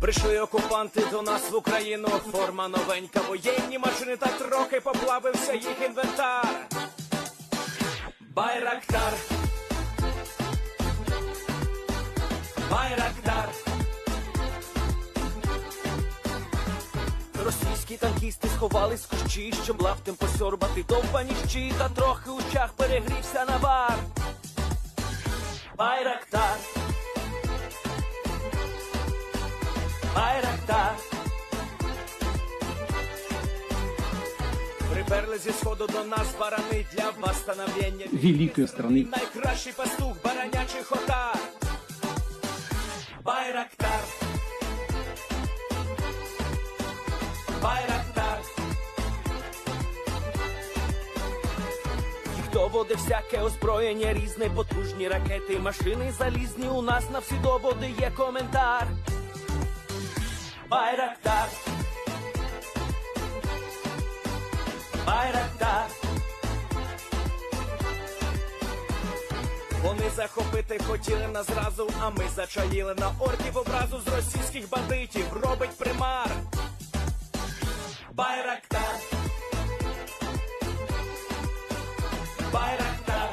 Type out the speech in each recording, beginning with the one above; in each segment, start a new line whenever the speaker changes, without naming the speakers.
Прийшли окупанти до нас в Україну, форма новенька, воєнні машини, та трохи поплавився їх інвентар. Байрактар, Байрактар. Російські танкісти сховались в кущі, щоб лаптем посьорбати довбані щі, та трохи у чах перегрівся навар. Байрактар, Байрактар. Приперли зі сходу до нас барани для восстановлення
великої страны.
Найкращий пастух баранячих отар. Байрактар, Байрактар. Їх доводи всяке озброєння різне, потужні ракети, машини залізні, у нас на всі доводи є коментар. Байрактар, Байрактар. Вони захопити хотіли нас зразу, а ми зачаїли на орків образу з російських бандитів, робить примар. Байрактар, Байрактар.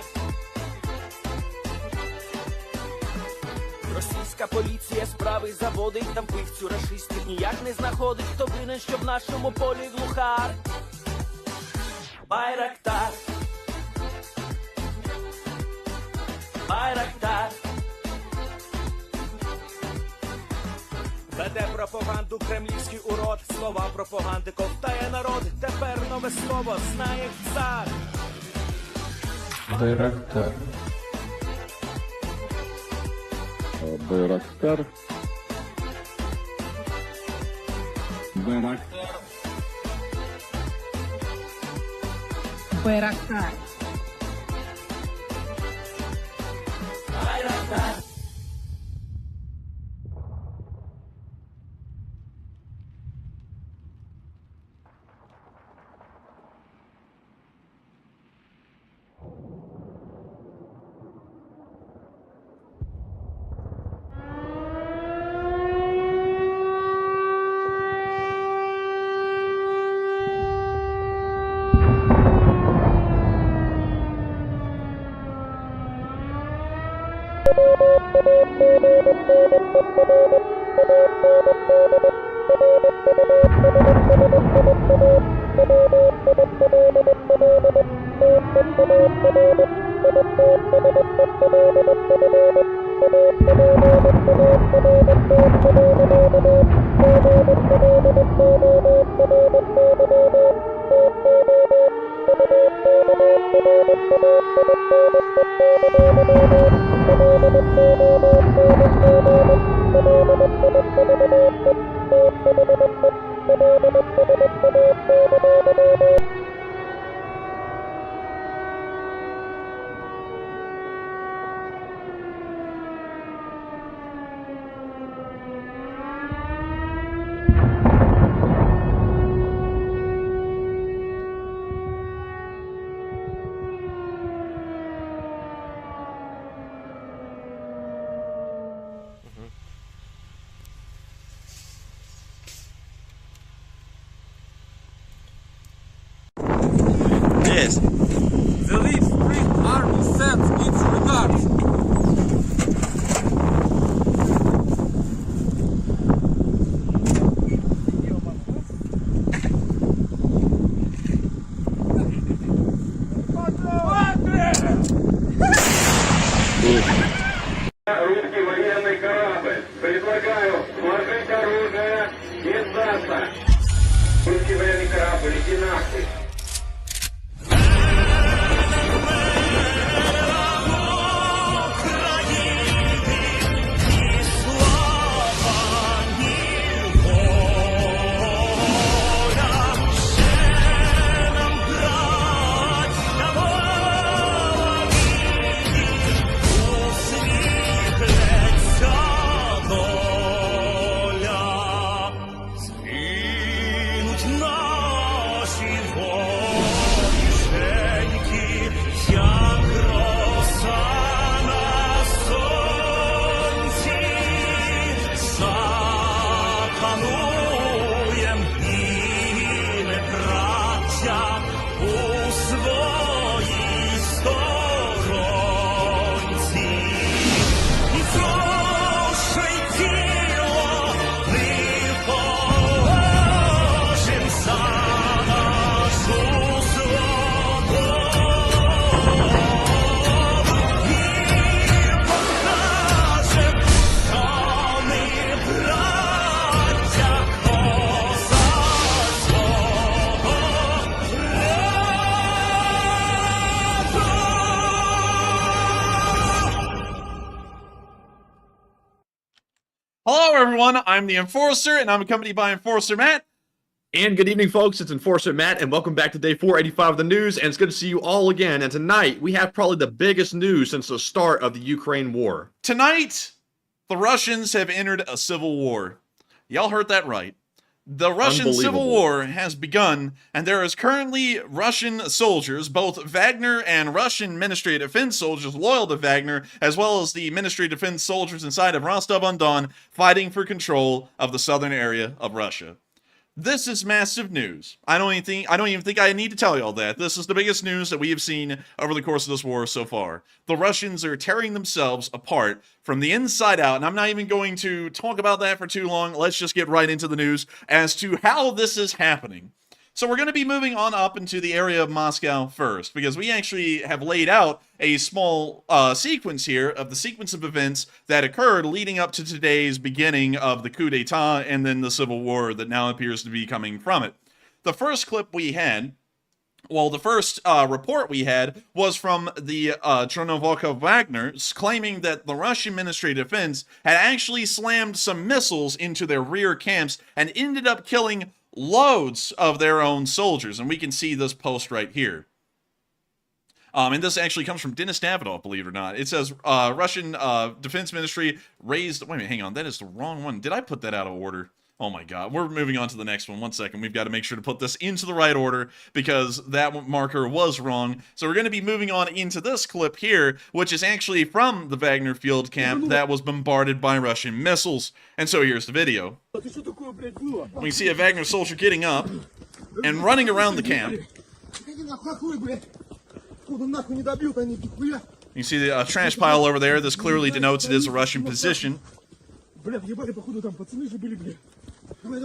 Російська поліція справи заводить, там пивцю рашистів ніяк не знаходить, хто винен, що в нашому полі глухар. Байрактар, Байрактар. Веде пропаганду кремлівський урод, слова пропаганди ковтає народ, тепер нове слово знає цар.
Байрактар.
Байрактар.
Байрактар.
Байрактар.
Байрактар.
Yes.
The Leaf Spring Army sends its regards.
Русский военный корабль. Предлагаю сложить оружие и сдаться. Русский военный корабль, иди нахуй.
Наші
Hello, everyone. I'm the Enforcer, and I'm accompanied by Enforcer Matt.
And good evening, folks. It's Enforcer Matt, and welcome back to day 485 of the news, and it's good to see you all again. And tonight, we have probably the biggest news since the start of the Ukraine war.
Tonight, the Russians have entered a civil war. Y'all heard that right. The Russian Civil War has begun, and there is currently Russian soldiers, both Wagner and Russian Ministry of Defense soldiers loyal to Wagner, as well as the Ministry of Defense soldiers inside of Rostov-on-Don, fighting for control of the southern area of Russia. This is massive news. I don't even think I need to tell you all that. This is the biggest news that we have seen over the course of this war so far. The Russians are tearing themselves apart from the inside out, and I'm not even going to talk about that for too long. Let's just get right into the news as to how this is happening. So we're going to be moving on up into the area of Moscow first, because we actually have laid out a small sequence here of the sequence of events that occurred leading up to today's beginning of the coup d'etat and then the civil war that now appears to be coming from it. The first clip we had, well, the first report we had was from the Chernovoka Wagner claiming that the Russian Ministry of Defense had actually slammed some missiles into their rear camps and ended up killing loads of their own soldiers, and we can see this post right here. And this actually comes from Denis Davidoff, believe it or not. It says, Russian Defense Ministry raised... Wait a minute, hang on, that is the wrong one. Did I put that out of order? Oh my god, we're moving on to the next one. 1 second, we've got to make sure to put this into the right order because that marker was wrong. So we're going to be moving on into this clip here, which is actually from the Wagner field camp that was bombarded by Russian missiles. And so here's the video. We see a Wagner soldier getting up and running around the camp. You see the trash pile over there. This clearly denotes it is a Russian position.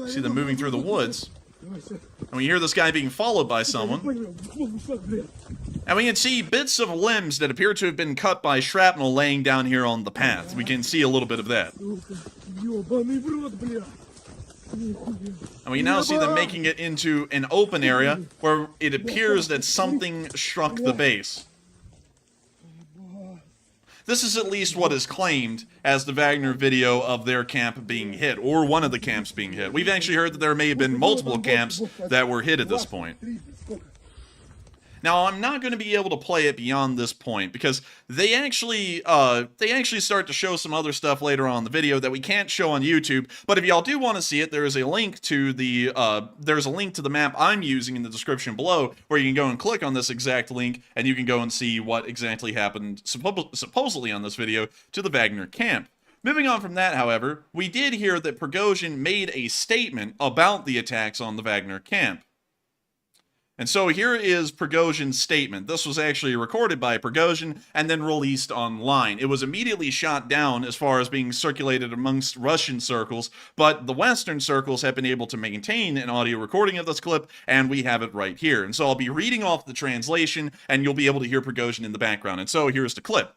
See them moving through the woods. And we hear this guy being followed by someone. And we can see bits of limbs that appear to have been cut by shrapnel laying down here on the path. We can see a little bit of that. And we now see them making it into an open area where it appears that something struck the base. This is at least what is claimed as the Wagner video of their camp being hit, or one of the camps being hit. We've actually heard that there may have been multiple camps that were hit at this point. Now, I'm not going to be able to play it beyond this point, because they actually start to show some other stuff later on in the video that we can't show on YouTube, but if y'all do want to see it, there is a link to the, map I'm using in the description below, where you can go and click on this exact link, and you can go and see what exactly happened, supposedly on this video, to the Wagner camp. Moving on from that, however, we did hear that Prighozin made a statement about the attacks on the Wagner camp. And so here is Prigozhin's statement. This was actually recorded by Prighozin and then released online. It was immediately shot down as far as being circulated amongst Russian circles, but the Western circles have been able to maintain an audio recording of this clip, and we have it right here. And so I'll be reading off the translation, and you'll be able to hear Prighozhin in the background. And so here's the clip.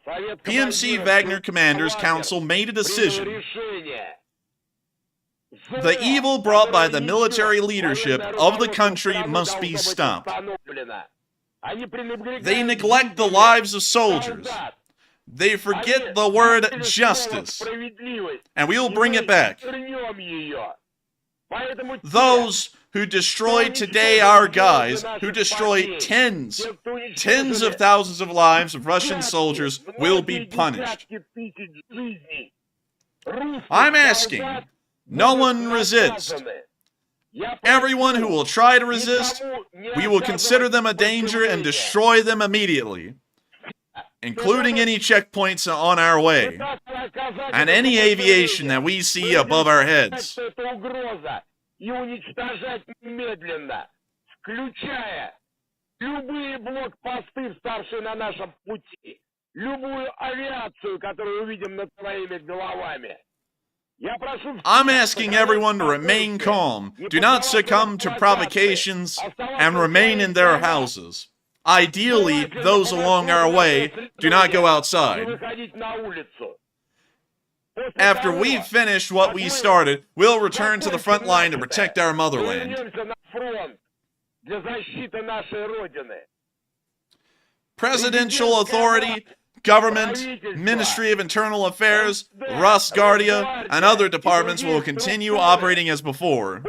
PMC Wagner Commanders Council made a decision. The evil brought by the military leadership of the country must be stopped. They neglect the lives of soldiers. They forget the word justice. And we will bring it back. Those who destroy today our guys, who destroy tens of thousands of lives of Russian soldiers, will be punished. I'm asking, no one resist. Everyone who will try to resist, we will consider them a danger and destroy them immediately, including any checkpoints on our way, and any aviation that we see above our heads. I'm asking everyone to remain calm, do not succumb to provocations, and remain in their houses. Ideally, those along our way do not go outside. After we've finished what we started, we'll return to the front line to protect our motherland. Presidential authority government, Ministry of Internal Affairs, Rosguardia, and other departments will continue operating as before.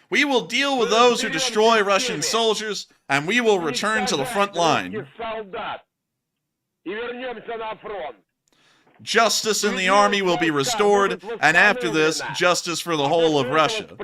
We will deal with those who destroy Russian soldiers, and we will return to the front line. Justice in the army will be restored, and after this, justice for the whole of Russia.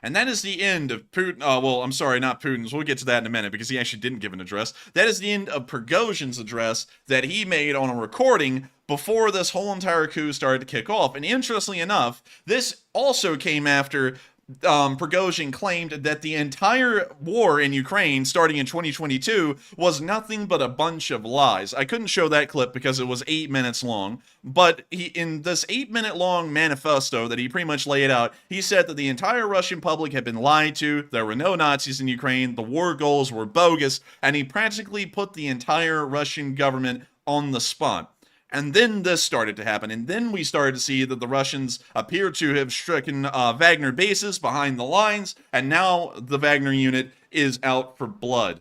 And that is the end of Putin. Well, I'm sorry, not Putin's. We'll get to that in a minute because he actually didn't give an address. That is the end of Prigozhin's address that he made on a recording before this whole entire coup started to kick off. And interestingly enough, this also came after Prigozhin claimed that the entire war in Ukraine starting in 2022 was nothing but a bunch of lies. I couldn't show that clip because it was 8 minutes long, but in this 8-minute long manifesto that he pretty much laid out, he said that the entire Russian public had been lied to, there were no Nazis in Ukraine, the war goals were bogus, and he practically put the entire Russian government on the spot. And then this started to happen, and then we started to see that the Russians appear to have stricken Wagner bases behind the lines, and now the Wagner unit is out for blood.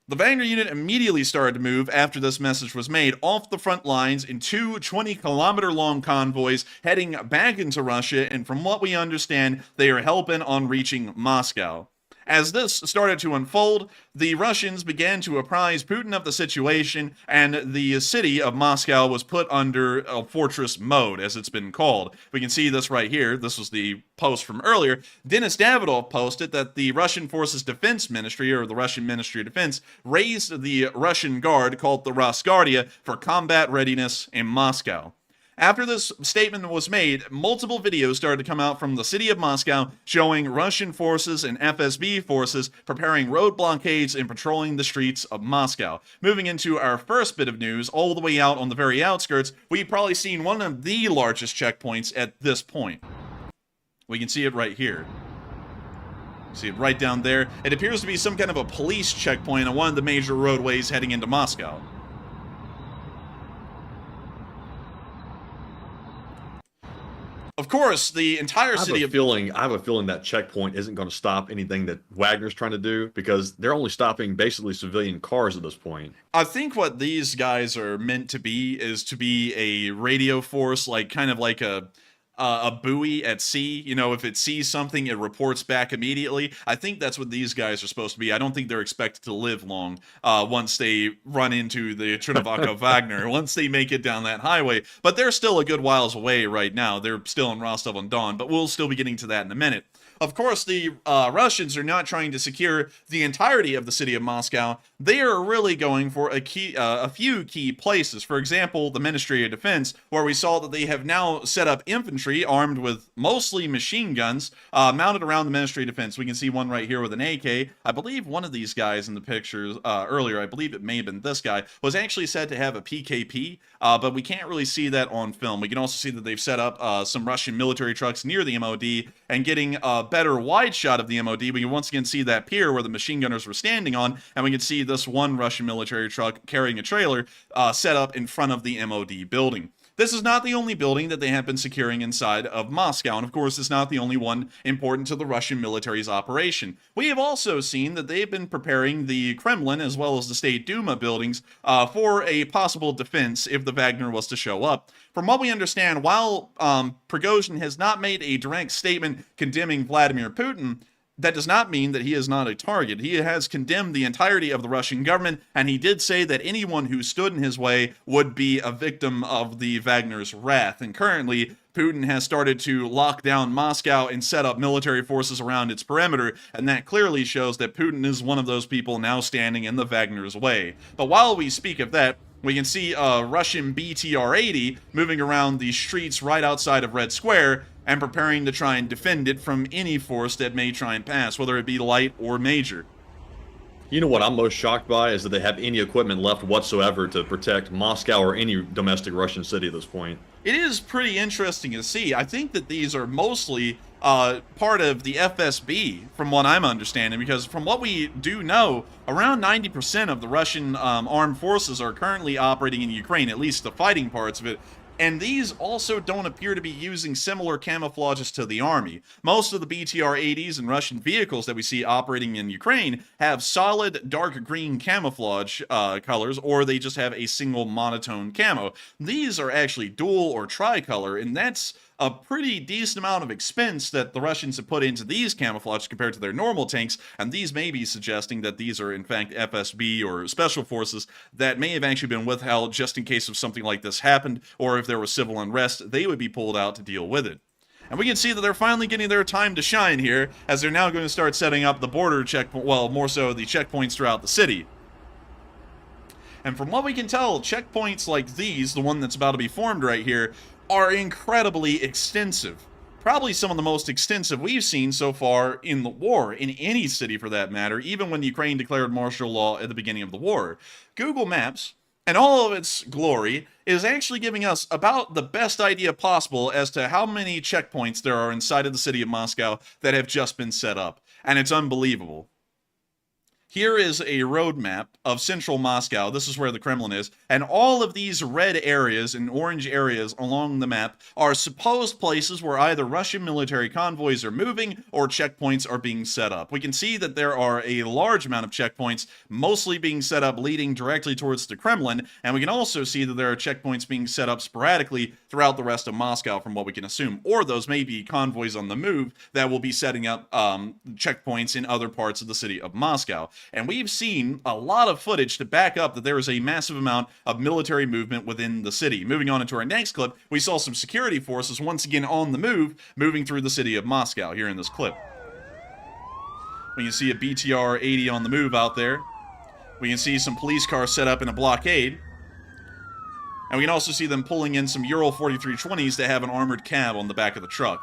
The Wagner unit immediately started to move after this message was made off the front lines in two 20-kilometer-long convoys heading back into Russia, and from what we understand, they are hell-bent on reaching Moscow. As this started to unfold, the Russians began to apprise Putin of the situation, and the city of Moscow was put under a fortress mode, as it's been called. We can see this right here. This was the post from earlier. Denis Davidov posted that the Russian Forces Defense Ministry, or the Russian Ministry of Defense, raised the Russian Guard, called the Rosguardia, for combat readiness in Moscow. After this statement was made, multiple videos started to come out from the city of Moscow showing Russian forces and FSB forces preparing road blockades and patrolling the streets of Moscow. Moving into our first bit of news, all the way out on the very outskirts, we've probably seen one of the largest checkpoints at this point. We can see it right here. See it right down there. It appears to be some kind of a police checkpoint on one of the major roadways heading into Moscow. Of course, the entire city
I have a feeling that checkpoint isn't going to stop anything that Wagner's trying to do, because they're only stopping basically civilian cars at this point.
I think what these guys are meant to be is to be a radio force, like kind of like a buoy at sea. You know, if it sees something, it reports back immediately. I think that's what these guys are supposed to be. I don't think they're expected to live long once they run into the Chernivtsi Wagner, once they make it down that highway. But they're still a good whiles away right now. They're still in Rostov-on-Don, but we'll still be getting to that in a minute. Of course, the Russians are not trying to secure the entirety of the city of Moscow. They are really going for a few key places. For example, the Ministry of Defense, where we saw that they have now set up infantry armed with mostly machine guns mounted around the Ministry of Defense. We can see one right here with an AK. I believe one of these guys in the pictures earlier, I believe it may have been this guy, was actually said to have a PKP, but we can't really see that on film. We can also see that they've set up some Russian military trucks near the MOD, and getting a better wide shot of the MOD, we can once again see that pier where the machine gunners were standing on, and we can see this one Russian military truck carrying a trailer set up in front of the MOD building. This is not the only building that they have been securing inside of Moscow, and of course it's not the only one important to the Russian military's operation. We have also seen that they've been preparing the Kremlin as well as the State Duma buildings for a possible defense if the Wagner was to show up. From what we understand, while Prigozhin has not made a direct statement condemning Vladimir Putin, that does not mean that he is not a target. He has condemned the entirety of the Russian government, and he did say that anyone who stood in his way would be a victim of the Wagner's wrath. And currently, Putin has started to lock down Moscow and set up military forces around its perimeter, and that clearly shows that Putin is one of those people now standing in the Wagner's way. But while we speak of that, we can see a Russian BTR-80 moving around the streets right outside of Red Square and preparing to try and defend it from any force that may try and pass, whether it be light or major.
You know what I'm most shocked by is that they have any equipment left whatsoever to protect Moscow or any domestic Russian city at this point.
It is pretty interesting to see. I think that these are mostly part of the FSB, from what I'm understanding, because from what we do know, around 90% of the Russian armed forces are currently operating in Ukraine, at least the fighting parts of it. And these also don't appear to be using similar camouflages to the army. Most of the BTR-80s and Russian vehicles that we see operating in Ukraine have solid dark green camouflage colors, or they just have a single monotone camo. These are actually dual or tricolor, and that's a pretty decent amount of expense that the Russians have put into these camouflages compared to their normal tanks, and these may be suggesting that these are in fact FSB or special forces that may have actually been withheld just in case if something like this happened, or if there was civil unrest, they would be pulled out to deal with it. And we can see that they're finally getting their time to shine here, as they're now going to start setting up the border checkpoint, well, more so the checkpoints throughout the city. And from what we can tell, checkpoints like these, the one that's about to be formed right here, are incredibly extensive. Probably some of the most extensive we've seen so far in the war, in any city for that matter, even when Ukraine declared martial law at the beginning of the war. Google Maps, and all of its glory, is actually giving us about the best idea possible as to how many checkpoints there are inside of the city of Moscow that have just been set up. And it's unbelievable. Here is a road map of central Moscow. This is where the Kremlin is. And all of these red areas and orange areas along the map are supposed places where either Russian military convoys are moving or checkpoints are being set up. We can see that there are a large amount of checkpoints, mostly being set up leading directly towards the Kremlin. And we can also see that there are checkpoints being set up sporadically throughout the rest of Moscow, from what we can assume. Or those may be convoys on the move that will be setting up checkpoints in other parts of the city of Moscow. And we've seen a lot of footage to back up that there is a massive amount of military movement within the city. Moving on into our next clip, we saw some security forces once again on the move, moving through the city of Moscow here in this clip. We can see a BTR-80 on the move out there. We can see some police cars set up in a blockade. And we can also see them pulling in some Ural 4320s that have an armored cab on the back of the truck.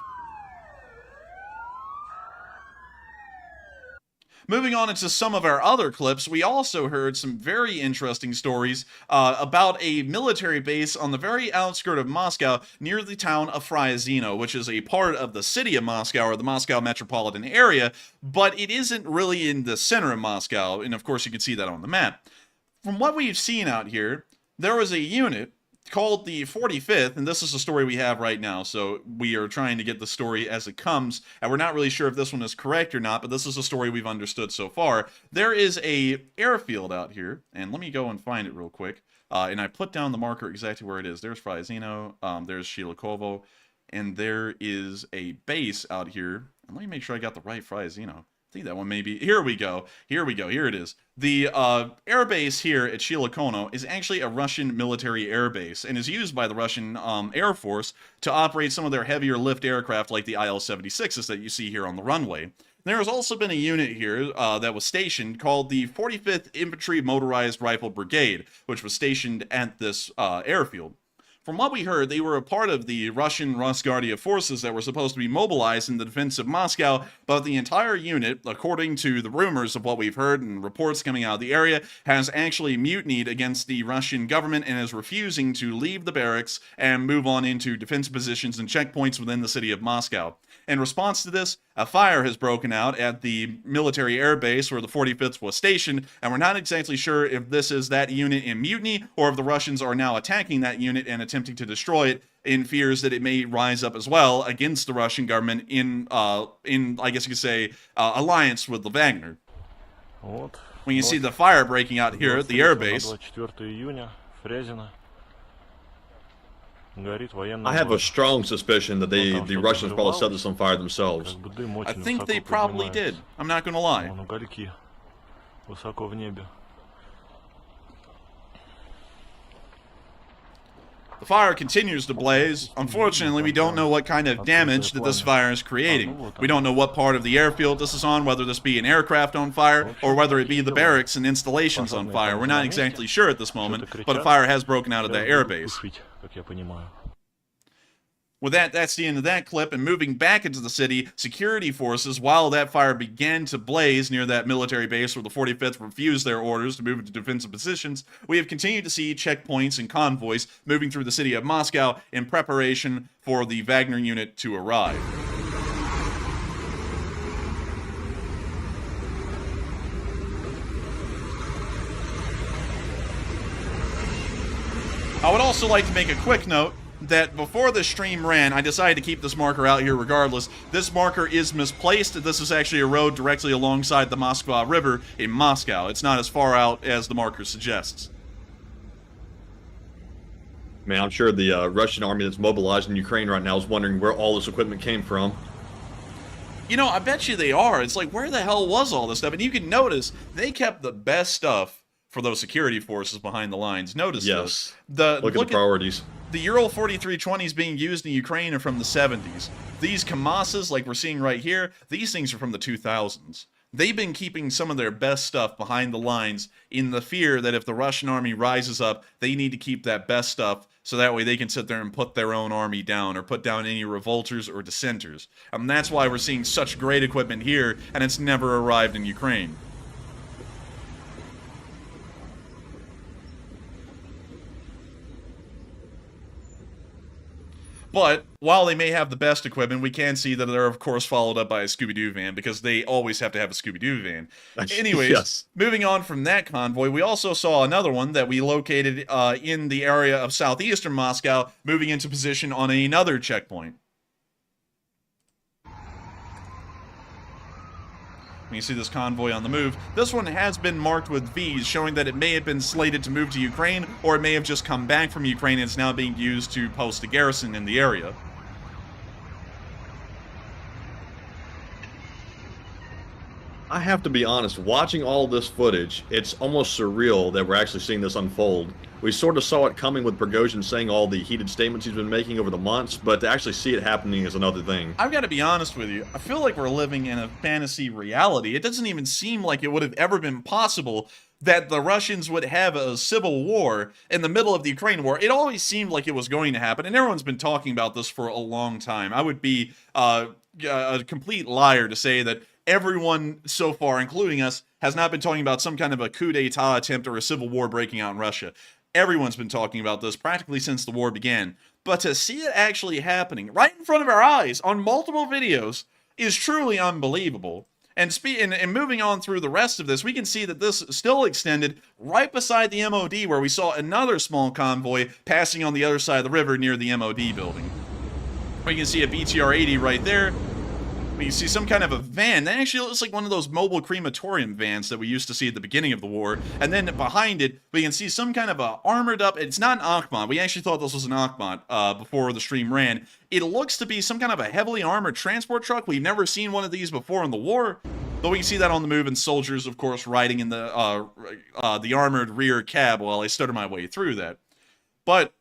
Moving on into some of our other clips, we also heard some very interesting stories about a military base on the very outskirts of Moscow near the town of Prighozin, which is a part of the city of Moscow, or the Moscow metropolitan area, but it isn't really in the center of Moscow, and of course you can see that on the map. From what we've seen out here, there was a unit called the 45th, and this is the story we have right now, so we are trying to get the story as it comes, and we're not really sure if this one is correct or not, but this is the story we've understood so far. There is a airfield out here, and let me go and find it real quick, and I put down the marker exactly where it is. There's Prighozin, there's Shilikovo, and there is a base out here, and let me make sure I got the right Prighozin. I think that one may be. Here we go. Here it is. The air base here at Shilikono is actually a Russian military air base and is used by the Russian Air Force to operate some of their heavier lift aircraft like the IL-76s that you see here on the runway. There has also been a unit here that was stationed called the 45th Infantry Motorized Rifle Brigade, which was stationed at this airfield. From what we heard, they were a part of the Russian Rosguardia forces that were supposed to be mobilized in the defense of Moscow, but the entire unit, according to the rumors of what we've heard and reports coming out of the area, has actually mutinied against the Russian government and is refusing to leave the barracks and move on into defense positions and checkpoints within the city of Moscow. In response to this, a fire has broken out at the military air base where the 45th was stationed, and we're not exactly sure if this is that unit in mutiny or if the Russians are now attacking that unit and attempting to destroy it in fears that it may rise up as well against the Russian government in I guess you could say, alliance with the Wagner. When you see the fire breaking out here at the air base,
I have a strong suspicion that the Russians probably set this on fire themselves.
I think they probably did. I'm not going to lie. The fire continues to blaze. Unfortunately, we don't know what kind of damage that this fire is creating. We don't know what part of the airfield this is on, whether this be an aircraft on fire, or whether it be the barracks and installations on fire. We're not exactly sure at this moment, but a fire has broken out of that airbase. With that, that's the end of that clip, and moving back into the city, security forces, while that fire began to blaze near that military base where the 45th refused their orders to move into defensive positions, we have continued to see checkpoints and convoys moving through the city of Moscow in preparation for the Wagner unit to arrive. I would also like to make a quick note that before the stream ran, I decided to keep this marker out here regardless. This marker is misplaced. This is actually a road directly alongside the Moskva River in Moscow. It's not as far out as the marker suggests.
Man, I'm sure the Russian army that's mobilized in Ukraine right now is wondering where all this equipment came from.
You know, I bet you they are. It's like, where the hell was all this stuff? And you can notice they kept the best stuff for those security forces behind the lines. Notice this.
Look at the priorities.
The Ural 4320s being used in Ukraine are from the 70s. These Kamazes, like we're seeing right here, these things are from the 2000s. They've been keeping some of their best stuff behind the lines in the fear that if the Russian army rises up, they need to keep that best stuff so that way they can sit there and put their own army down or put down any revolters or dissenters. And that's why we're seeing such great equipment here, and it's never arrived in Ukraine. But while they may have the best equipment, we can see that they're, of course, followed up by a Scooby-Doo van because they always have to have a Scooby-Doo van. Anyways,
yes.
Moving on from that convoy, we also saw another one that we located in the area of southeastern Moscow, moving into position on another checkpoint. You see this convoy on the move. This one has been marked with V's, showing that it may have been slated to move to Ukraine, or it may have just come back from Ukraine and it's now being used to post a garrison in the area.
I have to be honest, watching all this footage, it's almost surreal that we're actually seeing this unfold. We sort of saw it coming with Prighozin saying all the heated statements he's been making over the months, but to actually see it happening is another thing.
I've got to be honest with you. I feel like we're living in a fantasy reality. It doesn't even seem like it would have ever been possible that the Russians would have a civil war in the middle of the Ukraine war. It always seemed like it was going to happen, and everyone's been talking about this for a long time. I would be a complete liar to say that everyone so far, including us, has not been talking about some kind of a coup d'etat attempt or a civil war breaking out in Russia. Everyone's been talking about this practically since the war began. But to see it actually happening right in front of our eyes on multiple videos is truly unbelievable. And moving on through the rest of this, we can see that this still extended right beside the MOD, where we saw another small convoy passing on the other side of the river near the MOD building. We can see a BTR-80 right there. You see some kind of a van. That actually looks like one of those mobile crematorium vans that we used to see at the beginning of the war. And then behind it, we can see some kind of a armored up... It's not an Akhmat. We actually thought this was an Akhmat before the stream ran. It looks to be some kind of a heavily armored transport truck. We've never seen one of these before in the war. But we can see that on the move, and soldiers, of course, riding in the armored rear cab while I stutter my way through that. But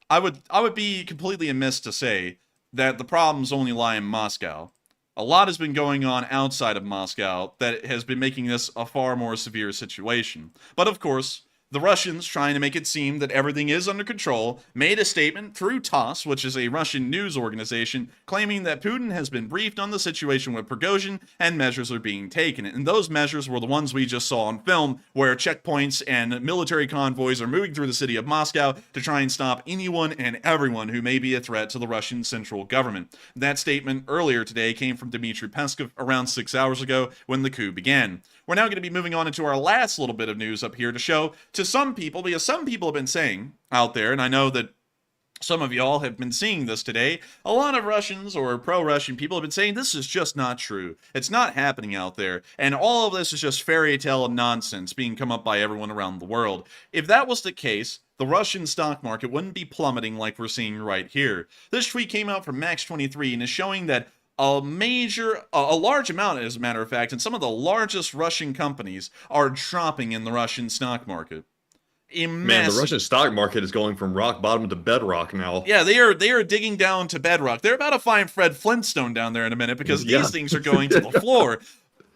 I would be completely amiss to say that the problems only lie in Moscow. A lot has been going on outside of Moscow that has been making this a far more severe situation. But of course, the Russians, trying to make it seem that everything is under control, made a statement through TASS, which is a Russian news organization, claiming that Putin has been briefed on the situation with Prighozin and measures are being taken. And those measures were the ones we just saw on film, where checkpoints and military convoys are moving through the city of Moscow to try and stop anyone and everyone who may be a threat to the Russian central government. That statement earlier today came from Dmitry Peskov around 6 hours ago when the coup began. We're now going to be moving on into our last little bit of news up here to show to some people, because some people have been saying out there, and I know that some of y'all have been seeing this today, a lot of Russians or pro-Russian people have been saying this is just not true. It's not happening out there, and all of this is just fairy tale nonsense being come up by everyone around the world. If that was the case, the Russian stock market wouldn't be plummeting like we're seeing right here. This tweet came out from Max23 and is showing that a large amount, as a matter of fact, and some of the largest Russian companies are dropping in the Russian stock market.
Man, the Russian stock market is going from rock bottom to bedrock now.
Yeah, they are digging down to bedrock. They're about to find Fred Flintstone down there in a minute because these things are going to the floor.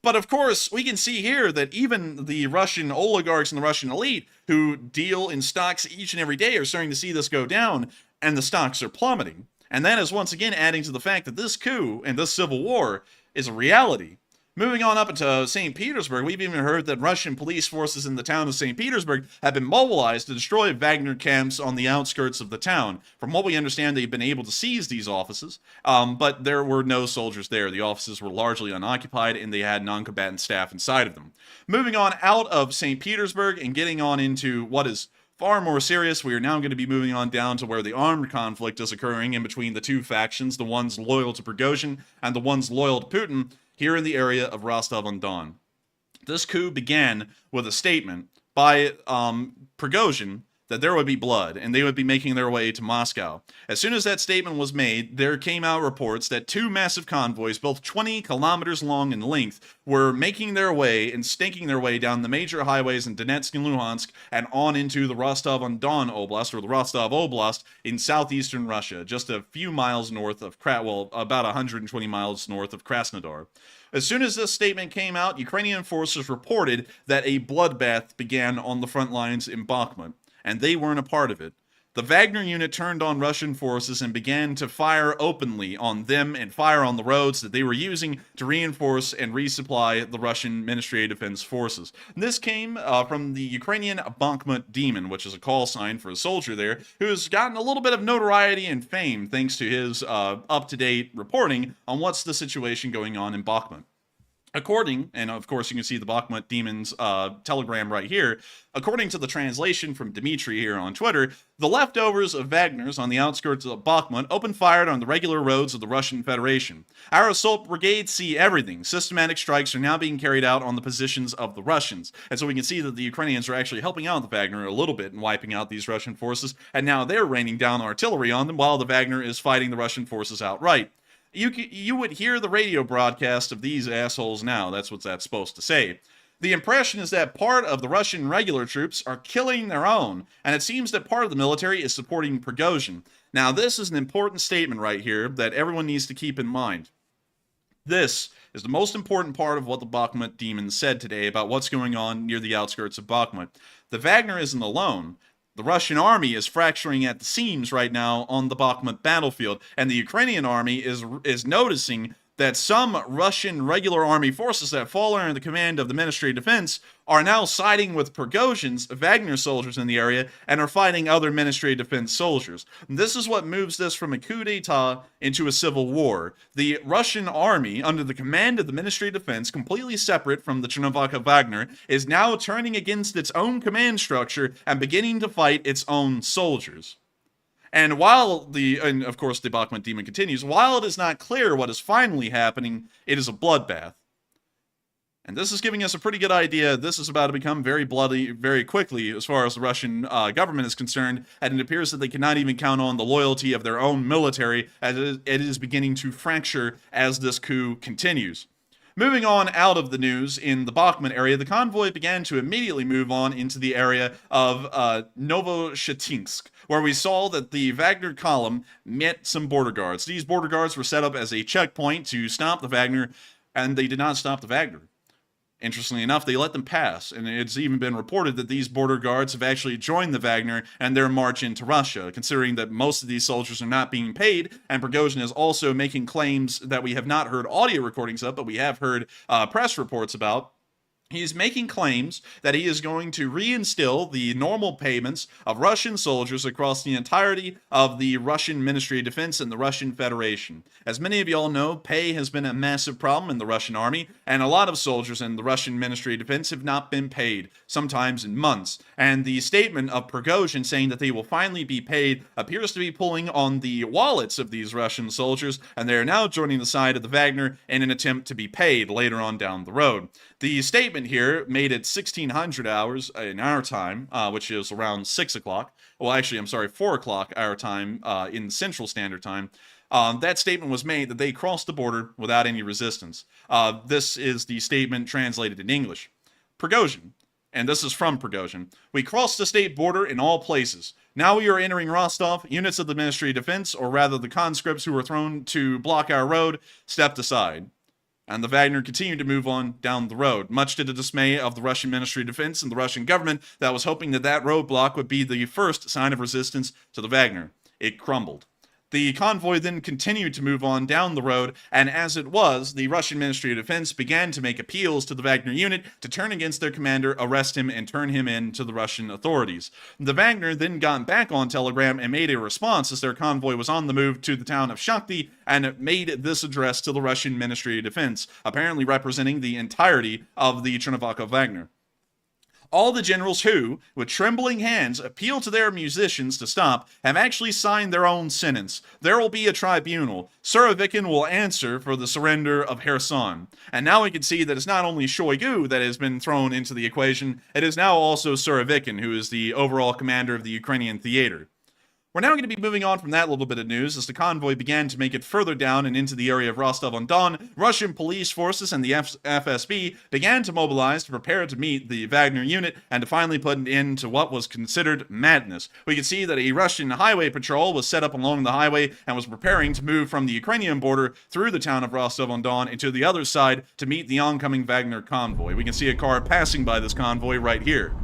But of course, we can see here that even the Russian oligarchs and the Russian elite who deal in stocks each and every day are starting to see this go down, and the stocks are plummeting. And that is once again adding to the fact that this coup and this civil war is a reality. Moving on up into St. Petersburg, we've even heard that Russian police forces in the town of St. Petersburg have been mobilized to destroy Wagner camps on the outskirts of the town. From what we understand, they've been able to seize these offices, but there were no soldiers there. The offices were largely unoccupied, and they had non-combatant staff inside of them. Moving on out of St. Petersburg and getting on into what is far more serious, we are now going to be moving on down to where the armed conflict is occurring in between the two factions, the ones loyal to Prighozin and the ones loyal to Putin, here in the area of Rostov-on-Don. This coup began with a statement by Prighozin that there would be blood, and they would be making their way to Moscow. As soon as that statement was made, there came out reports that two massive convoys, both 20 kilometers long in length, were making their way and staking their way down the major highways in Donetsk and Luhansk and on into the Rostov-on-Don Oblast, or the Rostov Oblast, in southeastern Russia, just a few miles north of about 120 miles north of Krasnodar. As soon as this statement came out, Ukrainian forces reported that a bloodbath began on the front lines in Bakhmut, and they weren't a part of it. The Wagner unit turned on Russian forces and began to fire openly on them and fire on the roads that they were using to reinforce and resupply the Russian Ministry of Defense forces. And this came from the Ukrainian Bakhmut Demon, which is a call sign for a soldier there, who has gotten a little bit of notoriety and fame thanks to his up-to-date reporting on what's the situation going on in Bakhmut. According, and of course you can see the Bakhmut Demon's telegram right here, according to the translation from Dmitry here on Twitter, the leftovers of Wagner's on the outskirts of Bakhmut opened fire on the regular roads of the Russian Federation. Our assault brigades see everything. Systematic strikes are now being carried out on the positions of the Russians. And so we can see that the Ukrainians are actually helping out the Wagner a little bit in wiping out these Russian forces, and now they're raining down artillery on them while the Wagner is fighting the Russian forces outright. You would hear the radio broadcast of these assholes now. That's what that's supposed to say. The impression is that part of the Russian regular troops are killing their own, and it seems that part of the military is supporting Prighozin. Now, this is an important statement right here that everyone needs to keep in mind. This is the most important part of what the Bakhmut Demon said today about what's going on near the outskirts of Bakhmut. The Wagner isn't alone. The Russian army is fracturing at the seams right now on the Bakhmut battlefield, and the Ukrainian army is noticing that some Russian regular army forces that fall under the command of the Ministry of Defense are now siding with Prigozhin's Wagner soldiers in the area and are fighting other Ministry of Defense soldiers. And this is what moves this from a coup d'etat into a civil war. The Russian army, under the command of the Ministry of Defense, completely separate from the Chernovaka Wagner, is now turning against its own command structure and beginning to fight its own soldiers. And and of course the Bakhmut Demon continues, while it is not clear what is finally happening, it is a bloodbath. And this is giving us a pretty good idea. This is about to become very bloody very quickly as far as the Russian government is concerned, and it appears that they cannot even count on the loyalty of their own military as it is beginning to fracture as this coup continues. Moving on out of the news in the Bakhmut area, the convoy began to immediately move on into the area of Novoshatinsk, where we saw that the Wagner column met some border guards. These border guards were set up as a checkpoint to stop the Wagner, and they did not stop the Wagner. Interestingly enough, they let them pass, and it's even been reported that these border guards have actually joined the Wagner and their march into Russia, considering that most of these soldiers are not being paid, and Prighozhin is also making claims that we have not heard audio recordings of, but we have heard press reports about. He's making claims that he is going to reinstill the normal payments of Russian soldiers across the entirety of the Russian Ministry of Defense and the Russian Federation. As many of you all know, pay has been a massive problem in the Russian army, and a lot of soldiers in the Russian Ministry of Defense have not been paid, sometimes in months. And the statement of Prighozhin saying that they will finally be paid appears to be pulling on the wallets of these Russian soldiers, and they are now joining the side of the Wagner in an attempt to be paid later on down the road. The statement here made at 1600 hours in our time, which is around 6 o'clock. Well, actually, I'm sorry, 4 o'clock our time in Central Standard Time. That statement was made that they crossed the border without any resistance. This is the statement translated in English. Prighozhin, and this is from Prighozhin, we crossed the state border in all places. Now we are entering Rostov. Units of the Ministry of Defense, or rather the conscripts who were thrown to block our road, stepped aside. And the Wagner continued to move on down the road, much to the dismay of the Russian Ministry of Defense and the Russian government that was hoping that that roadblock would be the first sign of resistance to the Wagner. It crumbled. The convoy then continued to move on down the road, and as it was, the Russian Ministry of Defense began to make appeals to the Wagner unit to turn against their commander, arrest him, and turn him in to the Russian authorities. The Wagner then got back on Telegram and made a response as their convoy was on the move to the town of Shakti, and made this address to the Russian Ministry of Defense, apparently representing the entirety of the Chernovaka Wagner. All the generals who, with trembling hands, appeal to their musicians to stop have actually signed their own sentence. There will be a tribunal. Surovikin will answer for the surrender of Kherson. And now we can see that it's not only Shoigu that has been thrown into the equation, it is now also Surovikin, who is the overall commander of the Ukrainian theater. We're now going to be moving on from that little bit of news as the convoy began to make it further down and into the area of Rostov-on-Don. Russian police forces and the FSB began to mobilize to prepare to meet the Wagner unit and to finally put an end to what was considered madness. We can see that a Russian highway patrol was set up along the highway and was preparing to move from the Ukrainian border through the town of Rostov-on-Don into the other side to meet the oncoming Wagner convoy. We can see a car passing by this convoy right here.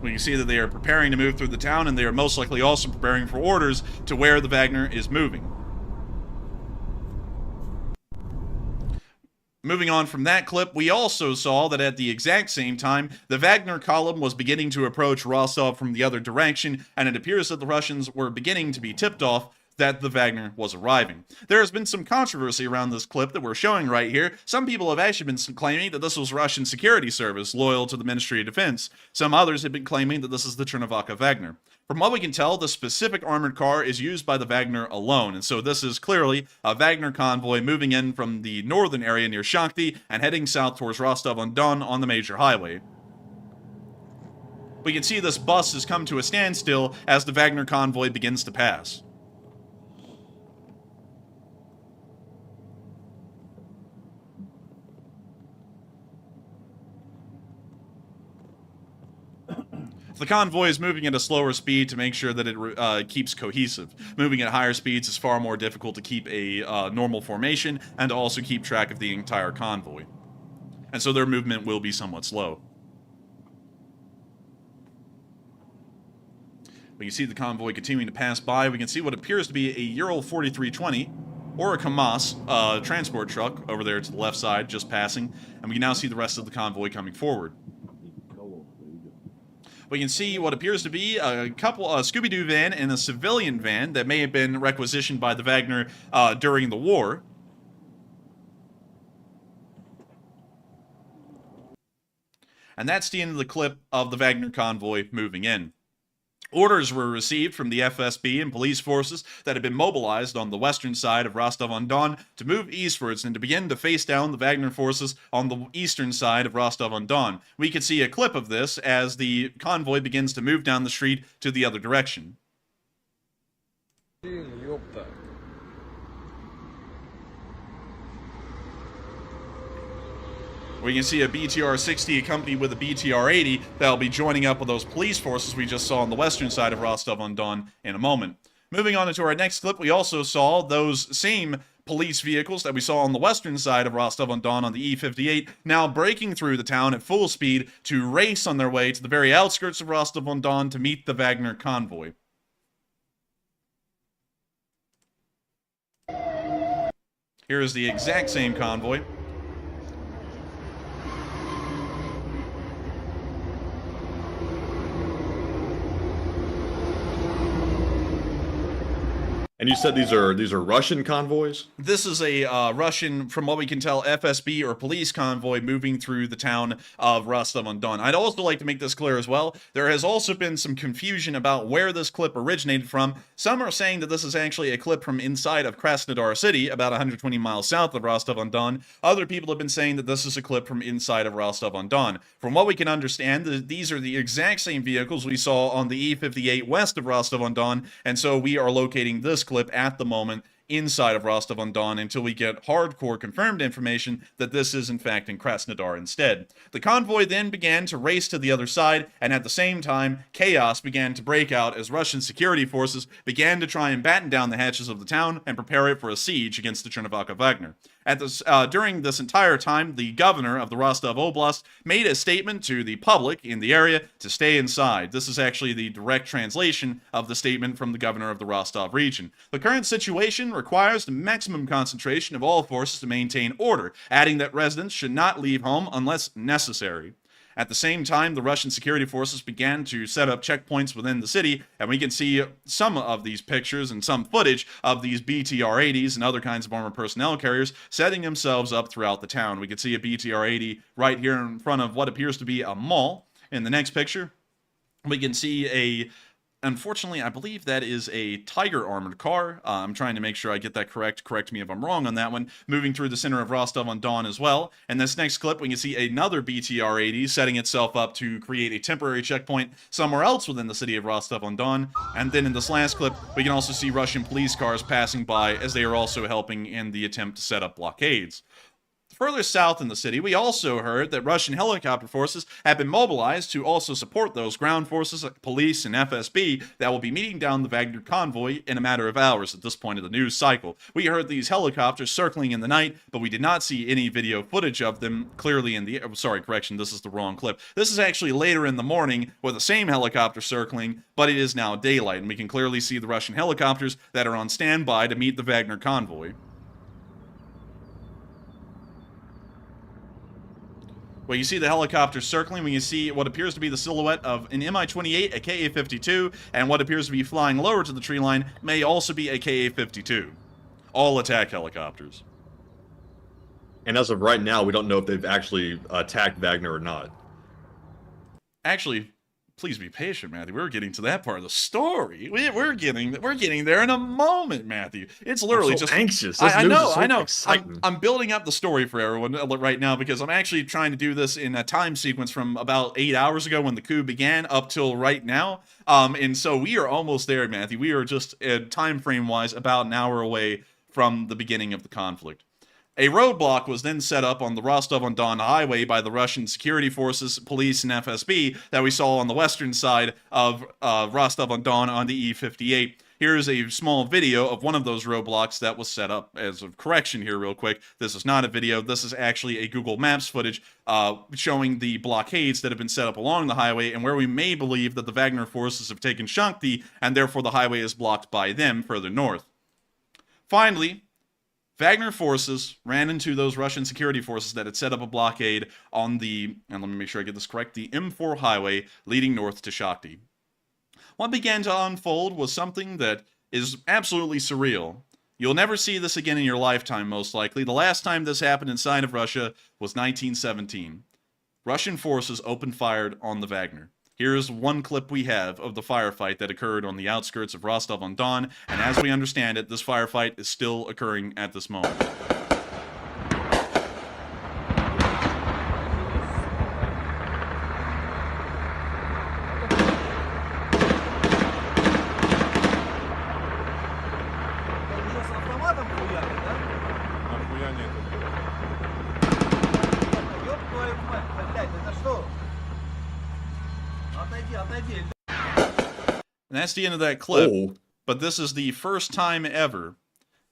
We can see that they are preparing to move through the town, and they are most likely also preparing for orders to where the Wagner is moving. Moving on from that clip, we also saw that at the exact same time, the Wagner column was beginning to approach Rostov from the other direction, and it appears that the Russians were beginning to be tipped off that the Wagner was arriving. There has been some controversy around this clip that we're showing right here. Some people have actually been claiming that this was Russian security service loyal to the Ministry of Defense. Some others have been claiming that this is the Chernivtsi Wagner. From what we can tell, the specific armored car is used by the Wagner alone, and so this is clearly a Wagner convoy moving in from the northern area near Shakhty and heading south towards Rostov-on-Don on the major highway. We can see this bus has come to a standstill as the Wagner convoy begins to pass. The convoy is moving at a slower speed to make sure that it keeps cohesive. Moving at higher speeds is far more difficult to keep a normal formation and to also keep track of the entire convoy. And so their movement will be somewhat slow. We can see the convoy continuing to pass by. We can see what appears to be a Ural 4320 or a KAMAZ transport truck over there to the left side, just passing. And we can now see the rest of the convoy coming forward. We can see what appears to be a Scooby-Doo van and a civilian van that may have been requisitioned by the Wagner during the war. And that's the end of the clip of the Wagner convoy moving in. Orders were received from the FSB and police forces that had been mobilized on the western side of Rostov-on-Don to move eastwards and to begin to face down the Wagner forces on the eastern side of Rostov-on-Don. We could see a clip of this as the convoy begins to move down the street to the other direction. We can see a BTR-60 accompanied with a BTR-80 that'll be joining up with those police forces we just saw on the western side of Rostov-on-Don in a moment. Moving on into our next clip, we also saw those same police vehicles that we saw on the western side of Rostov-on-Don on the E-58 now breaking through the town at full speed to race on their way to the very outskirts of Rostov-on-Don to meet the Wagner convoy. Here is the exact same convoy.
And you said these are Russian convoys?
This is a Russian, from what we can tell, FSB or police convoy moving through the town of Rostov-on-Don. I'd also like to make this clear as well. There has also been some confusion about where this clip originated from. Some are saying that this is actually a clip from inside of Krasnodar City, about 120 miles south of Rostov-on-Don. Other people have been saying that this is a clip from inside of Rostov-on-Don. From what we can understand, these are the exact same vehicles we saw on the E-58 west of Rostov-on-Don, and so we are locating this clip at the moment inside of Rostov-on-Don until we get hardcore confirmed information that this is in fact in Krasnodar instead. The convoy then began to race to the other side, and at the same time, chaos began to break out as Russian security forces began to try and batten down the hatches of the town and prepare it for a siege against the Chernivtsi Wagner. During this entire time, the governor of the Rostov Oblast made a statement to the public in the area to stay inside. This is actually the direct translation of the statement from the governor of the Rostov region. The current situation requires the maximum concentration of all forces to maintain order, adding that residents should not leave home unless necessary. At the same time, the Russian security forces began to set up checkpoints within the city, and we can see some of these pictures and some footage of these BTR-80s and other kinds of armored personnel carriers setting themselves up throughout the town. We can see a BTR-80 right here in front of what appears to be a mall. In the next picture, we can see unfortunately, I believe that is a Tiger armored car. I'm trying to make sure I get that correct. Correct me if I'm wrong on that one. Moving through the center of Rostov-on-Don as well. In this next clip, we can see another BTR-80 setting itself up to create a temporary checkpoint somewhere else within the city of Rostov-on-Don. And then in this last clip, we can also see Russian police cars passing by as they are also helping in the attempt to set up blockades. Further south in the city, we also heard that Russian helicopter forces have been mobilized to also support those ground forces, like police and FSB, that will be meeting down the Wagner convoy in a matter of hours at this point of the news cycle. We heard these helicopters circling in the night, but we did not see any video footage of them clearly in the... Sorry, correction, this is the wrong clip. This is actually later in the morning with the same helicopter circling, but it is now daylight, and we can clearly see the Russian helicopters that are on standby to meet the Wagner convoy. Well, you see the helicopter circling. We can see what appears to be the silhouette of an Mi-28, a Ka-52, and what appears to be flying lower to the tree line may also be a Ka-52. All attack helicopters.
And as of right now, we don't know if they've actually attacked Wagner or not.
Actually, please be patient, Matthew. We're getting to that part of the story. We're getting there in a moment, Matthew. It's literally just
anxious.
I know. I'm building up the story for everyone right now because I'm actually trying to do this in a time sequence from about 8 hours ago when the coup began up till right now. And so we are almost there, Matthew. We are just time frame wise about an hour away from the beginning of the conflict. A roadblock was then set up on the Rostov-on-Don highway by the Russian security forces, police, and FSB that we saw on the western side of Rostov-on-Don on the E-58. Here's a small video of one of those roadblocks that was set up. As a correction here real quick, this is not a video, this is actually a Google Maps footage showing the blockades that have been set up along the highway and where we may believe that the Wagner forces have taken Shakhty and therefore the highway is blocked by them further north. Finally, Wagner forces ran into those Russian security forces that had set up a blockade on the, and let me make sure I get this correct, the M4 highway leading north to Shakhty. What began to unfold was something that is absolutely surreal. You'll never see this again in your lifetime, most likely. The last time this happened inside of Russia was 1917. Russian forces opened fire on the Wagner. Here's one clip we have of the firefight that occurred on the outskirts of Rostov-on-Don, and as we understand it, this firefight is still occurring at this moment. And that's the end of that clip.
Oh.
But this is the first time ever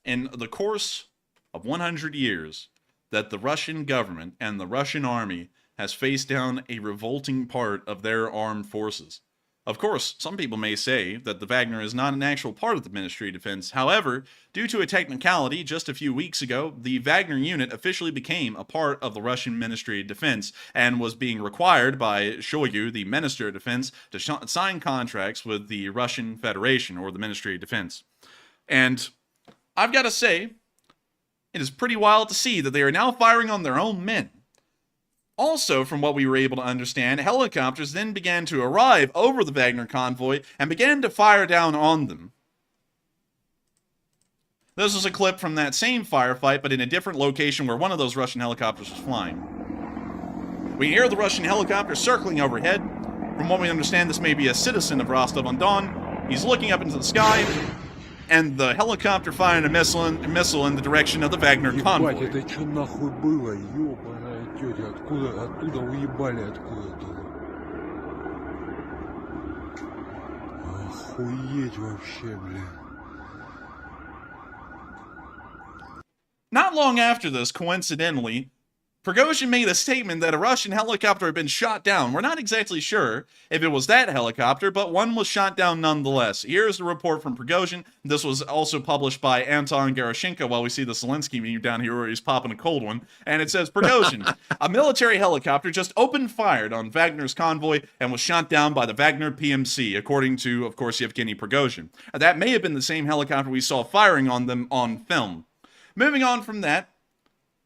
in the course of 100 years that the Russian government and the Russian army has faced down a revolting part of their armed forces. Of course, some people may say that the Wagner is not an actual part of the Ministry of Defense. However, due to a technicality, just a few weeks ago, the Wagner unit officially became a part of the Russian Ministry of Defense and was being required by Shoigu, the Minister of Defense, to sign contracts with the Russian Federation, or the Ministry of Defense. And I've got to say, it is pretty wild to see that they are now firing on their own men. Also, from what we were able to understand, helicopters then began to arrive over the Wagner convoy and began to fire down on them. This is a clip from that same firefight, but in a different location where one of those Russian helicopters was flying. We hear the Russian helicopter circling overhead. From what we understand, this may be a citizen of Rostov-on-Don. He's looking up into the sky, and the helicopter firing a missile in the direction of the Wagner convoy.
Оттуда уебали откуда-то. Охуеть вообще, бля.
Not long after this, coincidentally, Prigozhin made a statement that a Russian helicopter had been shot down. We're not exactly sure if it was that helicopter, but one was shot down nonetheless. Here's the report from Prigozhin. This was also published by Anton Gerashenko while we see the Zelenskyy meme down here where he's popping a cold one. And it says, Prigozhin, a military helicopter just opened fire on Wagner's convoy and was shot down by the Wagner PMC, according to, of course, Yevgeny Prigozhin. That may have been the same helicopter we saw firing on them on film. Moving on from that,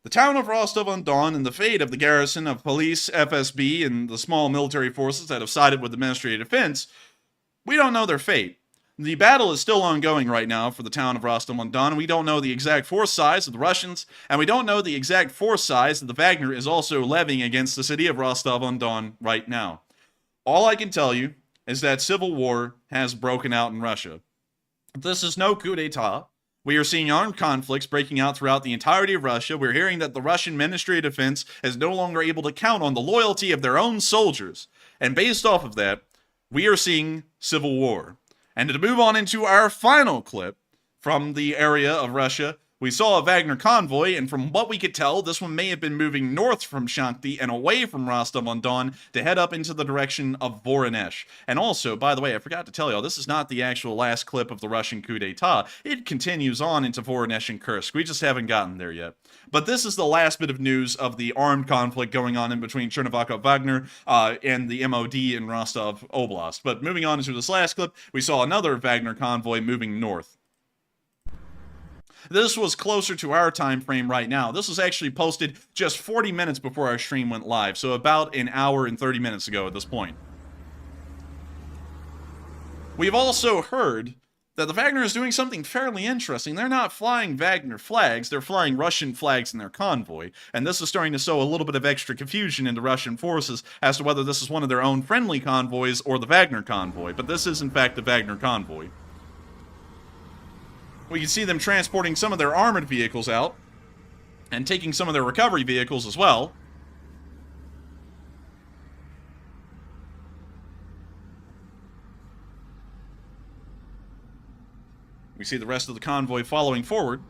the town of Rostov-on-Don and the fate of the garrison of police, FSB, and the small military forces that have sided with the Ministry of Defense, we don't know their fate. The battle is still ongoing right now for the town of Rostov-on-Don, and we don't know the exact force size of the Russians, and we don't know the exact force size that the Wagner is also levying against the city of Rostov-on-Don right now. All I can tell you is that civil war has broken out in Russia. This is no coup d'etat. We are seeing armed conflicts breaking out throughout the entirety of Russia. We're hearing that the Russian Ministry of Defense is no longer able to count on the loyalty of their own soldiers. And based off of that, we are seeing civil war. And to move on into our final clip from the area of Russia, we saw a Wagner convoy, and from what we could tell, this one may have been moving north from Shakhty and away from Rostov-on-Don to head up into the direction of Voronezh. And also, by the way, I forgot to tell y'all, this is not the actual last clip of the Russian coup d'etat. It continues on into Voronezh and Kursk. We just haven't gotten there yet. But this is the last bit of news of the armed conflict going on in between Chernivtsi Wagner and the MOD in Rostov Oblast. But moving on into this last clip, we saw another Wagner convoy moving north. This was closer to our time frame right now. This was actually posted just 40 minutes before our stream went live, so about an hour and 30 minutes ago at this point. We've also heard that the Wagner is doing something fairly interesting. They're not flying Wagner flags, they're flying Russian flags in their convoy, and this is starting to sow a little bit of extra confusion into Russian forces as to whether this is one of their own friendly convoys or the Wagner convoy, but this is in fact the Wagner convoy. We can see them transporting some of their armored vehicles out, and taking some of their recovery vehicles as well. We see the rest of the convoy following forward.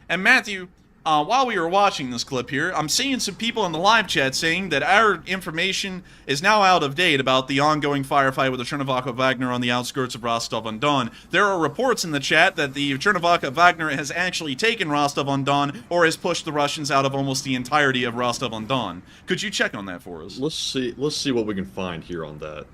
And Matthew, while we were watching this clip here, I'm seeing some people in the live chat saying that our information is now out of date about the ongoing firefight with the Chernivtsi Wagner on the outskirts of Rostov-on-Don. There are reports in the chat that the Chernivtsi Wagner has actually taken Rostov-on-Don or has pushed the Russians out of almost the entirety of Rostov-on-Don. Could you check on that for us?
Let's see what we can find here on that.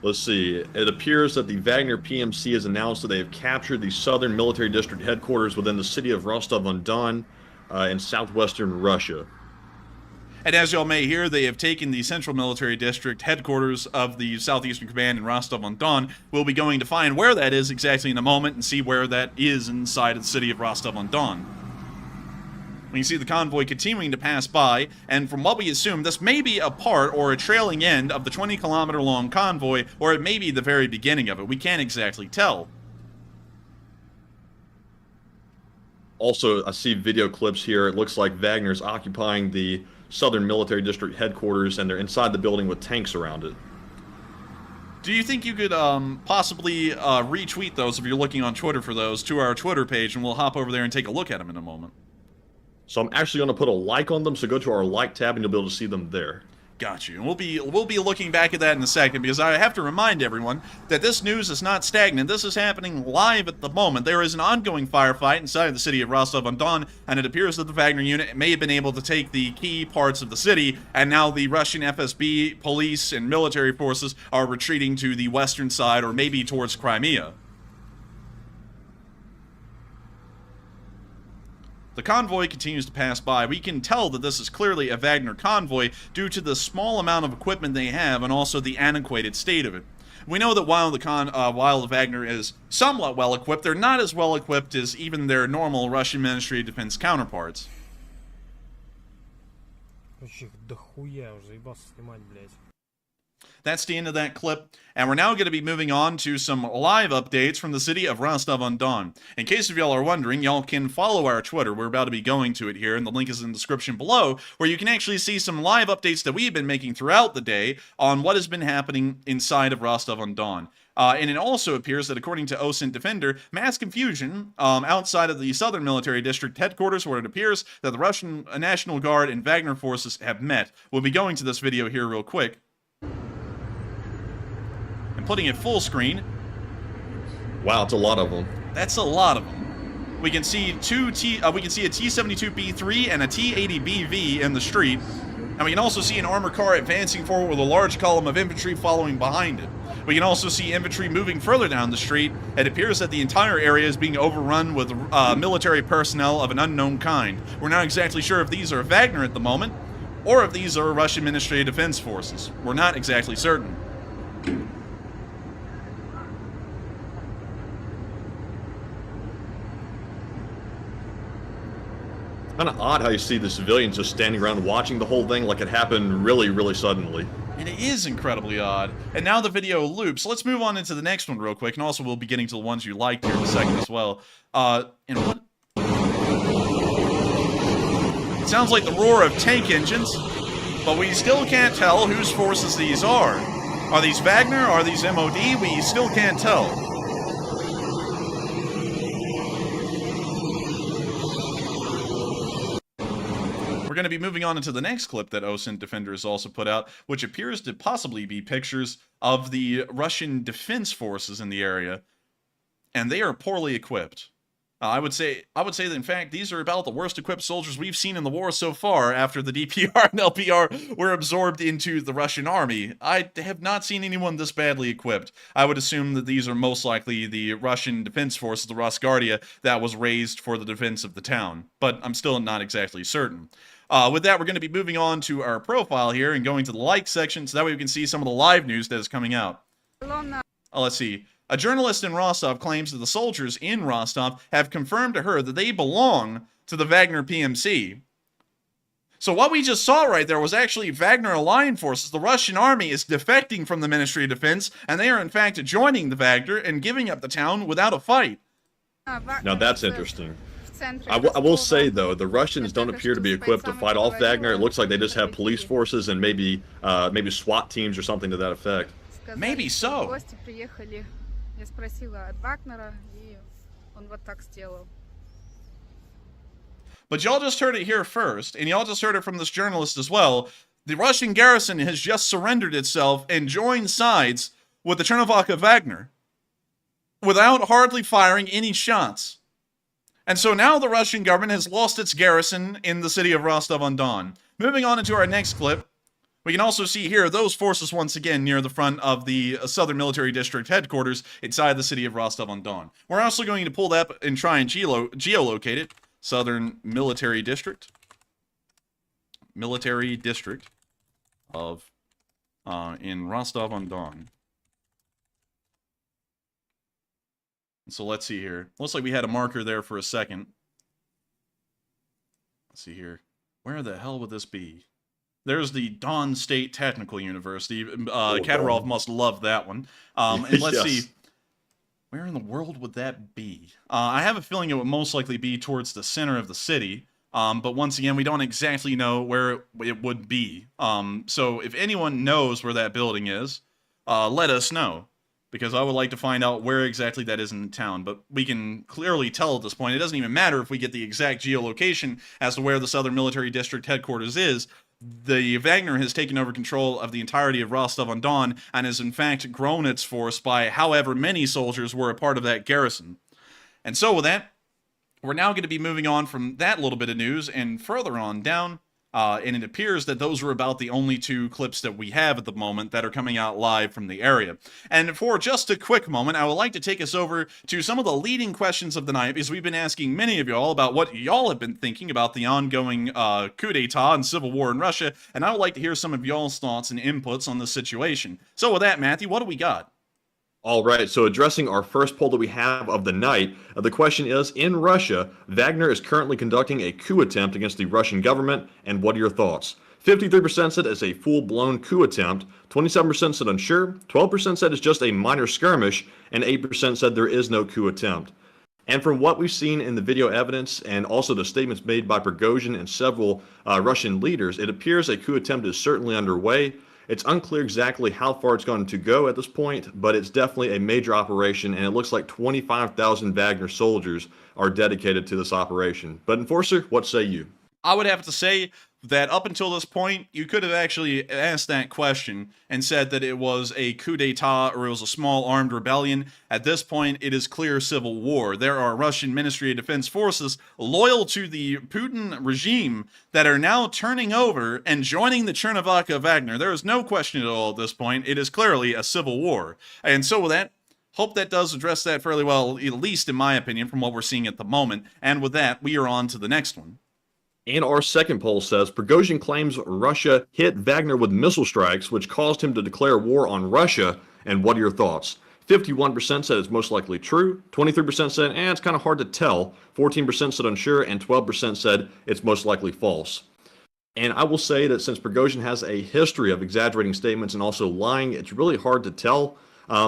Let's see. It appears that the Wagner PMC has announced that they have captured the Southern Military District headquarters within the city of Rostov-on-Don in southwestern Russia.
And as y'all may hear, they have taken the Central Military District headquarters of the Southeastern Command in Rostov-on-Don. We'll be going to find where that is exactly in a moment and see where that is inside of the city of Rostov-on-Don. We can see the convoy continuing to pass by, and from what we assume, this may be a part or a trailing end of the 20-kilometer long convoy, or it may be the very beginning of it. We can't exactly tell.
Also, I see video clips here. It looks like Wagner's occupying the Southern Military District headquarters, and they're inside the building with tanks around it.
Do you think you could possibly retweet those if you're looking on Twitter for those to our Twitter page, and we'll hop over there and take a look at them in a moment?
So I'm actually going to put a like on them, so go to our like tab and you'll be able to see them there.
Got you. And we'll be looking back at that in a second, because I have to remind everyone that this news is not stagnant. This is happening live at the moment. There is an ongoing firefight inside the city of Rostov-on-Don, and it appears that the Wagner unit may have been able to take the key parts of the city, and now the Russian FSB, police, and military forces are retreating to the western side, or maybe towards Crimea. The convoy continues to pass by. We can tell that this is clearly a Wagner convoy due to the small amount of equipment they have and also the antiquated state of it. We know that while the Wagner is somewhat well equipped, they're not as well equipped as even their normal Russian Ministry of Defense counterparts. That's the end of that clip, and we're now going to be moving on to some live updates from the city of Rostov-on-Don. In case of y'all are wondering, y'all can follow our Twitter. We're about to be going to it here, and the link is in the description below, where you can actually see some live updates that we've been making throughout the day on what has been happening inside of Rostov-on-Don. And it also appears that, according to OSINT Defender, mass confusion outside of the Southern Military District headquarters, where it appears that the Russian National Guard and Wagner forces have met. We'll be going to this video here real quick. And putting it full screen.
Wow, it's a lot of them.
That's a lot of them. We can see a T-72B3 and a T-80BV in the street, and we can also see an armored car advancing forward with a large column of infantry following behind it. We can also see infantry moving further down the street. It appears that the entire area is being overrun with military personnel of an unknown kind. We're not exactly sure if these are Wagner at the moment, or if these are Russian Ministry of Defense forces. We're not exactly certain.
Kind of odd how you see the civilians just standing around watching the whole thing like it happened really, really suddenly.
And it is incredibly odd. And now the video loops. Let's move on into the next one real quick, and also we'll be getting to the ones you liked here in a second as well. And what? It sounds like the roar of tank engines, but we still can't tell whose forces these are. Are these Wagner? Are these MOD? We still can't tell. We're going to be moving on into the next clip that OSINT Defender has also put out, which appears to possibly be pictures of the Russian defense forces in the area, and they are poorly equipped. I would say that, in fact, these are about the worst equipped soldiers we've seen in the war so far after the DPR and LPR were absorbed into the Russian army. I have not seen anyone this badly equipped. I would assume that these are most likely the Russian defense forces, the Rosguardia, that was raised for the defense of the town, but I'm still not exactly certain. With that, we're going to be moving on to our profile here and going to the like section so that way we can see some of the live news that is coming out. Let's see. A journalist in Rostov claims that the soldiers in Rostov have confirmed to her that they belong to the Wagner PMC. So what we just saw right there was actually Wagner aligned forces. The Russian army is defecting from the Ministry of Defense, and they are in fact joining the Wagner and giving up the town without a fight.
Now that's interesting. I will say, though, the Russians don't appear to be equipped to fight off Wagner. It looks like they just have police forces and maybe SWAT teams or something to that effect.
Maybe so. But y'all just heard it here first, and y'all just heard it from this journalist as well. The Russian garrison has just surrendered itself and joined sides with the Chernovaka Wagner without hardly firing any shots. And so now the Russian government has lost its garrison in the city of Rostov-on-Don. Moving on into our next clip, we can also see here those forces once again near the front of the Southern Military District headquarters inside the city of Rostov-on-Don. We're also going to pull that up and try and geolocate it. Southern Military District. Military District of in Rostov-on-Don. So let's see here. Looks like we had a marker there for a second. Let's see here. Where the hell would this be? There's the Don State Technical University. Kadyrov must love that one. And let's see. Where in the world would that be? I have a feeling it would most likely be towards the center of the city. But once again, we don't exactly know where it would be. So if anyone knows where that building is, let us know. Because I would like to find out where exactly that is in town. But we can clearly tell at this point, it doesn't even matter if we get the exact geolocation as to where the Southern Military District headquarters is. The Wagner has taken over control of the entirety of Rostov-on-Don and has in fact grown its force by however many soldiers were a part of that garrison. And so with that, we're now going to be moving on from that little bit of news and further on down. And it appears that those are about the only two clips that we have at the moment that are coming out live from the area. And for just a quick moment, I would like to take us over to some of the leading questions of the night, because we've been asking many of y'all about what y'all have been thinking about the ongoing coup d'etat and civil war in Russia, and I would like to hear some of y'all's thoughts and inputs on this situation. So with that, Matthew, what do we got?
All right, so addressing our first poll that we have of the night, the question is, in Russia, Wagner is currently conducting a coup attempt against the Russian government, and what are your thoughts? 53% said it's a full-blown coup attempt, 27% said unsure, 12% said it's just a minor skirmish, and 8% said there is no coup attempt. And from what we've seen in the video evidence and also the statements made by Prighozin and several Russian leaders, it appears a coup attempt is certainly underway. It's unclear exactly how far it's going to go at this point, but it's definitely a major operation, and it looks like 25,000 Wagner soldiers are dedicated to this operation. But Enforcer, what say you?
I would have to say that up until this point, you could have actually asked that question and said that it was a coup d'etat or it was a small armed rebellion. At this point, it is clear civil war. There are Russian Ministry of Defense forces loyal to the Putin regime that are now turning over and joining the Chernivtsi Wagner. There is no question at all at this point. It is clearly a civil war. And so with that, hope that does address that fairly well, at least in my opinion, from what we're seeing at the moment. And with that, we are on to the next one.
And our second poll says Prighozin claims Russia hit Wagner with missile strikes, which caused him to declare war on Russia. And what are your thoughts? 51% said it's most likely true, 23% said it's kind of hard to tell, 14% said unsure, and 12% said it's most likely false. And I will say that since Prighozin has a history of exaggerating statements and also lying, it's really hard to tell.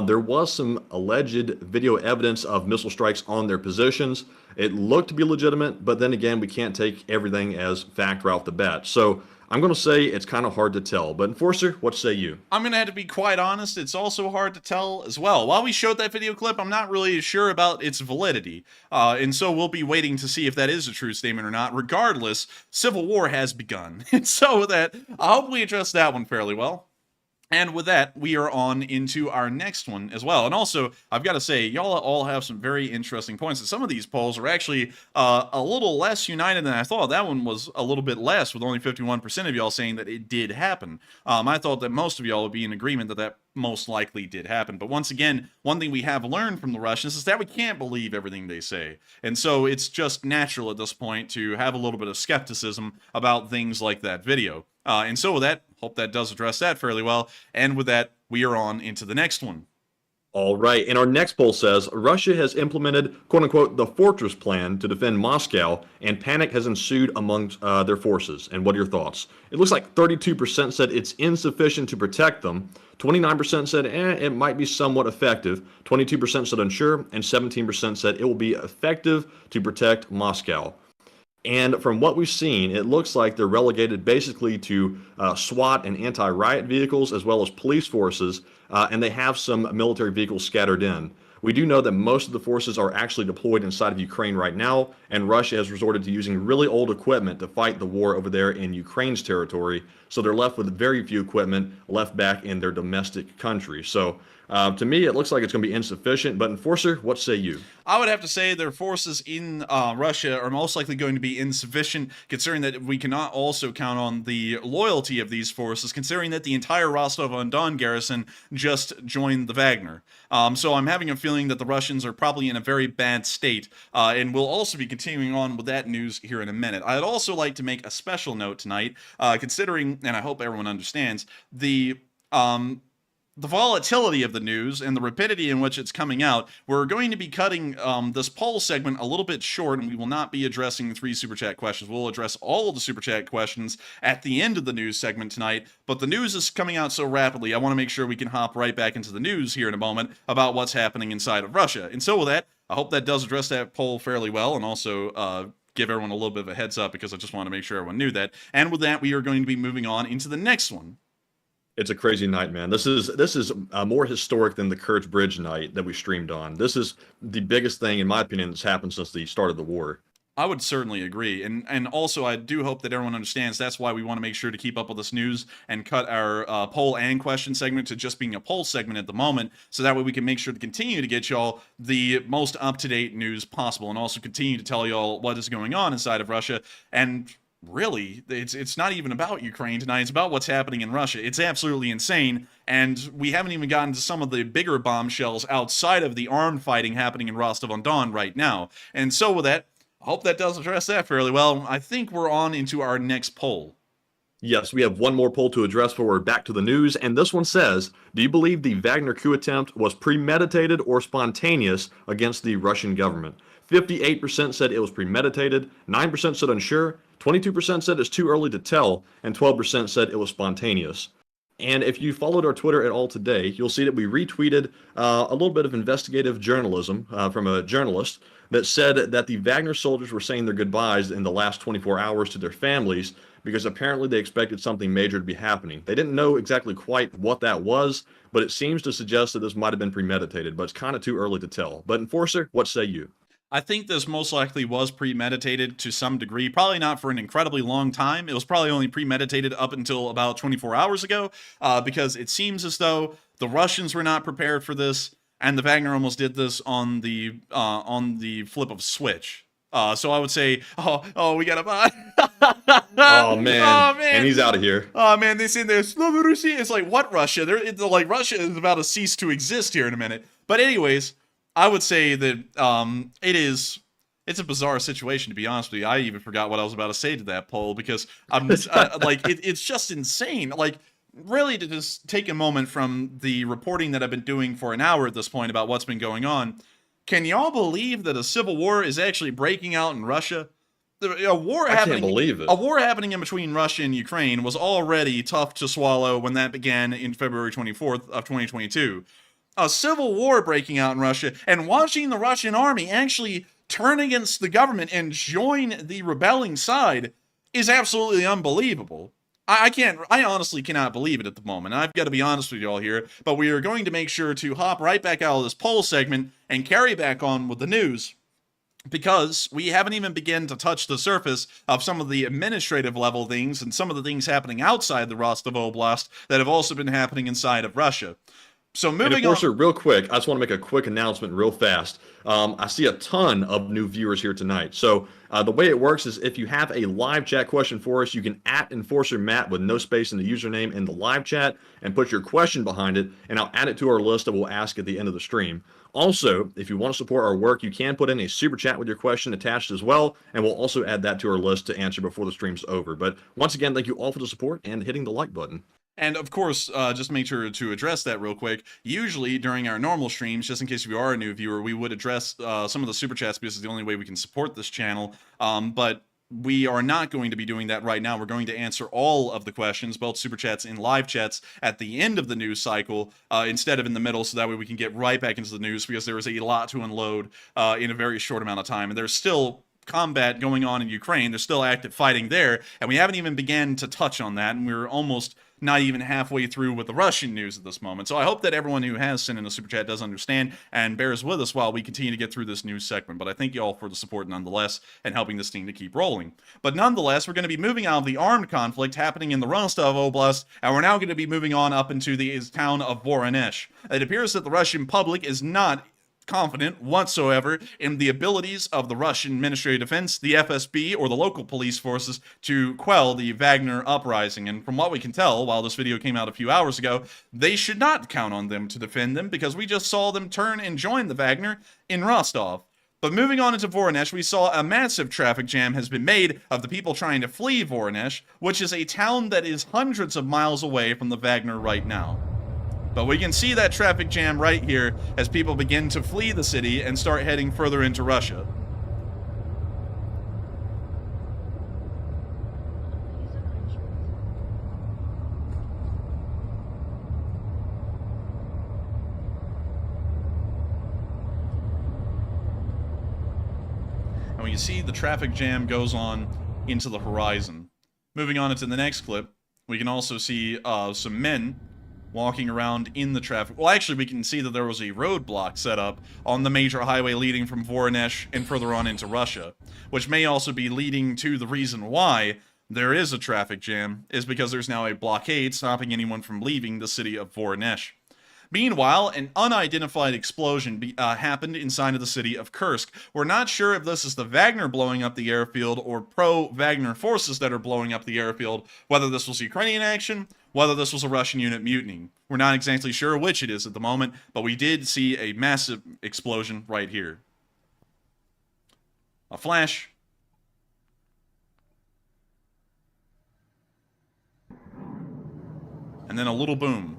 There was some alleged video evidence of missile strikes on their positions. It looked to be legitimate, but then again, we can't take everything as fact right off the bat. So I'm going to say it's kind of hard to tell. But Enforcer, what say you?
I'm going to have to be quite honest. It's also hard to tell as well. While we showed that video clip, I'm not really sure about its validity. And so we'll be waiting to see if that is a true statement or not. Regardless, civil war has begun. And so with that, I hope we address that one fairly well. And with that, we are on into our next one as well. And also, I've got to say, y'all all have some very interesting points. And some of these polls are actually a little less united than I thought. That one was a little bit less, with only 51% of y'all saying that it did happen. I thought that most of y'all would be in agreement that that most likely did happen. But once again, one thing we have learned from the Russians is that we can't believe everything they say. And so it's just natural at this point to have a little bit of skepticism about things like that video. And so with that, hope that does address that fairly well. And with that, we are on into the next one.
All right, and our next poll says Russia has implemented, quote-unquote, the fortress plan to defend Moscow, and panic has ensued among their forces. And what are your thoughts? It looks like 32% said it's insufficient to protect them, 29% said it might be somewhat effective, 22% said unsure, and 17% said it will be effective to protect Moscow. And from what we've seen, it looks like they're relegated basically to SWAT and anti-riot vehicles as well as police forces, and they have some military vehicles scattered in. We do know that most of the forces are actually deployed inside of Ukraine right now, and Russia has resorted to using really old equipment to fight the war over there in Ukraine's territory, so they're left with very few equipment left back in their domestic country. So to me, it looks like it's going to be insufficient, but Enforcer, what say you?
I would have to say their forces in Russia are most likely going to be insufficient, considering that we cannot also count on the loyalty of these forces, considering that the entire Rostov-on-Don garrison just joined the Wagner. So I'm having a feeling that the Russians are probably in a very bad state, and we'll also be continuing on with that news here in a minute. I'd also like to make a special note tonight, considering, and I hope everyone understands, the volatility of the news and the rapidity in which it's coming out. We're going to be cutting this poll segment a little bit short, and we will not be addressing 3 Super Chat questions. We'll address all of the Super Chat questions at the end of the news segment tonight, but the news is coming out so rapidly, I want to make sure we can hop right back into the news here in a moment about what's happening inside of Russia. And so with that, I hope that does address that poll fairly well, and also give everyone a little bit of a heads up, because I just want to make sure everyone knew that. And with that, we are going to be moving on into the next one.
It's a crazy night, man. This is more historic than the Kerch Bridge night that we streamed on. This is the biggest thing, in my opinion, that's happened since the start of the war.
I would certainly agree. And also, I do hope that everyone understands that's why we want to make sure to keep up with this news and cut our poll and question segment to just being a poll segment at the moment, so that way we can make sure to continue to get y'all the most up-to-date news possible, and also continue to tell y'all what is going on inside of Russia. And really, it's not even about Ukraine tonight. It's about what's happening in Russia. It's absolutely insane, and we haven't even gotten to some of the bigger bombshells outside of the armed fighting happening in Rostov-on-Don right now. And so with that, I hope that does address that fairly well. I think we're on into our next poll.
Yes, we have one more poll to address before we're back to the news, and this one says, do you believe the Wagner coup attempt was premeditated or spontaneous against the Russian government? 58% said it was premeditated, 9% said unsure, 22% said it's too early to tell, and 12% said it was spontaneous. And if you followed our Twitter at all today, you'll see that we retweeted a little bit of investigative journalism from a journalist that said that the Wagner soldiers were saying their goodbyes in the last 24 hours to their families because apparently they expected something major to be happening. They didn't know exactly quite what that was, but it seems to suggest that this might have been premeditated, but it's kind of too early to tell. But Enforcer, what say you?
I think this most likely was premeditated to some degree, probably not for an incredibly long time. It was probably only premeditated up until about 24 hours ago, because it seems as though the Russians were not prepared for this, and the Wagner almost did this on the flip of a switch. So I would say, we gotta buy.
Oh man.
Oh man,
and he's out of here.
Oh man, they say there's Slavorusi. It's like, what Russia? They're like, Russia is about to cease to exist here in a minute. But anyways, I would say that it's a bizarre situation, to be honest with you. I even forgot what I was about to say to that poll because I'm like, it's just insane. Like, really, to just take a moment from the reporting that I've been doing for an hour at this point about what's been going on. Can y'all believe that a civil war is actually breaking out in Russia? A war happening,
can't believe it.
A war happening in between Russia and Ukraine was already tough to swallow when that began in February 24th of 2022. A civil war breaking out in Russia and watching the Russian army actually turn against the government and join the rebelling side is absolutely unbelievable. I honestly cannot believe it at the moment. I've got to be honest with y'all here, but we are going to make sure to hop right back out of this poll segment and carry back on with the news, because we haven't even begun to touch the surface of some of the administrative level things and some of the things happening outside the Rostov Oblast that have also been happening inside of Russia. So moving on.
Real quick, I just want to make a quick announcement real fast. I see a ton of new viewers here tonight. So the way it works is if you have a live chat question for us, you can @Enforcer Matt with no space in the username in the live chat and put your question behind it, and I'll add it to our list that we'll ask at the end of the stream. Also, if you want to support our work, you can put in a super chat with your question attached as well, and we'll also add that to our list to answer before the stream's over. But once again, thank you all for the support and hitting the like button.
And of course, just make sure to address that real quick. Usually during our normal streams, just in case you are a new viewer, we would address some of the super chats because it's the only way we can support this channel. But we are not going to be doing that right now. We're going to answer all of the questions, both super chats and live chats, at the end of the news cycle instead of in the middle, so that way we can get right back into the news, because there is a lot to unload in a very short amount of time. And there's still combat going on in Ukraine. There's still active fighting there, and we haven't even began to touch on that, and we're almost not even halfway through with the Russian news at this moment. So I hope that everyone who has sent in a super chat does understand and bears with us while we continue to get through this news segment. But I thank you all for the support nonetheless and helping this thing to keep rolling. But nonetheless, we're going to be moving out of the armed conflict happening in the Rostov Oblast, and we're now going to be moving on up into the town of Voronezh. It appears that the Russian public is not confident whatsoever in the abilities of the Russian Ministry of Defense, the FSB, or the local police forces to quell the Wagner uprising. And from what we can tell, while this video came out a few hours ago, they should not count on them to defend them, because we just saw them turn and join the Wagner in Rostov. But moving on into Voronezh, we saw a massive traffic jam has been made of the people trying to flee Voronezh, which is a town that is hundreds of miles away from the Wagner right now. But we can see that traffic jam right here as people begin to flee the city and start heading further into Russia. And we can see the traffic jam goes on into the horizon. Moving on into the next clip, we can also see some men walking around in the traffic. Well, actually, we can see that there was a roadblock set up on the major highway leading from Voronezh and further on into Russia, which may also be leading to the reason why there is a traffic jam, is because there's now a blockade stopping anyone from leaving the city of Voronezh. Meanwhile, an unidentified explosion happened inside of the city of Kursk. We're not sure if this is the Wagner blowing up the airfield or pro-Wagner forces that are blowing up the airfield, whether this was Ukrainian action, whether this was a Russian unit mutinying. We're not exactly sure which it is at the moment, but we did see a massive explosion right here. A flash. And then a little boom.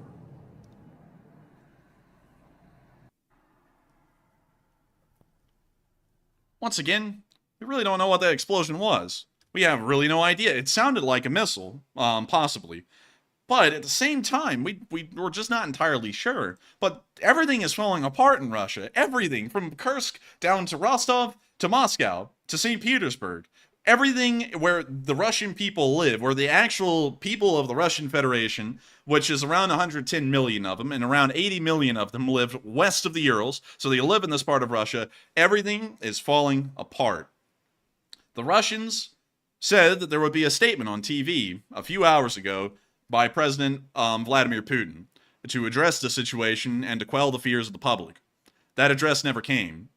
Once again, we really don't know what that explosion was. We have really no idea. It sounded like a missile, possibly. But at the same time, we're just not entirely sure. But everything is falling apart in Russia. Everything, from Kursk down to Rostov, to Moscow, to St. Petersburg. Everything where the Russian people live, where the actual people of the Russian Federation, which is around 110 million of them, and around 80 million of them live west of the Urals, so they live in this part of Russia, everything is falling apart. The Russians said that there would be a statement on TV a few hours ago by President Vladimir Putin to address the situation and to quell the fears of the public. That address never came.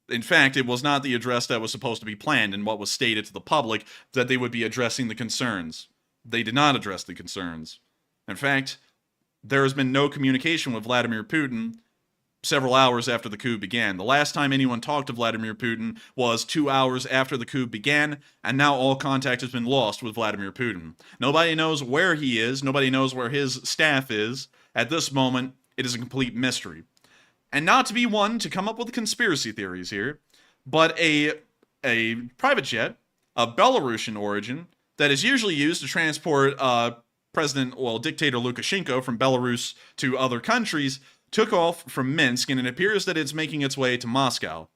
In fact, it was not the address that was supposed to be planned and what was stated to the public that they would be addressing the concerns. They did not address the concerns. In fact, there has been no communication with Vladimir Putin several hours after the coup began. The last time anyone talked to Vladimir Putin was 2 hours after the coup began, and now all contact has been lost with Vladimir Putin. Nobody knows where he is. Nobody knows where his staff is. At this moment, it is a complete mystery. And not to be one to come up with conspiracy theories here, but a private jet of Belarusian origin that is usually used to transport dictator Lukashenko from Belarus to other countries took off from Minsk, and it appears that it's making its way to Moscow.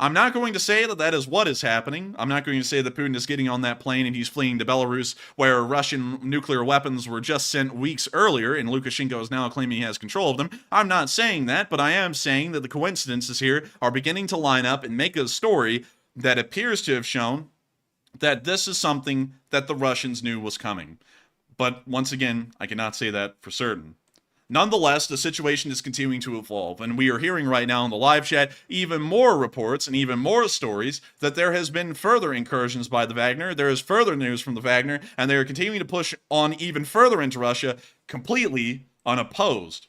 I'm not going to say that that is what is happening. I'm not going to say that Putin is getting on that plane and he's fleeing to Belarus, where Russian nuclear weapons were just sent weeks earlier, and Lukashenko is now claiming he has control of them. I'm not saying that, but I am saying that the coincidences here are beginning to line up and make a story that appears to have shown that this is something that the Russians knew was coming. But once again, I cannot say that for certain. Nonetheless, the situation is continuing to evolve, and we are hearing right now in the live chat even more reports and even more stories that there has been further incursions by the Wagner, there is further news from the Wagner, and they are continuing to push on even further into Russia, completely unopposed.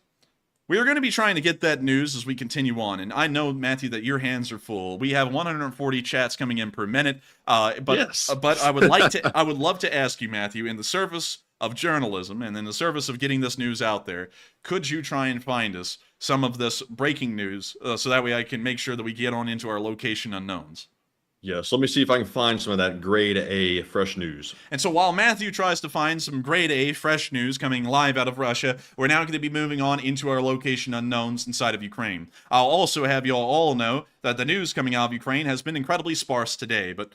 We are going to be trying to get that news as we continue on, and I know, Matthew, that your hands are full. We have 140 chats coming in per minute,
Yes.
But I would love to ask you, Matthew, in the service of journalism and in the service of getting this news out there, could you try and find us some of this breaking news so that way I can make sure that we get on into our location unknowns?
Yes, let me see if I can find some of that grade A fresh news.
And so while Matthew tries to find some grade A fresh news coming live out of Russia, we're now going to be moving on into our location unknowns inside of Ukraine. I'll also have you all know that the news coming out of Ukraine has been incredibly sparse today, but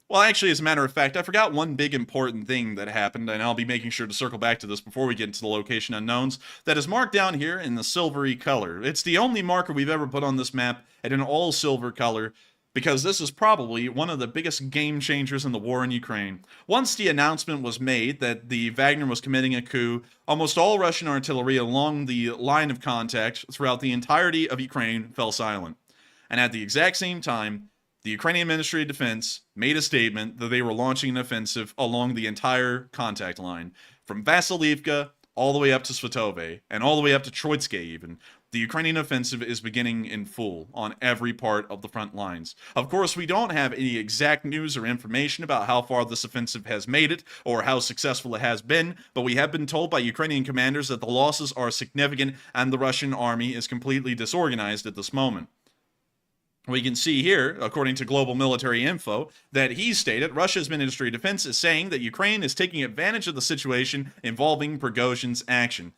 well, actually, as a matter of fact, I forgot one big important thing that happened, and I'll be making sure to circle back to this before we get into the location unknowns, that is marked down here in the silvery color. It's the only marker we've ever put on this map in an all-silver color, because this is probably one of the biggest game changers in the war in Ukraine. Once the announcement was made that the Wagner was committing a coup, almost all Russian artillery along the line of contact throughout the entirety of Ukraine fell silent. And at the exact same time, the Ukrainian Ministry of Defense made a statement that they were launching an offensive along the entire contact line, from Vasilivka all the way up to Svatove, and all the way up to Troitske even. The Ukrainian offensive is beginning in full on every part of the front lines. Of course, we don't have any exact news or information about how far this offensive has made it, or how successful it has been, but we have been told by Ukrainian commanders that the losses are significant and the Russian army is completely disorganized at this moment. We can see here, according to Global Military Info, that he stated Russia's Ministry of Defense is saying that Ukraine is taking advantage of the situation involving Prigozhin's action.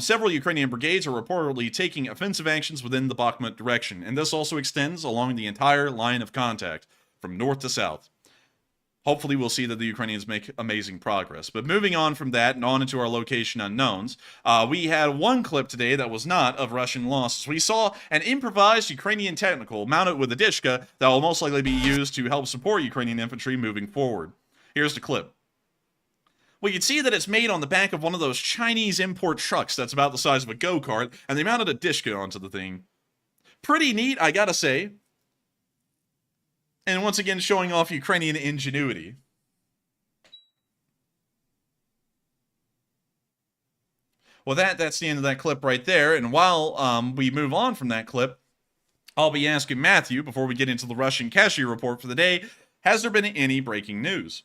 Several Ukrainian brigades are reportedly taking offensive actions within the Bakhmut direction, and this also extends along the entire line of contact, from north to south. Hopefully we'll see that the Ukrainians make amazing progress. But moving on from that and on into our location unknowns, we had one clip today that was not of Russian losses. We saw an improvised Ukrainian technical mounted with a Dishka that will most likely be used to help support Ukrainian infantry moving forward. Here's the clip. We can see that it's made on the back of one of those Chinese import trucks that's about the size of a go-kart, and they mounted a Dishka onto the thing. Pretty neat, I gotta say. And once again, showing off Ukrainian ingenuity. Well, that's the end of that clip right there. And while we move on from that clip, I'll be asking Matthew, before we get into the Russian cashier report for the day, has there been any breaking news?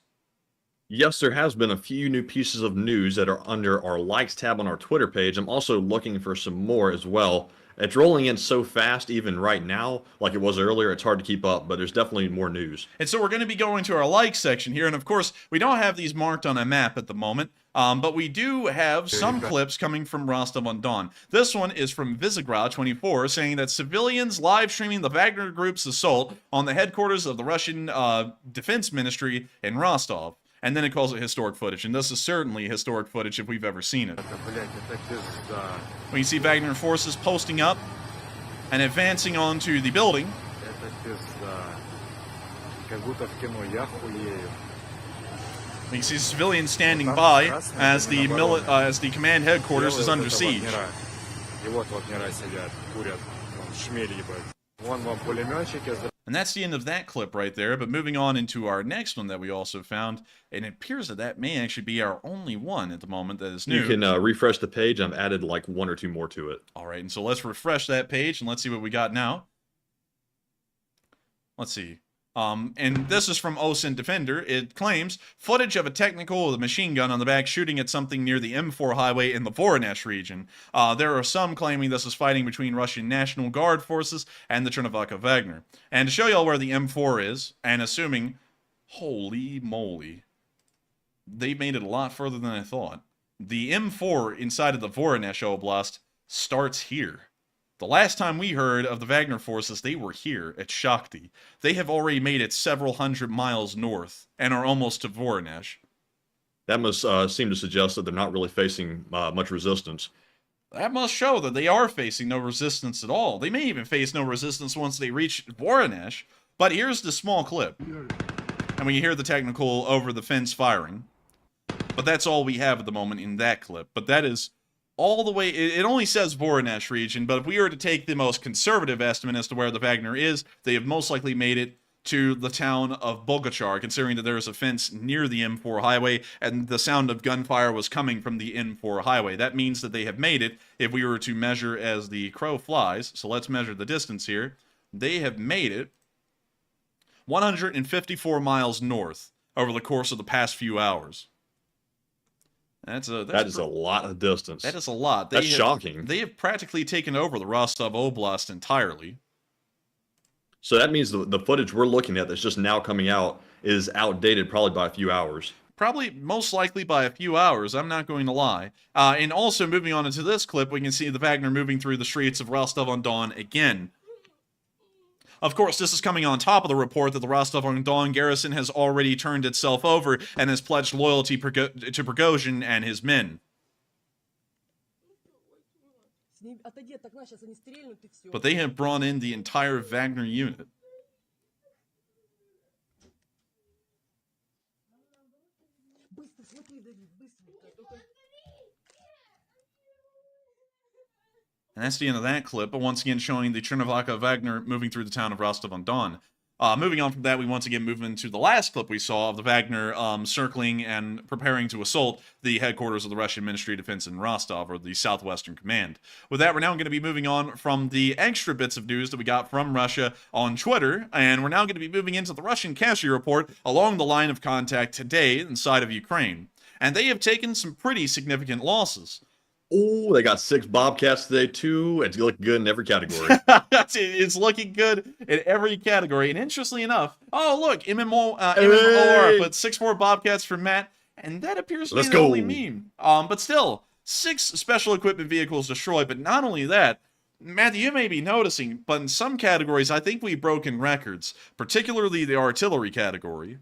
Yes, there has been a few new pieces of news that are under our likes tab on our Twitter page. I'm also looking for some more as well. It's rolling in so fast, even right now, like it was earlier. It's hard to keep up, but there's definitely more news.
And so we're going to be going to our like section here. And of course, we don't have these marked on a map at the moment, but we do have some clips coming from Rostov-on-Don. This one is from Visegrad24, saying that civilians live streaming the Wagner Group's assault on the headquarters of the Russian Defense Ministry in Rostov. And then it calls it historic footage, and this is certainly historic footage if we've ever seen it. We can see Wagner forces posting up and advancing onto the building. We can see civilians standing by as the command headquarters is under siege. And that's the end of that clip right there, but moving on into our next one that we also found, and it appears that that may actually be our only one at the moment that is new.
You can refresh the page. I've added like one or two more to it.
All right, and so let's refresh that page, and let's see what we got now. Let's see. And this is from OSINT Defender. It claims footage of a technical with a machine gun on the back shooting at something near the M4 highway in the Voronezh region. There are some claiming this is fighting between Russian National Guard forces and the Chernivtsi Wagner. And to show y'all where the M4 is, and assuming, holy moly, they made it a lot further than I thought. The M4 inside of the Voronezh Oblast starts here. The last time we heard of the Wagner forces, they were here at Shakhty. They have already made it several hundred miles north and are almost to Voronezh.
That must seem to suggest that they're not really facing much resistance.
That must show that they are facing no resistance at all. They may even face no resistance once they reach Voronezh. But here's the small clip. And we hear the technical over the fence firing. But that's all we have at the moment in that clip. But that is all the way, it only says Voronezh region, but if we were to take the most conservative estimate as to where the Wagner is, they have most likely made it to the town of Bogachar, considering that there is a fence near the M4 highway, and the sound of gunfire was coming from the M4 highway. That means that they have made it, if we were to measure as the crow flies, so let's measure the distance here, they have made it 154 miles north over the course of the past few hours. That is a lot of distance. That is a lot.
That's shocking.
They have practically taken over the Rostov Oblast entirely.
So that means the footage we're looking at that's just now coming out is outdated probably by a few hours.
Probably, most likely by a few hours, I'm not going to lie. And also, moving on into this clip, we can see the Wagner moving through the streets of Rostov-on-Don again. Of course, this is coming on top of the report that the Rostov-on-Don garrison has already turned itself over and has pledged loyalty to Prighozin and his men. But they have brought in the entire Wagner unit. And that's the end of that clip, but once again showing the Chernivtsi Wagner moving through the town of Rostov-on-Don. Moving on from that, we once again move into the last clip we saw of the Wagner circling and preparing to assault the headquarters of the Russian Ministry of Defense in Rostov, or the Southwestern Command. With that, we're now going to be moving on from the extra bits of news that we got from Russia on Twitter, and we're now going to be moving into the Russian casualty report along the line of contact today inside of Ukraine. And they have taken some pretty significant losses.
Oh, they got 6 Bobcats today, too. It's looking good in every category.
It's looking good in every category. And interestingly enough, oh, look, MMOR put 6 more Bobcats for Matt. And that appears to be the only meme. But still, 6 special equipment vehicles destroyed. But not only that, Matthew, you may be noticing, but in some categories, I think we've broken records, particularly the artillery category.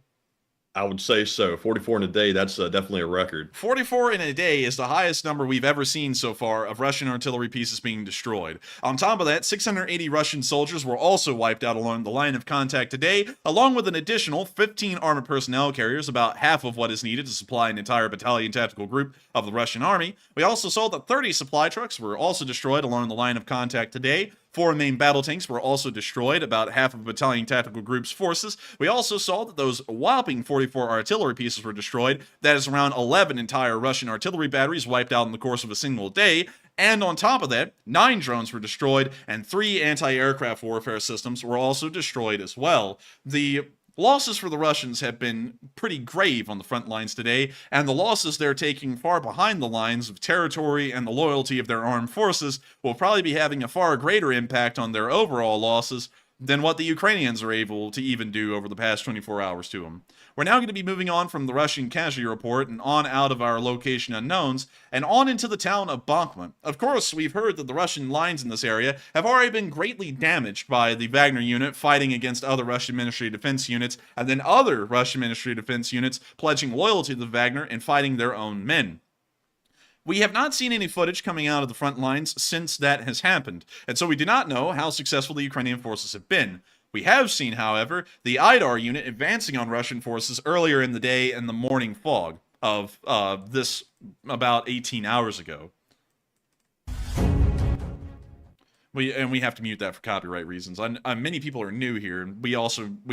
I would say so. 44 in a day, that's definitely a record.
44 in a day is the highest number we've ever seen so far of Russian artillery pieces being destroyed. On top of that, 680 Russian soldiers were also wiped out along the line of contact today, along with an additional 15 armored personnel carriers, about half of what is needed to supply an entire battalion tactical group of the Russian army. We also saw that 30 supply trucks were also destroyed along the line of contact today. 4 main battle tanks were also destroyed, about half of a battalion tactical group's forces. We also saw that those whopping 44 artillery pieces were destroyed. That is around 11 entire Russian artillery batteries wiped out in the course of a single day. And on top of that, 9 drones were destroyed, and 3 anti-aircraft warfare systems were also destroyed as well. The Losses for the Russians have been pretty grave on the front lines today, and the losses they're taking far behind the lines of territory and the loyalty of their armed forces will probably be having a far greater impact on their overall losses than what the Ukrainians are able to even do over the past 24 hours to them. We're now going to be moving on from the Russian casualty report and on out of our location unknowns and on into the town of Bakhmut. Of course, we've heard that the Russian lines in this area have already been greatly damaged by the Wagner unit fighting against other Russian Ministry of Defense units, and then other Russian Ministry of Defense units pledging loyalty to the Wagner and fighting their own men. We have not seen any footage coming out of the front lines since that has happened, and so we do not know how successful the Ukrainian forces have been. We have seen, however, the IDAR unit advancing on Russian forces earlier in the day in the morning fog of this about 18 hours ago. We have to mute that for copyright reasons. Many people are new here, and we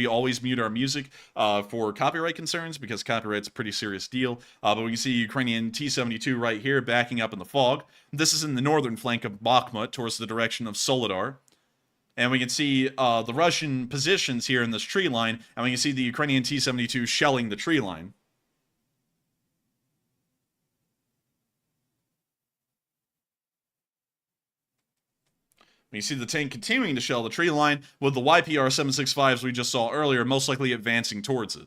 always mute our music for copyright concerns because copyright's a pretty serious deal. But we can see Ukrainian T-72 right here backing up in the fog. This is in the northern flank of Bakhmut towards the direction of Soledar. And we can see the Russian positions here in this tree line, and we can see the Ukrainian T-72 shelling the tree line. You see the tank continuing to shell the tree line, with the YPR-765s we just saw earlier most likely advancing towards it.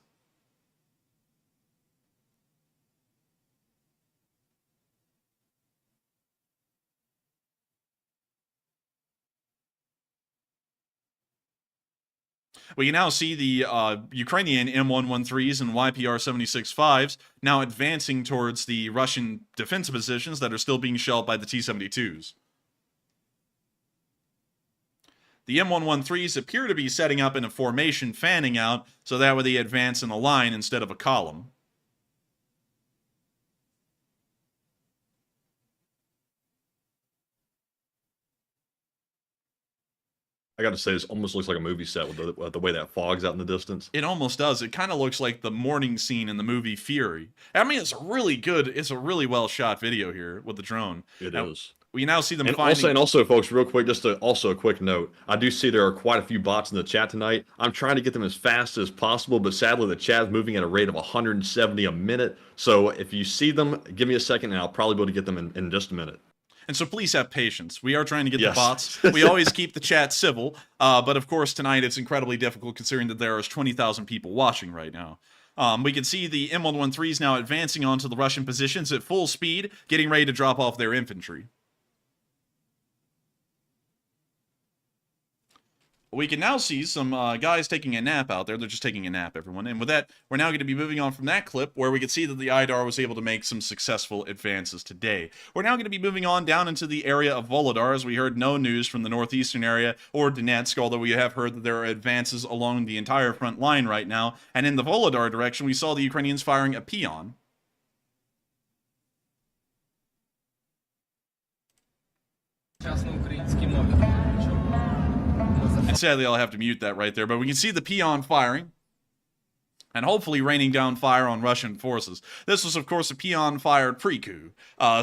We can now see the Ukrainian M113s and YPR-765s now advancing towards the Russian defense positions that are still being shelled by the T-72s. The M113s appear to be setting up in a formation, fanning out, so that way they advance in a line instead of a column.
I got to say, this almost looks like a movie set with the way that fog's out in the distance.
It almost does. It kind of looks like the morning scene in the movie Fury. I mean, it's a really well shot video here with the drone.
It is.
We now see them
Also, folks, real quick, also a quick note. I do see there are quite a few bots in the chat tonight. I'm trying to get them as fast as possible, but sadly the chat is moving at a rate of 170 a minute. So if you see them, give me a second and I'll probably be able to get them in just a minute.
And so please have patience. We are trying to get the bots. We always keep the chat civil, but of course tonight it's incredibly difficult considering that there is 20,000 people watching right now. We can see the M113s now advancing onto the Russian positions at full speed, getting ready to drop off their infantry. We can now see some guys taking a nap out there. They're just taking a nap, everyone. And with that, we're now going to be moving on from that clip where we can see that the IDAR was able to make some successful advances today. We're now going to be moving on down into the area of Volodar, as we heard no news from the northeastern area or Donetsk, although we have heard that there are advances along the entire front line right now. And in the Volodar direction, we saw the Ukrainians firing a peon. And sadly, I'll have to mute that right there, but we can see the peon firing and hopefully raining down fire on Russian forces. This was, of course, a peon fired pre-coup.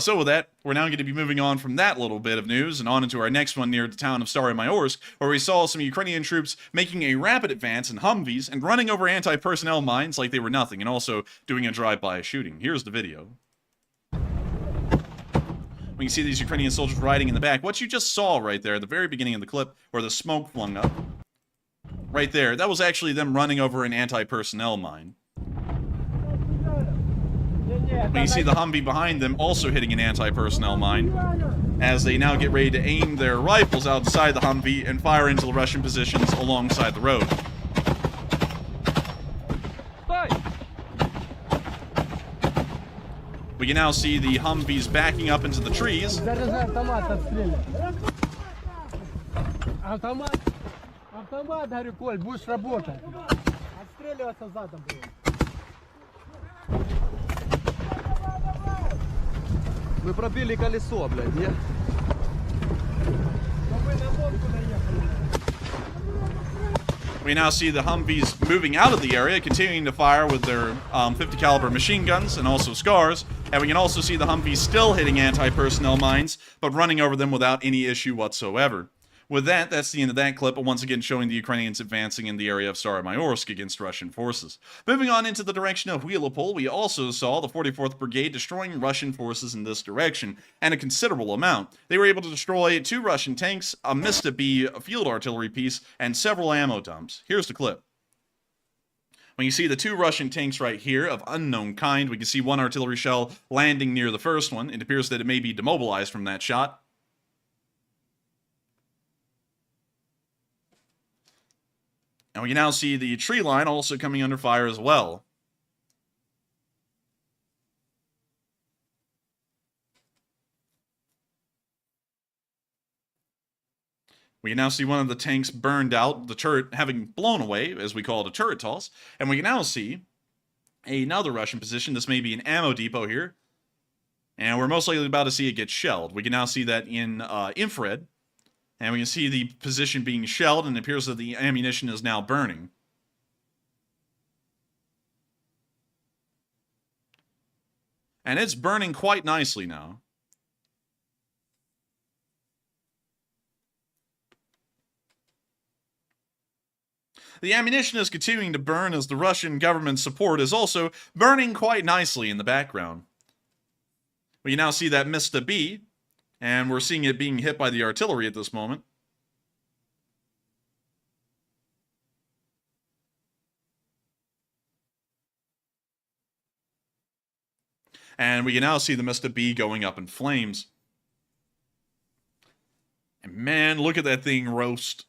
So with that, we're now going to be moving on from that little bit of news and on into our next one near the town of Stary-Mayorsk, where we saw some Ukrainian troops making a rapid advance in Humvees and running over anti-personnel mines like they were nothing, and also doing a drive-by shooting. Here's the video. We can see these Ukrainian soldiers riding in the back. What you just saw right there at the very beginning of the clip, where the smoke flung up, right there, that was actually them running over an anti-personnel mine. We can see the Humvee behind them also hitting an anti-personnel mine, as they now get ready to aim their rifles outside the Humvee and fire into the Russian positions alongside the road. We can now see the Humvees backing up into the trees.
Мы пробили колесо, блядь, не?
We now see the Humvees moving out of the area, continuing to fire with their 50 caliber machine guns and also SCARs. And we can also see the Humvees still hitting anti-personnel mines, but running over them without any issue whatsoever. With that, that's the end of that clip, but once again showing the Ukrainians advancing in the area of Staromayorsk against Russian forces. Moving on into the direction of Wheelopol, we also saw the 44th Brigade destroying Russian forces in this direction, and a considerable amount. They were able to destroy 2 Russian tanks, a Mista B field artillery piece, and several ammo dumps. Here's the clip. When you see the 2 Russian tanks right here of unknown kind, we can see 1 artillery shell landing near the first one. It appears that it may be demobilized from that shot. And we can now see the tree line also coming under fire as well. We can now see one of the tanks burned out, the turret having blown away, as we call it a turret toss. And we can now see another Russian position. This may be an ammo depot here. And we're most likely about to see it get shelled. We can now see that in infrared. And we can see the position being shelled, and it appears that the ammunition is now burning. And it's burning quite nicely now. The ammunition is continuing to burn as the Russian government support is also burning quite nicely in the background. We now see that Mista B, and we're seeing it being hit by the artillery at this moment. And we can now see the Mista B going up in flames. And man, look at that thing roast.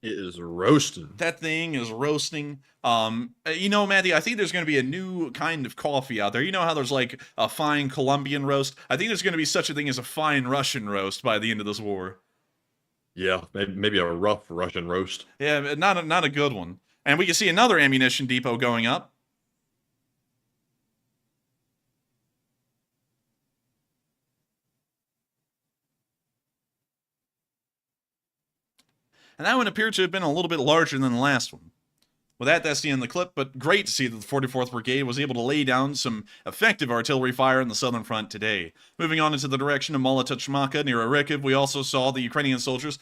It is roasting.
That thing is roasting. You know, Matthew, I think there's going to be a new kind of coffee out there. You know how there's like a fine Colombian roast? I think there's going to be such a thing as a fine Russian roast by the end of this war.
Yeah, maybe a rough Russian roast.
Yeah, not a good one. And we can see another ammunition depot going up. And that one appeared to have been a little bit larger than the last one. With that, that's the end of the clip, but great to see that the 44th Brigade was able to lay down some effective artillery fire in the southern front today. Moving on into the direction of Molotov near Arikiv, we also saw the Ukrainian soldiers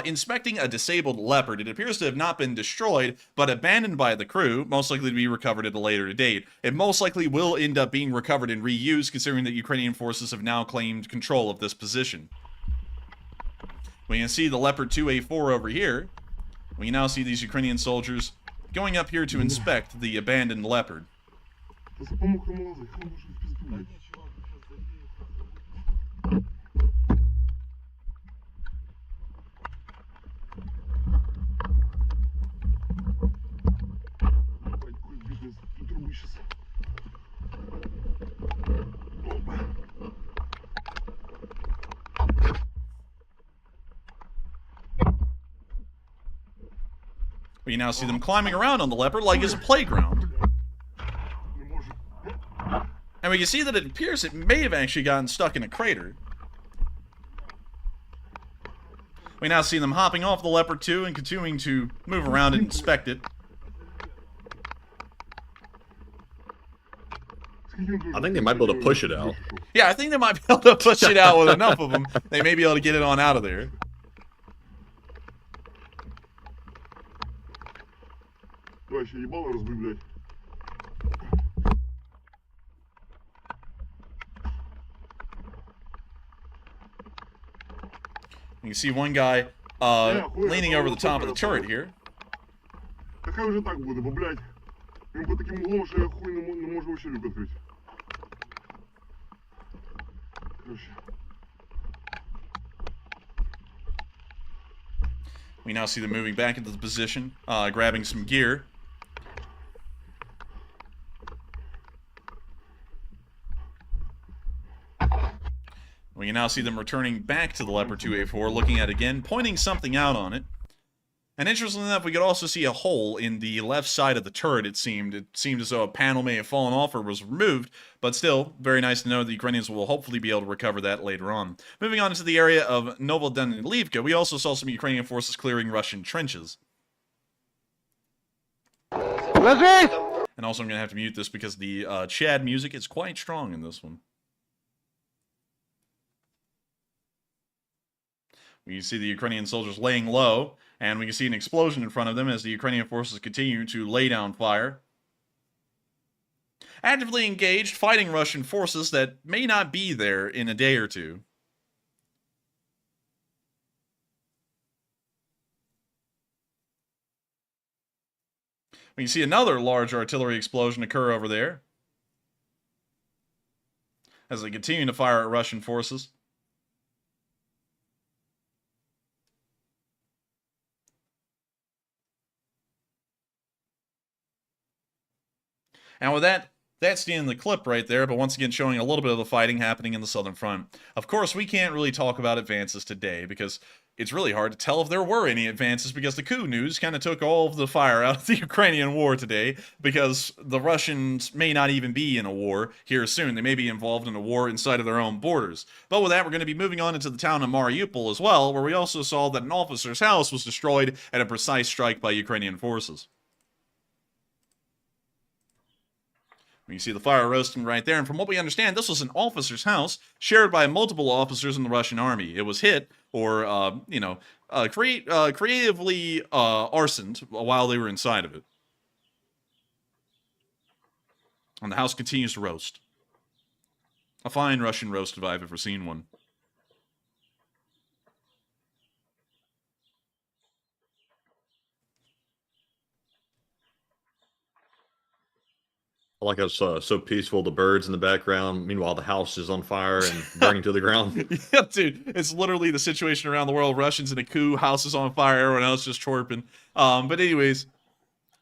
inspecting a disabled Leopard. It appears to have not been destroyed, but abandoned by the crew, most likely to be recovered at a later date. It most likely will end up being recovered and reused, considering that Ukrainian forces have now claimed control of this position. We can see the Leopard 2A4 over here. We can now see these Ukrainian soldiers going up here to inspect the abandoned Leopard. We now see them climbing around on the Leopard like it's a playground. And we can see that it appears it may have actually gotten stuck in a crater. We now see them hopping off the Leopard 2 and continuing to move around and inspect it.
I think they might be able to push it out.
Yeah, I think they might be able to push it out with enough of them. They may be able to get it on out of there. You can see one guy leaning over the top of the turret here. We now see them moving back into the position, grabbing some gear. We can now see them returning back to the Leopard 2A4, looking at it again, pointing something out on it. And interestingly enough, we could also see a hole in the left side of the turret, it seemed. It seemed as though a panel may have fallen off or was removed, but still, very nice to know the Ukrainians will hopefully be able to recover that later on. Moving on into the area of Novodanilivka, we also saw some Ukrainian forces clearing Russian trenches. And also I'm going to have to mute this because the Chad music is quite strong in this one. We see the Ukrainian soldiers laying low, and we can see an explosion in front of them as the Ukrainian forces continue to lay down fire. Actively engaged, fighting Russian forces that may not be there in a day or two. We can see another large artillery explosion occur over there as they continue to fire at Russian forces. And with that, that's the end of the clip right there, but once again showing a little bit of the fighting happening in the southern front. Of course, we can't really talk about advances today because it's really hard to tell if there were any advances because the coup news kind of took all of the fire out of the Ukrainian war today because the Russians may not even be in a war here soon. They may be involved in a war inside of their own borders. But with that, we're going to be moving on into the town of Mariupol as well, where we also saw that an officer's house was destroyed at a precise strike by Ukrainian forces. You see the fire roasting right there, and from what we understand, this was an officer's house shared by multiple officers in the Russian army. It was hit, or, creatively arsoned while they were inside of it. And the house continues to roast. A fine Russian roast if I've ever seen one.
I like how it's so peaceful, the birds in the background. Meanwhile, the house is on fire and burning to the ground.
Yeah, dude, it's literally the situation around the world. Russians in a coup, houses on fire, everyone else just chirping. But anyways,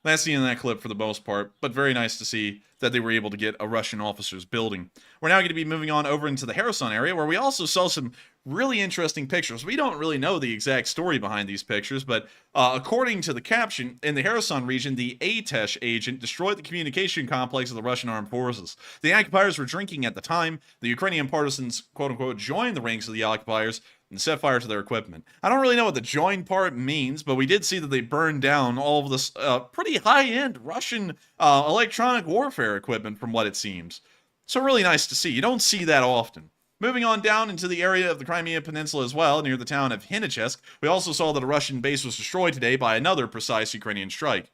that's the end of that clip for the most part. But very nice to see that they were able to get a Russian officer's building. We're now going to be moving on over into the Kherson area, where we also saw some really interesting pictures. We don't really know the exact story behind these pictures, but according to the caption, in the Kherson region, the ATESH agent destroyed the communication complex of the Russian armed forces. The occupiers were drinking at the time. The Ukrainian partisans, quote-unquote, joined the ranks of the occupiers and set fire to their equipment. I don't really know what the join part means, but we did see that they burned down all of this pretty high-end Russian electronic warfare equipment, from what it seems. So really nice to see. You don't see that often. Moving on down into the area of the Crimea Peninsula as well, near the town of Hinichesk, we also saw that a Russian base was destroyed today by another precise Ukrainian strike.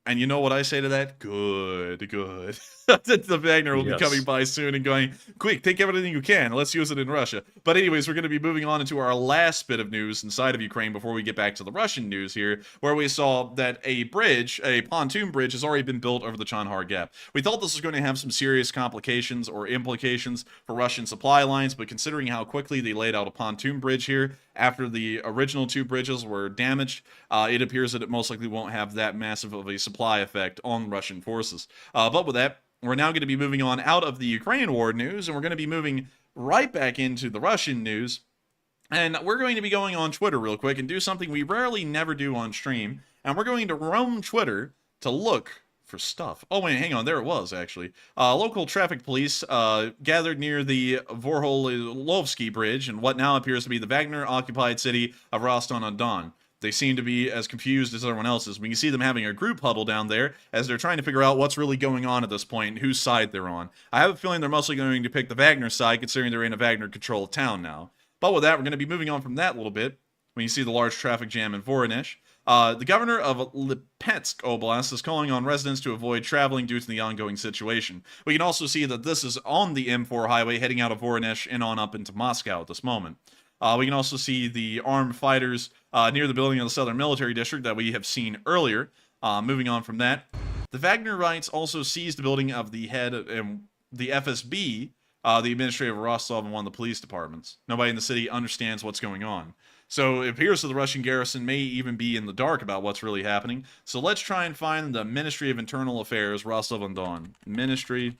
And you know what I say to that? Good, good. The Wagner will be coming by soon and going, quick, take everything you can. Let's use it in Russia. But anyways, we're going to be moving on into our last bit of news inside of Ukraine before we get back to the Russian news here, where we saw that a bridge, a pontoon bridge, has already been built over the Chandar Gap. We thought this was going to have some serious complications or implications for Russian supply lines, but considering how quickly they laid out a pontoon bridge here after the original two bridges were damaged, it appears that it most likely won't have that massive of a supply effect on Russian forces. But with that, we're now going to be moving on out of the Ukraine war news, and we're going to be moving right back into the Russian news. And we're going to be going on Twitter real quick and do something we rarely never do on stream. And we're going to roam Twitter to look for stuff. Oh, wait, hang on. There it was, actually. Local traffic police gathered near the Vorholovsky Bridge in what now appears to be the Wagner-occupied city of Rostov-on-Don. They seem to be as confused as everyone else is. We can see them having a group huddle down there as they're trying to figure out what's really going on at this point and whose side they're on. I have a feeling they're mostly going to pick the Wagner side, considering they're in a Wagner-controlled town now. But with that, we're going to be moving on from that a little bit. When you see the large traffic jam in Voronezh, the governor of Lipetsk Oblast is calling on residents to avoid traveling due to the ongoing situation. We can also see that this is on the M4 highway heading out of Voronezh and on up into Moscow at this moment. We can also see the armed fighters near the building of the Southern Military District that we have seen earlier. Moving on from that, the Wagnerites also seized the building of the head of the FSB, the administrator of Rostov, and one of the police departments. Nobody in the city understands what's going on. So it appears that the Russian garrison may even be in the dark about what's really happening. So let's try and find the Ministry of Internal Affairs, Rostov-on-Don. Ministry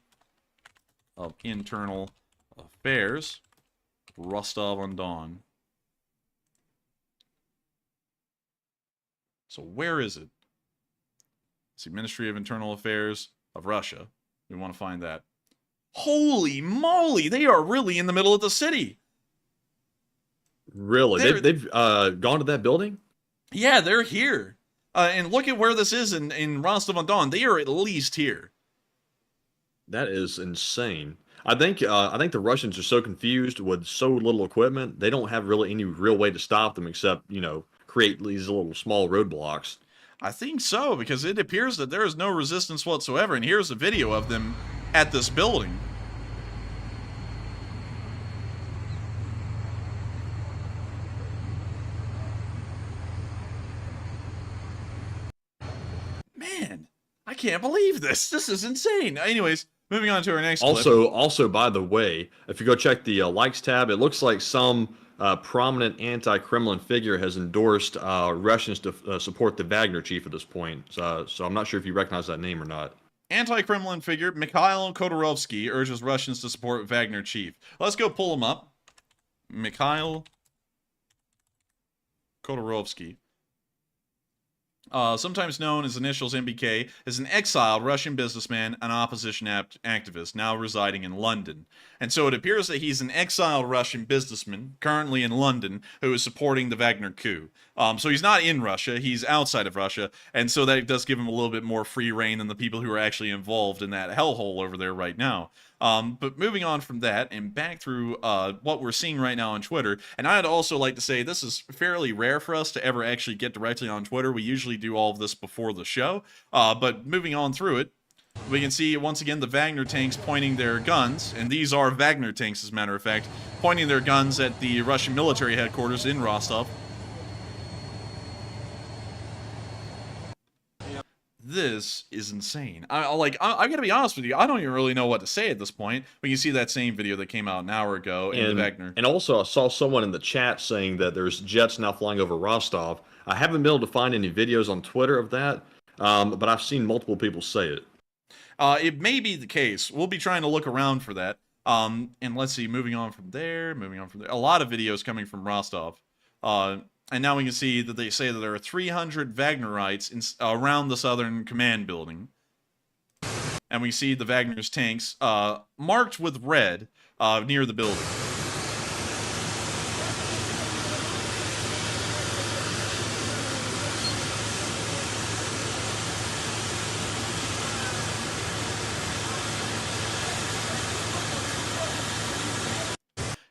of Internal Affairs, Rostov-on-Don. So where is it? Let's see, Ministry of Internal Affairs of Russia. We want to find that. Holy moly, they are really in the middle of the city.
Really? They've gone to that building?
Yeah, they're here. And look at where this is in Rostov-on-Don. They are at least here.
That is insane. I think the Russians are so confused with so little equipment, they don't have really any real way to stop them except, create these little small roadblocks.
I think so, because it appears that there is no resistance whatsoever, and here's a video of them at this building. Man, I can't believe this. This is insane. Anyways, moving on to our next clip.
Also, by the way, if you go check the likes tab, it looks like some prominent anti-Kremlin figure has endorsed Russians to support the Wagner chief at this point. So I'm not sure if you recognize that name or not.
Anti-Kremlin figure Mikhail Khodorkovsky urges Russians to support Wagner chief. Let's go pull him up. Mikhail Khodorkovsky, sometimes known as initials MBK, is an exiled Russian businessman and opposition activist now residing in London. And so it appears that he's an exiled Russian businessman currently in London who is supporting the Wagner coup. So he's not in Russia, he's outside of Russia, and so that does give him a little bit more free reign than the people who are actually involved in that hellhole over there right now. But moving on from that and back through what we're seeing right now on Twitter, and I'd also like to say this is fairly rare for us to ever actually get directly on Twitter. We usually do all of this before the show, but moving on through it, we can see once again the Wagner tanks pointing their guns, and these are Wagner tanks as a matter of fact, pointing their guns at the Russian military headquarters in Rostov. This is insane. I gotta be honest with you, I don't even really know what to say at this point. But you see that same video that came out an hour ago in the Wagner.
And also I saw someone in the chat saying that there's jets now flying over Rostov. I haven't been able to find any videos on Twitter of that, but I've seen multiple people say it.
It may be the case. We'll be trying to look around for that. And let's see, moving on from there. A lot of videos coming from Rostov. And now we can see that they say that there are 300 Wagnerites around the Southern Command building. And we see the Wagner's tanks marked with red near the building.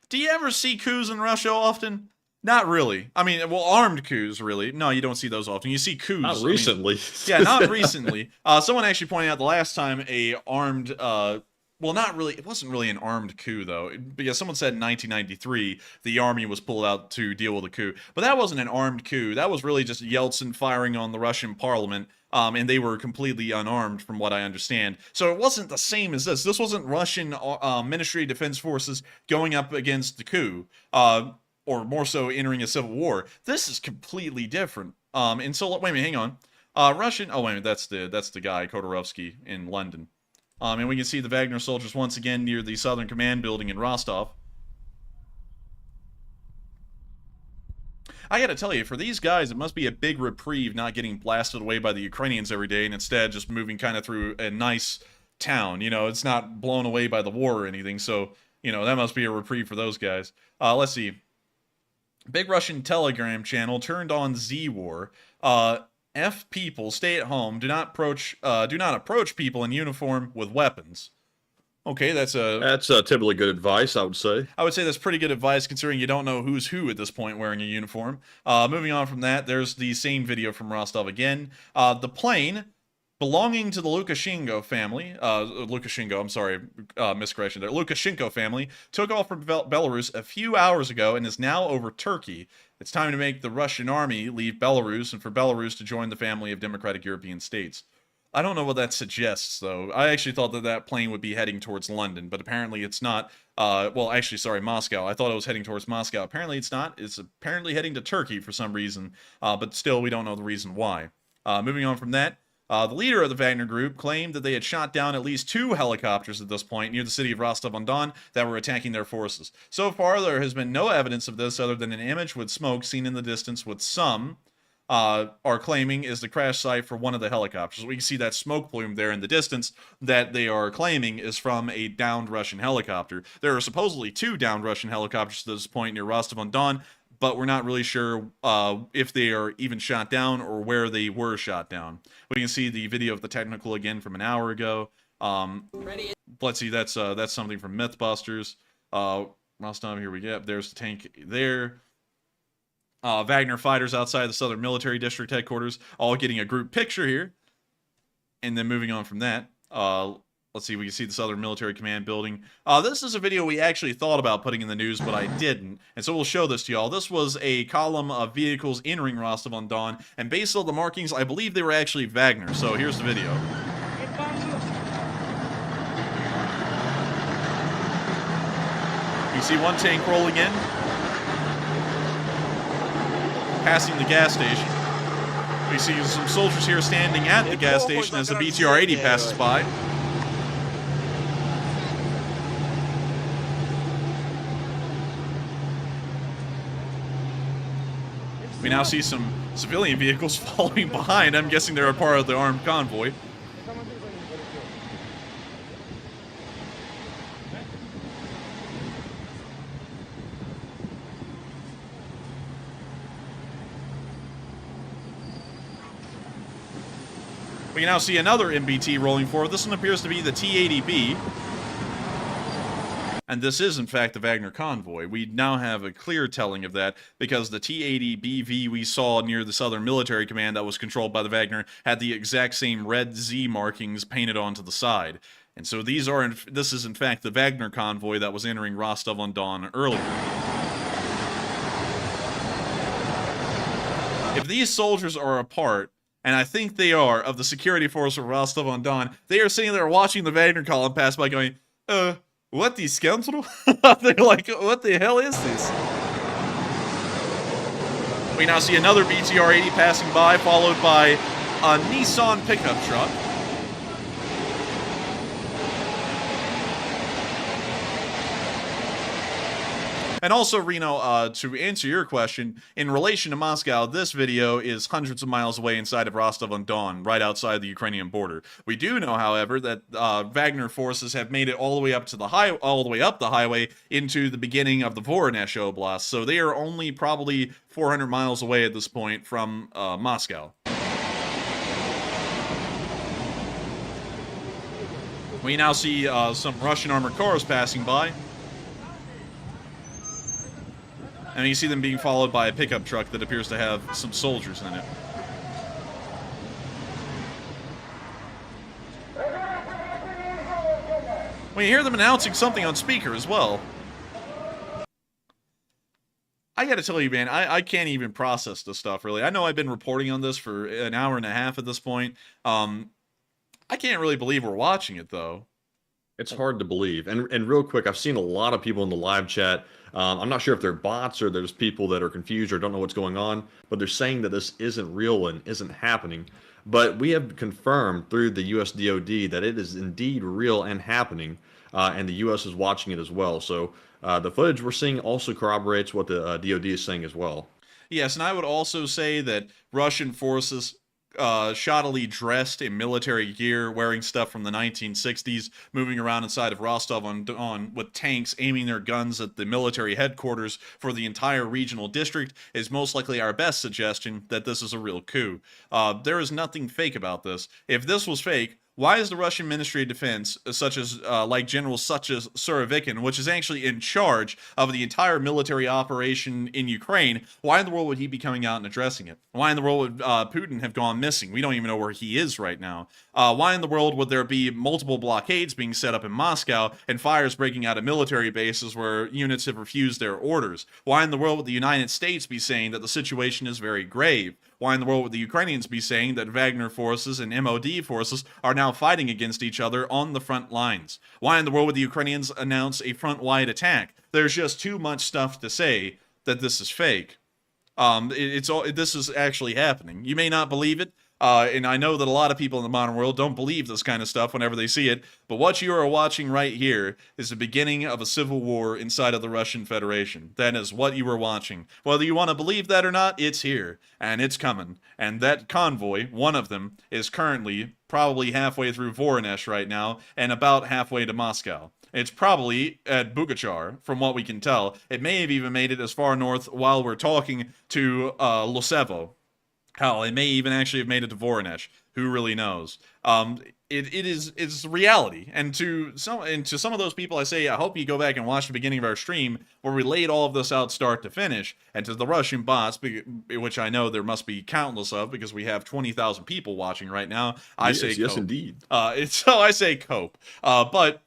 Do you ever see coups in Russia often? Not really. I mean, well, armed coups, really. No, you don't see those often. You see coups.
Not recently.
Yeah, not recently. Someone actually pointed out the last time a armed, well, not really, it wasn't really an armed coup, though. Because someone said in 1993, the army was pulled out to deal with a coup. But that wasn't an armed coup. That was really just Yeltsin firing on the Russian parliament. And they were completely unarmed, from what I understand. So it wasn't the same as this. This wasn't Russian Ministry of Defense forces going up against the coup. Or more so entering a civil war. This is completely different. And so wait a minute, hang on. Russian. Oh wait a minute, that's the guy Khodorkovsky in London. And we can see the Wagner soldiers once again near the Southern Command building in Rostov. I gotta tell you, for these guys, it must be a big reprieve not getting blasted away by the Ukrainians every day, and instead just moving kind of through a nice town. You know, it's not blown away by the war or anything. So you know that must be a reprieve for those guys. Let's see. Big Russian Telegram channel turned on Z-War. F people, stay at home. Do not approach people in uniform with weapons. Okay, that's
typically good advice, I would say.
I would say that's pretty good advice considering you don't know who's who at this point wearing a uniform. Moving on from that, there's the same video from Rostov again. The plane belonging to the Lukashenko family, miscorrection there, Lukashenko family, took off from Belarus a few hours ago and is now over Turkey. It's time to make the Russian army leave Belarus and for Belarus to join the family of democratic European states. I don't know what that suggests, though. I actually thought that plane would be heading towards London, but apparently it's not. Moscow. I thought it was heading towards Moscow. Apparently it's not. It's apparently heading to Turkey for some reason, but still we don't know the reason why. Moving on from that, the leader of the Wagner group claimed that they had shot down at least 2 helicopters at this point near the city of Rostov-on-Don that were attacking their forces. So far, there has been no evidence of this other than an image with smoke seen in the distance, with some are claiming is the crash site for one of the helicopters. We can see that smoke plume there in the distance that they are claiming is from a downed Russian helicopter. There are supposedly 2 downed Russian helicopters at this point near Rostov-on-Don, but we're not really sure if they are even shot down or where they were shot down. We can see the video of the technical again from an hour ago. Let's see, that's something from Mythbusters. Rostov, here we go. There's the tank there. Wagner fighters outside the Southern Military District headquarters, all getting a group picture here. And then moving on from that, let's see, we can see the Southern Military Command building. This is a video we actually thought about putting in the news, but I didn't. And so we'll show this to y'all. This was a column of vehicles entering Rostov-on-Don, and based on the markings, I believe they were actually Wagner. So here's the video. You see one tank rolling in, passing the gas station. We see some soldiers here standing at the gas station as the BTR-80 passes by. We now see some civilian vehicles following behind. I'm guessing they're a part of the armed convoy. We now see another MBT rolling forward. This one appears to be the T-80B. And this is, in fact, the Wagner convoy. We now have a clear telling of that because the T-80BV we saw near the Southern Military Command that was controlled by the Wagner had the exact same red Z markings painted onto the side. And so this is, in fact, the Wagner convoy that was entering Rostov-on-Don earlier. If these soldiers are a part, and I think they are, of the security force of Rostov-on-Don, they are sitting there watching the Wagner column pass by going, what the scoundrel? They're like, what the hell is this? We now see another BTR-80 passing by, followed by a Nissan pickup truck. And also, Reno, to answer your question, in relation to Moscow, this video is hundreds of miles away inside of Rostov-on-Don, right outside the Ukrainian border. We do know, however, that Wagner forces have made it all the way up to the up the highway into the beginning of the Voronezh Oblast, so they are only probably 400 miles away at this point from Moscow. We now see some Russian armored cars passing by. And you see them being followed by a pickup truck that appears to have some soldiers in it. We hear them announcing something on speaker as well. I gotta tell you, man, I can't even process this stuff, really. I know I've been reporting on this for an hour and a half at this point. I can't really believe we're watching it, though.
It's hard to believe. And real quick, I've seen a lot of people in the live chat. I'm not sure if they're bots or there's people that are confused or don't know what's going on, but they're saying that this isn't real and isn't happening. But we have confirmed through the US DoD that it is indeed real and happening, and the US is watching it as well. So the footage we're seeing also corroborates what the DoD is saying as well.
Yes, and I would also say that Russian forces shoddily dressed in military gear, wearing stuff from the 1960s, moving around inside of Rostov-on-Don with tanks aiming their guns at the military headquarters for the entire regional district is most likely our best suggestion that this is a real coup. There is nothing fake about this. If this was fake, why is the Russian Ministry of Defense, such as like generals such as Surovikin, which is actually in charge of the entire military operation in Ukraine, why in the world would he be coming out and addressing it? Why in the world would Putin have gone missing? We don't even know where he is right now. Why in the world would there be multiple blockades being set up in Moscow and fires breaking out at military bases where units have refused their orders? Why in the world would the United States be saying that the situation is very grave? Why in the world would the Ukrainians be saying that Wagner forces and MOD forces are now fighting against each other on the front lines? Why in the world would the Ukrainians announce a front-wide attack? There's just too much stuff to say that this is fake. This is actually happening. You may not believe it, and I know that a lot of people in the modern world don't believe this kind of stuff whenever they see it, but what you are watching right here is the beginning of a civil war inside of the Russian Federation. That is what you are watching. Whether you want to believe that or not, it's here, and it's coming. And that convoy, one of them, is currently probably halfway through Voronezh right now, and about halfway to Moscow. It's probably at Bugachar, from what we can tell. It may have even made it as far north while we're talking to Losevo. Hell, it may even actually have made it to Voronezh. Who really knows? it's reality. And to some of those people, I say, I hope you go back and watch the beginning of our stream where we laid all of this out start to finish. And to the Russian bots, which I know there must be countless of because we have 20,000 people watching right now, I say
yes,
cope.
indeed.
So I say cope. But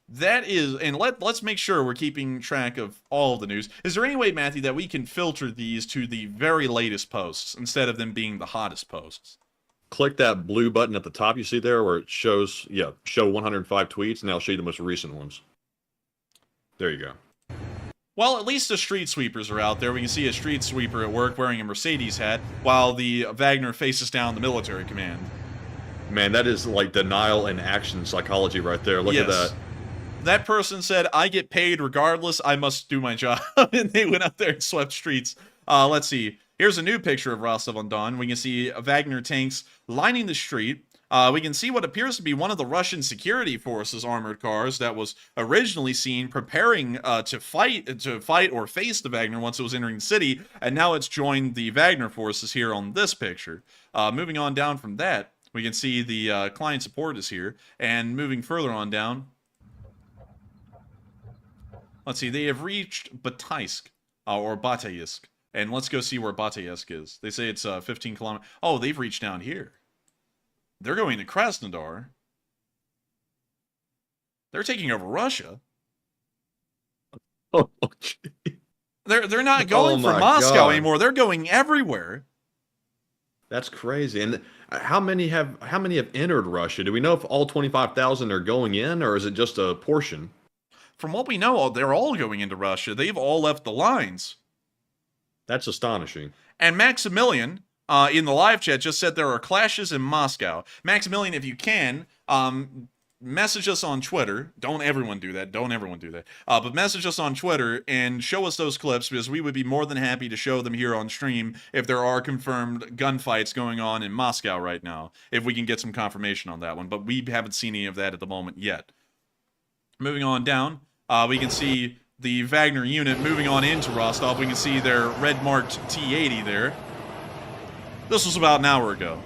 that is, and let's make sure we're keeping track of all of the news. Is there any way, Matthew, that we can filter these to the very latest posts instead of them being the hottest posts?
Click that blue button at the top you see there where it shows, show 105 tweets, and I'll show you the most recent ones. There you go.
Well, at least the street sweepers are out there. We can see a street sweeper at work wearing a Mercedes hat while the Wagner faces down the military command.
Man, that is like denial and action psychology right there. Look at that.
That person said, I get paid regardless, I must do my job. And they went out there and swept streets. Let's see. Here's a new picture of Rostov-on-Don. We can see Wagner tanks lining the street. We can see what appears to be one of the Russian security forces' armored cars that was originally seen preparing to fight or face the Wagner once it was entering the city, and now it's joined the Wagner forces here on this picture. Moving on down from that, we can see the client support is here, and moving further on down, let's see, they have reached Bataysk, or Bataysk. And let's go see where Bataysk is. They say it's 15 kilometers. Oh, they've reached down here. They're going to Krasnodar. They're taking over Russia.
Oh,
they're not going for Moscow anymore. They're going everywhere.
That's crazy. And how many have entered Russia? Do we know if all 25,000 are going in, or is it just a portion?
From what we know, they're all going into Russia. They've all left the lines.
That's astonishing.
And Maximilian, in the live chat, just said there are clashes in Moscow. Maximilian, if you can, message us on Twitter. Don't everyone do that. But message us on Twitter and show us those clips, because we would be more than happy to show them here on stream if there are confirmed gunfights going on in Moscow right now, if we can get some confirmation on that one. But we haven't seen any of that at the moment yet. Moving on down, we can see the Wagner unit moving on into Rostov. We can see their red-marked T-80 there. This was about an hour ago.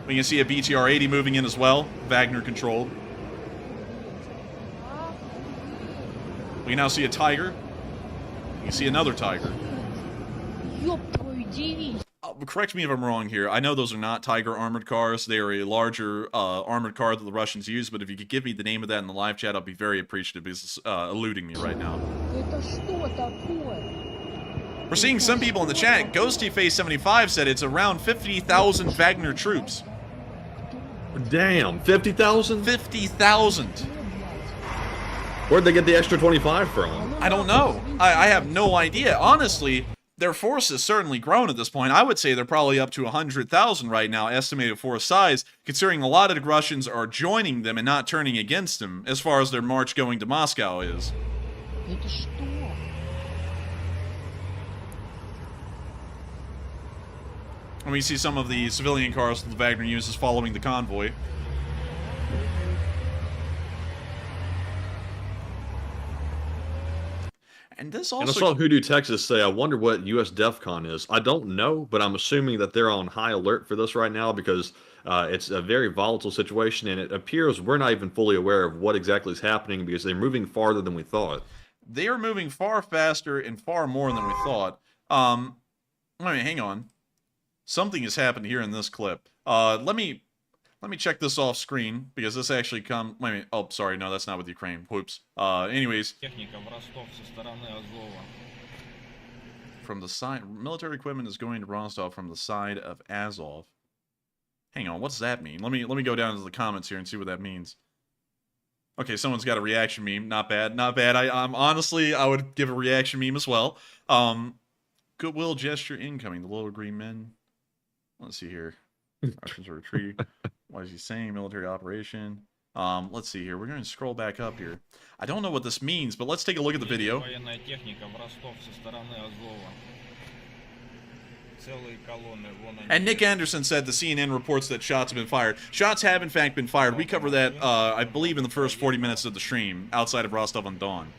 We can see a BTR-80 moving in as well, Wagner-controlled. We now see a Tiger. You can see another Tiger. Correct me if I'm wrong here. I know those are not Tiger armored cars. They are a larger armored car that the Russians use, but if you could give me the name of that in the live chat, I'll be very appreciative, because it's eluding me right now. We're seeing some people in the chat. GhostieFace75 said it's around 50,000 Wagner troops.
Damn, 50,000?
50,000.
Where'd they get the extra 25 from?
I don't know. I have no idea. Honestly, their force has certainly grown at this point. I would say they're probably up to 100,000 right now, estimated force size, considering a lot of the Russians are joining them and not turning against them, as far as their march going to Moscow is. And we see some of the civilian cars that the Wagner uses following the convoy. And this also...
And I saw Hoodoo Texas say, I wonder what U.S. DEFCON is. I don't know, but I'm assuming that they're on high alert for this right now, because it's a very volatile situation, and it appears we're not even fully aware of what exactly is happening, because they're moving farther than we thought.
They are moving far faster and far more than we thought. Wait, hang on. Something has happened here in this clip. Let me check this off screen, because this actually wait a minute. Oh, sorry, no, that's not with Ukraine. Whoops. Anyways. From the side, military equipment is going to Rostov from the side of Azov. Hang on, what's that mean? Let me go down to the comments here and see what that means. Okay, someone's got a reaction meme. Not bad, not bad. Honestly, I would give a reaction meme as well. Goodwill gesture incoming. The little green men. Let's see here. Russians are retreating. What is he saying? Military operation. Let's see here. We're going to scroll back up here. I don't know what this means, but let's take a look at the video. And Nick Anderson said the CNN reports that shots have been fired. Shots have, in fact, been fired. We cover that, I believe, in the first 40 minutes of the stream, outside of Rostov-on-Don.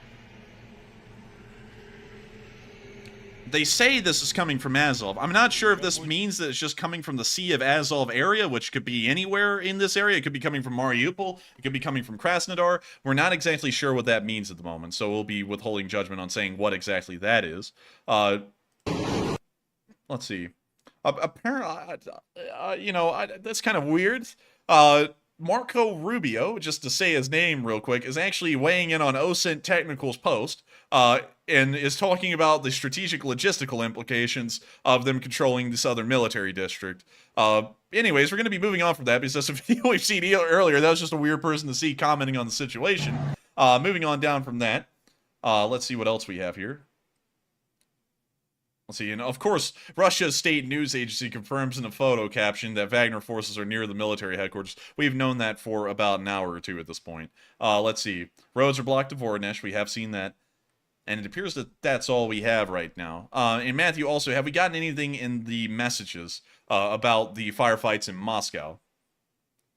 They say this is coming from Azov. I'm not sure if this means that it's just coming from the Sea of Azov area, which could be anywhere in this area. It could be coming from Mariupol. It could be coming from Krasnodar. We're not exactly sure what that means at the moment, so we'll be withholding judgment on saying what exactly that is. Let's see. Apparently, that's kind of weird. Marco Rubio, just to say his name real quick, is actually weighing in on OSINT Technical's post, and is talking about the strategic logistical implications of them controlling the southern military district. Anyways, we're going to be moving on from that, because that's a video we've seen earlier. That was just a weird person to see commenting on the situation. Moving on down from that, let's see what else we have here. Let's see, and of course, Russia's state news agency confirms in a photo caption that Wagner forces are near the military headquarters. We've known that for about an hour or two at this point. Let's see. Roads are blocked to Voronezh. We have seen that. And it appears that that's all we have right now. And Matthew, also, have we gotten anything in the messages about the firefights in Moscow?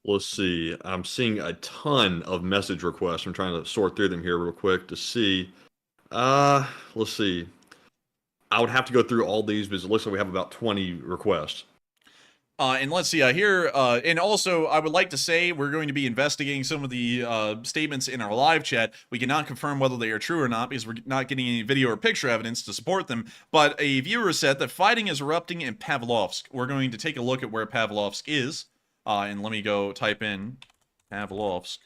Let's see. I'm seeing a ton of message requests. I'm trying to sort through them here real quick to see. Let's see. I would have to go through all these, because it looks like we have about 20 requests.
And let's see here. And also, I would like to say we're going to be investigating some of the statements in our live chat. We cannot confirm whether they are true or not, because we're not getting any video or picture evidence to support them. But a viewer said that fighting is erupting in Pavlovsk. We're going to take a look at where Pavlovsk is. And let me go type in Pavlovsk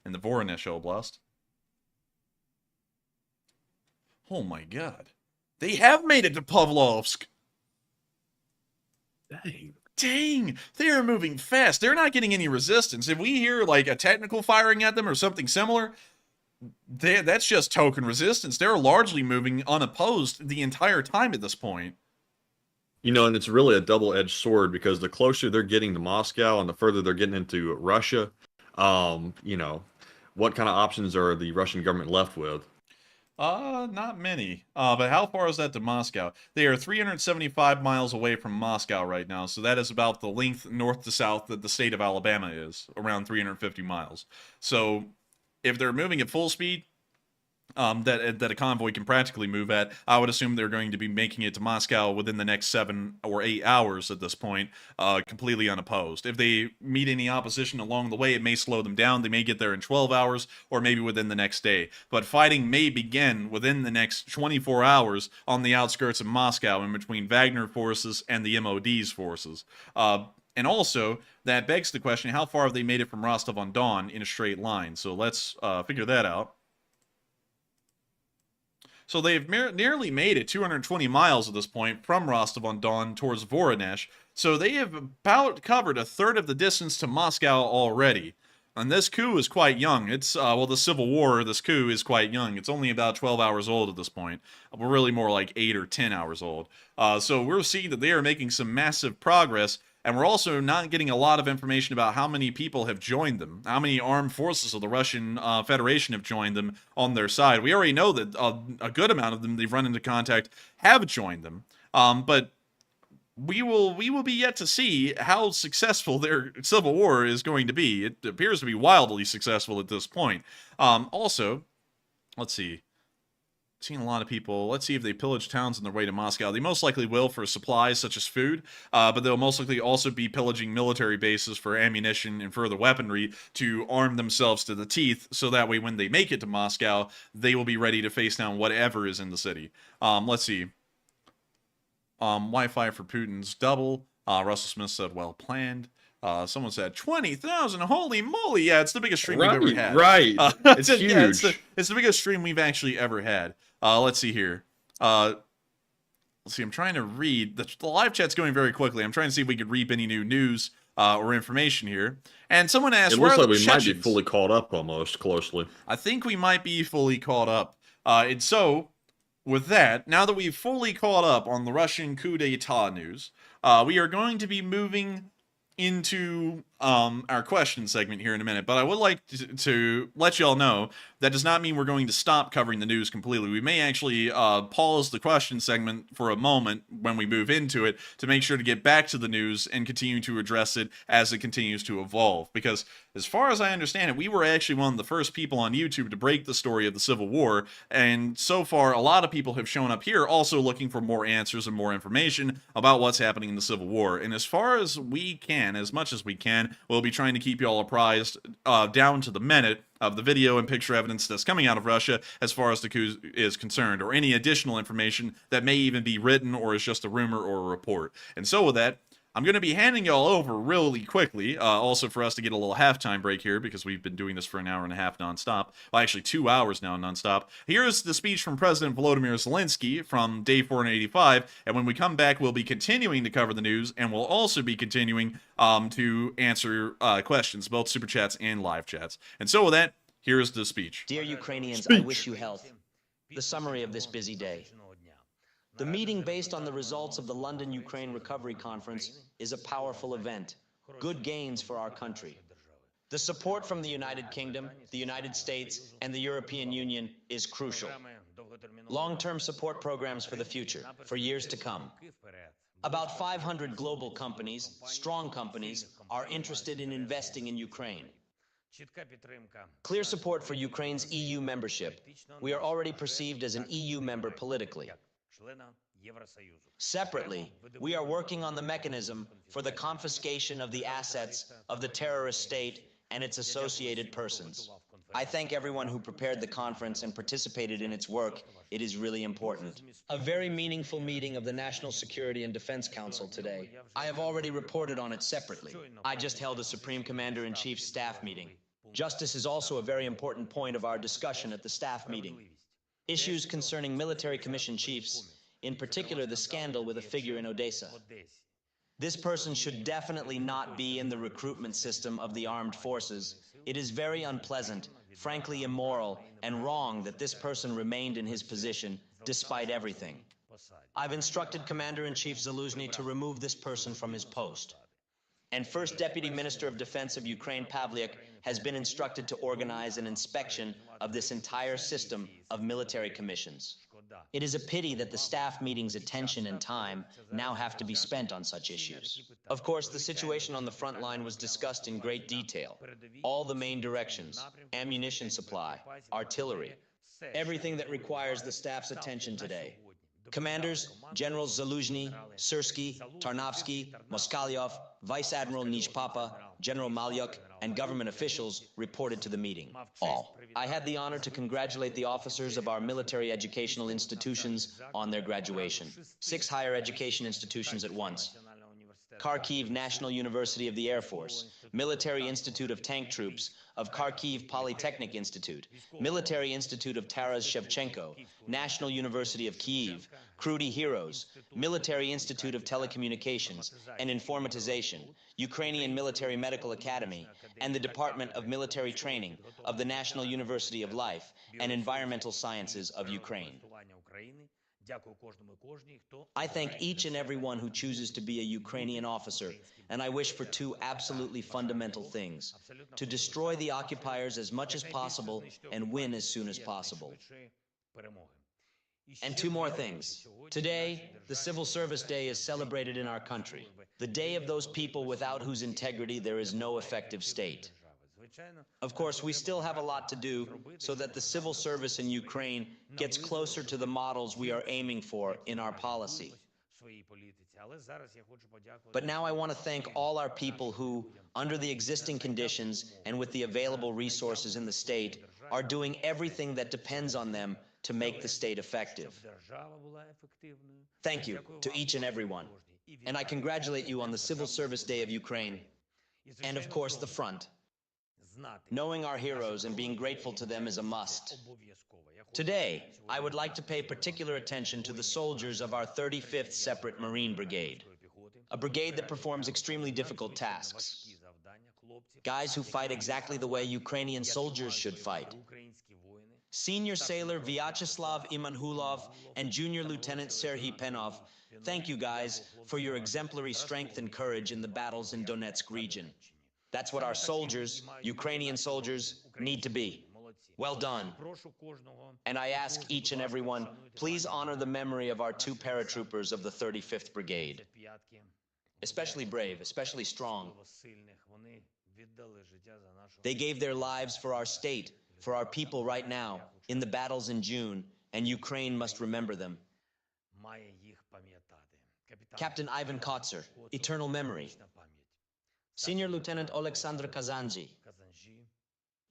in the Voronezh Oblast. Oh my god. They have made it to Pavlovsk! Dang! They are moving fast. They're not getting any resistance. If we hear, like, a technical firing at them or something similar, that's just token resistance. They're largely moving unopposed the entire time at this point.
You know, and it's really a double-edged sword, because the closer they're getting to Moscow and the further they're getting into Russia, you know, what kind of options are the Russian government left with?
Not many. But how far is that to Moscow? They are 375 miles away from Moscow right now, so that is about the length north to south that the state of Alabama is, around 350 miles. So, if they're moving at full speed, that a convoy can practically move at, I would assume they're going to be making it to Moscow within the next 7 or 8 hours at this point, completely unopposed. If they meet any opposition along the way, it may slow them down. They may get there in 12 hours, or maybe within the next day. But fighting may begin within the next 24 hours on the outskirts of Moscow, in between Wagner forces and the MOD's forces. And also, that begs the question, how far have they made it from Rostov-on-Don in a straight line? So let's figure that out. So they've nearly made it 220 miles at this point from Rostov-on-Don towards Voronezh. So they have about covered a third of the distance to Moscow already. And this coup is quite young. It's, well, the civil war, this coup is quite young. It's only about 12 hours old at this point. We're really more like 8 or 10 hours old. So we're seeing that they are making some massive progress. And we're also not getting a lot of information about how many people have joined them, how many armed forces of the Russian Federation have joined them on their side. We already know that a good amount of them they've run into contact have joined them, but we will be yet to see how successful their civil war is going to be. It appears to be wildly successful at this point. Also, let's see. Seen a lot of people. Let's see if they pillage towns on their way to Moscow. They most likely will for supplies such as food, but they'll most likely also be pillaging military bases for ammunition and further weaponry to arm themselves to the teeth, so that way when they make it to Moscow, they will be ready to face down whatever is in the city. Let's see. Wi-Fi for Putin's double. Russell Smith said, well planned. Someone said 20,000. Holy moly! Yeah, it's the biggest stream we've ever had.
Right, it's huge.
Yeah, it's the biggest stream we've actually ever had. Let's see here. Let's see. I'm trying to read the live chat's going very quickly. I'm trying to see if we could reap any new news or information here. And someone asked,
it looks like we might be fully caught up almost closely.
I think we might be fully caught up. And so, with that, now that we've fully caught up on the Russian coup d'etat news, we are going to be moving into our question segment here in a minute, but I would like to let you all know that does not mean we're going to stop covering the news completely. We may actually pause the question segment for a moment when we move into it to make sure to get back to the news and continue to address it as it continues to evolve. Because as far as I understand it, we were actually one of the first people on YouTube to break the story of the Civil War, and so far a lot of people have shown up here also looking for more answers and more information about what's happening in the Civil War. And as far as we can, as much as we can, we'll be trying to keep you all apprised down to the minute of the video and picture evidence that's coming out of Russia as far as the coup is concerned, or any additional information that may even be written or is just a rumor or a report. And so with that, I'm going to be handing y'all over really quickly, also for us to get a little halftime break here, because we've been doing this for an hour and a half nonstop. Well, actually 2 hours now nonstop. Here's the speech from President Volodymyr Zelenskyy from day 485, and when we come back, we'll be continuing to cover the news, and we'll also be continuing to answer questions, both super chats and live chats. And so with that, here's the speech.
Dear Ukrainians, I wish you health. The summary of this busy day. The meeting, based on the results of the London Ukraine Recovery Conference, is a powerful event. Good gains for our country. The support from the United Kingdom, the United States, and the European Union is crucial. Long-term support programs for the future, for years to come. About 500 global companies, strong companies, are interested in investing in Ukraine. Clear support for Ukraine's EU membership. We are already perceived as an EU member politically. Separately, we are working on the mechanism for the confiscation of the assets of the terrorist state and its associated persons. I thank everyone who prepared the conference and participated in its work. It is really important. A very meaningful meeting of the National Security and Defense Council today. I have already reported on it separately. I just held a Supreme Commander-in-Chief's staff meeting. Justice is also a very important point of our discussion at the staff meeting. Issues concerning military commission chiefs, in particular the scandal with a figure in Odessa. This person should definitely not be in the recruitment system of the armed forces. It is very unpleasant, frankly immoral, and wrong that this person remained in his position despite everything. I've instructed Commander-in-Chief Zelenskyy to remove this person from his post. And First Deputy Minister of Defense of Ukraine, Pavliuk, has been instructed to organize an inspection of this entire system of military commissions. It is a pity that the staff meeting's attention and time now have to be spent on such issues. Of course, the situation on the front line was discussed in great detail. All the main directions, ammunition supply, artillery, everything that requires the staff's attention today. Commanders, Generals Zaluzhny, Syrsky, Tarnovsky, Moskalyov, Vice Admiral Nijpapa, General Malyuk, and government officials reported to the meeting. All. I had the honor to congratulate the officers of our military educational institutions on their graduation. 6 higher education institutions at once. Kharkiv National University of the Air Force, Military Institute of Tank Troops, of Kharkiv Polytechnic Institute, Military Institute of Taras Shevchenko, National University of Kyiv, Krudy Heroes, Military Institute of Telecommunications and Informatization, Ukrainian Military Medical Academy, and the Department of Military Training of the National University of Life and Environmental Sciences of Ukraine. I thank each and every one who chooses to be a Ukrainian officer, and I wish for 2 absolutely fundamental things: to destroy the occupiers as much as possible and win as soon as possible. And 2 more things. Today, the Civil Service Day is celebrated in our country, the day of those people without whose integrity there is no effective state. Of course, we still have a lot to do so that the civil service in Ukraine gets closer to the models we are aiming for in our policy. But now I want to thank all our people who, under the existing conditions and with the available resources in the state, are doing everything that depends on them to make the state effective. Thank you to each and every one. And I congratulate you on the Civil Service Day of Ukraine, and of course the front. Knowing our heroes and being grateful to them is a must. Today, I would like to pay particular attention to the soldiers of our 35th Separate Marine Brigade, a brigade that performs extremely difficult tasks. Guys who fight exactly the way Ukrainian soldiers should fight. Senior Sailor Vyacheslav Imanhulov and Junior Lieutenant Serhiy Penov, thank you guys for your exemplary strength and courage in the battles in Donetsk region. That's what our soldiers, Ukrainian soldiers, need to be. Well done. And I ask each and every one, please honor the memory of our 2 paratroopers of the 35th Brigade. Especially brave, especially strong. They gave their lives for our state, for our people right now, in the battles in June, and Ukraine must remember them. Captain Ivan Kotzer, eternal memory. Senior Lieutenant Oleksandr Kazanji,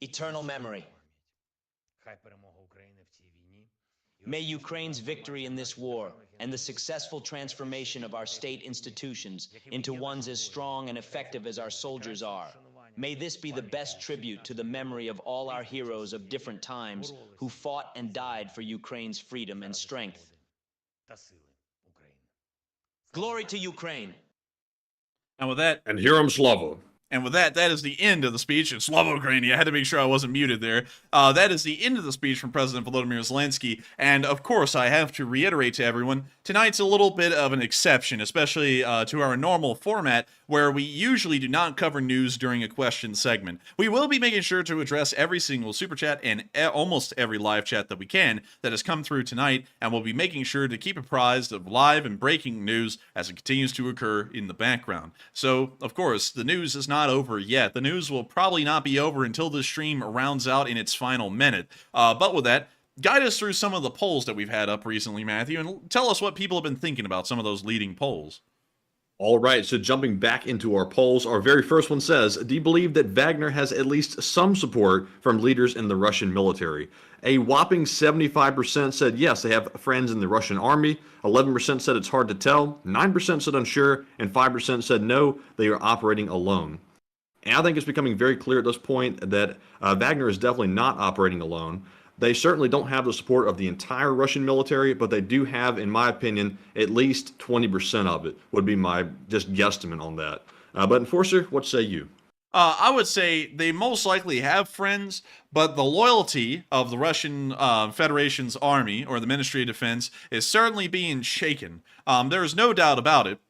eternal memory. May Ukraine's victory in this war and the successful transformation of our state institutions into ones as strong and effective as our soldiers are. May this be the best tribute to the memory of all our heroes of different times who fought and died for Ukraine's freedom and strength. Glory to Ukraine.
And with that,
And Hiram Slava.
And with that, that is the end of the speech. It's Slava Ukraini. I had to make sure I wasn't muted there. That is the end of the speech from President Volodymyr Zelenskyy. And of course, I have to reiterate to everyone, tonight's a little bit of an exception, especially to our normal format, where we usually do not cover news during a question segment. We will be making sure to address every single super chat and almost every live chat that we can that has come through tonight, and we'll be making sure to keep apprised of live and breaking news as it continues to occur in the background. So, of course, the news is not over yet. The news will probably not be over until this stream rounds out in its final minute. But with that, guide us through some of the polls that we've had up recently, Matthew, and tell us what people have been thinking about some of those leading polls.
All right, so jumping back into our polls, our very first one says, do you believe that Wagner has at least some support from leaders in the Russian military? A whopping 75% said yes, they have friends in the Russian army. 11% said it's hard to tell. 9% said unsure. And 5% said no, they are operating alone. And I think it's becoming very clear at this point that Wagner is definitely not operating alone. They certainly don't have the support of the entire Russian military, but they do have, in my opinion, at least 20% of it, would be my just guesstimate on that. But Enforcer, what say you?
I would say they most likely have friends, but the loyalty of the Russian Federation's army, or the Ministry of Defense, is certainly being shaken. There is no doubt about it.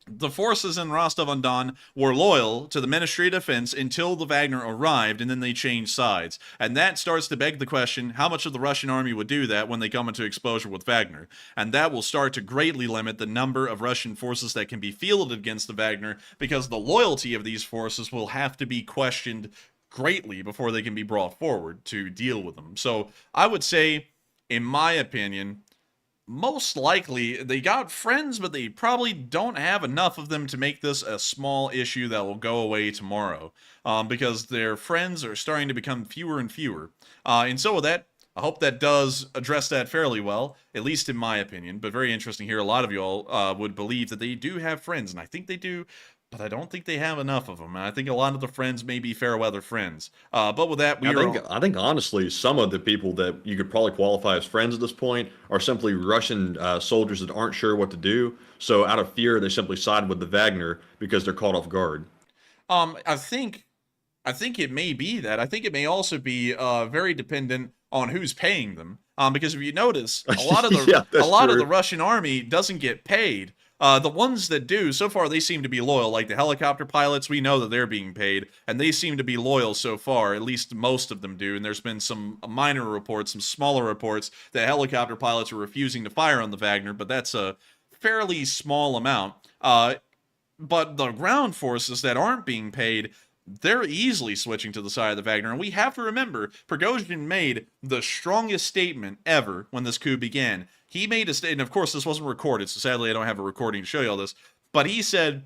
The forces in Rostov-on-Don were loyal to the Ministry of Defense until the Wagner arrived, and then they changed sides. And that starts to beg the question, how much of the Russian army would do that when they come into exposure with Wagner? And that will start to greatly limit the number of Russian forces that can be fielded against the Wagner, because the loyalty of these forces will have to be questioned greatly before they can be brought forward to deal with them. So I would say, in my opinion, most likely they got friends, but they probably don't have enough of them to make this a small issue that will go away tomorrow, because their friends are starting to become fewer and fewer. And so with that, I hope that does address that fairly well, at least in my opinion. But very interesting here. A lot of you all would believe that they do have friends, and I think they do, but I don't think they have enough of them. And I think a lot of the friends may be fair weather friends. But with that,
I think honestly, some of the people that you could probably qualify as friends at this point are simply Russian soldiers that aren't sure what to do. So out of fear, they simply side with the Wagner because they're caught off guard.
I think it may be that. I think it may also be very dependent on who's paying them. Because if you notice, a lot of the of the Russian army doesn't get paid. The ones that do, so far, they seem to be loyal. Like the helicopter pilots, we know that they're being paid, and they seem to be loyal so far. At least most of them do. And there's been some minor reports, some smaller reports, that helicopter pilots are refusing to fire on the Wagner, but that's a fairly small amount. But the ground forces that aren't being paid, they're easily switching to the side of the Wagner. And we have to remember, Prighozin made the strongest statement ever when this coup began. He made a statement, and of course this wasn't recorded, so sadly I don't have a recording to show you all this, but he said,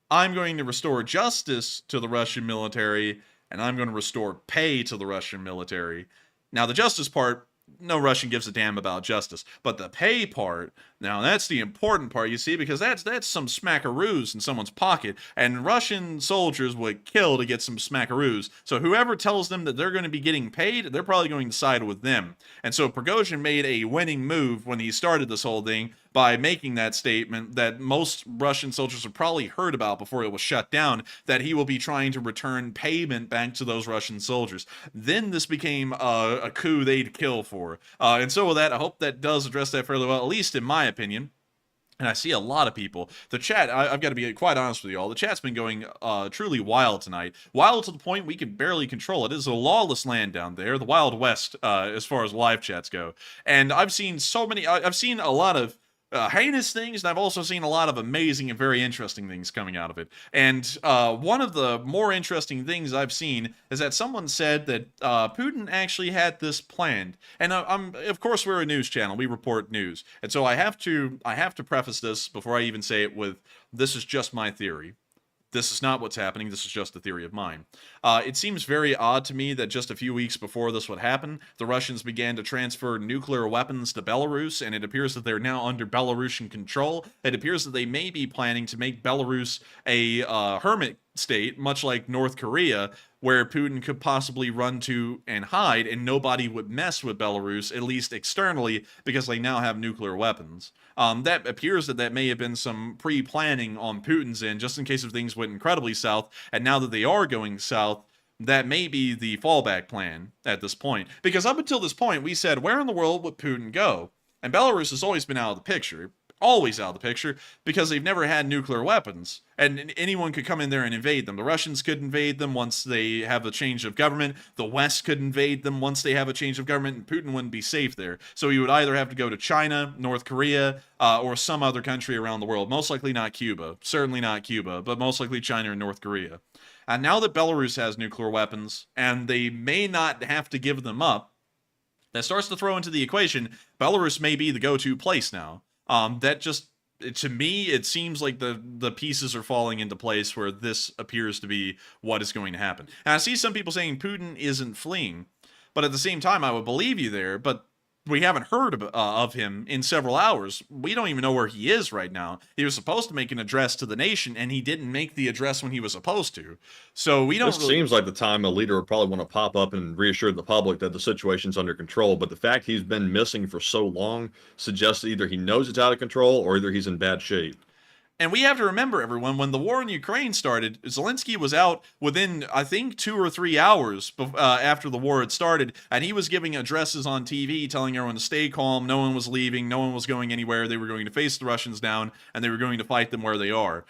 I'm going to restore justice to the Russian military, and I'm going to restore pay to the Russian military. Now the justice part, no Russian gives a damn about justice. But the pay part, now that's the important part, you see, because that's some smackaroos in someone's pocket, and Russian soldiers would kill to get some smackaroos. So whoever tells them that they're going to be getting paid, they're probably going to side with them. And so Prighozin made a winning move when he started this whole thing by making that statement that most Russian soldiers have probably heard about before it was shut down, that he will be trying to return payment back to those Russian soldiers. Then this became a coup they'd kill for. And so with that, I hope that does address that fairly well, at least in my opinion. And I see a lot of people. The chat, I've got to be quite honest with you all. The chat's been going truly wild tonight. Wild to the point we can barely control it. It is a lawless land down there, the Wild West, as far as live chats go. And I've seen so many, I've seen a lot of heinous things, and I've also seen a lot of amazing and very interesting things coming out of it. And one of the more interesting things I've seen is that someone said that Putin actually had this planned. And of course, we're a news channel; we report news, and so I have to preface this before I even say it with, "This is just my theory. This is not what's happening. This is just a theory of mine." It seems very odd to me that just a few weeks before this would happen, the Russians began to transfer nuclear weapons to Belarus, and it appears that they're now under Belarusian control. It appears that they may be planning to make Belarus a hermit state, much like North Korea, where Putin could possibly run to and hide, and nobody would mess with Belarus, at least externally, because they now have nuclear weapons. That appears that may have been some pre-planning on Putin's end, just in case if things went incredibly south, and now that they are going south, that may be the fallback plan at this point. Because up until this point, we said, where in the world would Putin go? And Belarus has always been out of the picture. Always out of the picture, because they've never had nuclear weapons, and anyone could come in there and invade them. The Russians could invade them once they have a change of government. The West could invade them once they have a change of government, and Putin wouldn't be safe there. So he would either have to go to China, North Korea, or some other country around the world. Most likely not Cuba. Certainly not Cuba, but most likely China or North Korea. And now that Belarus has nuclear weapons, and they may not have to give them up, that starts to throw into the equation, Belarus may be the go-to place now. That just, to me, it seems like the pieces are falling into place where this appears to be what is going to happen. And I see some people saying Putin isn't fleeing, but at the same time, I would believe you there, but we haven't heard of him in several hours. We don't even know where he is right now. He was supposed to make an address to the nation, and he didn't make the address when he was supposed to. So we don't
This seems like the time a leader would probably want to pop up and reassure the public that the situation's under control, but the fact he's been missing for so long suggests either he knows it's out of control or either he's in bad shape.
And we have to remember, everyone, when the war in Ukraine started, Zelenskyy was out within, I think, 2 or 3 hours after the war had started, and he was giving addresses on TV telling everyone to stay calm, no one was leaving, no one was going anywhere, they were going to face the Russians down, and they were going to fight them where they are.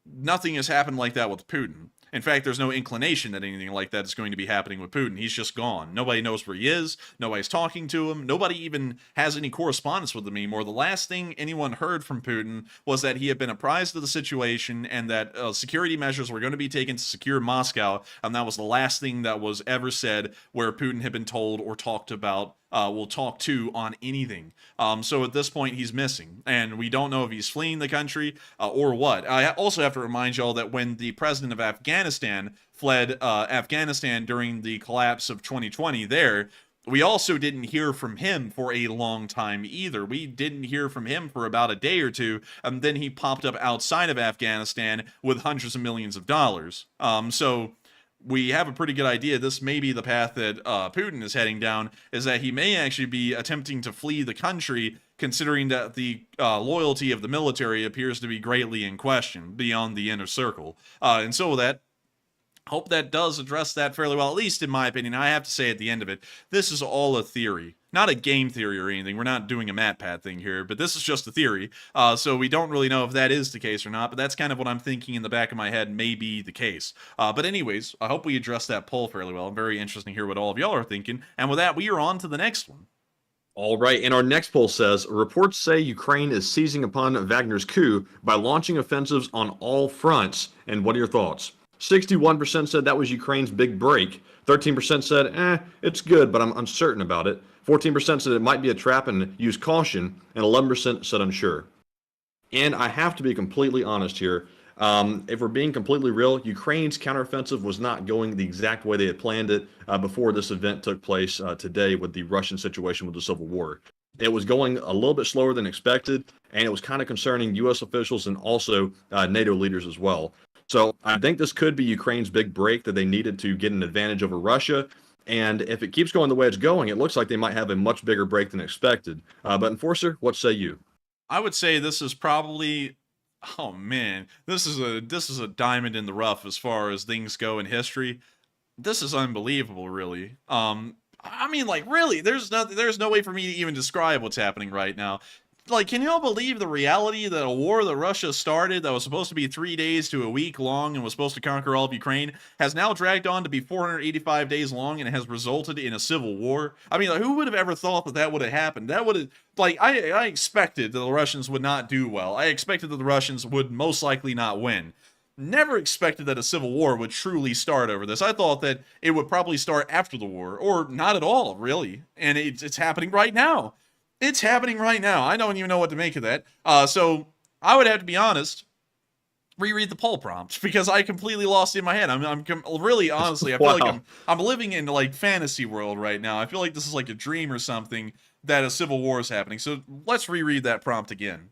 Nothing has happened like that with Putin. In fact, there's no inclination that anything like that is going to be happening with Putin. He's just gone. Nobody knows where he is. Nobody's talking to him. Nobody even has any correspondence with him anymore. The last thing anyone heard from Putin was that he had been apprised of the situation and that security measures were going to be taken to secure Moscow, and that was the last thing that was ever said where Putin had been told or talked about will talk to on anything. So at this point, he's missing, and we don't know if he's fleeing the country or what. I also have to remind y'all that when the president of Afghanistan fled Afghanistan during the collapse of 2020 there, we also didn't hear from him for a long time either. We didn't hear from him for about a day or two, and then he popped up outside of Afghanistan with hundreds of millions of dollars. So we have a pretty good idea this may be the path that Putin is heading down, is that he may actually be attempting to flee the country, considering that the loyalty of the military appears to be greatly in question beyond the inner circle. And so with that, hope that does address that fairly well, at least in my opinion. I have to say at the end of it, this is all a theory. Not a game theory or anything. We're not doing a MatPat thing here, but this is just a theory. So we don't really know if that is the case or not, but that's kind of what I'm thinking in the back of my head may be the case. But anyways, I hope we addressed that poll fairly well. I'm very interested to hear what all of y'all are thinking. And with that, we are on to the next one.
All right, and our next poll says, reports say Ukraine is seizing upon Wagner's coup by launching offensives on all fronts. And what are your thoughts? 61% said that was Ukraine's big break. 13% said, it's good, but I'm uncertain about it. 14% said it might be a trap and use caution, and 11% said unsure. And I have to be completely honest here. If we're being completely real, Ukraine's counteroffensive was not going the exact way they had planned it before this event took place today with the Russian situation with the civil war. It was going a little bit slower than expected, and it was kind of concerning U.S. officials and also NATO leaders as well. So I think this could be Ukraine's big break that they needed to get an advantage over Russia. And if it keeps going the way it's going, it looks like they might have a much bigger break than expected. But Enforcer, what say you?
I would say this is probably, oh man, this is a diamond in the rough as far as things go in history. This is unbelievable, really. I mean, like, really, there's no way for me to even describe what's happening right now. like, can you all believe the reality that a war that Russia started that was supposed to be 3 days to a week long and was supposed to conquer all of Ukraine has now dragged on to be 485 days long and has resulted in a civil war? I mean, like, who would have ever thought that that would have happened? That would have, like, I expected that the Russians would not do well. I expected that the Russians would most likely not win. Never expected that a civil war would truly start over this. I thought that it would probably start after the war, or not at all, really. And it's happening right now. It's happening right now. I don't even know what to make of that. So I would have to be honest, reread the poll prompt because I completely lost it in my head. I'm really honestly, I feel like I'm living in like fantasy world right now. I feel like this is like a dream or something that a civil war is happening. So let's reread that prompt again.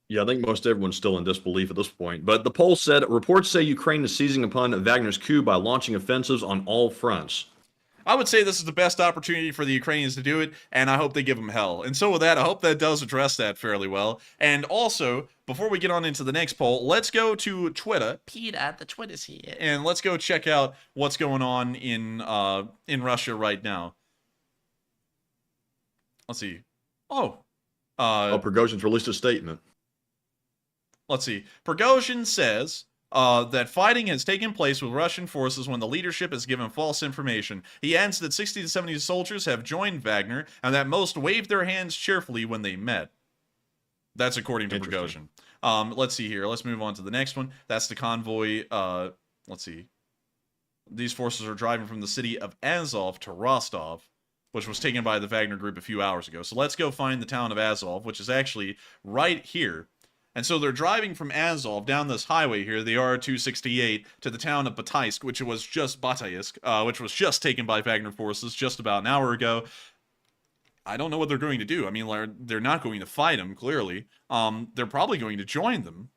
Yeah, I think most everyone's still in disbelief at this point. But the poll said, reports say Ukraine is seizing upon Wagner's coup by launching offensives on all fronts.
I would say this is the best opportunity for the Ukrainians to do it, and I hope they give them hell. And so with that, I hope that does address that fairly well. And also, before we get on into the next poll, let's go to Twitter. Peter, the Twitter's here. And let's go check out what's going on in Russia right now. Let's see.
Prigozhin's released a statement.
Let's see. Prighozin says that fighting has taken place with Russian forces when the leadership has given false information. He adds that 60 to 70 soldiers have joined Wagner and that most waved their hands cheerfully when they met. That's according to Prighozin. Let's see here. Let's move on to the next one. That's the convoy. Let's see. These forces are driving from the city of Azov to Rostov, which was taken by the Wagner group a few hours ago. So let's go find the town of Azov, which is actually right here. And so they're driving from Azov down this highway here, the R-268, to the town of Bataysk, which was just taken by Wagner forces just about an hour ago. I don't know what they're going to do. I mean, they're not going to fight them, clearly. They're probably going to join them.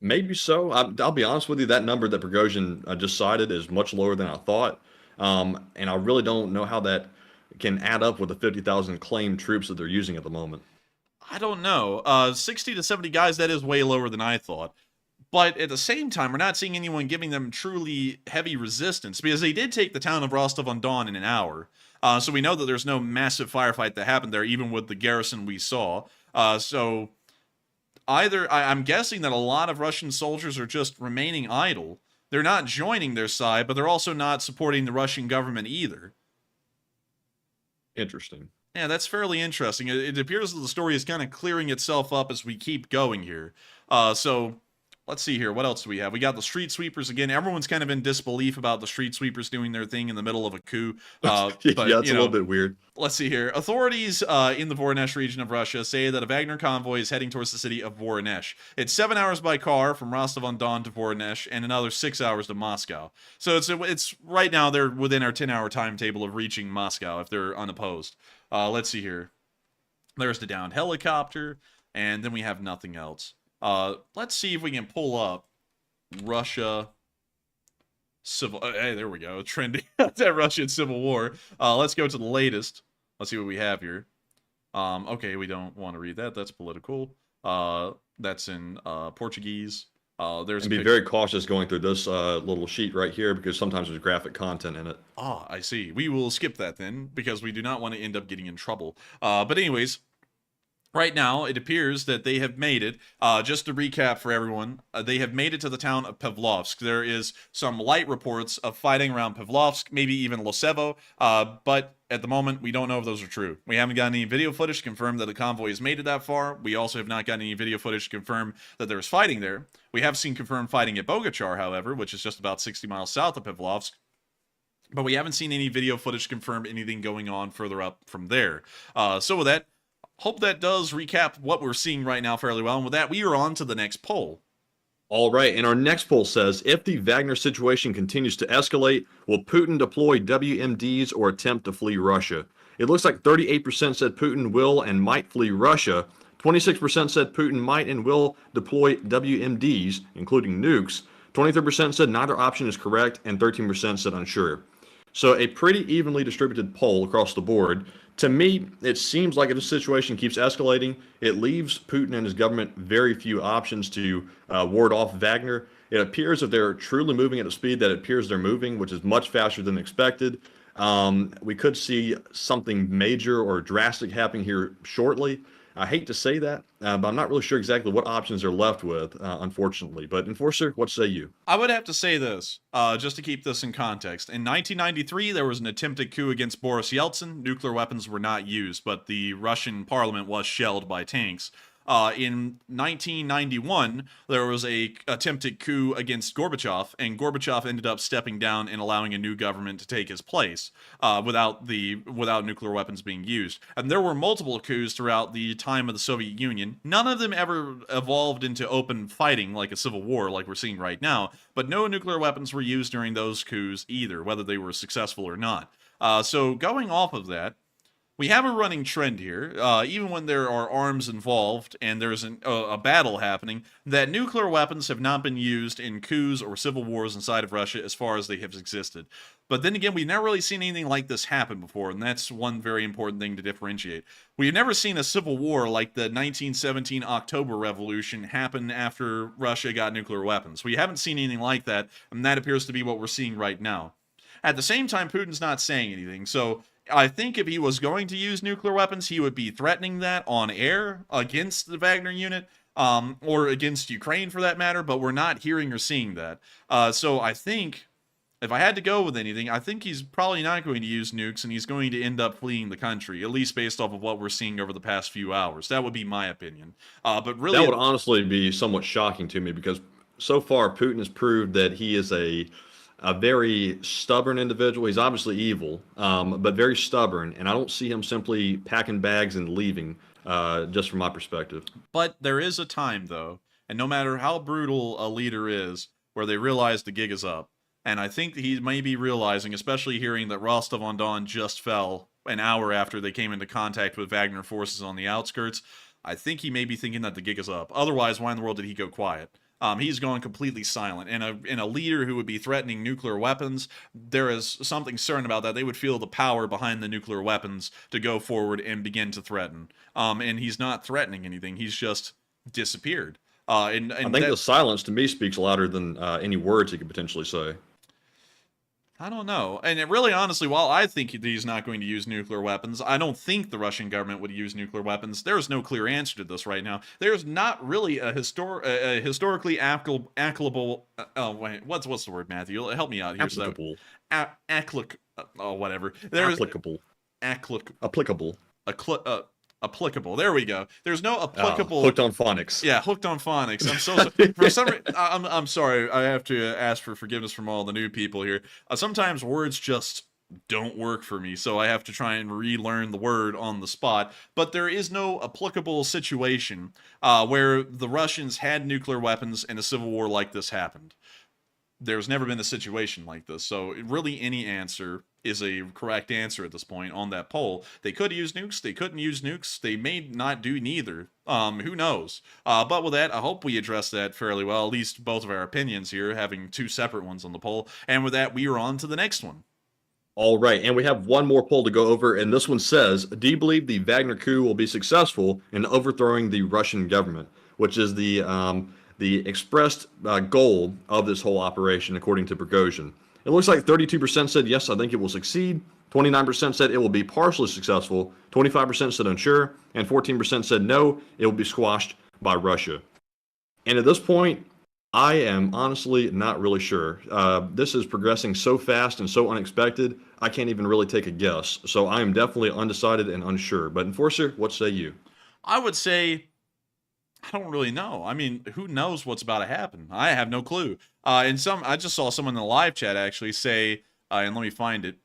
Maybe so. I'll be honest with you, that number that Prigozhin just cited is much lower than I thought. And I really don't know how that can add up with the 50,000 claimed troops that they're using at the moment.
I don't know. 60 to 70 guys, that is way lower than I thought. But at the same time, we're not seeing anyone giving them truly heavy resistance, because they did take the town of Rostov-on-Don in an hour. So we know that there's no massive firefight that happened there, even with the garrison we saw. So I'm guessing that a lot of Russian soldiers are just remaining idle. They're not joining their side, but they're also not supporting the Russian government either.
Interesting.
Yeah, that's fairly interesting. It appears that the story is kind of clearing itself up as we keep going here. So let's see here. What else do we have? We got the street sweepers again. Everyone's kind of in disbelief about the street sweepers doing their thing in the middle of a coup.
But, yeah, it's a little bit weird.
Let's see here. Authorities in the Voronezh region of Russia say that a Wagner convoy is heading towards the city of Voronezh. It's 7 hours by car from Rostov-on-Don to Voronezh and another 6 hours to Moscow. So it's right now they're within our 10-hour timetable of reaching Moscow if they're unopposed. Let's see here. There's the downed helicopter, and then we have nothing else. Let's see if we can pull up Russia civil. Hey, there we go. Trending that Russian civil war. Let's go to the latest. Let's see what we have here. Okay, we don't want to read that. That's political. That's in Portuguese. There's
and be very cautious going through this little sheet right here because sometimes there's graphic content in it.
Ah, I see. We will skip that then because we do not want to end up getting in trouble. But anyways, right now it appears that they have made it. Just to recap for everyone, they have made it to the town of Pavlovsk. There is some light reports of fighting around Pavlovsk, maybe even Losevo, but at the moment, we don't know if those are true. We haven't gotten any video footage to confirm that the convoy has made it that far. We also have not gotten any video footage to confirm that there is fighting there. We have seen confirmed fighting at Bogachar, however, which is just about 60 miles south of Pavlovsk. But we haven't seen any video footage to confirm anything going on further up from there. So with that, hope that does recap what we're seeing right now fairly well. And with that, we are on to the next poll.
All right, and our next poll says, if the Wagner situation continues to escalate, will Putin deploy WMDs or attempt to flee Russia? It looks like 38% said Putin will and might flee Russia. 26% said Putin might and will deploy WMDs, including nukes. 23% said neither option is correct, and 13% said unsure. So a pretty evenly distributed poll across the board. To me, it seems like if the situation keeps escalating, it leaves Putin and his government very few options to ward off Wagner. It appears that they're truly moving at a speed that it appears they're moving, which is much faster than expected. We could see something major or drastic happening here shortly. I hate to say that, but I'm not really sure exactly what options they're left with, unfortunately. But Enforcer, what say you?
I would have to say this, just to keep this in context. In 1993, there was an attempted coup against Boris Yeltsin. Nuclear weapons were not used, but the Russian parliament was shelled by tanks. In 1991, there was a attempted coup against Gorbachev, and Gorbachev ended up stepping down and allowing a new government to take his place without nuclear weapons being used. And there were multiple coups throughout the time of the Soviet Union. None of them ever evolved into open fighting like a civil war like we're seeing right now, but no nuclear weapons were used during those coups either, whether they were successful or not. So going off of that, we have a running trend here, even when there are arms involved and there's a battle happening, that nuclear weapons have not been used in coups or civil wars inside of Russia as far as they have existed. But then again, we've never really seen anything like this happen before, and that's one very important thing to differentiate. We've never seen a civil war like the 1917 October Revolution happen after Russia got nuclear weapons. We haven't seen anything like that, and that appears to be what we're seeing right now. At the same time, Putin's not saying anything, so I think if he was going to use nuclear weapons, he would be threatening that on air against the Wagner unit, or against Ukraine for that matter, but we're not hearing or seeing that. So I think, if I had to go with anything, I think he's probably not going to use nukes, and he's going to end up fleeing the country, at least based off of what we're seeing over the past few hours. That would be my opinion. But really,
that would honestly be somewhat shocking to me, because so far Putin has proved that he is a very stubborn individual. He's obviously evil, but very stubborn, and I don't see him simply packing bags and leaving, just from my perspective.
But there is a time, though, and no matter how brutal a leader is, where they realize the gig is up. And I think he may be realizing, especially hearing that Rostov-on-Don just fell an hour after they came into contact with Wagner forces on the outskirts, I think he may be thinking that the gig is up. Otherwise, why in the world did he go quiet? He's gone completely silent. And a leader who would be threatening nuclear weapons, there is something certain about that. They would feel the power behind the nuclear weapons to go forward and begin to threaten. And he's not threatening anything. He's just disappeared. And
I think the silence to me speaks louder than any words he could potentially say.
I don't know. And it really, honestly, while I think he's not going to use nuclear weapons, I don't think the Russian government would use nuclear weapons. There is no clear answer to this right now. There's not really a historically applicable. Oh wait, what's the word, Matthew? Help me out here.
Applicable.
Whatever.
Applicable. Applicable.
Applicable. There we go. There's no applicable.
Hooked on phonics.
Yeah, hooked on phonics. I'm so for some reason. I'm sorry. I have to ask for forgiveness from all the new people here. Sometimes words just don't work for me, so I have to try and relearn the word on the spot. But there is no applicable situation where the Russians had nuclear weapons and a civil war like this happened. There's never been a situation like this, so really any answer is a correct answer at this point on that poll. They could use nukes, they couldn't use nukes, they may not do neither. Who knows? But with that, I hope we addressed that fairly well, at least both of our opinions here, having two separate ones on the poll. And with that, we are on to the next one.
All right, and we have one more poll to go over, and this one says, do you believe the Wagner coup will be successful in overthrowing the Russian government, which is the expressed goal of this whole operation, according to Prighozin. It looks like 32% said yes, I think it will succeed. 29% said it will be partially successful. 25% said unsure, and 14% said no, it will be squashed by Russia. And at this point, I am honestly not really sure. This is progressing so fast and so unexpected, I can't even really take a guess. So I am definitely undecided and unsure. But Enforcer, what say you?
I would say, I don't really know. I mean, who knows what's about to happen? I have no clue. I just saw someone in the live chat actually say, and let me find it.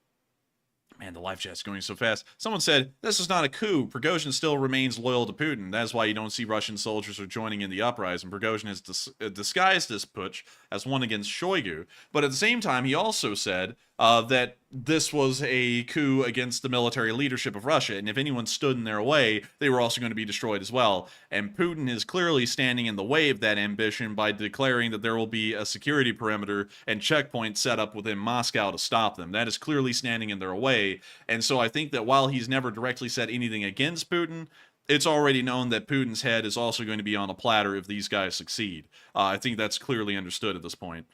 Man, the live chat's going so fast. Someone said, this is not a coup. Prighozin still remains loyal to Putin. That's why you don't see Russian soldiers are joining in the uprising. Prighozin has disguised this putsch as one against Shoigu. But at the same time, he also said that this was a coup against the military leadership of Russia. And if anyone stood in their way, they were also going to be destroyed as well. And Putin is clearly standing in the way of that ambition by declaring that there will be a security perimeter and checkpoint set up within Moscow to stop them. That is clearly standing in their way. And so I think that while he's never directly said anything against Putin, it's already known that Putin's head is also going to be on a platter if these guys succeed. I think that's clearly understood at this point.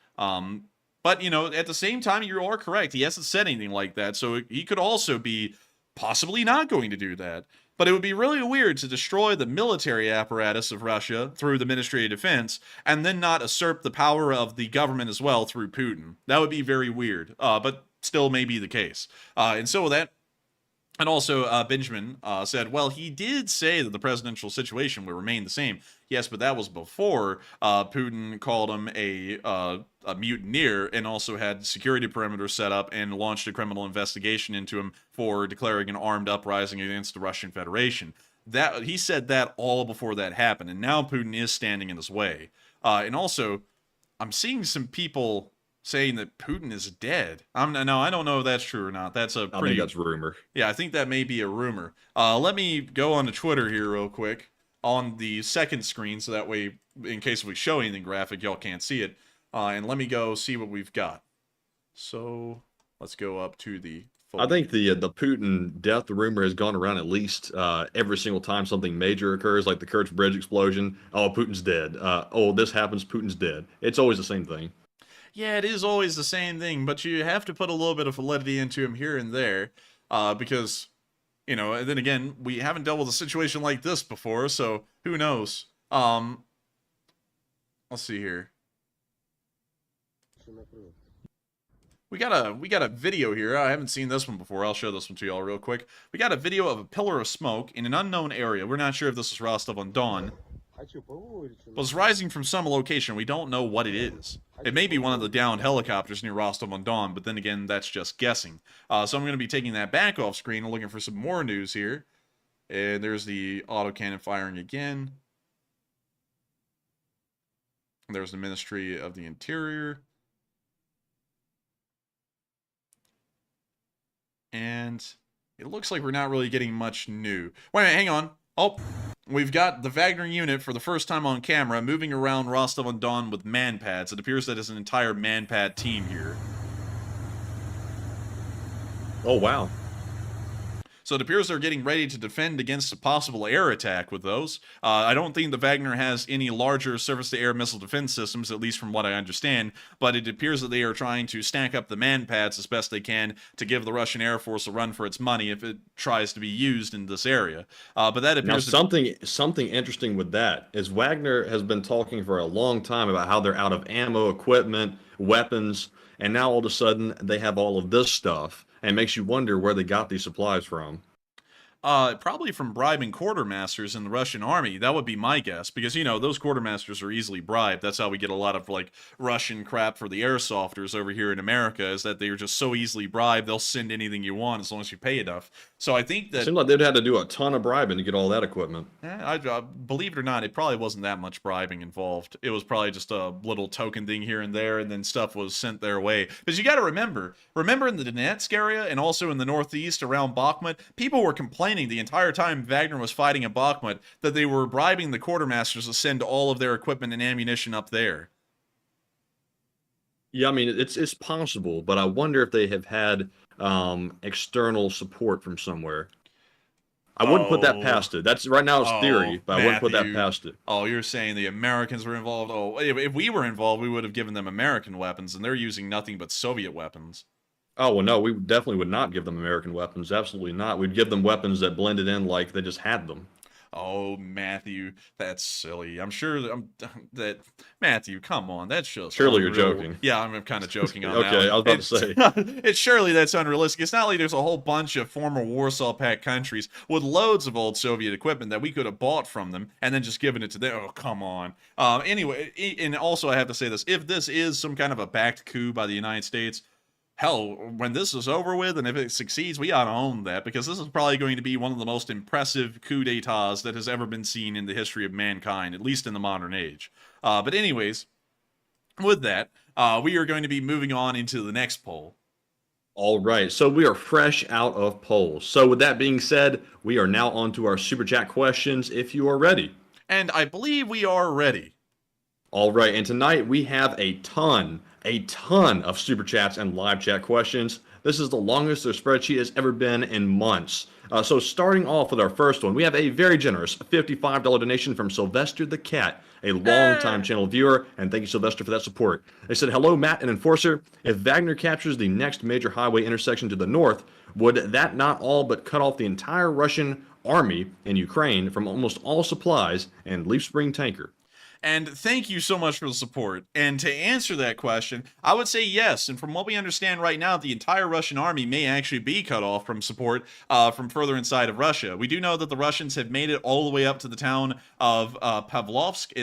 But, at the same time, you are correct. He hasn't said anything like that, so he could also be possibly not going to do that. But it would be really weird to destroy the military apparatus of Russia through the Ministry of Defense and then not usurp the power of the government as well through Putin. That would be very weird, but still may be the case. And so with that, and also Benjamin said, well, he did say that the presidential situation will remain the same. Yes, but that was before Putin called him a mutineer and also had security perimeters set up and launched a criminal investigation into him for declaring an armed uprising against the Russian Federation. That he said that all before that happened, and now Putin is standing in his way. And also, I'm seeing some people saying that Putin is dead. No, I don't know if that's true or not. That's a pretty...
I think that's rumor.
Yeah, I think that may be a rumor. Let me go on to Twitter here real quick on the second screen, so that way, in case we show anything graphic, y'all can't see it. And let me go see what we've got. So, let's go up to the...
I think the Putin death rumor has gone around at least every single time something major occurs, like the Kerch Bridge explosion. Oh, Putin's dead. Oh, this happens, Putin's dead. It's always the same thing.
Yeah, it is always the same thing, but you have to put a little bit of validity into him here and there, because, and then again, we haven't dealt with a situation like this before, so who knows? Let's see here. We got a video here. I haven't seen this one before. I'll show this one to y'all real quick. We got a video of a pillar of smoke in an unknown area. We're not sure if this is Rostov-on-Don. But it's rising from some location. We don't know what it is. It may be one of the downed helicopters near Rostov-on-Don, but then again, that's just guessing. So I'm going to be taking that back off screen and looking for some more news here. And there's the autocannon firing again. There's the Ministry of the Interior. And it looks like we're not really getting much new. Wait a minute, hang on. Oh, we've got the Wagner unit for the first time on camera moving around Rostov-on-Don with man-pads. It appears that it's an entire man-pad team here.
Oh, wow.
So it appears they're getting ready to defend against a possible air attack with those. I don't think the Wagner has any larger surface-to-air missile defense systems, at least from what I understand, but it appears that they are trying to stack up the man-pads as best they can to give the Russian Air Force a run for its money if it tries to be used in this area. But that appears...
Now, something interesting with that is Wagner has been talking for a long time about how they're out of ammo, equipment, weapons, and now all of a sudden they have all of this stuff. And it makes you wonder where they got these supplies from.
Probably from bribing quartermasters in the Russian army. That would be my guess, because, those quartermasters are easily bribed. That's how we get a lot of, Russian crap for the airsofters over here in America, is that they are just so easily bribed, they'll send anything you want as long as you pay enough. So I think that...
It seemed like they'd had to do a ton of bribing to get all that equipment.
Believe it or not, it probably wasn't that much bribing involved. It was probably just a little token thing here and there, and then stuff was sent their way. Because you got to remember in the Donetsk area, and also in the northeast around Bakhmut, people were complaining the entire time Wagner was fighting at Bakhmut that they were bribing the quartermasters to send all of their equipment and ammunition up there.
Yeah, I mean, it's possible, but I wonder if they have had external support from somewhere. I wouldn't put that past it. That's right now it's theory, but I wouldn't put that past it.
Oh, you're saying the Americans were involved? Oh, if we were involved, we would have given them American weapons, and they're using nothing but Soviet weapons.
Oh, well, no, we definitely would not give them American weapons. Absolutely not. We'd give them weapons that blended in like they just had them.
Oh, Matthew, that's silly. I'm sure that Matthew, come on, that's just
surely
unreal.
You're joking.
Yeah, I'm kind of joking on
okay,
that.
I was about to say.
It's surely that's unrealistic. It's not like there's a whole bunch of former Warsaw Pact countries with loads of old Soviet equipment that we could have bought from them and then just given it to them. Oh, come on. Anyway, and also I have to say this: if this is some kind of a backed coup by the United States, hell, when this is over with and if it succeeds, we ought to own that, because this is probably going to be one of the most impressive coup d'etats that has ever been seen in the history of mankind, at least in the modern age. But anyways, with that, we are going to be moving on into the next poll.
All right, so we are fresh out of polls. So with that being said, we are now on to our Super Chat questions, if you are ready.
And I believe we are ready.
All right, and tonight we have a ton of Super Chats and live chat questions. This is the longest their spreadsheet has ever been in months. So starting off with our first one, we have a very generous $55 donation from Sylvester the Cat, a longtime channel viewer, and thank you, Sylvester, for that support. They said, hello, Matt and Enforcer. If Wagner captures the next major highway intersection to the north, would that not all but cut off the entire Russian army in Ukraine from almost all supplies and leaf spring tanker?
And thank you so much for the support. And to answer that question, I would say yes. And from what we understand right now, the entire Russian army may actually be cut off from support from further inside of Russia. We do know that the Russians have made it all the way up to the town of Pavlovsk,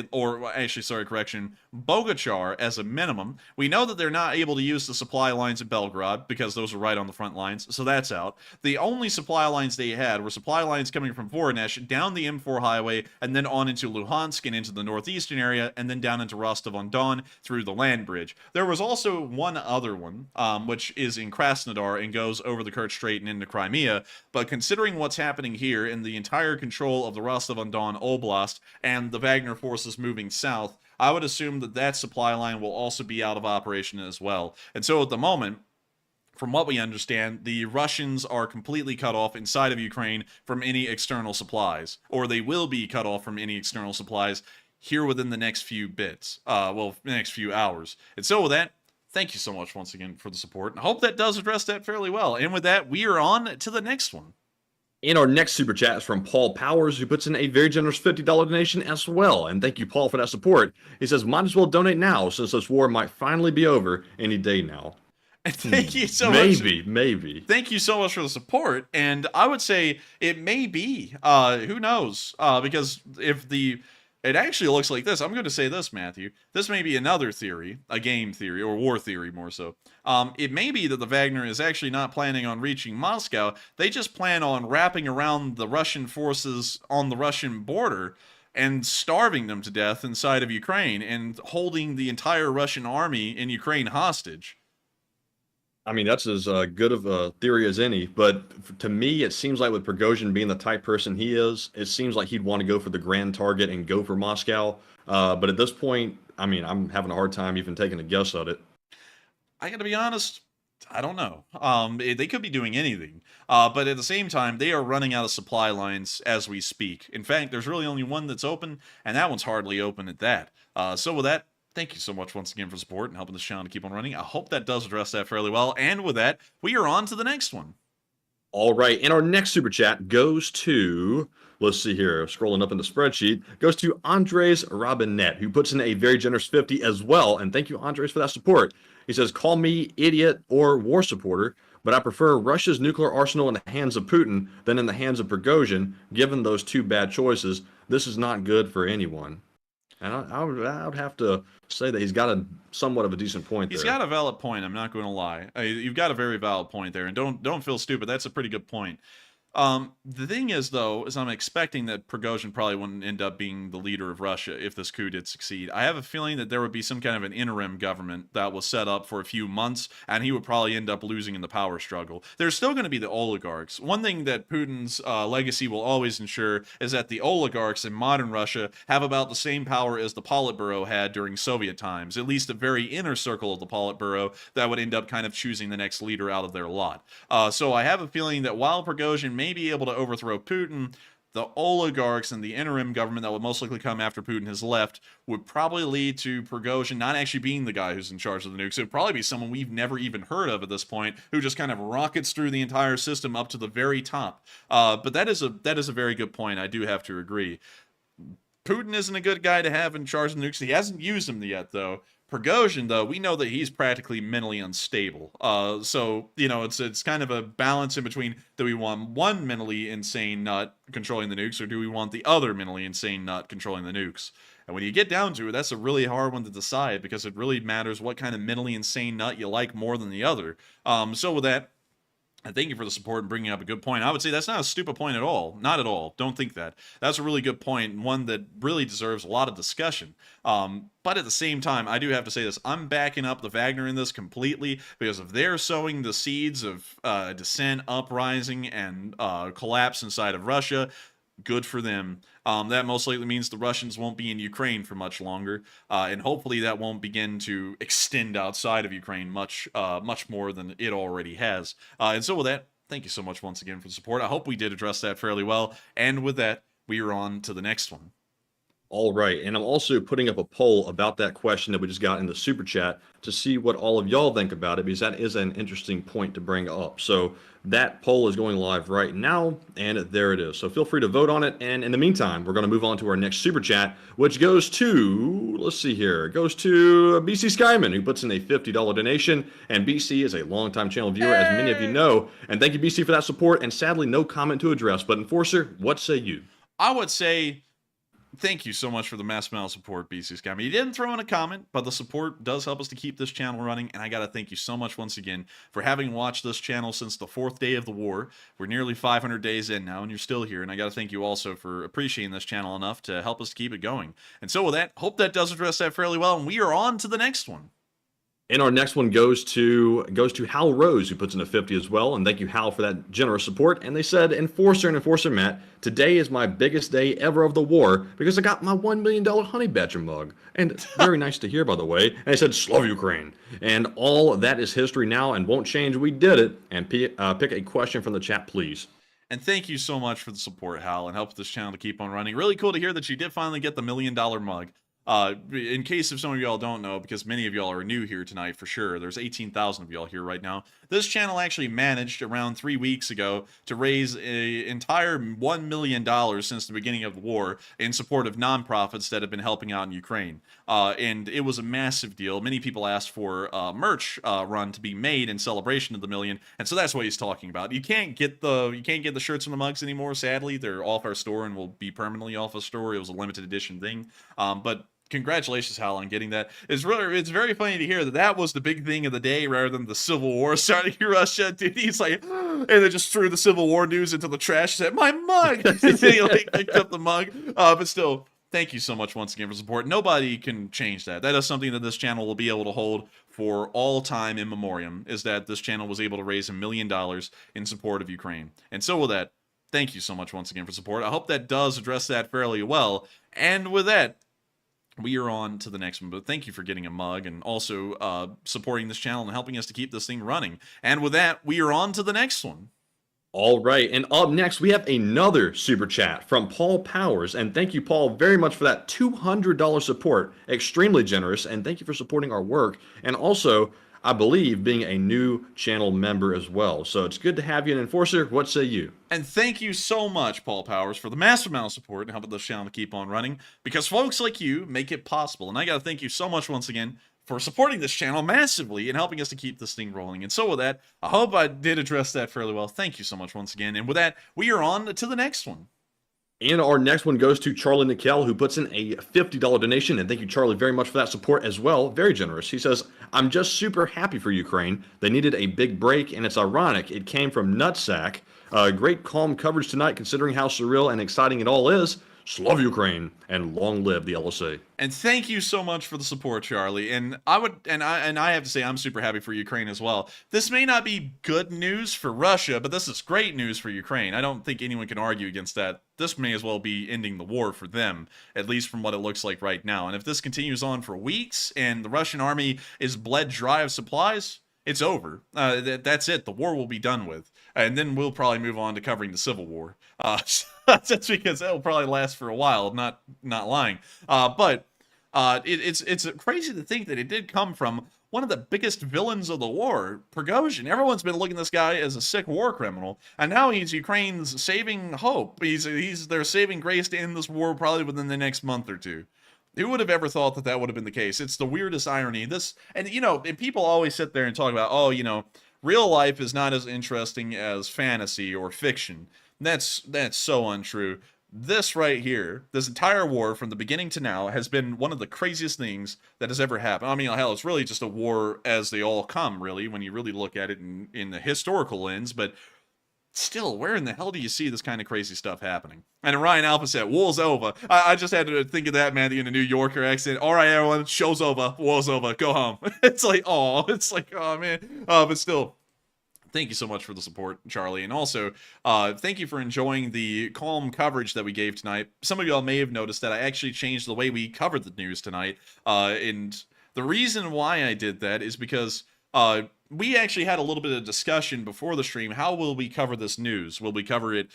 Bogachar as a minimum. We know that they're not able to use the supply lines at Belgrade because those are right on the front lines, so that's out. The only supply lines they had were supply lines coming from Voronezh down the M4 highway and then on into Luhansk and into the northeastern area and then down into Rostov-on-Don through the land bridge. There was also one other one, which is in Krasnodar and goes over the Kerch Strait and into Crimea, but considering what's happening here in the entire control of the Rostov-on-Don Oblast and the Wagner forces moving south, I would assume that that supply line will also be out of operation as well. And so at the moment, from what we understand, the Russians are completely cut off inside of Ukraine from any external supplies, or they will be cut off from any external supplies here within the next few the next few hours. And so with that, thank you so much once again for the support. I hope that does address that fairly well. And with that, we are on to the next one.
And our next super chat is from Paul Powers, who puts in a very generous $50 donation as well. And thank you, Paul, for that support. He says, might as well donate now since this war might finally be over any day now.
And thank you so much.
Maybe.
Thank you so much for the support. And I would say it may be. Who knows? Because it actually looks like this. I'm going to say this, Matthew. This may be another theory, a game theory, or war theory more so. It may be that the Wagner is actually not planning on reaching Moscow. They just plan on wrapping around the Russian forces on the Russian border and starving them to death inside of Ukraine and holding the entire Russian army in Ukraine hostage.
I mean, that's as good of a theory as any, but to me, it seems like with Prigozhin being the type person he is, it seems like he'd want to go for the grand target and go for Moscow. But at this point, I mean, I'm having a hard time even taking a guess at it.
I gotta be honest, I don't know. They could be doing anything. But at the same time, they are running out of supply lines as we speak. In fact, there's really only one that's open, and that one's hardly open at that. So with that, thank you so much once again for support and helping this channel to keep on running. I hope that does address that fairly well. And with that, we are on to the next one.
All right, and our next super chat goes to, let's see here, scrolling up in the spreadsheet, goes to Andres Robinette, who puts in a very generous 50 as well. And thank you, Andres, for that support. He says, call me idiot or war supporter, but I prefer Russia's nuclear arsenal in the hands of Putin than in the hands of Prigozhin. Given those two bad choices, this is not good for anyone. And I would have to say that he's got somewhat of a decent point there.
He's got a valid point, I'm not going to lie. You've got a very valid point there, and don't feel stupid. That's a pretty good point. The thing is, though, is I'm expecting that Prigozhin probably wouldn't end up being the leader of Russia if this coup did succeed. I have a feeling that there would be some kind of an interim government that was set up for a few months, and he would probably end up losing in the power struggle. There's still going to be the oligarchs. One thing that Putin's legacy will always ensure is that the oligarchs in modern Russia have about the same power as the Politburo had during Soviet times, at least a very inner circle of the Politburo that would end up kind of choosing the next leader out of their lot. So I have a feeling that while Prigozhin may be able to overthrow Putin, the oligarchs and the interim government that would most likely come after Putin has left would probably lead to Prigozhin not actually being the guy who's in charge of the nukes. It would probably be someone we've never even heard of at this point, who just kind of rockets through the entire system up to the very top. But that is a very good point. I do have to agree. Putin isn't a good guy to have in charge of the nukes. He hasn't used them yet, though. Prigozhin, though, we know that he's practically mentally unstable. So, you know, it's kind of a balance in between, do we want one mentally insane nut controlling the nukes, or do we want the other mentally insane nut controlling the nukes? And when you get down to it, that's a really hard one to decide, because it really matters what kind of mentally insane nut you like more than the other. So with that, and thank you for the support and bringing up a good point. I would say that's not a stupid point at all. Not at all. Don't think that. That's a really good point, and one that really deserves a lot of discussion. But at the same time, I do have to say this. I'm backing up the Wagner in this completely, because if they're sowing the seeds of dissent, uprising, and collapse inside of Russia, Good for them. That most likely means the Russians won't be in Ukraine for much longer, and hopefully that won't begin to extend outside of Ukraine much more than it already has. And so with that, thank you so much once again for the support. I hope we did address that fairly well. And with that, we are on to the next one.
All right, and I'm also putting up a poll about that question that we just got in the super chat to see what all of y'all think about it, because that is an interesting point to bring up. So that poll is going live right now, and there it is. So feel free to vote on it. And in the meantime, we're going to move on to our next super chat, which goes to, let's see here, it goes to BC Skyman, who puts in a $50 donation. And BC is a longtime channel viewer, as many of you know. And thank you, BC, for that support. And sadly, no comment to address. But Enforcer, what say you?
I would say, thank you so much for the mass amount of support, BC Scammy. You didn't throw in a comment, but the support does help us to keep this channel running, and I gotta thank you so much once again for having watched this channel since the 4th day of the war. We're nearly 500 days in now, and you're still here, and I gotta thank you also for appreciating this channel enough to help us to keep it going. And so with that, hope that does address that fairly well, and we are on to the next one.
And our next one goes to Hal Rose, who puts in a 50 as well. And thank you, Hal, for that generous support. And they said, Enforcer and Enforcer Matt, today is my biggest day ever of the war because I got my $1 million Honey Badger mug. And very nice to hear, by the way. And they said, Slav Ukraine. And all that is history now and won't change. We did it. And pick a question from the chat, please.
And thank you so much for the support, Hal, and help this channel to keep on running. Really cool to hear that you did finally get the $1 million mug. In case if some of y'all don't know, because many of y'all are new here tonight for sure, there's 18,000 of y'all here right now. This channel actually managed around 3 weeks ago to raise an entire $1 million since the beginning of the war in support of nonprofits that have been helping out in Ukraine. And it was a massive deal. Many people asked for a merch run to be made in celebration of the million, and so that's what he's talking about. You can't get the shirts and the mugs anymore. Sadly, they're off our store and will be permanently off our store. It was a limited edition thing, but congratulations, Hal, on getting that. It's very funny to hear that was the big thing of the day rather than the Civil War starting in Russia. Dude, he's like, and they just threw the Civil War news into the trash. Said, "My mug." He like picked up the mug. But still, thank you so much once again for support. Nobody can change that. That is something that this channel will be able to hold for all time in memoriam. Is that this channel was able to raise $1 million in support of Ukraine. And so with that, thank you so much once again for support. I hope that does address that fairly well. And with that, we are on to the next one, but thank you for getting a mug and also supporting this channel and helping us to keep this thing running. And with that, we are on to the next one.
All right, and up next, we have another super chat from Paul Powers. And thank you, Paul, very much for that $200 support. Extremely generous, and thank you for supporting our work. And also, I believe, being a new channel member as well. So it's good to have you an Enforcer. What say you?
And thank you so much, Paul Powers, for the massive amount of support and helping this channel to keep on running, because folks like you make it possible. And I got to thank you so much once again for supporting this channel massively and helping us to keep this thing rolling. And so with that, I hope I did address that fairly well. Thank you so much once again. And with that, we are on to the next one.
And our next one goes to Charlie Nickel, who puts in a $50 donation. And thank you, Charlie, very much for that support as well. Very generous. He says, I'm just super happy for Ukraine. They needed a big break, and it's ironic. It came from Nutsack. Great calm coverage tonight, considering how surreal and exciting it all is. Slav Ukraine, and long live the LSA.
And thank you so much for the support, Charlie. And I have to say I'm super happy for Ukraine as well. This may not be good news for Russia, but this is great news for Ukraine. I don't think anyone can argue against that. This may as well be ending the war for them, at least from what it looks like right now. And if this continues on for weeks and the Russian army is bled dry of supplies, it's over. That's it. The war will be done with. And then we'll probably move on to covering the Civil War. That's because it'll probably last for a while, not lying. But it's crazy to think that it did come from one of the biggest villains of the war, Prighozin. Everyone's been looking at this guy as a sick war criminal, and now he's Ukraine's saving hope. He's their saving grace to end this war probably within the next month or two. Who would have ever thought that that would have been the case? It's the weirdest irony. And people always sit there and talk about, real life is not as interesting as fantasy or fiction. That's so untrue. This right here, this entire war from the beginning to now has been one of the craziest things that has ever happened. I mean, hell, it's really just a war as they all come, really, when you really look at it in the historical lens, but still, where in the hell do you see this kind of crazy stuff happening? And Ryan Alpha said, war's over. I just had to think of that, man, in a New Yorker accent. All right, everyone, show's over, war's over, go home. It's like, oh man. But still, Thank you so much for the support, Charlie. And also, thank you for enjoying the calm coverage that we gave tonight. Some of y'all may have noticed that I actually changed the way we covered the news tonight. And the reason why I did that is because we actually had a little bit of discussion before the stream. How will we cover this news? Will we cover it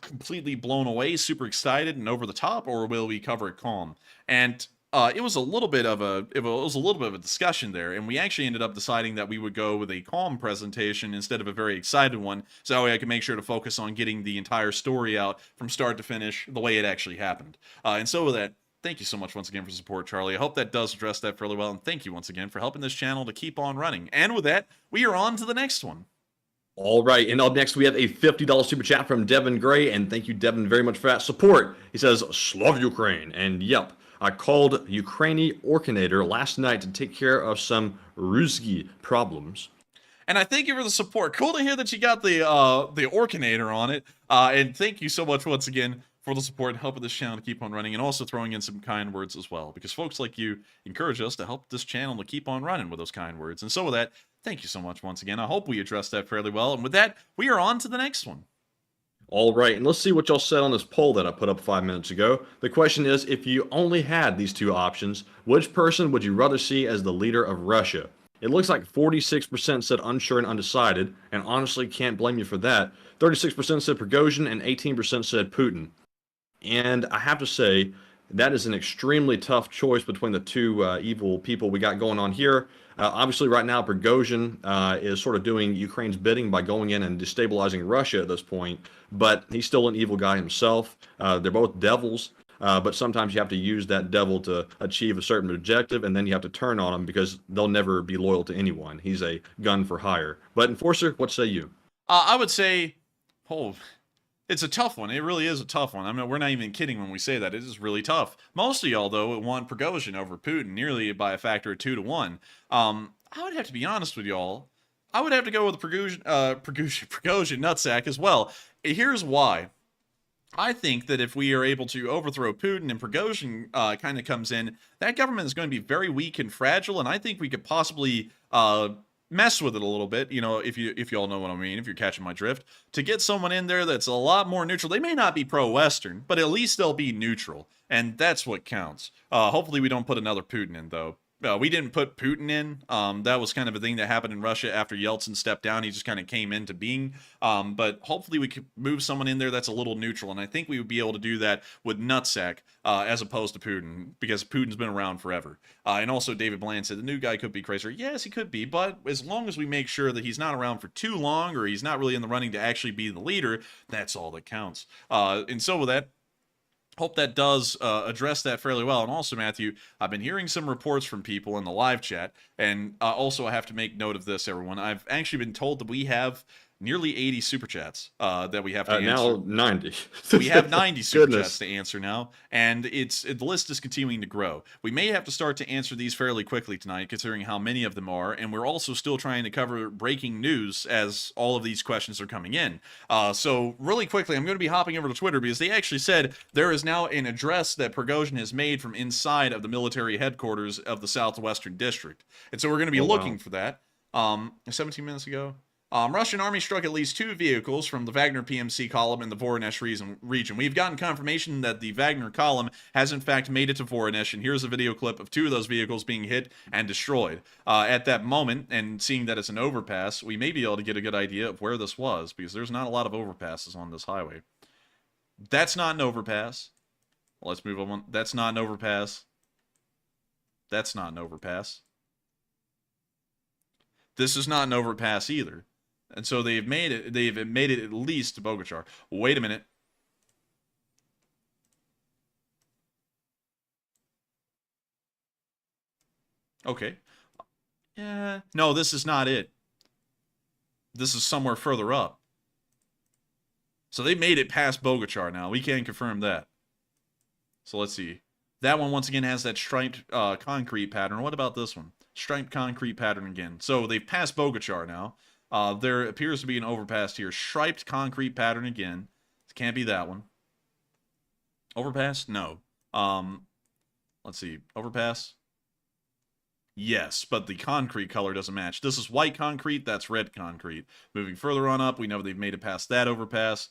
completely blown away, super excited and over the top, or will we cover it calm? And it was a little bit of a discussion there, and we actually ended up deciding that we would go with a calm presentation instead of a very excited one, so that way I can make sure to focus on getting the entire story out from start to finish the way it actually happened. And so with that, thank you so much once again for support, Charlie. I hope that does address that fairly well, and thank you once again for helping this channel to keep on running. And with that, we are on to the next one.
All right, and up next we have a $50 super chat from Devin Gray, and thank you, Devin, very much for that support. He says, "Slav Ukraine," and yep, I called Ukrainian Orkinator last night to take care of some Rusky problems.
And I thank you for the support. Cool to hear that you got the Orkinator on it. And thank you so much once again for the support and helping this channel to keep on running, and also throwing in some kind words as well, because folks like you encourage us to help this channel to keep on running with those kind words. And so with that, thank you so much once again. I hope we addressed that fairly well. And with that, we are on to the next one.
All right, and let's see what y'all said on this poll that I put up 5 minutes ago. The question is, if you only had these two options, which person would you rather see as the leader of Russia? It looks like 46% said unsure and undecided, and honestly can't blame you for that. 36% said Prighozin, and 18% said Putin. And I have to say, that is an extremely tough choice between the two evil people we got going on here. Obviously, right now, Prighozin is sort of doing Ukraine's bidding by going in and destabilizing Russia at this point, but he's still an evil guy himself. They're both devils, but sometimes you have to use that devil to achieve a certain objective, and then you have to turn on him because they'll never be loyal to anyone. He's a gun for hire. But Enforcer, what say you?
I would say, it's a tough one. It really is a tough one. I mean, we're not even kidding when we say that. It is really tough. Most of y'all, though, want Prighozin over Putin, nearly by a factor of 2 to 1. I would have to be honest with y'all. I would have to go with Prighozin nutsack as well. Here's why. I think that if we are able to overthrow Putin and Prighozin kind of comes in, that government is going to be very weak and fragile, and I think we could possibly mess with it a little bit, you know, if you all know what I mean, if you're catching my drift, to get someone in there that's a lot more neutral. They may not be pro-Western, but at least they'll be neutral, and that's what counts. Hopefully we don't put another Putin in, though. We didn't put Putin in. That was kind of a thing that happened in Russia after Yeltsin stepped down. He just kind of came into being. But hopefully we could move someone in there that's a little neutral. And I think we would be able to do that with Nutsack as opposed to Putin, because Putin's been around forever. And also David Bland said the new guy could be crazier. Yes, he could be. But as long as we make sure that he's not around for too long, or he's not really in the running to actually be the leader, that's all that counts. And so with that, hope that does address that fairly well. And also, Matthew, I've been hearing some reports from people in the live chat, and also I have to make note of this, everyone. I've actually been told that we have nearly 80 super chats that we have to answer.
Now 90.
We have 90 super chats to answer now, and the list is continuing to grow. We may have to start to answer these fairly quickly tonight, considering how many of them are, and we're also still trying to cover breaking news as all of these questions are coming in. So really quickly, I'm going to be hopping over to Twitter, because they actually said there is now an address that Prighozin has made from inside of the military headquarters of the Southwestern District. And so we're going to be looking for that. 17 minutes ago. Russian army struck at least 2 vehicles from the Wagner PMC column in the Voronezh region. We've gotten confirmation that the Wagner column has in fact made it to Voronezh, and here's a video clip of 2 of those vehicles being hit and destroyed. At that moment, and seeing that it's an overpass, we may be able to get a good idea of where this was, because there's not a lot of overpasses on this highway. That's not an overpass. Let's move on. That's not an overpass. That's not an overpass. This is not an overpass either. And so they've made it at least to Bogachar. Wait a minute. Okay. Yeah. No, this is not it. This is somewhere further up. So they made it past Bogachar now. We can confirm that. So let's see. That one, once again, has that striped concrete pattern. What about this one? Striped concrete pattern again. So they've passed Bogachar now. There appears to be an overpass here. Striped concrete pattern again. It can't be that one. Overpass? No. Let's see. Overpass? Yes, but the concrete color doesn't match. This is white concrete, that's red concrete. Moving further on up, we know they've made it past that overpass.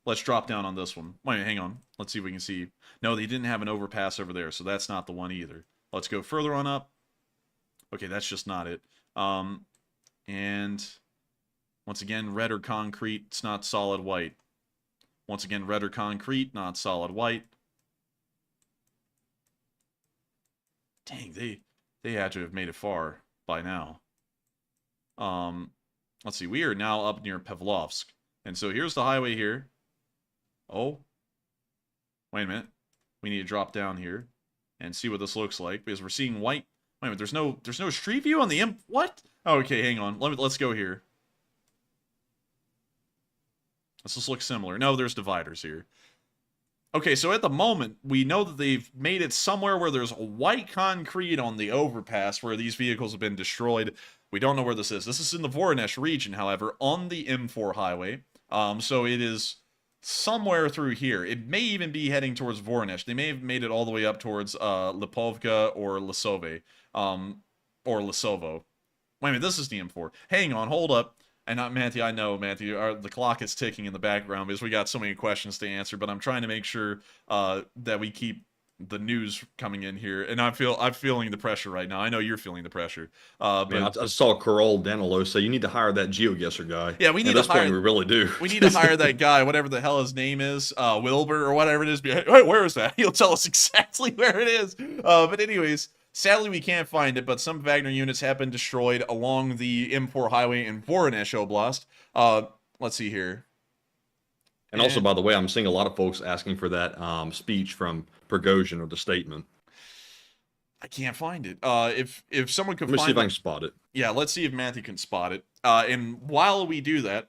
Let's drop down on this one. Wait, hang on. Let's see if we can see. No, they didn't have an overpass over there, so that's not the one either. Let's go further on up. Okay, that's just not it. And once again, red or concrete, it's not solid white. Once again, red or concrete, not solid white. Dang, they had to have made it far by now. Let's see. We are now up near Pavlovsk. And so here's the highway here. Oh. Wait a minute. We need to drop down here and see what this looks like because we're seeing white. Wait a minute. There's no street view on the what? Oh, okay, hang on. Let's go here. Let's just look similar. No, there's dividers here. Okay, so at the moment, we know that they've made it somewhere where there's white concrete on the overpass where these vehicles have been destroyed. We don't know where this is. This is in the Voronezh region, however, on the M4 highway. So it is somewhere through here. It may even be heading towards Voronezh. They may have made it all the way up towards Lipovka or Lisove. Or Lisovo. Wait a minute, this is the M4. Hang on, hold up. And Matthew, I know, Matthew, the clock is ticking in the background because we got so many questions to answer, but I'm trying to make sure that we keep the news coming in here. And I'm feeling the pressure right now. I know you're feeling the pressure. But
I saw Carol Danilo say you need to hire that GeoGuessr guy.
Yeah, we need to hire.
We really do.
We need to hire that guy, whatever the hell his name is, Wilbur or whatever it is. Hey, where is that? He'll tell us exactly where it is. But anyways. Sadly, we can't find it, but some Wagner units have been destroyed along the M4 highway in Voronezh Oblast. Let's see here.
And also, by the way, I'm seeing a lot of folks asking for that speech from Prighozin or the statement.
I can't find it. If someone could
Let me
find
see if
it,
I can spot it.
Yeah, let's see if Matthew can spot it. And while we do that,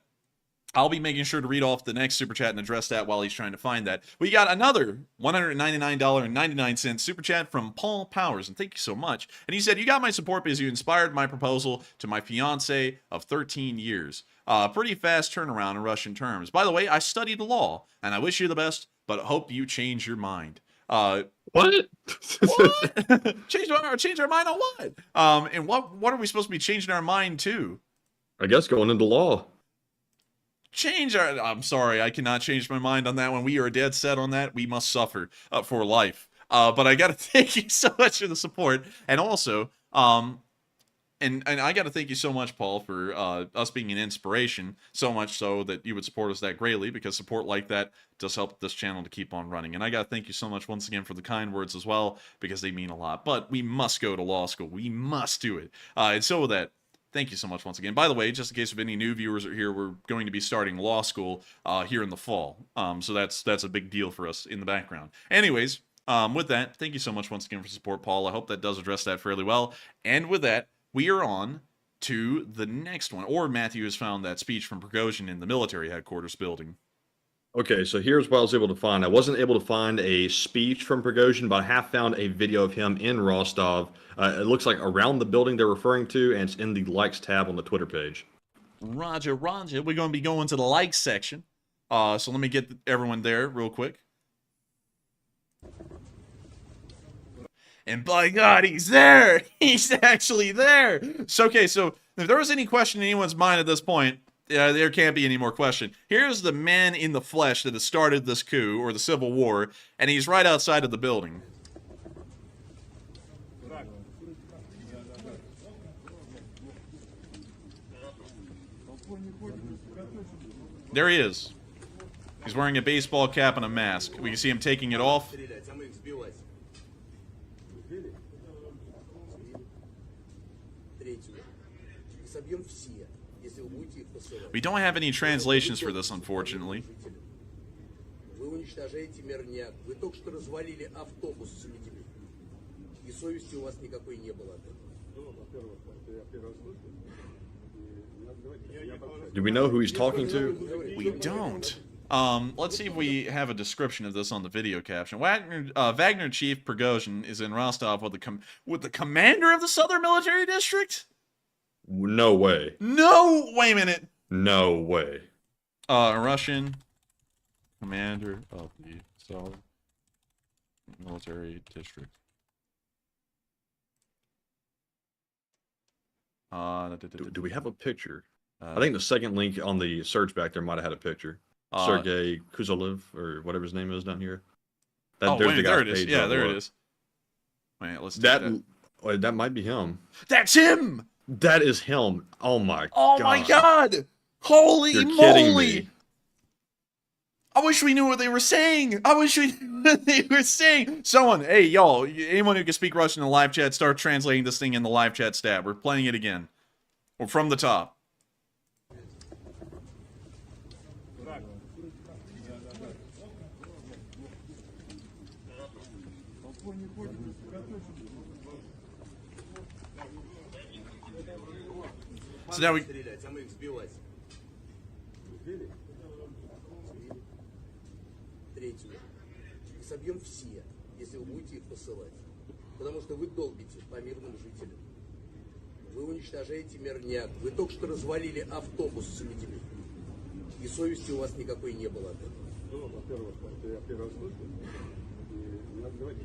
I'll be making sure to read off the next super chat and address that while he's trying to find that. We got another $199.99 super chat from Paul Powers, and thank you so much. And he said, you got my support because you inspired my proposal to my fiance of 13 years. Pretty fast turnaround in Russian terms. By the way, I studied law, and I wish you the best, but hope you change your mind. What? What? change our mind on what? And what are we supposed to be changing our mind to?
I guess going into law.
I'm sorry, I cannot change my mind on that one. We are dead set on that. We must suffer for life. But I gotta thank you so much for the support. And also, and I gotta thank you so much, Paul, for us being an inspiration. So much so that you would support us that greatly, because support like that does help this channel to keep on running. And I gotta thank you so much once again for the kind words as well, because they mean a lot. But we must go to law school. We must do it. And so with that, thank you so much once again. By the way, just in case of any new viewers are here, we're going to be starting law school here in the fall. So that's a big deal for us in the background. Anyways, with that, thank you so much once again for support, Paul. I hope that does address that fairly well. And with that, we are on to the next one. Or Matthew has found that speech from Prighozin in the military headquarters building.
Okay, so here's what I was able to find. I wasn't able to find a speech from Prighozin, but I have found a video of him in Rostov. It looks like around the building they're referring to, and it's in the likes tab on the Twitter page.
Roger. We're going to be going to the likes section. So let me get everyone there real quick. And by God, he's there! He's actually there! So, okay, so if there was any question in anyone's mind at this point, there can't be any more question. Here's the man in the flesh that has started this coup, or the civil war, and he's right outside of the building. There he is. He's wearing a baseball cap and a mask. We can see him taking it off. We don't have any translations for this, unfortunately.
Do we know who he's talking to?
We don't. Let's see if we have a description of this on the video caption. Wagner Chief Prighozin is in Rostov with the commander of the Southern Military District?
No way.
No! Wait a minute.
No way.
Russian commander of the Southern Military District.
Do we have a picture? I think the second link on the search back there might have had a picture. Sergey Kuzalev, or whatever his name is down here.
There it is. Yeah, there it is. Wait, let's do that.
That might be him.
That's him!
That is him. Oh my god.
Oh my god! Holy
You're
moly!
kidding me.
I wish we knew what they were saying. I wish we knew what they were saying. Someone, hey, y'all, anyone who can speak Russian in the live chat, start translating this thing in the live chat stat. We're playing it again. Or from the top. So now we...
Третью. Собьем все, если вы будете их посылать. Потому что вы долбите по мирным жителям. Вы уничтожаете мирняк. Вы только что развалили автобус с людьми. И совести у вас никакой не было от этого. Ну, во-первых, я первый раз слышу.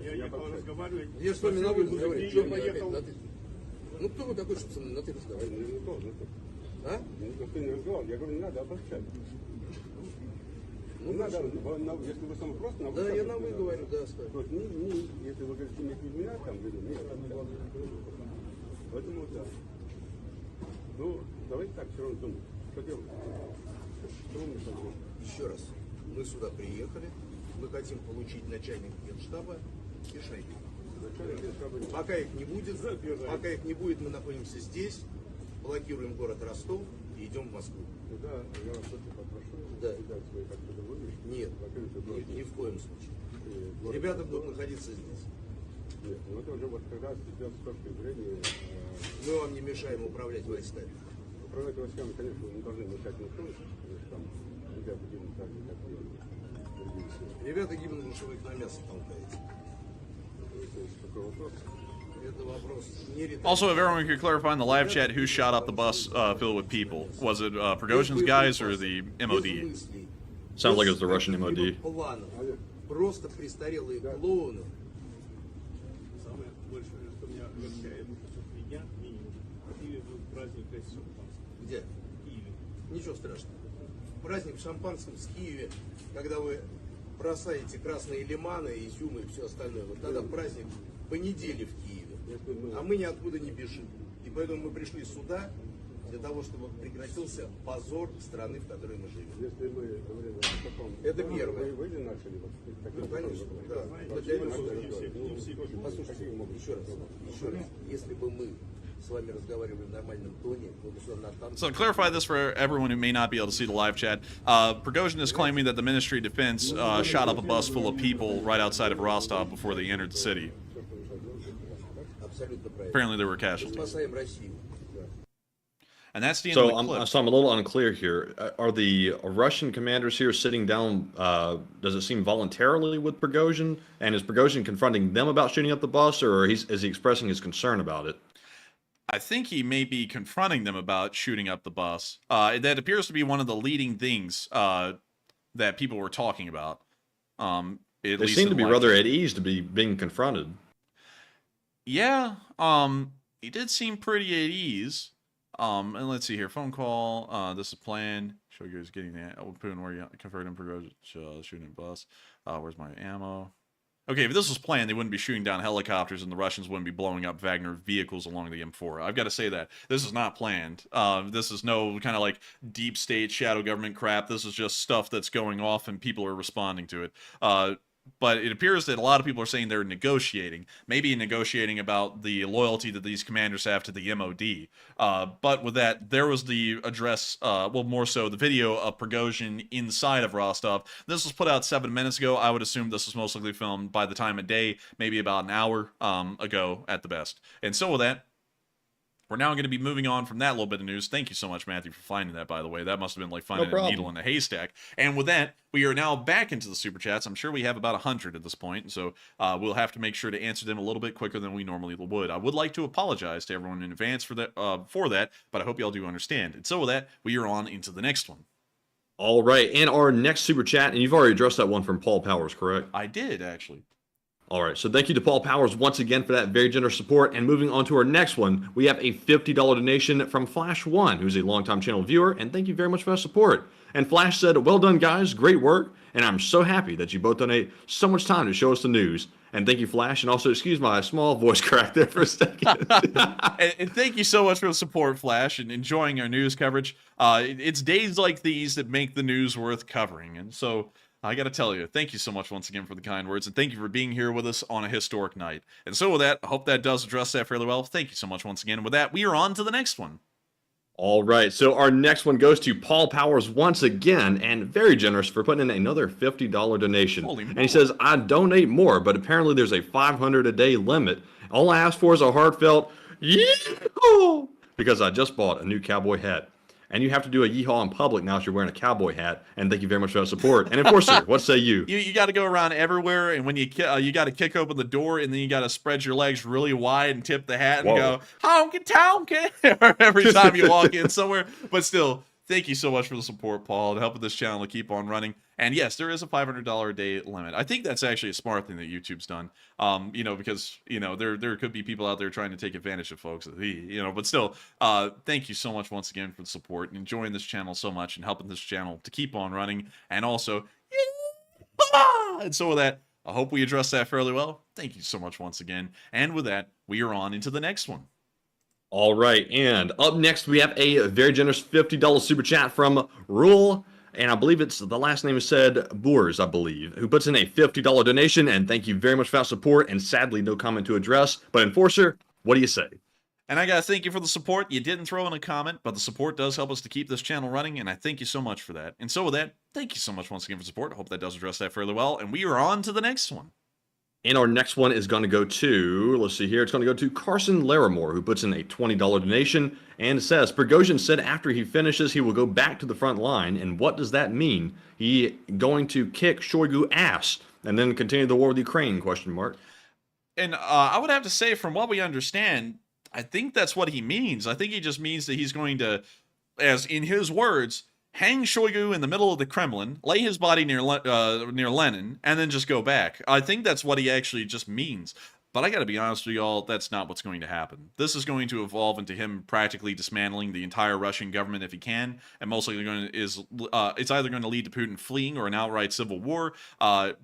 Я разговариваю. Я с вами на вы разговариваю. Что поехал? Ну, кто вы такой, чтобы со мной на ты разговаривать? А? Никто не разговаривал. Я говорю, не надо обобщать. Ну, надо, если вы сам просто на вы. Да, я на вы говорю, да, с вами. То есть, если вы говорите, меня там, нет. Поэтому, да. Ну, давайте так, все равно думать. Что делать? Что мы делаем? Еще раз. Мы сюда приехали. Мы хотим получить начальника генштаба и шайки. Пока их не будет, мы находимся здесь, блокируем город Ростов и идем в Москву. Да, я вас очень попрошу. Да. Нет, ни в коем случае. Ребята будут находиться здесь. Нет, ну это уже вот когда сейчас с точки зрения... Мы вам не мешаем управлять войсками. Управлять войсками, конечно, вы не должны мешать никто, потому что там ребята гибнут так же, как и ребята гибнут, потому что вы их на мясо толкаете.
Also, if everyone could clarify in the live chat who shot up the bus filled with people. Was it Prighozhin's guys or the MOD?
Sounds like it was the Russian MOD.
Просто престарелые клоуны.
Самое большое, что меня огорчает, что 3 дня минимум. В Киеве был праздник шампанского.
Где?
В Киеве.
Ничего страшного. Праздник шампанского в Киеве, когда вы бросаете красные лиманы, изюмы и все остальное. Вот тогда праздник по неделе в Киеве. А мы ниоткуда не бежим. И поэтому мы пришли сюда для того, чтобы прекратился позор страны, в которой мы живем. Если мы говорим о таком... Это первое. Вы начали? Ну, конечно. Да. Послушайте, еще раз. Если бы мы с вами разговаривали в нормальном тоне, мы бы сюда на танк...
So to clarify this for everyone who may not be able to see the live chat, Prighozin is claiming that the Ministry of Defense shot up a bus full of people right outside of Rostov before they entered the city. Apparently there were casualties. And that's the end of the clip.
So I'm a little unclear here. Are the Russian commanders here sitting down, does it seem voluntarily with Prighozin? And is Prighozin confronting them about shooting up the bus, or is he expressing his concern about it?
I think he may be confronting them about shooting up the bus. That appears to be one of the leading things that people were talking about.
They seem to be rather at ease to be being confronted.
Yeah, he did seem pretty at ease. And let's see here. Phone call. This is planned. Show you guys getting that. We'll put in where you convert him for shooting a bus. Where's my ammo? Okay, if this was planned, they wouldn't be shooting down helicopters and the Russians wouldn't be blowing up Wagner vehicles along the M4. I've got to say that. This is not planned. This is no kind of like deep state shadow government crap. This is just stuff that's going off and people are responding to it. But it appears that a lot of people are saying they're negotiating. Maybe negotiating about the loyalty that these commanders have to the MOD. But with that, there was the address, well, more so the video of Prighozin inside of Rostov. This was put out 7 minutes ago. I would assume this was most likely filmed by the time of day, maybe about an hour ago at the best. And so with that, we're now going to be moving on from that little bit of news. Thank you so much, Matthew, for finding that, by the way. That must have been like finding a needle in a haystack. And with that, we are now back into the Super Chats. I'm sure we have about 100 at this point, so we'll have to make sure to answer them a little bit quicker than we normally would. I would like to apologize to everyone in advance for that, but I hope y'all do understand. And so with that, we are on into the next one.
All right, and our next Super Chat, and you've already addressed that one from Paul Powers, correct?
I did, actually.
All right, so thank you to Paul Powers once again for that very generous support. And moving on to our next one, we have a $50 donation from Flash1, who's a longtime channel viewer, and thank you very much for that support. And Flash said, well done, guys, great work, and I'm so happy that you both donate so much time to show us the news. And thank you, Flash, and also excuse my small voice crack there for a second.
And thank you so much for the support, Flash, and enjoying our news coverage. It's days like these that make the news worth covering, and so I got to tell you, thank you so much once again for the kind words, and thank you for being here with us on a historic night. And so with that, I hope that does address that fairly well. Thank you so much once again. And with that, we are on to the next one.
All right, so our next one goes to Paul Powers once again, and very generous for putting in another $50 donation. And he says, I donate more, but apparently there's a 500 a day limit. All I ask for is a heartfelt yeehaw, because I just bought a new cowboy hat. And you have to do a yeehaw in public now if you're wearing a cowboy hat. And thank you very much for that support. And Enforcer, what say you?
You got to go around everywhere, and when you got to kick open the door, and then you got to spread your legs really wide and tip the hat and go honky tonky every time you walk in somewhere. But still, thank you so much for the support, Paul, and helping this channel to keep on running. And yes, there is a $500 a day limit. I think that's actually a smart thing that YouTube's done. Because there could be people out there trying to take advantage of folks. But still, thank you so much once again for the support and enjoying this channel so much and helping this channel to keep on running. And also, and so with that, I hope we addressed that fairly well. Thank you so much once again. And with that, we are on into the next one.
All right, and up next we have a very generous $50 super chat from Rule. And I believe it's the last name is said Boers, I believe, who puts in a $50 donation. And thank you very much for that support. And sadly, no comment to address. But Enforcer, what do you say?
And I got to thank you for the support. You didn't throw in a comment, but the support does help us to keep this channel running. And I thank you so much for that. And so with that, thank you so much once again for support. I hope that does address that fairly well. And we are on to the next one.
And our next one is going to go to, let's see here, it's going to go to Carson Larimore, who puts in a $20 donation and says, Prighozin said after he finishes, he will go back to the front line. And what does that mean? He going to kick Shoigu ass and then continue the war with Ukraine, question mark.
And I would have to say, from what we understand, I think that's what he means. I think he just means that he's going to, as in his words, hang Shoigu in the middle of the Kremlin, lay his body near Lenin, and then just go back. I think that's what he actually just means. But I got to be honest with y'all, that's not what's going to happen. This is going to evolve into him practically dismantling the entire Russian government if he can, and it's either going to lead to Putin fleeing or an outright civil war,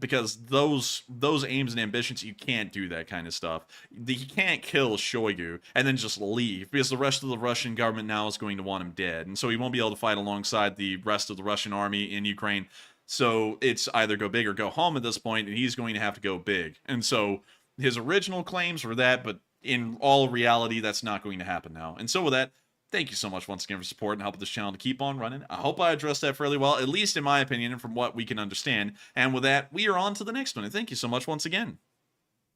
because those aims and ambitions, you can't do that kind of stuff. He can't kill Shoigu and then just leave, because the rest of the Russian government now is going to want him dead, and so he won't be able to fight alongside the rest of the Russian army in Ukraine. So it's either go big or go home at this point, and he's going to have to go big. And so his original claims were that, but in all reality, that's not going to happen now. And so with that, thank you so much once again for support and helping this channel to keep on running. I hope I addressed that fairly well, at least in my opinion and from what we can understand. And with that, we are on to the next one. And thank you so much once again.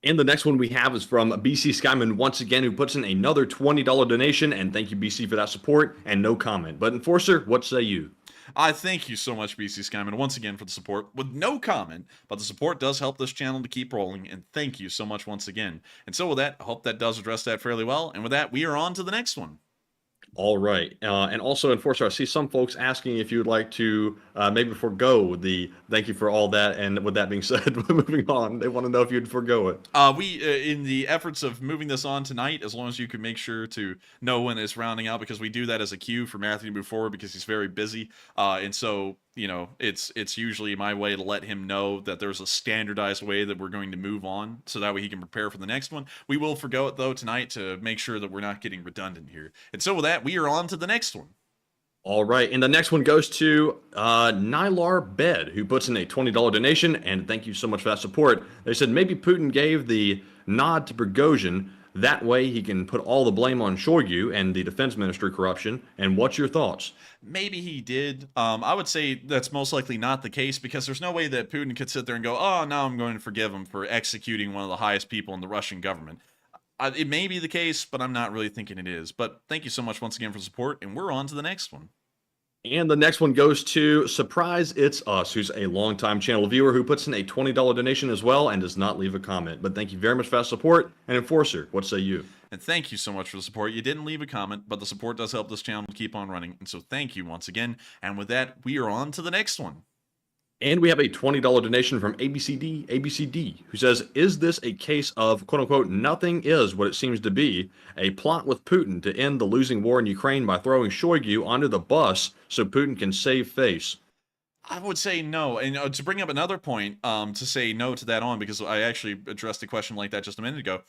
And the next one we have is from BC Skyman once again, who puts in another $20 donation. And thank you, BC, for that support and no comment. But Enforcer, what say you?
I thank you so much, BC Skyman, once again for the support, with no comment, but the support does help this channel to keep rolling, and thank you so much once again. And so with that, I hope that does address that fairly well, and with that, we are on to the next one.
All right. And also, Enforcer, I see some folks asking if you would like to maybe forego the thank you for all that. And with that being said, moving on, they want to know if you'd forego it.
In the efforts of moving this on tonight, as long as you can make sure to know when it's rounding out, because we do that as a cue for Matthew to move forward because he's very busy. And so, it's usually my way to let him know that there's a standardized way that we're going to move on, so that way he can prepare for the next one. We will forgo it, though, tonight to make sure that we're not getting redundant here. And so with that, we are on to the next one.
All right, and the next one goes to Nylar Bed, who puts in a $20 donation, and thank you so much for that support. They said maybe Putin gave the nod to Prighozin. That way he can put all the blame on Shoigu and the defense ministry corruption. And what's your thoughts?
Maybe he did. I would say that's most likely not the case, because there's no way that Putin could sit there and go, oh, now I'm going to forgive him for executing one of the highest people in the Russian government. It may be the case, but I'm not really thinking it is. But thank you so much once again for the support, and we're on to the next one.
And the next one goes to Surprise It's Us, who's a longtime channel viewer who puts in a $20 donation as well and does not leave a comment. But thank you very much for that support. And Enforcer, what say you?
And thank you so much for the support. You didn't leave a comment, but the support does help this channel to keep on running. And so thank you once again. And with that, we are on to the next one.
And we have a $20 donation from ABCD, who says, is this a case of, quote unquote, nothing is what it seems to be, a plot with Putin to end the losing war in Ukraine by throwing Shoigu onto the bus so Putin can save face?
I would say no. And to bring up another point, to say no to that on, because I actually addressed a question like that just a minute ago.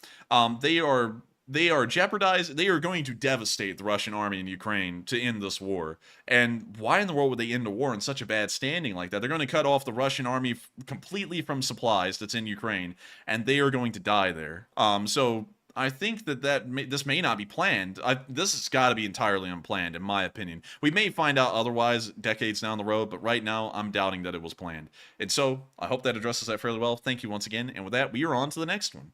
They are jeopardized. They are going to devastate the Russian army in Ukraine to end this war. And why in the world would they end a war in such a bad standing like that? They're going to cut off the Russian army completely from supplies that's in Ukraine, and they are going to die there. So I think this may not be planned. This has got to be entirely unplanned, in my opinion. We may find out otherwise decades down the road, but right now I'm doubting that it was planned. And so I hope that addresses that fairly well. Thank you once again. And with that, we are on to the next one.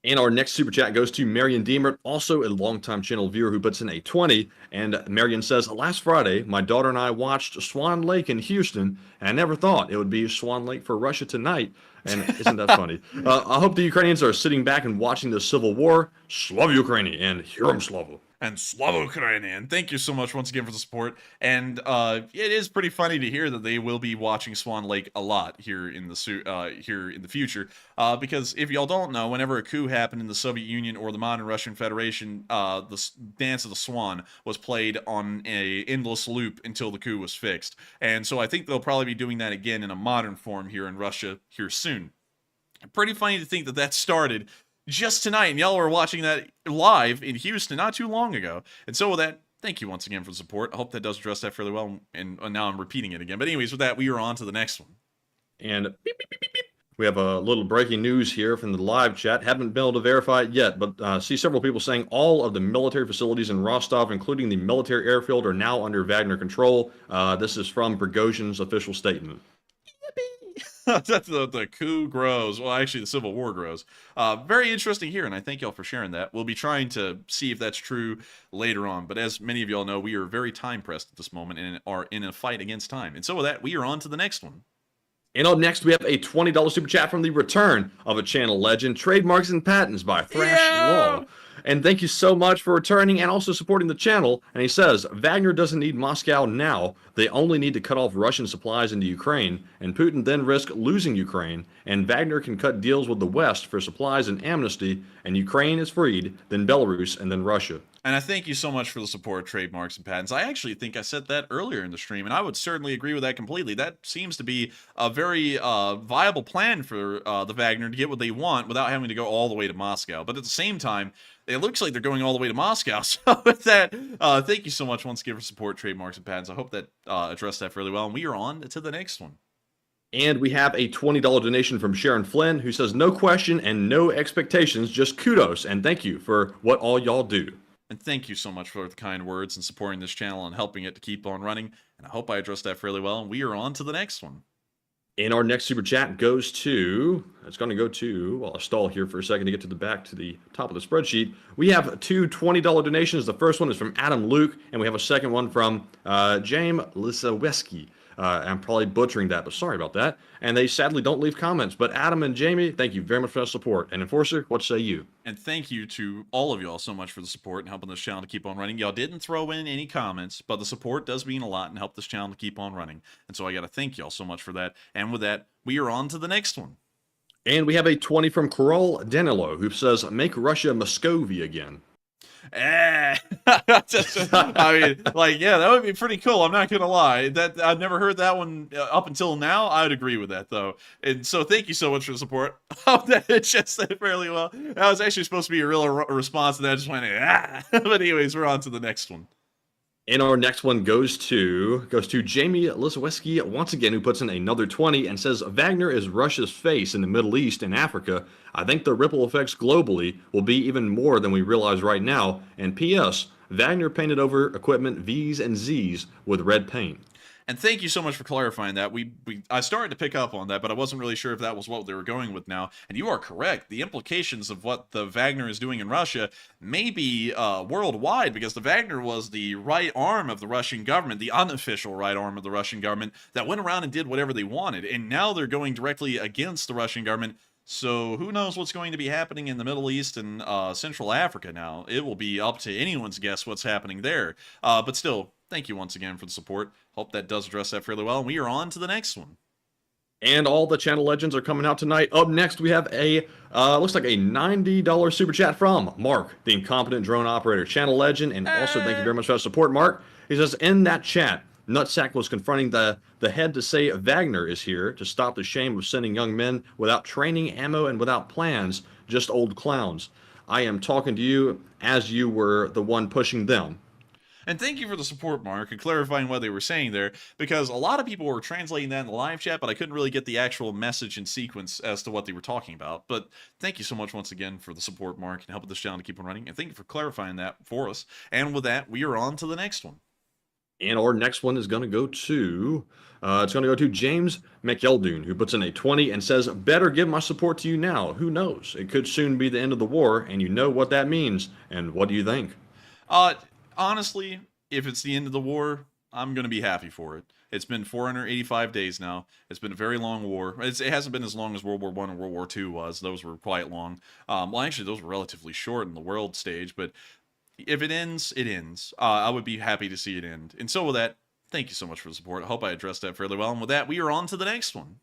And our next super chat goes to Marion Deemert, also a longtime channel viewer who puts in a 20. And Marion says, last Friday, my daughter and I watched Swan Lake in Houston, and I never thought it would be Swan Lake for Russia tonight. And isn't that funny? I hope the Ukrainians are sitting back and watching the civil war. Slava Ukraini and Herom Slava.
And Slava Ukrainian. Thank you so much once again for the support. And it is pretty funny to hear that they will be watching Swan Lake a lot here in the future. Because if y'all don't know, whenever a coup happened in the Soviet Union or the modern Russian Federation, the Dance of the Swan was played on a endless loop until the coup was fixed. And so I think they'll probably be doing that again in a modern form here in Russia here soon. Pretty funny to think that that started just tonight, and y'all were watching that live in Houston not too long ago. And so with that, thank you once again for the support. I hope that does address that fairly well, and now I'm repeating it again. But anyways, with that, we are on to the next one.
And beep, beep, beep, beep, beep. We have a little breaking news here from the live chat. Haven't been able to verify it yet, but see several people saying all of the military facilities in Rostov, including the military airfield, are now under Wagner control. This is from Prigozin's official statement.
The coup grows. Well, actually, the civil war grows. Very interesting here, and I thank y'all for sharing that. We'll be trying to see if that's true later on, but as many of y'all know, we are very time-pressed at this moment and are in a fight against time. And so with that, we are on to the next one.
And up next, we have a $20 super chat from the return of a channel legend, Trademarks and Patents by Thrash Law. And thank you so much for returning and also supporting the channel. And he says, Wagner doesn't need Moscow now. They only need to cut off Russian supplies into Ukraine, and Putin then risk losing Ukraine, and Wagner can cut deals with the West for supplies and amnesty, and Ukraine is freed, then Belarus, and then Russia.
And I thank you so much for the support, Trademarks and Patents. I actually think I said that earlier in the stream, and I would certainly agree with that completely. That seems to be a very viable plan for the Wagner to get what they want without having to go all the way to Moscow. But at the same time, it looks like they're going all the way to Moscow. So with that, thank you so much once again for support, Trademarks and Patents. I hope that addressed that fairly well. And we are on to the next one.
And we have a $20 donation from Sharon Flynn, who says, no question and no expectations, just kudos. And thank you for what all y'all do.
And thank you so much for the kind words and supporting this channel and helping it to keep on running. And I hope I addressed that fairly well. And we are on to the next one.
And our next super chat goes to, it's going to go to, well, I'll stall here for a second to get to the back to the top of the spreadsheet. We have two $20 donations. The first one is from Adam Luke, and we have a second one from James Lisaweski. I'm probably butchering that, but sorry about that. And they sadly don't leave comments. But Adam and Jamie, thank you very much for that support. And Enforcer, what say you?
And thank you to all of y'all so much for the support and helping this channel to keep on running. Y'all didn't throw in any comments, but the support does mean a lot and help this channel to keep on running. And so I got to thank y'all so much for that. And with that, we are on to the next one.
And we have a 20 from Carol Danilo, who says, make Russia Muscovy again.
I mean, like, yeah, that would be pretty cool. I'm not gonna lie. That I've never heard that one up until now. I would agree with that though. And so, thank you so much for the support. That just said fairly well. That was actually supposed to be a real response, and I just went, ah. But anyways, we're on to the next one.
And our next one goes to Jamie Lisaweski once again, who puts in another 20 and says, Wagner is Russia's face in the Middle East and Africa. I think the ripple effects globally will be even more than we realize right now. And P.S. Wagner painted over equipment V's and Z's with red paint.
And thank you so much for clarifying that. I started to pick up on that, but I wasn't really sure if that was what they were going with now. And you are correct. The implications of what the Wagner is doing in Russia may be worldwide, because the Wagner was the right arm of the Russian government, the unofficial right arm of the Russian government that went around and did whatever they wanted. And now they're going directly against the Russian government. So who knows what's going to be happening in the Middle East and Central Africa now. It will be up to anyone's guess what's happening there. But still, thank you once again for the support. Hope that does address that fairly well. And we are on to the next one.
And all the channel legends are coming out tonight. Up next, we have a, looks like a $90 super chat from Mark, the incompetent drone operator, channel legend. And also, thank you very much for that support, Mark. He says, in that chat, Nutsack was confronting the head to say Wagner is here to stop the shame of sending young men without training, ammo, and without plans, just old clowns. I am talking to you as you were the one pushing them.
And thank you for the support, Mark, and clarifying what they were saying there, because a lot of people were translating that in the live chat, but I couldn't really get the actual message and sequence as to what they were talking about. But thank you so much once again for the support, Mark, and helping this channel to keep on running. And thank you for clarifying that for us. And with that, we are on to the next one.
And our next one is going to go to, James McEldoon, who puts in a 20 and says, better give my support to you now. Who knows? It could soon be the end of the war, and you know what that means. And what do you think?
Honestly, if it's the end of the war, I'm going to be happy for it. It's been 485 days now. It's been a very long war. It hasn't been as long as World War I and World War II was. Those were quite long. Well, actually, those were relatively short in the world stage, but if it ends, it ends. I would be happy to see it end. And so with that, thank you so much for the support. I hope I addressed that fairly well. And with that, we are on to the next one.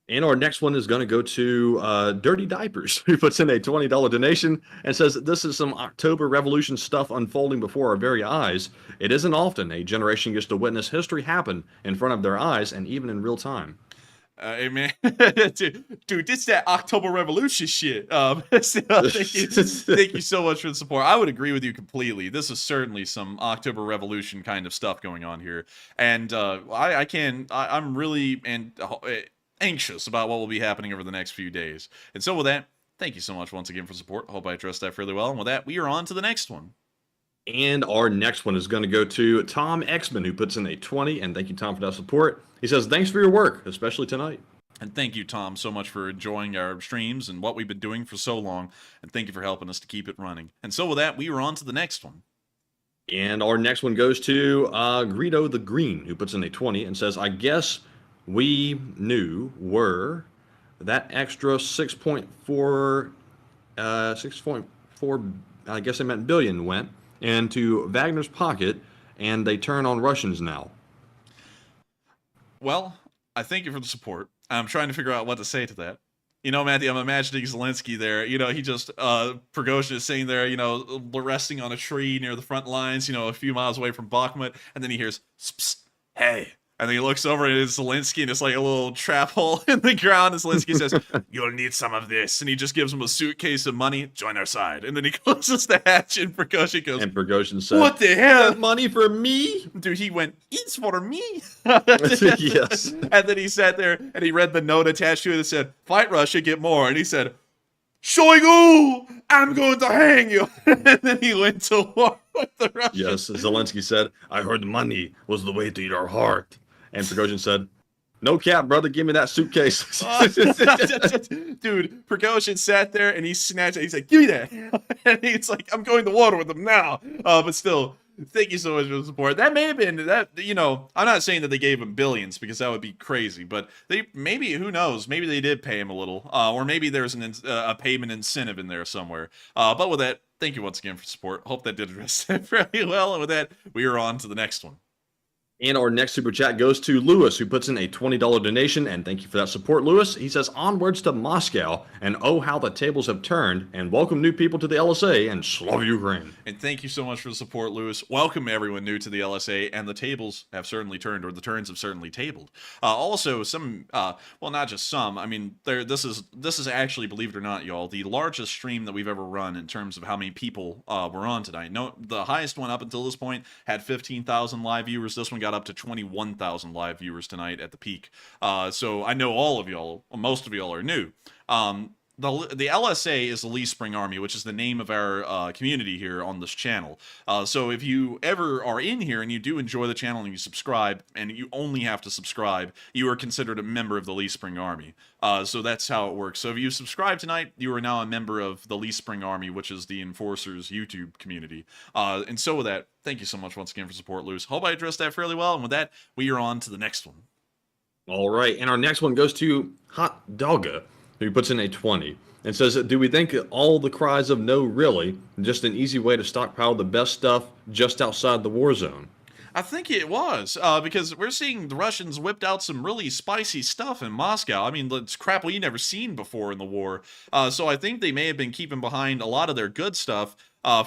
And our next one is going to go to Dirty Diapers, who puts in a $20 donation and says, this is some October Revolution stuff unfolding before our very eyes. It isn't often a generation gets to witness history happen in front of their eyes and even in real time.
Hey, man. Dude, this that October Revolution shit. Thank you so much for the support. I would agree with you completely. This is certainly some October Revolution kind of stuff going on here. And I'm really anxious about what will be happening over the next few days. And so with that, thank you so much once again for support. I hope I addressed that fairly well. And with that, we are on to the next one.
And our next one is going to go to Tom Exman, who puts in a 20. And thank you, Tom, for that support. He says, thanks for your work, especially tonight.
And thank you, Tom, so much for enjoying our streams and what we've been doing for so long. And thank you for helping us to keep it running. And so with that, we are on to the next one.
And our next one goes to Greedo the Green, who puts in a 20 and says, I guess we knew were that extra 6.4, I guess I meant billion went into Wagner's pocket, and they turn on Russians now.
Well, I thank you for the support. I'm trying to figure out what to say to that. You know, Matthew, I'm imagining Zelenskyy there. You know, he just, Prighozin is sitting there, you know, resting on a tree near the front lines, you know, a few miles away from Bakhmut, and then he hears, psst, psst, hey. And then he looks over and it's Zelenskyy, and it's like a little trap hole in the ground. And Zelenskyy says, you'll need some of this. And he just gives him a suitcase of money. Join our side. And then he closes the hatch, and Prighozin goes,
and Prighozin said,
what the hell?
That money for me?
Dude, he went, it's for me.
Yes.
And then he sat there and he read the note attached to it that said, fight Russia, get more. And he said, Shoigu, I'm going to hang you. And then he went to war with the Russians.
Yes, Zelenskyy said, I heard money was the way to your heart. And Prighozin said, no cap, brother, give me that suitcase.
Dude, Prighozin sat there and he snatched it. He's like, give me that. And he's like, I'm going to war with them now. But still, thank you so much for the support. That may have been, that, you know, I'm not saying that they gave him billions because that would be crazy. But they, maybe, who knows, maybe they did pay him a little. Or maybe there's a payment incentive in there somewhere. But with that, thank you once again for support. Hope that did address that fairly well. And with that, we are on to the next one.
And our next super chat goes to Lewis, who puts in a $20 donation, and thank you for that support, Lewis. He says, onwards to Moscow, and oh, how the tables have turned, and welcome new people to the LSA, and Slava Ukraine.
And thank you so much for the support, Lewis. Welcome everyone new to the LSA, and the tables have certainly turned, or the turns have certainly tabled. Also, some, well, not just some, I mean, this is actually, believe it or not, y'all, the largest stream that we've ever run in terms of how many people were on tonight. No, the highest one up until this point had 15,000 live viewers. This one got up to 21,000 live viewers tonight at the peak. So I know all of y'all, most of y'all are new. The LSA is the Lee Spring Army, which is the name of our community here on this channel. So if you ever are in here and you do enjoy the channel and you subscribe, and you only have to subscribe, you are considered a member of the Lee Spring Army. So that's how it works. So if you subscribe tonight, you are now a member of the Lee Spring Army, which is the Enforcers YouTube community. And so with that, thank you so much once again for support, Lewis. Hope I addressed that fairly well. And with that, we are on to the next one.
All right, and our next one goes to Hot Dogga, who puts in a 20 and says, do we think all the cries of no really just an easy way to stockpile the best stuff just outside the war zone?
I think it was, because we're seeing the Russians whipped out some really spicy stuff in Moscow. I mean, it's crap we never seen before in the war. So I think they may have been keeping behind a lot of their good stuff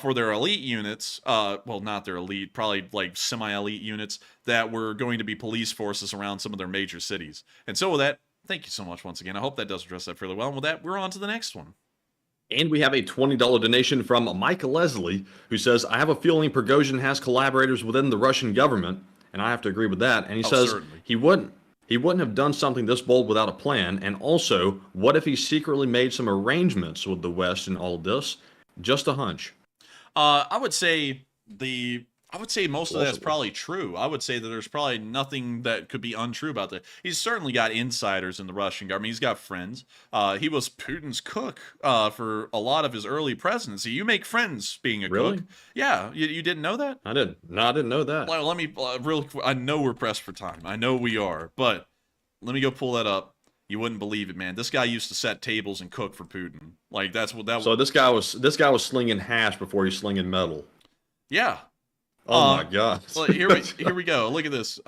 for their elite units. Well, not their elite, probably like semi-elite units that were going to be police forces around some of their major cities. And so with that, thank you so much once again. I hope that does address that fairly well. And with that, we're on to the next one.
And we have a $20 donation from Mike Leslie, who says, I have a feeling Prigozhin has collaborators within the Russian government, and I have to agree with that. And he says
certainly.
he wouldn't have done something this bold without a plan. And also, what if he secretly made some arrangements with the West in all of this? Just a hunch.
I would say most of that's probably true. I would say that there's probably nothing that could be untrue about that. He's certainly got insiders in the Russian government. He's got friends. He was Putin's cook for a lot of his early presidency. You make friends being a cook. Yeah, you didn't know that?
I didn't. No, I didn't know that.
Well, let me real quick. I know we're pressed for time. I know we are, but let me go pull that up. You wouldn't believe it, man. This guy used to set tables and cook for Putin. Like that's what that.
So this guy was slinging hash before he's slinging metal.
Yeah.
Oh my God!
Well, here we go. Look at this.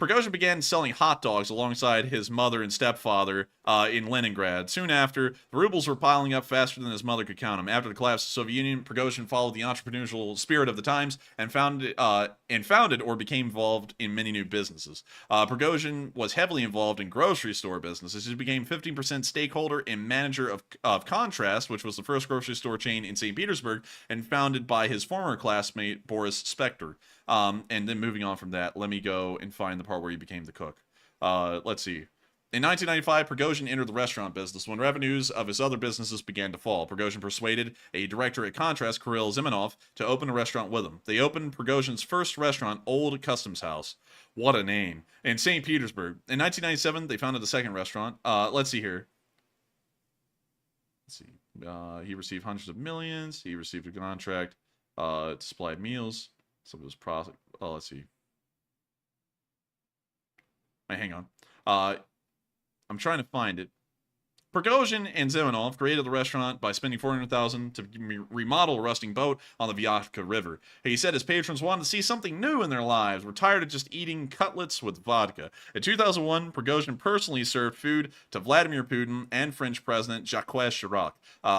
Prigozhin began selling hot dogs alongside his mother and stepfather in Leningrad. Soon after, the rubles were piling up faster than his mother could count them. After the collapse of the Soviet Union, Prigozhin followed the entrepreneurial spirit of the times and founded or became involved in many new businesses. Prigozhin was heavily involved in grocery store businesses. He became 15% stakeholder and manager of Contrast, which was the first grocery store chain in St. Petersburg, and founded by his former classmate Boris Spector. And then moving on from that, let me go and find the part where he became the cook. Let's see. In 1995, Prigozhin entered the restaurant business when revenues of his other businesses began to fall. Prigozhin persuaded a director at Contrast, Kirill Zimonov, to open a restaurant with him. They opened Prigozhin's first restaurant, Old Customs House. What a name. In St. Petersburg. In 1997, they founded the second restaurant. Let's see here. Let's see. He received hundreds of millions. He received a contract to supply meals. Some of his product. Oh, let's see. Wait, hang on. I'm trying to find it. Prigozhin and Zimonov created the restaurant by spending $400,000 to remodel a rusting boat on the Vyatka River. He said his patrons wanted to see something new in their lives, were tired of just eating cutlets with vodka. In 2001, Prigozhin personally served food to Vladimir Putin and French President Jacques Chirac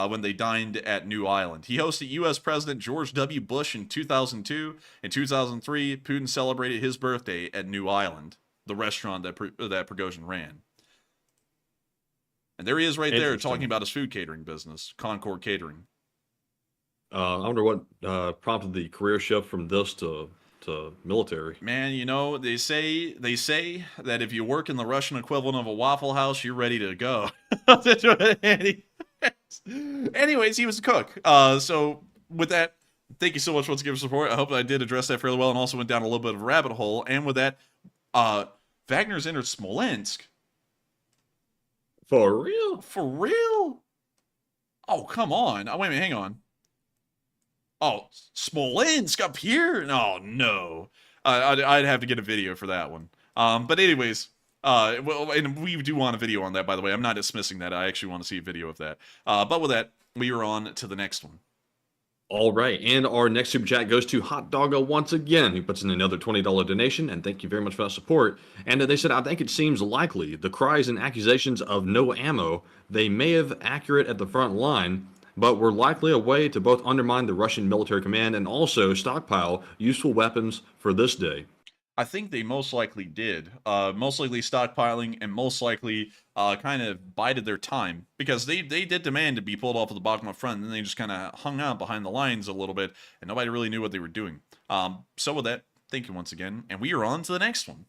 when they dined at New Island. He hosted U.S. President George W. Bush in 2002. In 2003, Putin celebrated his birthday at New Island, the restaurant that Prigozhin ran. And there he is right there talking about his food catering business, Concord Catering.
I wonder what prompted the career shift from this to military.
Man, you know, they say that if you work in the Russian equivalent of a Waffle House, you're ready to go. Anyways, he was a cook. So with that, thank you so much once again for support. I hope I did address that fairly well and also went down a little bit of a rabbit hole. And with that, Wagner's entered Smolensk.
For real?
For real? Oh, come on. Oh, wait a minute, hang on. Oh, Smolensk up here? Oh, no. I'd have to get a video for that one. But anyways, well, and we do want a video on that, by the way. I'm not dismissing that. I actually want to see a video of that. But with that, we are on to the next one.
All right, and our next super chat goes to Hot Doggo once again, who puts in another $20 donation, and thank you very much for that support. And they said, I think it seems likely the cries and accusations of no ammo, they may have accurate at the front line, but were likely a way to both undermine the Russian military command and also stockpile useful weapons for this day.
I think they most likely did. Most likely stockpiling and most likely kind of bided their time because they did demand to be pulled off of the Bakhmut front, and then they just kind of hung out behind the lines a little bit, and nobody really knew what they were doing. So with that, thank you once again, and we are on to the next one.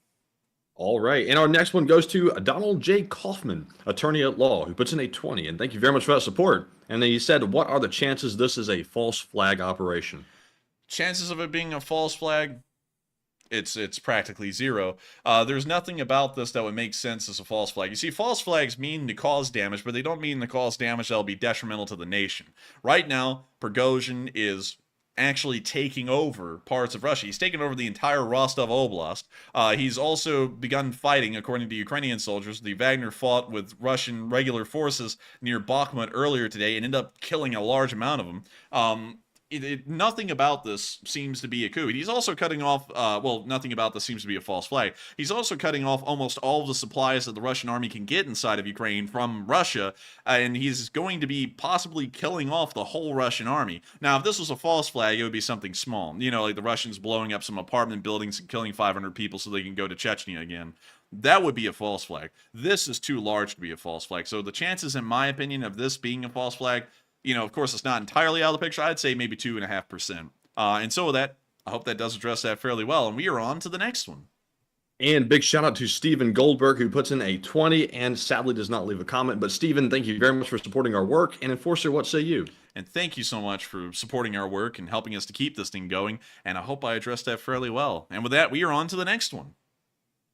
All right, and our next one goes to Donald J. Kaufman, attorney at law, who puts in a 20, and thank you very much for that support. And then he said, what are the chances this is a false flag operation?
Chances of it being a false flag? It's practically zero. There's nothing about this that would make sense as a false flag. You see, false flags mean to cause damage, but they don't mean to cause damage that will be detrimental to the nation. Right now, Prigozhin is actually taking over parts of Russia. He's taken over the entire Rostov Oblast. He's also begun fighting, according to Ukrainian soldiers. The Wagner fought with Russian regular forces near Bakhmut earlier today and ended up killing a large amount of them. nothing about this seems to be a coup. He's also cutting off, nothing about this seems to be a false flag. He's also cutting off almost all of the supplies that the Russian army can get inside of Ukraine from Russia, and he's going to be possibly killing off the whole Russian army. Now, if this was a false flag, it would be something small. You know, like the Russians blowing up some apartment buildings and killing 500 people so they can go to Chechnya again. That would be a false flag. This is too large to be a false flag. So the chances, in my opinion, of this being a false flag, you know, of course, it's not entirely out of the picture. I'd say maybe 2.5%. And so with that, I hope that does address that fairly well. And we are on to the next one.
And big shout out to Stephen Goldberg, who puts in a 20 and sadly does not leave a comment. But Stephen, thank you very much for supporting our work. And Enforcer, what say you?
And thank you so much for supporting our work and helping us to keep this thing going. And I hope I addressed that fairly well. And with that, we are on to the next one.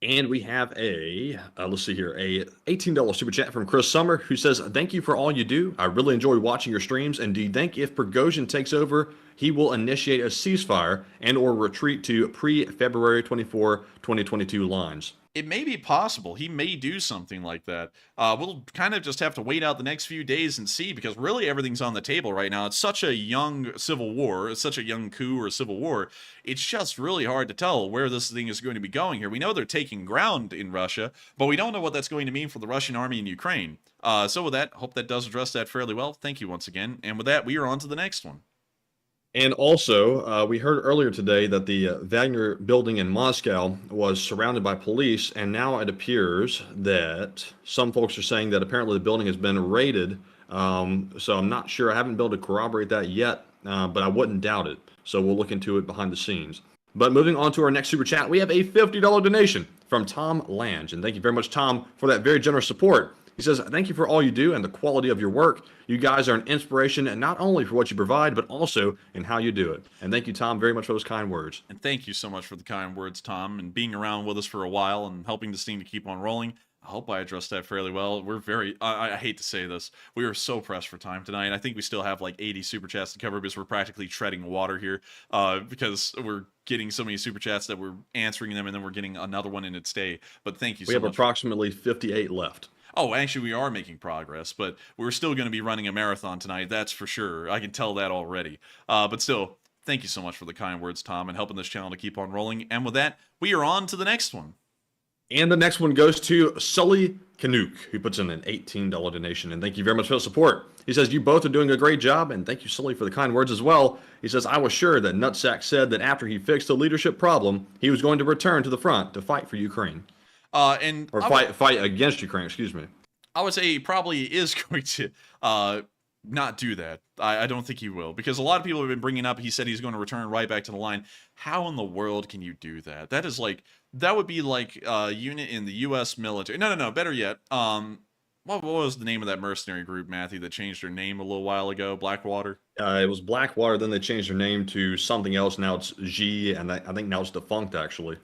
And we have let's see here, a $18 super chat from Chris Summer, who says, thank you for all you do. I really enjoy watching your streams. And do you think if Prighozin takes over, he will initiate a ceasefire and or retreat to pre-February 24, 2022 lines?
It may be possible. He may do something like that. We'll kind of just have to wait out the next few days and see, because really everything's on the table right now. It's such a young civil war. It's such a young coup or civil war. It's just really hard to tell where this thing is going to be going here. We know they're taking ground in Russia, but we don't know what that's going to mean for the Russian army in Ukraine. So with that, hope that does address that fairly well. Thank you once again. And with that, we are on to the next one.
And also, we heard earlier today that the Wagner building in Moscow was surrounded by police, and now it appears that some folks are saying that apparently the building has been raided. So I'm not sure. I haven't been able to corroborate that yet, but I wouldn't doubt it. So we'll look into it behind the scenes. But moving on to our next super chat, we have a $50 donation from Tom Lange. And thank you very much, Tom, for that very generous support. He says, thank you for all you do and the quality of your work. You guys are an inspiration, and not only for what you provide, but also in how you do it. And thank you, Tom, very much for those kind words.
And thank you so much for the kind words, Tom, and being around with us for a while and helping this team to keep on rolling. I hope I addressed that fairly well. We're very, I hate to say this, we are so pressed for time tonight. I think we still have like 80 super chats to cover because we're practically treading water here, because we're getting so many super chats that we're answering them, and then we're getting another one in its day. But thank you so much.
We have approximately 58 left.
Oh, actually, we are making progress, but we're still going to be running a marathon tonight, that's for sure. I can tell that already. But still, thank you so much for the kind words, Tom, and helping this channel to keep on rolling. And with that, we are on to the next one.
And the next one goes to Sully Canuck, who puts in an $18 donation. And thank you very much for the support. He says, you both are doing a great job, and thank you, Sully, for the kind words as well. He says, I was sure that Nutsack said that after he fixed the leadership problem, he was going to return to the front to fight for Ukraine. Fight against Ukraine, excuse me.
I would say he probably is going to not do that. I don't think he will, because a lot of people have been bringing up, he said he's going to return right back to the line. How in the world can you do that? That is like, that would be like a unit in the U.S. military. No, better yet. What was the name of that mercenary group, Matthew, that changed their name a little while ago? Blackwater?
It was Blackwater, then they changed their name to something else. Now it's G, and I think now it's defunct, actually.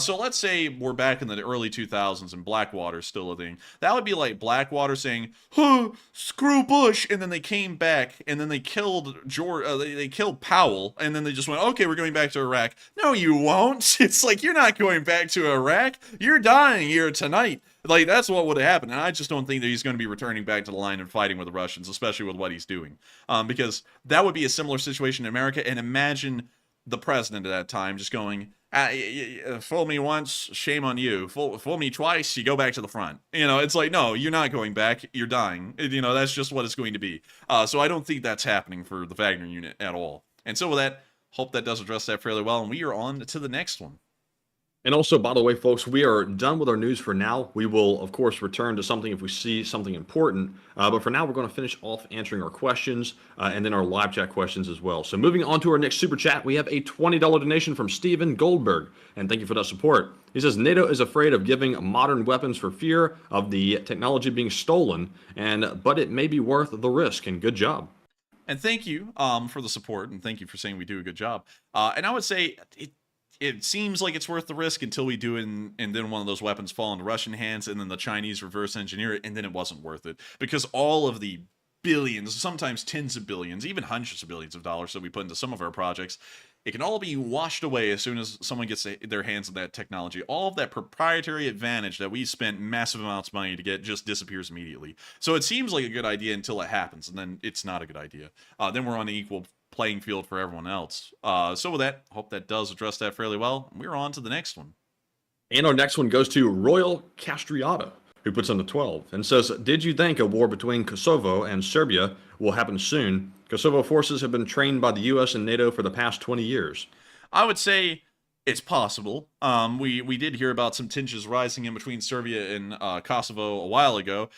So let's say we're back in the early 2000s and Blackwater's still a thing. That would be like Blackwater saying, huh, screw Bush, and then they came back, and then they killed they killed Powell, and then they just went, okay, we're going back to Iraq. No, you won't. It's like, you're not going back to Iraq. You're dying here tonight. Like, that's what would have happened, and I just don't think that he's going to be returning back to the line and fighting with the Russians, especially with what he's doing. Because that would be a similar situation in America, and imagine the president at that time just going, fool me once, shame on you. Fool me twice, you go back to the front. You know, it's like, no, you're not going back, you're dying. You know, that's just what it's going to be. So I don't think that's happening for the Wagner unit at all. And so with that, hope that does address that fairly well, and we are on to the next one.
And also, by the way, folks, we are done with our news for now. We will, of course, return to something if we see something important. But for now, we're going to finish off answering our questions and then our live chat questions as well. So moving on to our next super chat, we have a $20 donation from Stephen Goldberg. And thank you for that support. He says, NATO is afraid of giving modern weapons for fear of the technology being stolen, but it may be worth the risk. And good job.
And thank you for the support, and thank you for saying we do a good job. And I would say it seems like it's worth the risk until we do it, and then one of those weapons fall into Russian hands, and then the Chinese reverse engineer it, and then it wasn't worth it. Because all of the billions, sometimes tens of billions, even hundreds of billions of dollars that we put into some of our projects, it can all be washed away as soon as someone gets their hands on that technology. All of that proprietary advantage that we spent massive amounts of money to get just disappears immediately. So it seems like a good idea until it happens, and then it's not a good idea. Then we're on an equal playing field for everyone else. So with that, hope that does address that fairly well. We're on to the next one.
And our next one goes to Royal Castriata, who puts in the 12 and says, did you think a war between Kosovo and Serbia will happen soon? Kosovo forces have been trained by the U.S. and NATO for the past 20 years.
I would say it's possible. We did hear about some tensions rising in between Serbia and Kosovo a while ago,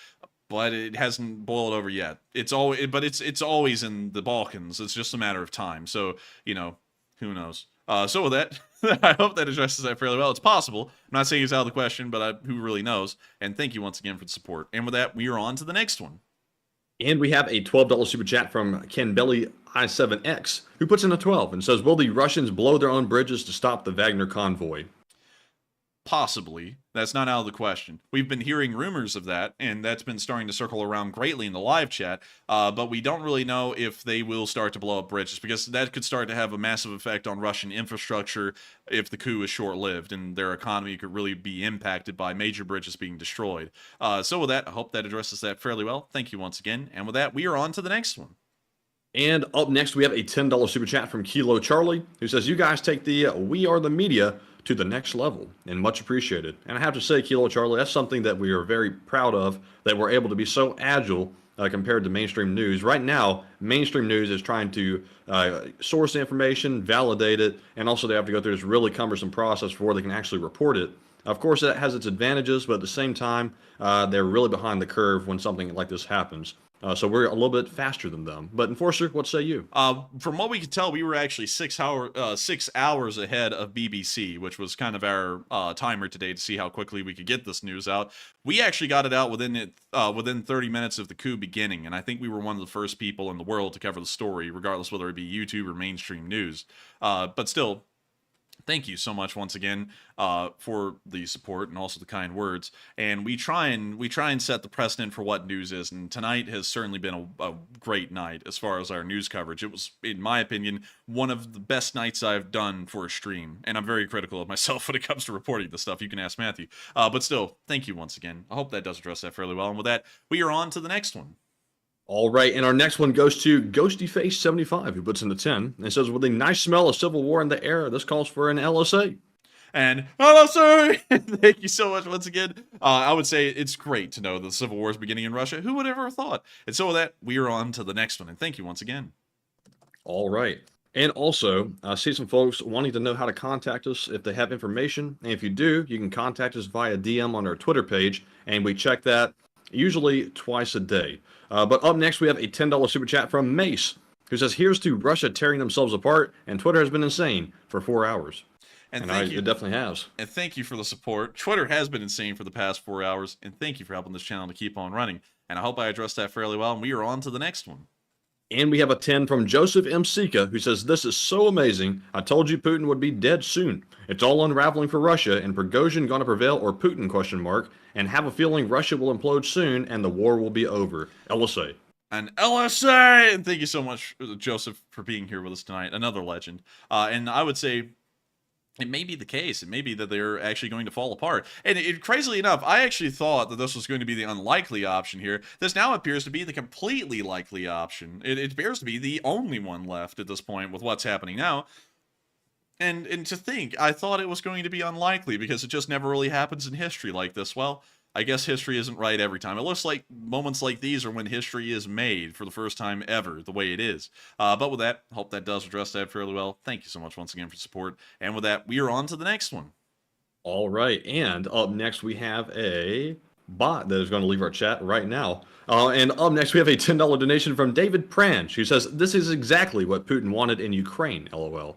but it hasn't boiled over yet. It's always in the Balkans. It's just a matter of time. So, you know, who knows? So with that, I hope that addresses that fairly well. It's possible. I'm not saying it's out of the question, but who really knows? And thank you once again for the support. And with that, we are on to the next one.
And we have a $12 super chat from Ken Belly I7X, who puts in a 12 and says, will the Russians blow their own bridges to stop the Wagner convoy?
Possibly. That's not out of the question. We've been hearing rumors of that, and that's been starting to circle around greatly in the live chat, but we don't really know if they will start to blow up bridges, because that could start to have a massive effect on Russian infrastructure if the coup is short-lived, and their economy could really be impacted by major bridges being destroyed. So with that, I hope that addresses that fairly well. Thank you once again, and with that, we are on to the next one.
And up next, we have a $10 super chat from Kilo Charlie, who says, you guys take the We Are the Media to the next level, and much appreciated. And I have to say, Kilo Charlie, that's something that we are very proud of, that we're able to be so agile compared to mainstream news. Right now, mainstream news is trying to source the information, validate it, and also they have to go through this really cumbersome process before they can actually report it. Of course, that has its advantages, but at the same time, they're really behind the curve when something like this happens. So we're a little bit faster than them. But Enforcer, what say you?
From what we could tell, we were actually 6 hours ahead of BBC, which was kind of our timer today to see how quickly we could get this news out. We actually got it out within 30 minutes of the coup beginning, and I think we were one of the first people in the world to cover the story, regardless whether it be YouTube or mainstream news. But still, thank you so much once again for the support and also the kind words. And we try and set the precedent for what news is. And tonight has certainly been a great night as far as our news coverage. It was, in my opinion, one of the best nights I've done for a stream. And I'm very critical of myself when it comes to reporting this stuff. You can ask Matthew. But still, thank you once again. I hope that does address that fairly well. And with that, we are on to the next one.
All right, and our next one goes to Ghostyface75, who puts in the 10 and says, with a nice smell of civil war in the air, this calls for an LSA.
And LSA! Thank you so much once again. I would say it's great to know the civil war is beginning in Russia. Who would ever have thought? And so with that, we are on to the next one. And thank you once again.
All right. And also, I see some folks wanting to know how to contact us if they have information. And if you do, you can contact us via DM on our Twitter page, and we check that usually twice a day. But up next, we have a $10 super chat from Mace, who says, here's to Russia tearing themselves apart, and Twitter has been insane for 4 hours. And thank you. It definitely has.
And thank you for the support. Twitter has been insane for the past 4 hours, and thank you for helping this channel to keep on running. And I hope I addressed that fairly well, and we are on to the next one.
And we have a 10 from Joseph M. Sika, who says, this is so amazing. I told you Putin would be dead soon. It's all unraveling for Russia, and Prighozin going to prevail or Putin, ? And have a feeling Russia will implode soon, and the war will be over. LSA.
And LSA! And thank you so much, Joseph, for being here with us tonight. Another legend. And I would say it may be the case. It may be that they're actually going to fall apart. And crazily enough, I actually thought that this was going to be the unlikely option here. This now appears to be the completely likely option. It appears to be the only one left at this point with what's happening now. And to think, I thought it was going to be unlikely because it just never really happens in history like this. Well, I guess history isn't right every time. It looks like moments like these are when history is made for the first time ever, the way it is. But with that, hope that does address that fairly well. Thank you so much once again for support. And with that, we are on to the next one.
All right, and up next we have a bot that is going to leave our chat right now. And up next we have a $10 donation from David Pranch, who says, this is exactly what Putin wanted in Ukraine, LOL.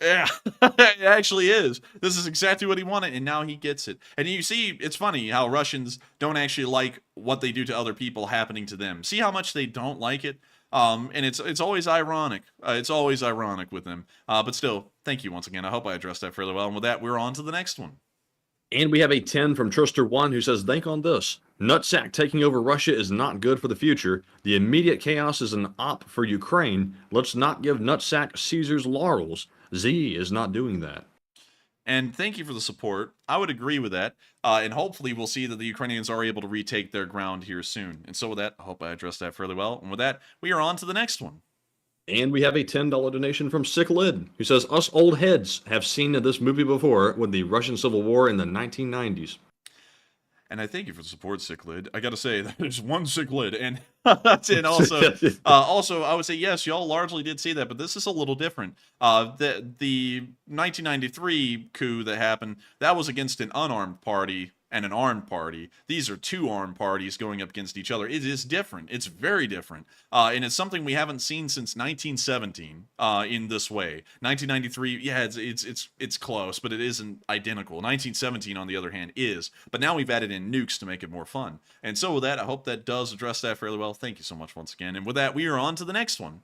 Yeah, it actually is. This is exactly what he wanted, and now he gets it. And you see, it's funny how Russians don't actually like what they do to other people happening to them. See how much they don't like it? And it's always ironic. It's always ironic with them. But still, thank you once again. I hope I addressed that fairly well. And with that, we're on to the next one.
And we have a 10 from Trister1, who says, think on this. Nutsack taking over Russia is not good for the future. The immediate chaos is an op for Ukraine. Let's not give Nutsack Caesar's laurels. Z is not doing that.
And thank you for the support. I would agree with that. And hopefully we'll see that the Ukrainians are able to retake their ground here soon. And so with that, I hope I addressed that fairly well. And with that, we are on to the next one.
And we have a $10 donation from Sick Lid, who says, us old heads have seen this movie before with the Russian Civil War in the 1990s.
And I thank you for the support, Sick Lid. I gotta say, there's one Sick Lid, and also, I would say yes, y'all largely did see that, but this is a little different. The 1993 coup that happened, that was against an unarmed party and an armed party. These are two armed parties going up against each other. It is different. It's very different, and it's something we haven't seen since 1917 in this way. 1993, yeah, it's close, but it isn't identical. 1917, on the other hand, is. But now we've added in nukes to make it more fun. And so with that, I hope that does address that fairly well. Thank you so much once again. And with that, we are on to the next one.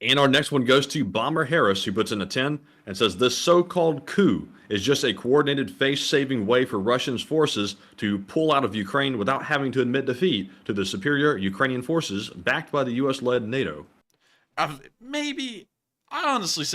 And our next one goes to Bomber Harris, who puts in a 10 and says, this so-called coup is just a coordinated face-saving way for Russian forces to pull out of Ukraine without having to admit defeat to the superior Ukrainian forces backed by the U.S.-led NATO.
Maybe. I honestly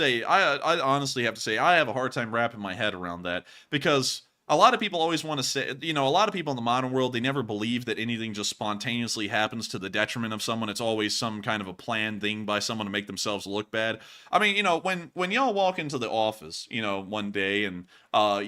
have to say, I have a hard time wrapping my head around that, because a lot of people always want to say, a lot of people in the modern world, they never believe that anything just spontaneously happens to the detriment of someone. It's always some kind of a planned thing by someone to make themselves look bad. I mean, when y'all walk into the office, one day and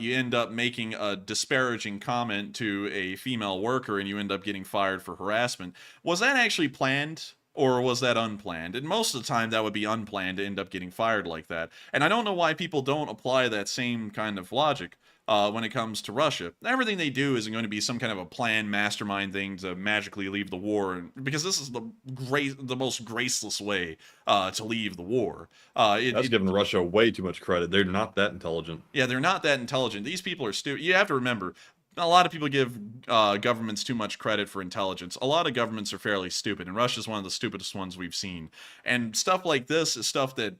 you end up making a disparaging comment to a female worker and you end up getting fired for harassment, was that actually planned? Or was that unplanned? And most of the time that would be unplanned to end up getting fired like that. And I don't know why people don't apply that same kind of logic when it comes to Russia. Everything they do isn't going to be some kind of a planned mastermind thing to magically leave the war, because this is the most graceless way to leave the war.
That's giving Russia way too much credit. They're not that intelligent.
Yeah, they're not that intelligent. These people are stupid. You have to remember, a lot of people give governments too much credit for intelligence. A lot of governments are fairly stupid, and Russia's one of the stupidest ones we've seen. And stuff like this is stuff that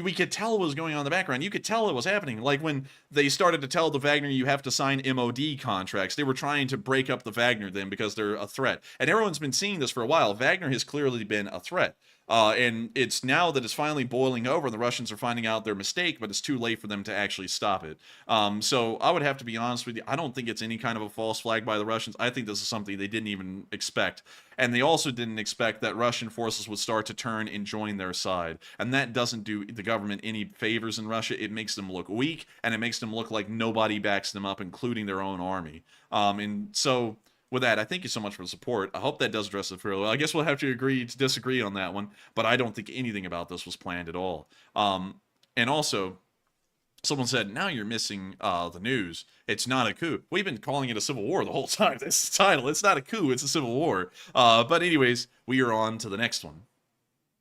we could tell was going on in the background. You could tell it was happening. Like when they started to tell the Wagner you have to sign MOD contracts, they were trying to break up the Wagner then because they're a threat. And everyone's been seeing this for a while. Wagner has clearly been a threat. And it's now that it's finally boiling over, the Russians are finding out their mistake, but it's too late for them to actually stop it. So I would have to be honest with you. I don't think it's any kind of a false flag by the Russians. I think this is something they didn't even expect. And they also didn't expect that Russian forces would start to turn and join their side. And that doesn't do the government any favors in Russia. It makes them look weak, and it makes them look like nobody backs them up, including their own army. And so with that, I thank you so much for the support. I hope that does address it fairly well. I guess we'll have to agree to disagree on that one, but I don't think anything about this was planned at all. And also, someone said, now you're missing the news. It's not a coup. We've been calling it a civil war the whole time. That's the title. It's not a coup. It's a civil war. But anyways, we are on to the next one.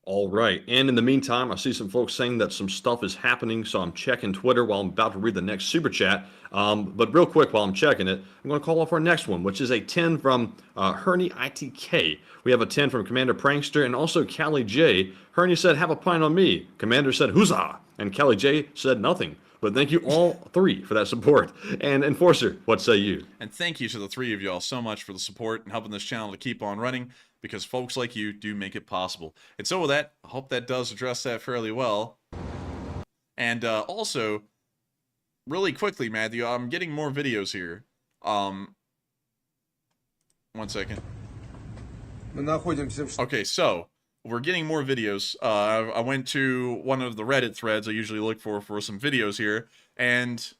All right. And in the meantime, I see some folks saying that some stuff is happening, so I'm checking Twitter while I'm about to read the next super chat. But real quick, while I'm checking it, I'm going to call off our next one, which is a 10 from Herney ITK. We have a 10 from Commander Prankster and also Callie J. Herney said, have a pint on me. Commander said, huzzah. And Callie J said nothing. But thank you all three for that support. And Enforcer, what say you?
And thank you to the three of y'all so much for the support and helping this channel to keep on running, because folks like you do make it possible. And so with that, I hope that does address that fairly well. And also, really quickly, Matthew, I'm getting more videos here. 1 second. Okay, so we're getting more videos. I went to one of the Reddit threads I usually look for some videos here, and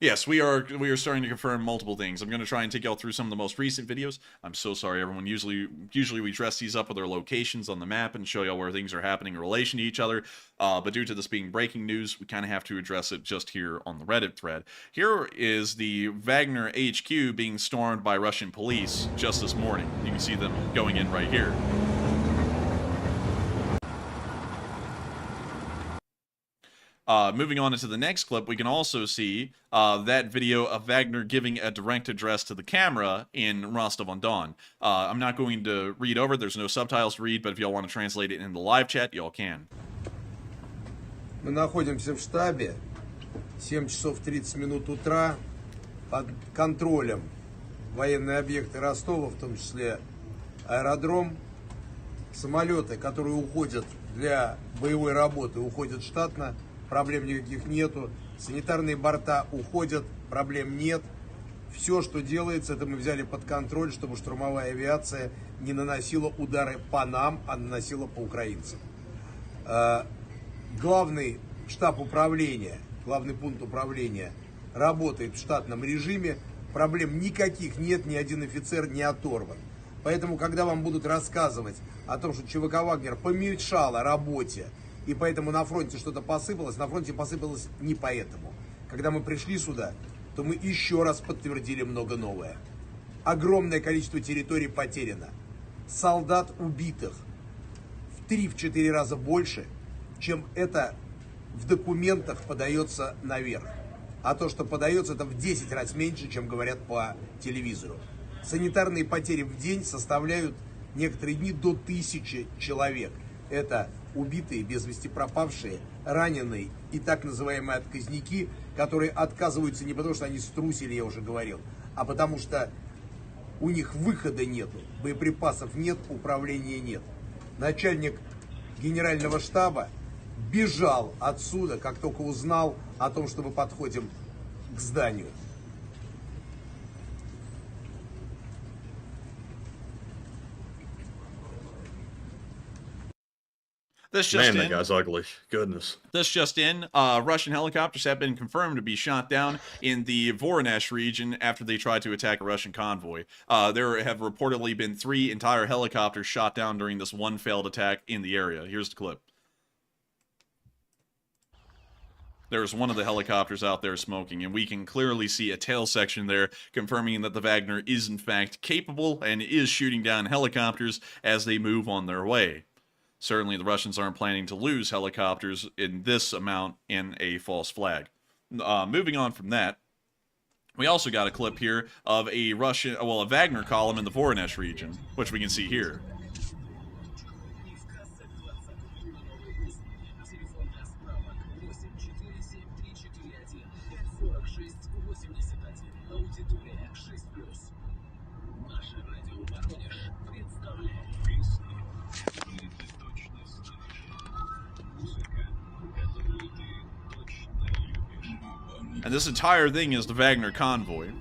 yes, we are starting to confirm multiple things. I'm going to try and take y'all through some of the most recent videos. I'm so sorry, everyone. Usually we dress these up with their locations on the map and show y'all where things are happening in relation to each other. But due to this being breaking news, we kind of have to address it just here on the Reddit thread. Here is the Wagner HQ being stormed by Russian police just this morning. You can see them going in right here. Moving on into the next clip, we can also see that video of Wagner giving a direct address to the camera in Rostov-on-Don. I'm not going to read over, there's no subtitles to read, but if y'all want to translate it in the live chat, y'all can.
Мы находимся в штабе, 7 часов 30 минут утра, под контролем военные объекты Ростова, в том числе аэродром, самолеты, которые уходят для боевой работы, уходят штатно. Проблем никаких нету. Санитарные борта уходят, проблем нет. Все, что делается, это мы взяли под контроль, чтобы штурмовая авиация не наносила удары по нам, а наносила по украинцам. Главный штаб управления, главный пункт управления работает в штатном режиме. Проблем никаких нет, ни один офицер не оторван. Поэтому, когда вам будут рассказывать о том, что ЧВК «Вагнер» помешало работе, и поэтому на фронте что-то посыпалось, на фронте посыпалось не поэтому. Когда мы пришли сюда, то мы еще раз подтвердили много новое. Огромное количество территорий потеряно. Солдат убитых в 3-4 раза больше, чем это в документах подается наверх. А то, что подается, это в 10 раз меньше, чем говорят по телевизору. Санитарные потери в день составляют некоторые дни до 1000 человек. Это убитые, без вести пропавшие, раненые и так называемые отказники, которые отказываются не потому, что они струсили, я уже говорил, а потому что у них выхода нету, боеприпасов нет, управления нет. Начальник генерального штаба бежал отсюда, как только узнал о том, что мы подходим к зданию.
This just
Man,
in.
that guy's ugly. Goodness.
This just in. Russian helicopters have been confirmed to be shot down in the Voronezh region after they tried to attack a Russian convoy. There have reportedly been 3 entire helicopters shot down during this one failed attack in the area. Here's the clip. There's one of the helicopters out there smoking, and we can clearly see a tail section there confirming that the Wagner is in fact capable and is shooting down helicopters as they move on their way. Certainly the Russians aren't planning to lose helicopters in this amount in a false flag. Moving on from that, we also got a clip here of a Wagner column in the Voronezh region, which we can see here. And this entire thing is the Wagner convoy.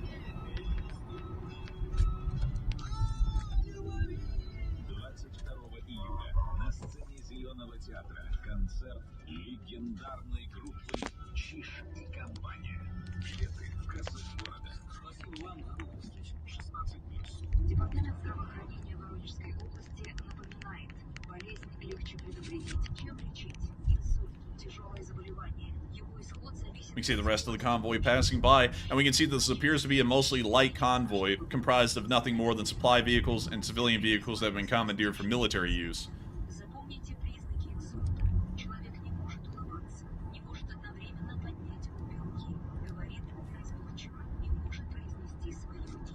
Департамент здравоохранения Воронежской области напоминает, болезнь легче предупредить, чем лечить. Инсульт, тяжелое заболевание. Его исход зависит...
We can see the rest of the convoy passing by, and we can see this appears to be a mostly light convoy, comprised of nothing more than supply vehicles and civilian vehicles that have been commandeered for military use.
Запомните признаки инсульта. Человек не может улыбаться, не может одновременно поднять обе руки, говорит неразборчиво, не может произнести свои руки.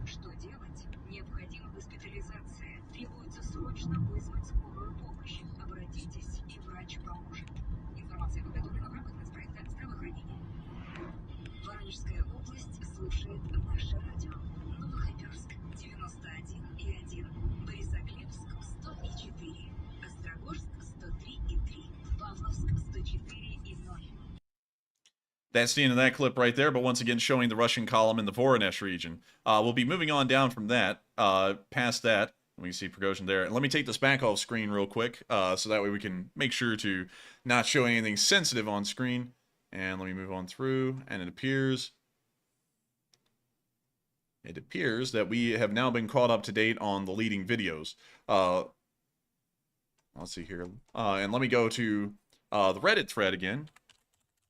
Что делать? Необходима госпитализация. Требуется срочно вызвать скорую помощь. Обратитесь, и врач поможет. Информация подготовлена в рамках нацпроекта здравоохранения. Воронежская область слушает наше радио. Новохоперск 91,1. Борисоглебск 100,4. Острогожск 103,3. Павловск 104,0.
That's the end of that clip right there, but once again showing the Russian column in the Voronezh region. We'll be moving on down from that, past that. We can see Prighozin there. And let me take this back off screen real quick, so that way we can make sure to not show anything sensitive on screen. And let me move on through, and it appears that we have now been caught up to date on the leading videos. Let's see here. And let me go to the Reddit thread again.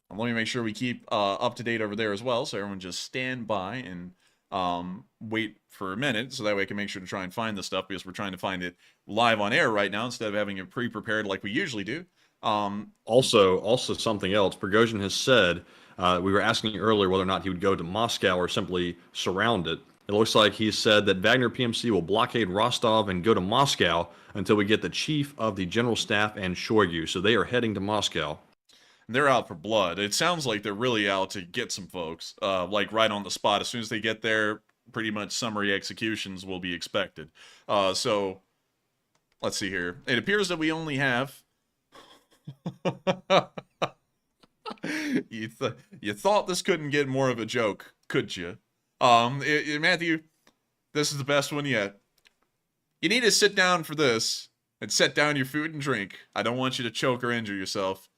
And let me make sure we keep up to date over there as well, so everyone just stand by and wait for a minute, so that way I can make sure to try and find this stuff, because we're trying to find it live on air right now instead of having it pre-prepared like we usually do.
Also something else. Prighozin has said, we were asking earlier whether or not he would go to Moscow or simply surround it. It looks like he said that Wagner PMC will blockade Rostov and go to Moscow until we get the chief of the general staff and Shoigu. So they are heading to Moscow.
They're out for blood. It sounds like they're really out to get some folks, like right on the spot. As soon as they get there, pretty much summary executions will be expected. So, let's see here. It appears that we only have... You thought this couldn't get more of a joke, could you? Matthew, this is the best one yet. You need to sit down for this and set down your food and drink. I don't want you to choke or injure yourself.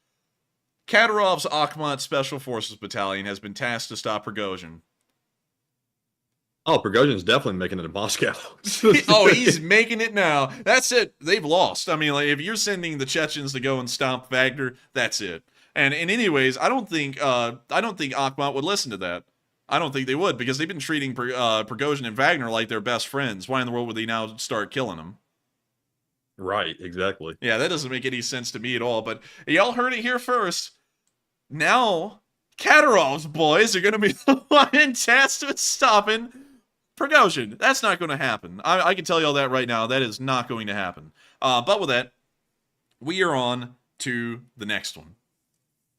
Kadyrov's Akhmat Special Forces Battalion has been tasked to stop Prighozin.
Oh, Prigozhin's definitely making it to Moscow.
Oh, he's making it now. That's it. They've lost. I mean, like, if you're sending the Chechens to go and stomp Wagner, that's it. And anyways, I don't think Akhmat would listen to that. I don't think they would, because they've been treating Prighozhin and Wagner like they're best friends. Why in the world would they now start killing them?
Right, exactly.
Yeah, that doesn't make any sense to me at all. But y'all heard it here first. Now, Kadyrov's boys are going to be the one tasked with stopping Prighozhin. That's not going to happen. I can tell you all that right now. That is not going to happen. But with that, we are on to the next one.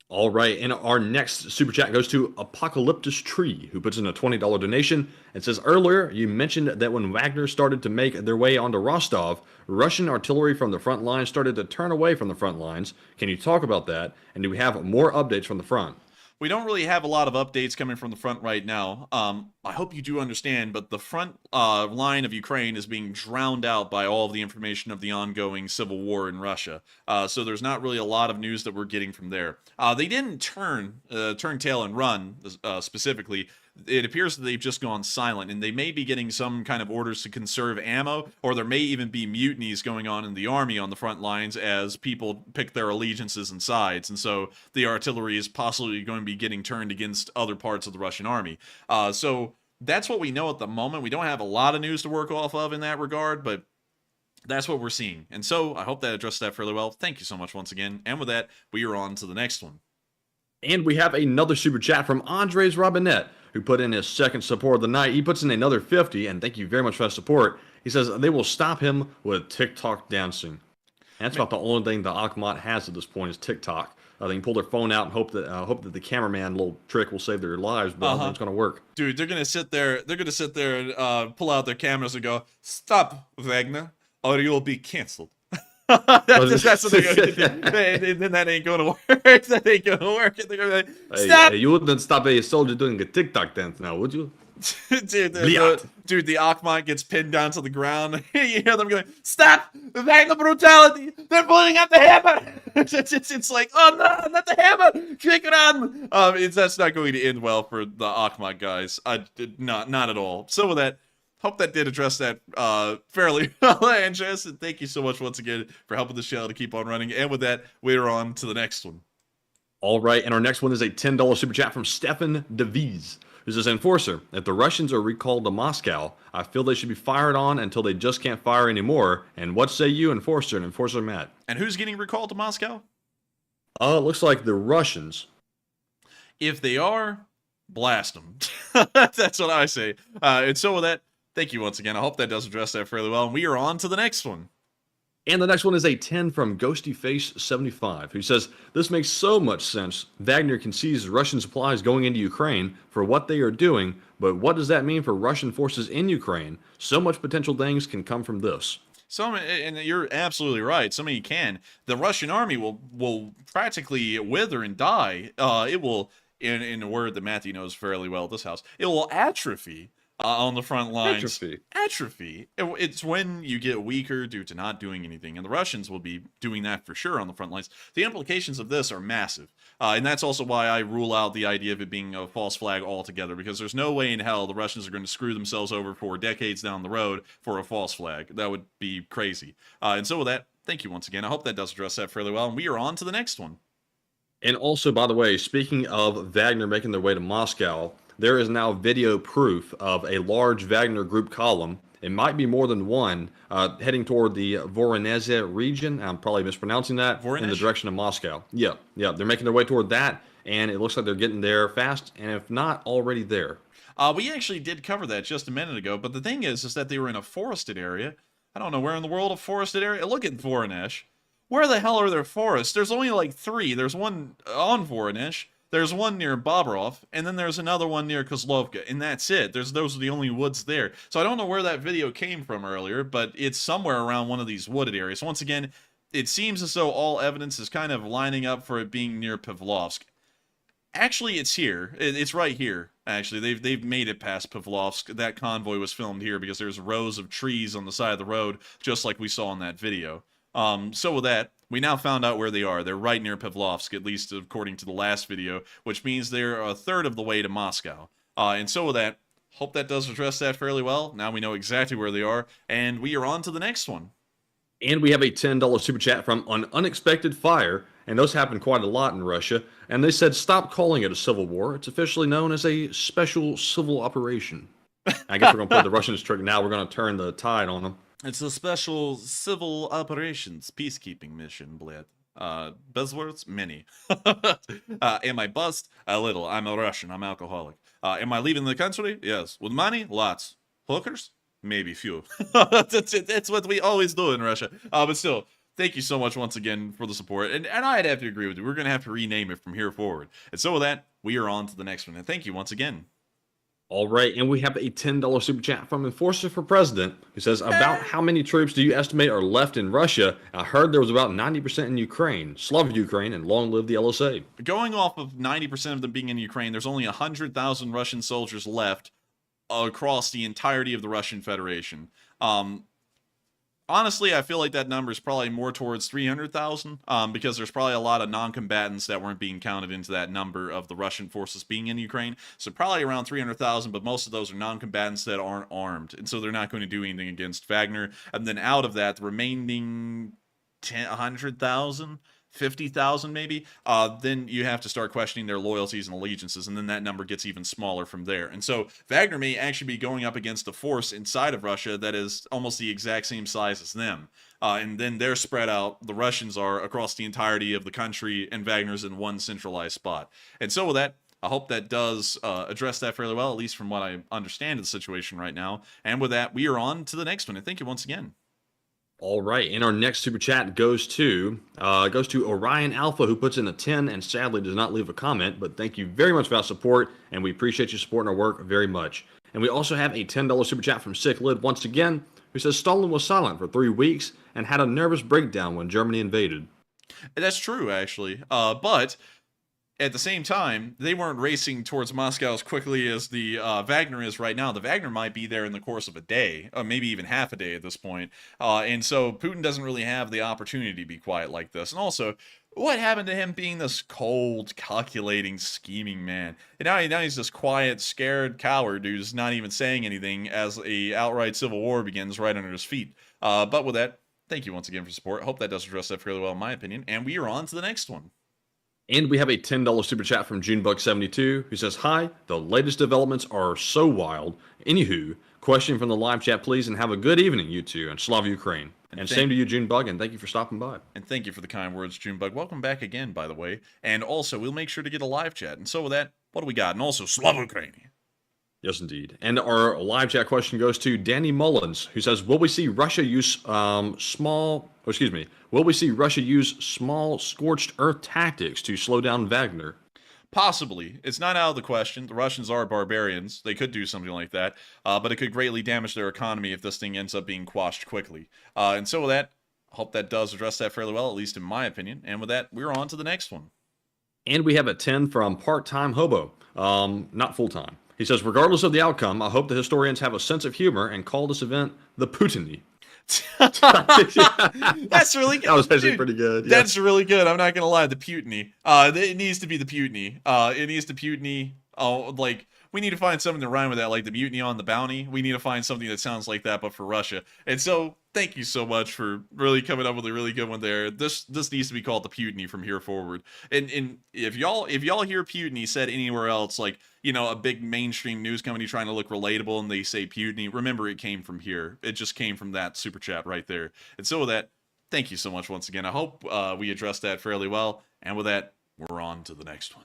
All right, and our next super chat goes to Apocalyptus Tree, who puts in a $20 donation and says, earlier you mentioned that when Wagner started to make their way onto Rostov, Russian artillery from the front lines started to turn away from the front lines. Can you talk about that? And do we have more updates from the front?
We don't really have a lot of updates coming from the front right now. I hope you do understand, but the front line of Ukraine is being drowned out by all of the information of the ongoing civil war in Russia. So there's not really a lot of news that we're getting from there. They didn't turn tail and run, specifically. It appears that they've just gone silent, and they may be getting some kind of orders to conserve ammo, or there may even be mutinies going on in the army on the front lines as people pick their allegiances and sides, and so the artillery is possibly going to be getting turned against other parts of the Russian army. So that's what we know at the moment. We don't have a lot of news to work off of in that regard, but that's what we're seeing. And so I hope that addressed that fairly well. Thank you so much once again. And with that, we are on to the next one.
And we have another super chat from Andres Robinette, who put in his second support of the night. He puts in another 50, and thank you very much for that support. He says they will stop him with TikTok dancing. And that's about the only thing the Akhmat has at this point is TikTok. They can pull their phone out and hope that the cameraman little trick will save their lives, but I don't think it's going to work.
Dude, they're going to sit there and pull out their cameras and go, "Stop, Wagner, or you'll be canceled." that's what they're going to do. Then that ain't going to work. That ain't going to work. They're going to be like, "Stop!"
Hey, you wouldn't stop a soldier doing a TikTok dance now, would you?
Dude, the Akhmat gets pinned down to the ground. You hear them going, "Stop! The Wagner brutality! They're pulling out the hammer!" It's like, oh no, not the hammer! Kick it on! That's not going to end well for the Akhmat guys. Not at all. So with that, hope that did address that fairly well, Andres. And thank you so much once again for helping the show to keep on running. And with that, we're on to the next one.
All right, and our next one is a $10 super chat from Stefan DeVise, who says, Enforcer, if the Russians are recalled to Moscow, I feel they should be fired on until they just can't fire anymore. And what say you, Enforcer and Enforcer Matt?
And who's getting recalled to Moscow?
It looks like the Russians.
If they are, blast them. That's what I say. And so with that, thank you once again. I hope that does address that fairly well. And we are on to the next one.
And the next one is a 10 from GhostyFace75, who says, this makes so much sense. Wagner can seize Russian supplies going into Ukraine for what they are doing, but what does that mean for Russian forces in Ukraine? So much potential things can come from this.
And you're absolutely right. So many can. The Russian army will practically wither and die. It will, in a word that Matthew knows fairly well at this house, it will atrophy. On the front lines. Atrophy. It's when you get weaker due to not doing anything. And the Russians will be doing that for sure on the front lines. The implications of this are massive. And that's also why I rule out the idea of it being a false flag altogether. Because there's no way in hell the Russians are going to screw themselves over for decades down the road for a false flag. That would be crazy. And so with that, thank you once again. I hope that does address that fairly well. And we are on to the next one.
And also, by the way, speaking of Wagner making their way to Moscow, there is now video proof of a large Wagner group column. It might be more than one, heading toward the Voronezh region. I'm probably mispronouncing that. In the direction of Moscow. Yeah, they're making their way toward that, and it looks like they're getting there fast, and if not, already there.
We actually did cover that just a minute ago, but the thing is that they were in a forested area. I don't know where in the world a forested area. Look at Voronezh. Where the hell are there forests? There's only like 3. There's one on Voronezh. There's one near Bobrov, and then there's another one near Kozlovka, and that's it. Those are the only woods there. So I don't know where that video came from earlier, but it's somewhere around one of these wooded areas. Once again, it seems as though all evidence is kind of lining up for it being near Pavlovsk. Actually, it's here. It's right here, actually. They've made it past Pavlovsk. That convoy was filmed here because there's rows of trees on the side of the road, just like we saw in that video. So with that, we now found out where they are. They're right near Pavlovsk, at least according to the last video, which means they're a third of the way to Moscow. And so with that, hope that does address that fairly well. Now we know exactly where they are, and we are on to the next one.
And we have a $10 super chat from An Unexpected Fire, and those happen quite a lot in Russia. And they said, stop calling it a civil war. It's officially known as a special civil operation. I guess we're going to play the Russians trick now. We're going to turn the tide on them.
It's a special civil operations peacekeeping mission, Bled. Buzzwords? Many. Am I buzzed? A little. I'm a Russian. I'm alcoholic. Am I leaving the country? Yes. With money? Lots. Hookers? Maybe few. That's what we always do in Russia. But still, thank you so much once again for the support. And I'd have to agree with you. We're going to have to rename it from here forward. And so with that, we are on to the next one. And thank you once again.
All right, and we have a $10 super chat from Enforcer for President, who says, about how many troops do you estimate are left in Russia? I heard there was about 90% in Ukraine. Slav Ukraine, and long live the LSA.
Going off of 90% of them being in Ukraine, there's only 100,000 Russian soldiers left across the entirety of the Russian Federation. Honestly, I feel like that number is probably more towards 300,000 because there's probably a lot of non-combatants that weren't being counted into that number of the Russian forces being in Ukraine. So probably around 300,000, but most of those are non-combatants that aren't armed. And so they're not going to do anything against Wagner. And then out of that, the remaining 100,000... 50,000 maybe, then you have to start questioning their loyalties and allegiances, and then that number gets even smaller from there. And so Wagner may actually be going up against a force inside of Russia that is almost the exact same size as them. And then they're spread out, the Russians are, across the entirety of the country, and Wagner's in one centralized spot. And so with that, I hope that does address that fairly well, at least from what I understand of the situation right now. And with that, we are on to the next one, and thank you once again.
All right, and our next super chat goes to Orion Alpha, who puts in a 10 and sadly does not leave a comment, but thank you very much for that support, and we appreciate you supporting our work very much. And we also have a $10 super chat from Sick Lid once again, who says Stalin was silent for 3 weeks and had a nervous breakdown when Germany invaded.
That's true, actually, but at the same time, they weren't racing towards Moscow as quickly as the Wagner is right now. The Wagner might be there in the course of a day, or maybe even half a day at this point. And so Putin doesn't really have the opportunity to be quiet like this. And also, what happened to him being this cold, calculating, scheming man? And now he's this quiet, scared coward who's not even saying anything as a outright civil war begins right under his feet. But with that, thank you once again for support. Hope that does address that fairly well in my opinion. And we are on to the next one.
And we have a $10 super chat from Junebug72, who says, hi, the latest developments are so wild. Anywho, question from the live chat, please, and have a good evening, you two, and Slav Ukraine. And same to you, Junebug, and thank you for stopping by.
And thank you for the kind words, Junebug. Welcome back again, by the way. And also, we'll make sure to get a live chat. And so with that, what do we got? And also, Slav Ukraine.
Yes, indeed. And our live chat question goes to Danny Mullins, who says, will we see Russia use will we see Russia use small scorched earth tactics to slow down Wagner?
Possibly. It's not out of the question. The Russians are barbarians. They could do something like that, but it could greatly damage their economy if this thing ends up being quashed quickly. And so with that, I hope that does address that fairly well, at least in my opinion. And with that, we're on to the next one.
And we have a 10 from Part-Time Hobo, not full-time. He says, regardless of the outcome, I hope the historians have a sense of humor and call this event the Putiny.
That's really good.
That was actually pretty good. Yeah.
That's really good. I'm not gonna lie. The Putiny. It needs to be the Putiny. It needs to Putiny. Oh, like we need to find something to rhyme with that, like the mutiny on the bounty. We need to find something that sounds like that, but for Russia. And so, thank you so much for really coming up with a really good one there. This needs to be called the Putiny from here forward. And if y'all hear Putiny said anywhere else, like a big mainstream news company trying to look relatable, and they say Putiny, remember it came from here. It just came from that super chat right there. And so with that, thank you so much once again. I hope we addressed that fairly well. And with that, we're on to the next one.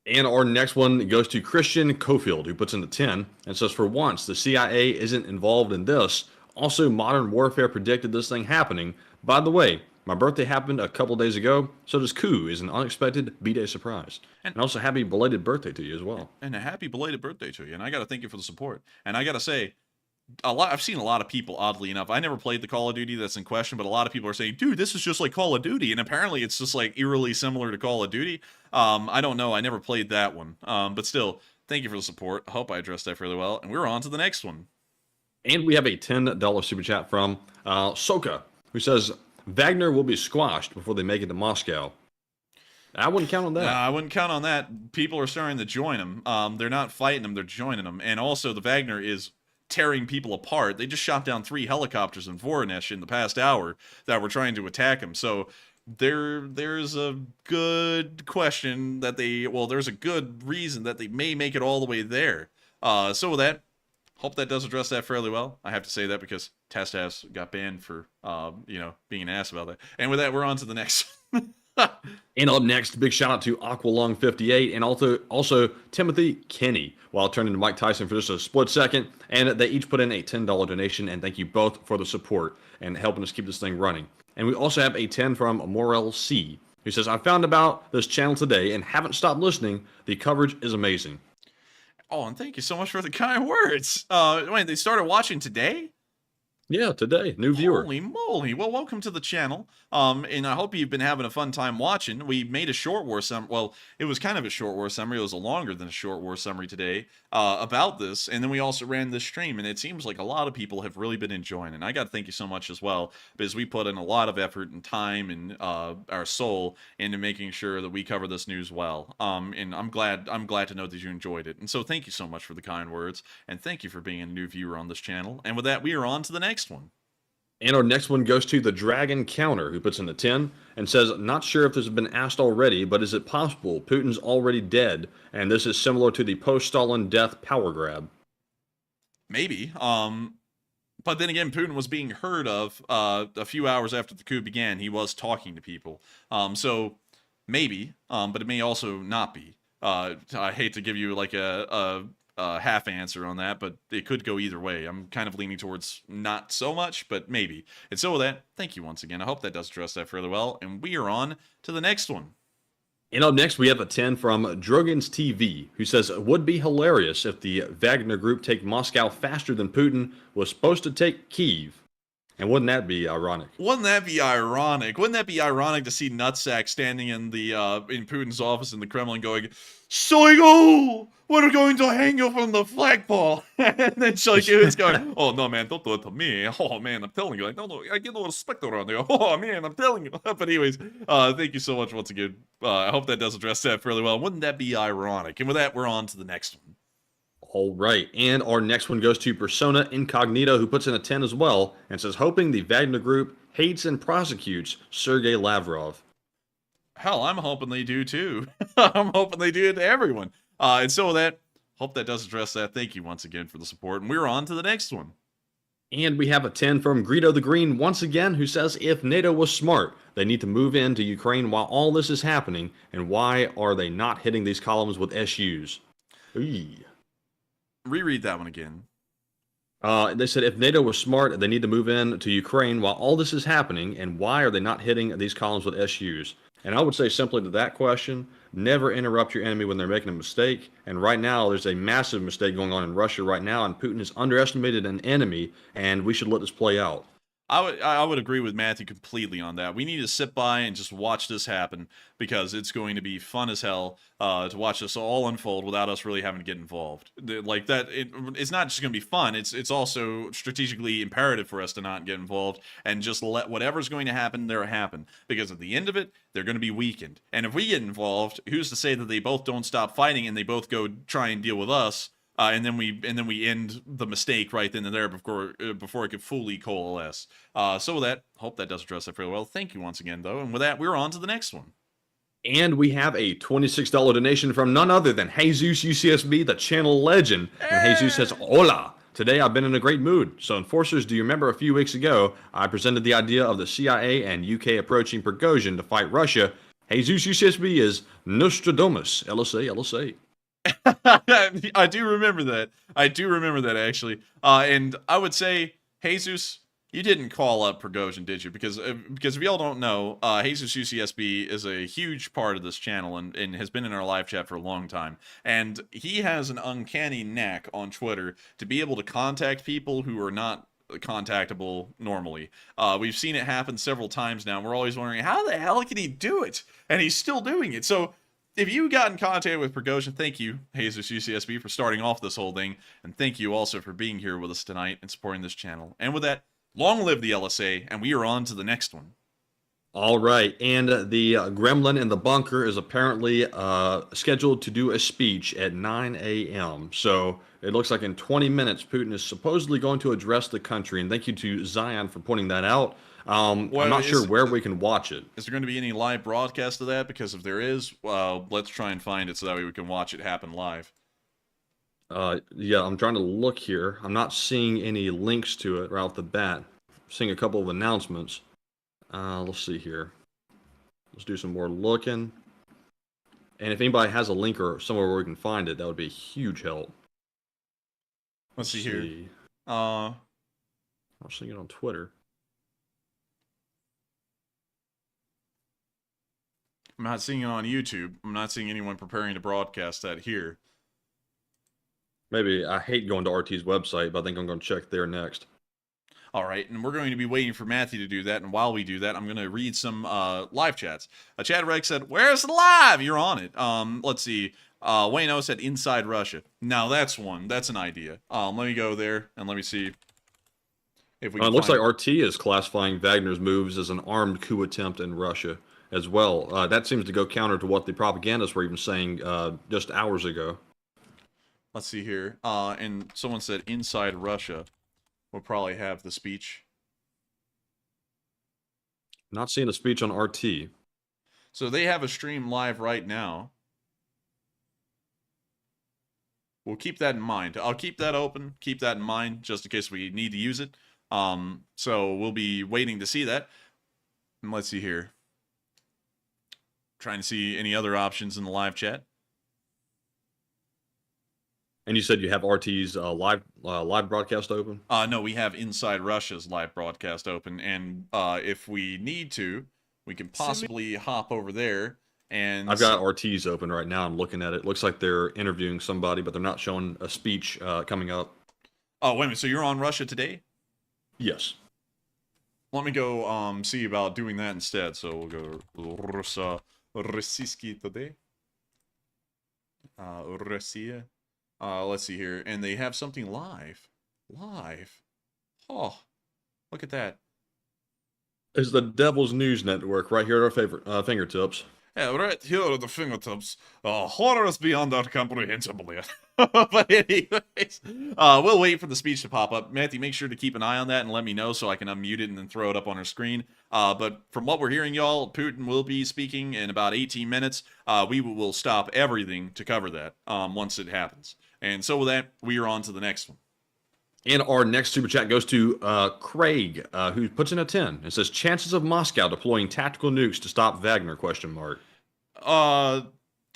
And our next one goes to Christian Cofield, who puts in the 10 and says, for once, the CIA isn't involved in this. Also, Modern Warfare predicted this thing happening. By the way, my birthday happened a couple days ago, so this coup is an unexpected B-Day surprise. And also, happy belated birthday to you as well.
And a happy belated birthday to you. And I got to thank you for the support. And I got to say, I've seen a lot of people, oddly enough. I never played the Call of Duty that's in question, but a lot of people are saying, dude, this is just like Call of Duty. And apparently it's just like eerily similar to Call of Duty. I don't know. I never played that one. But still, thank you for the support. I hope I addressed that fairly well. And we're on to the next one.
And we have a $10 super chat from Soka, who says, Wagner will be squashed before they make it to Moscow. I wouldn't count on that.
I wouldn't count on that. People are starting to join them. They're not fighting them, they're joining them. And also, the Wagner is tearing people apart. They just shot down 3 helicopters in Voronezh in the past hour that were trying to attack them. So there's a good question that there's a good reason that they may make it all the way there. So with that, hope that does address that fairly well. I have to say that because Tastass got banned for, being an ass about that. And with that, we're on to the next.
And up next, big shout out to Aqualung58 and also Timothy Kenny. While turning to Mike Tyson for just a split second, and they each put in a $10 donation, and thank you both for the support and helping us keep this thing running. And we also have a 10 from Morel C, who says, I found about this channel today and haven't stopped listening. The coverage is amazing.
Oh, and thank you so much for the kind words. Wait, they started watching today?
Yeah, today. New viewer.
Holy moly. Well, welcome to the channel. And I hope you've been having a fun time watching. We made a short war summary. Well, it was kind of a short war summary. It was a longer than a short war summary today about this. And then we also ran this stream. And it seems like a lot of people have really been enjoying it. And I got to thank you so much as well, because we put in a lot of effort and time and our soul into making sure that we cover this news well. And I'm glad to know that you enjoyed it. And so thank you so much for the kind words. And thank you for being a new viewer on this channel. And with that, we are on to the next one.
And our next one goes to the Dragon Counter, who puts in the 10 and says, not sure if this has been asked already, but is it possible Putin's already dead and this is similar to the post-Stalin death power grab?
Maybe. But then again, Putin was being heard of a few hours after the coup began. He was talking to people. So maybe, but it may also not be. I hate to give you like a half answer on that, but it could go either way. I'm kind of leaning towards not so much, but maybe. And so with that, thank you once again. I hope that does address that fairly well, and we are on to the next one.
And up next, we have a 10 from Drogans TV, who says, it would be hilarious if the Wagner group take Moscow faster than Putin was supposed to take Kyiv. And wouldn't that be ironic?
Wouldn't that be ironic? Wouldn't that be ironic to see Nutsack standing in the in Putin's office in the Kremlin going, Shoigu, we're going to hang you from the flagpole. And then Shoigu is going, oh, no, man, don't do it to me. Oh, man, I'm telling you. Like, no, I get no respect around there. Oh, man, I'm telling you. But anyways, thank you so much once again. I hope that does address that fairly well. Wouldn't that be ironic? And with that, we're on to the next one.
All right, and our next one goes to Persona Incognito, who puts in a 10 as well, and says, hoping the Wagner group hates and prosecutes Sergei Lavrov.
Hell, I'm hoping they do too. I'm hoping they do it to everyone. And so with that, hope that does address that. Thank you once again for the support, and we're on to the next one.
And we have a 10 from Greedo the Green once again, who says, if NATO was smart, they need to move into Ukraine while all this is happening, and why are they not hitting these columns with SUs? Eee.
Reread that one again.
They said if NATO was smart, they need to move in to Ukraine while all this is happening, and why are they not hitting these columns with SUs? And I would say simply to that question, never interrupt your enemy when they're making a mistake. And right now, there's a massive mistake going on in Russia right now, and Putin has underestimated an enemy, and we should let this play out.
I would agree with Matthew completely on that. We need to sit by and just watch this happen, because it's going to be fun as hell to watch this all unfold without us really having to get involved. Like that, it's not just going to be fun. It's also strategically imperative for us to not get involved and just let whatever's going to happen there happen. Because at the end of it, they're going to be weakened. And if we get involved, who's to say that they both don't stop fighting and they both go try and deal with us? And then we end the mistake right then and there before it could fully coalesce. So with that, hope that does address that fairly well. Thank you once again, though. And with that, we're on to the next one.
And we have a $26 donation from none other than Jesus UCSB, the channel legend. And Jesus says, hola. Today I've been in a great mood. So enforcers, do you remember a few weeks ago, I presented the idea of the CIA and UK approaching Prighozin to fight Russia. Jesus UCSB is Nostradamus, LSA, LSA.
I do remember that. I do remember that, actually. And I would say, Jesus, you didn't call up Prighozin, did you? Because if y'all don't know, Jesus UCSB is a huge part of this channel and has been in our live chat for a long time. And he has an uncanny knack on Twitter to be able to contact people who are not contactable normally. We've seen it happen several times now. And we're always wondering, how the hell can he do it? And he's still doing it. So if you got in contact with Prighozin, thank you, Jesus UCSB, for starting off this whole thing. And thank you also for being here with us tonight and supporting this channel. And with that, long live the LSA, and we are on to the next one.
All right, and the gremlin in the bunker is apparently scheduled to do a speech at 9 a.m. So it looks like in 20 minutes, Putin is supposedly going to address the country. And thank you to Zion for pointing that out. I'm not sure where we can watch it.
Is there going to be any live broadcast of that? Because if there is, let's try and find it so that way we can watch it happen live.
Yeah, I'm trying to look here. I'm not seeing any links to it right off the bat. I'm seeing a couple of announcements. Let's see here. Let's do some more looking. And if anybody has a link or somewhere where we can find it, that would be a huge help.
Let's see here.
I'm seeing it on Twitter.
I'm not seeing it on YouTube. I'm not seeing anyone preparing to broadcast that here.
Maybe. I hate going to RT's website, but I think I'm going to check there next.
All right, and we're going to be waiting for Matthew to do that, and while we do that, I'm going to read some live chats. Chad Rex said, "Where's the live? You're on it." Let's see. Wayne O said, "Inside Russia." Now, that's one. That's an idea. Let me go there, and let me see if we can
It looks like RT is classifying Wagner's moves as an armed coup attempt in Russia as well. That seems to go counter to what the propagandists were even saying just hours ago.
Let's see here. And someone said, "Inside Russia." We'll probably have the speech.
Not seeing a speech on RT.
So they have a stream live right now. We'll keep that in mind. I'll keep that open, keep that in mind, just in case we need to use it. So we'll be waiting to see that. And let's see here. Trying to see any other options in the live chat.
And you said you have RT's live broadcast open?
No, we have Inside Russia's live broadcast open, and if we need to, we can possibly hop over there. And
I've got RT's open right now. I'm looking at it. Looks like they're interviewing somebody, but they're not showing a speech coming up.
Oh, wait a minute. So you're on Russia today?
Yes.
Let me go see about doing that instead. So we'll go Российский today. Russia. Let's see here. And they have something live. Live. Oh, look at that.
It's the Devil's News Network right here at our favorite fingertips.
Yeah, right here at the fingertips. Horrors beyond our comprehension. But anyways, we'll wait for the speech to pop up. Matthew, make sure to keep an eye on that and let me know so I can unmute it and then throw it up on our screen. But from what we're hearing, y'all, Putin will be speaking in about 18 minutes. We will stop everything to cover that once it happens. And so with that, we are on to the next one.
And our next super chat goes to Craig, who puts in a 10. It says, chances of Moscow deploying tactical nukes to stop Wagner, ?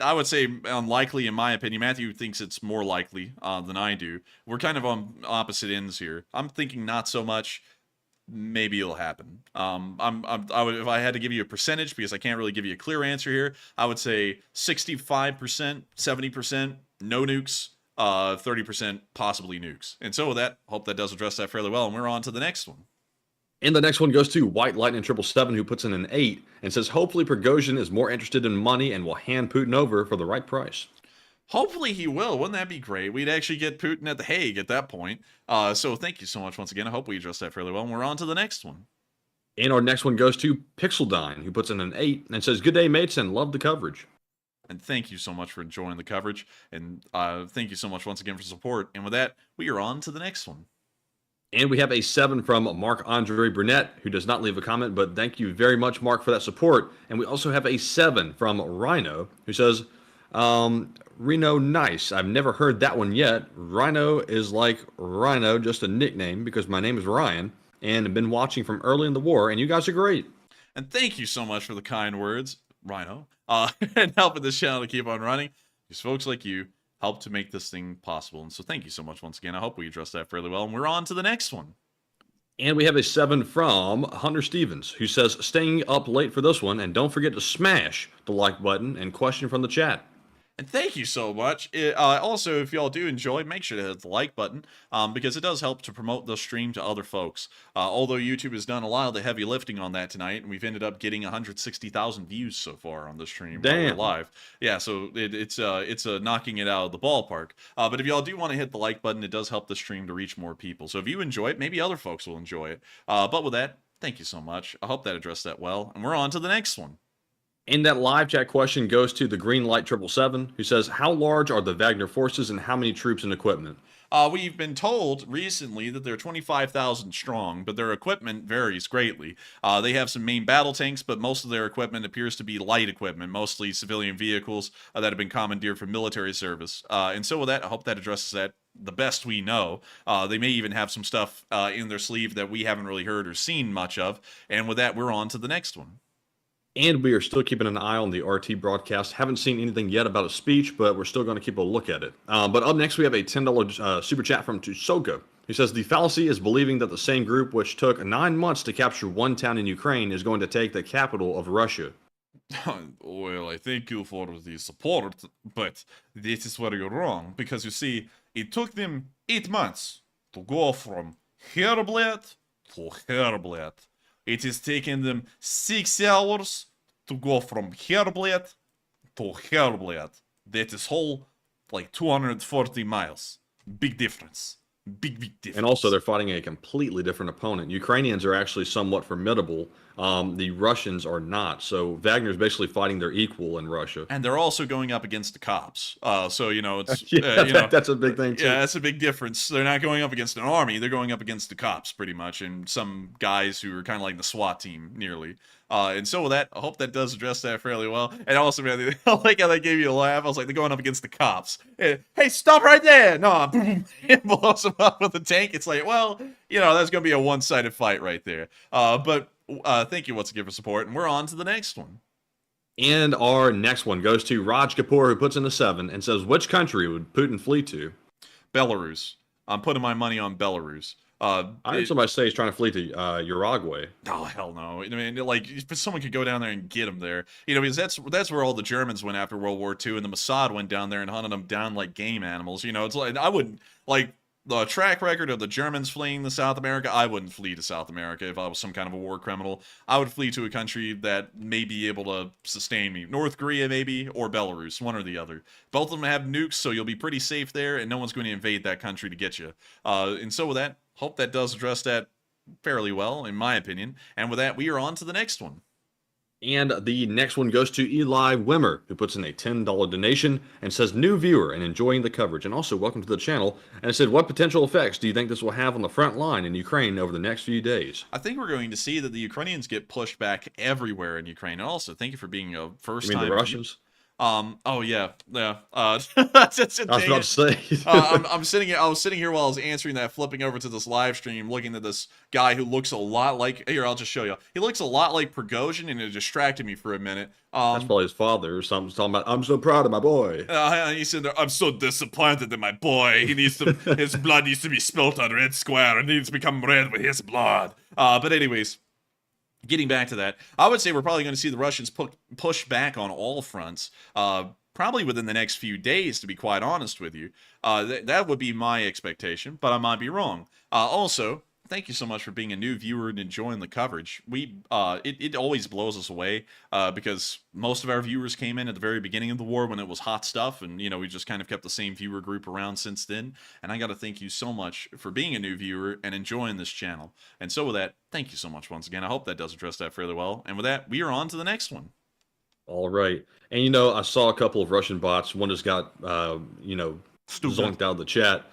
I would say unlikely in my opinion. Matthew thinks it's more likely than I do. We're kind of on opposite ends here. I'm thinking not so much. Maybe it'll happen. I would, if I had to give you a percentage, because I can't really give you a clear answer here, I would say 65%, 70%, no nukes, 30% possibly nukes. And so with that, hope that does address that fairly well. And we're on to the next one.
And the next one goes to White Lightning 777, who puts in an 8 and says, hopefully Prighozin is more interested in money and will hand Putin over for the right price.
Hopefully he will. Wouldn't that be great? We'd actually get Putin at The Hague at that point. So thank you so much once again. I hope we addressed that fairly well. And we're on to the next one.
And our next one goes to Pixeldine, who puts in an 8 and says, good day, mates, and love the coverage.
And thank you so much for enjoying the coverage. And thank you so much once again for support. And with that, we are on to the next one.
And we have a 7 from Marc-Andre Brunette, who does not leave a comment, but thank you very much, Mark, for that support. And we also have a 7 from Rhino, who says, Reno nice. I've never heard that one yet. Rhino is like Rhino, just a nickname, because my name is Ryan, and I've been watching from early in the war, and you guys are great.
And thank you so much for the kind words, Rhino, and helping this channel to keep on running. Because folks like you help to make this thing possible. And so thank you so much once again. I hope we addressed that fairly well. And we're on to the next one.
And we have a 7 from Hunter Stevens, who says, staying up late for this one, and don't forget to smash the like button and question from the chat.
And thank you so much. Also, if y'all do enjoy, make sure to hit the like button because it does help to promote the stream to other folks. Although YouTube has done a lot of the heavy lifting on that tonight, and we've ended up getting 160,000 views so far on the stream.
Damn.
While we're live. Yeah, so it's knocking it out of the ballpark. But if y'all do want to hit the like button, it does help the stream to reach more people. So if you enjoy it, maybe other folks will enjoy it. But with that, Thank you so much. I hope that addressed that well. And we're on to the next one.
And that live chat question goes to the Green Light 777, who says, how large are the Wagner forces and how many troops and equipment?
We've been told recently that they're 25,000 strong, but their equipment varies greatly. They have some main battle tanks, but most of their equipment appears to be light equipment, mostly civilian vehicles that have been commandeered for military service. And so with that, I hope that addresses that the best we know. They may even have some stuff in their sleeve that we haven't really heard or seen much of. And with that, we're on to the next one.
And we are still keeping an eye on the RT broadcast. Haven't seen anything yet about a speech, but we're still going to keep a look at it. But up next, we have a $10 super chat from Tusoka. He says, the fallacy is believing that the same group which took 9 months to capture one town in Ukraine is going to take the capital of Russia.
Well, I thank you for the support, but this is where you're wrong. Because you see, it took them 8 months to go from Herblet to Herblet. It has taken them 6 hours to go from Herblet to Herblet. That is whole, like 240 miles. Big difference. Big difference.
And also, they're fighting a completely different opponent. Ukrainians are actually somewhat formidable. The Russians are not. So Wagner's basically fighting their equal in Russia.
And they're also going up against the cops. So, you know, it's...
That's a big thing, too.
Yeah, that's a big difference. They're not going up against an army. They're going up against the cops, pretty much, and some guys who are kind of like the SWAT team, nearly. And so with that, I hope that does address that fairly well. And also, man, I like how they gave you a laugh. I was like, they're going up against the cops. Hey, stop right there! No, boom, it blows them up with a tank. It's like, well, you know, that's going to be a one-sided fight right there. But thank you once again for support, and we're on to the next one.
And our next one goes to Raj Kapoor, who puts in a 7 and says, which country would Putin flee to?
Belarus. I'm putting my money on Belarus.
I heard somebody say he's trying to flee to Uruguay.
Oh, hell no. I mean, like, if someone could go down there and get him there. You know, because that's where all the Germans went after World War II, and the Mossad went down there and hunted them down like game animals. You know, it's like, I wouldn't, like, the track record of the Germans fleeing to South America, I wouldn't flee to South America if I was some kind of a war criminal. I would flee to a country that may be able to sustain me. North Korea, maybe, or Belarus, one or the other. Both of them have nukes, so you'll be pretty safe there, and no one's going to invade that country to get you. And so with that, hope that does address that fairly well, in my opinion. And with that, we are on to the next one.
And the next one goes to Eli Wimmer, who puts in a $10 donation and says, new viewer and enjoying the coverage. And also, welcome to the channel. And it said, what potential effects do you think this will have on the front line in Ukraine over the next few days?
I think we're going to see that the Ukrainians get pushed back everywhere in Ukraine. And also, thank you for being a first-time...
You mean the Russians?
Oh yeah. That's a
I was about to say.
I was sitting here while I was answering that, flipping over to this live stream, looking at this guy who looks a lot like, here, I'll just show you. He looks a lot like Prighozin, and it distracted me for a minute.
That's probably his father or something talking about, I'm so proud of my boy.
He said, I'm so disappointed in my boy. His blood needs to be spilt on Red Square. It needs to become red with his blood. But anyways, getting back to that, I would say we're probably going to see the Russians push back on all fronts, probably within the next few days, to be quite honest with you. That would be my expectation, but I might be wrong. Also, thank you so much for being a new viewer and enjoying the coverage. It always blows us away because most of our viewers came in at the very beginning of the war when it was hot stuff, and, you know, we just kind of kept the same viewer group around since then. And I got to thank you so much for being a new viewer and enjoying this channel. And so with that, thank you so much once again. I hope that does address that fairly well. And with that, we are on to the next one.
All right. And, you know, I saw a couple of Russian bots. One just got, zonked out of the chat.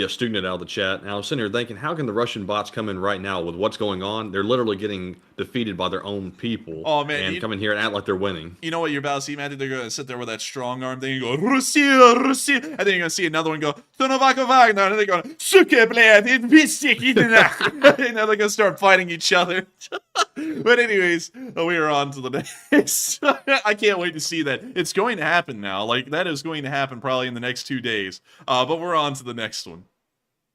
Student out of the chat. And I was sitting here thinking, how can the Russian bots come in right now with what's going on? They're literally getting defeated by their own people.
Oh, man,
and come in here and act like they're winning.
You know what you're about to see, man? They're going to sit there with that strong arm thing and go, Russia, Russia. And then you're going to see another one go, Tunovaka Wagner. And they're going, Suke, blad, and they're going to start fighting each other. But anyways, we are on to the next. I can't wait to see that. It's going to happen now. Like, that is going to happen probably in the next 2 days. But we're on to the next one.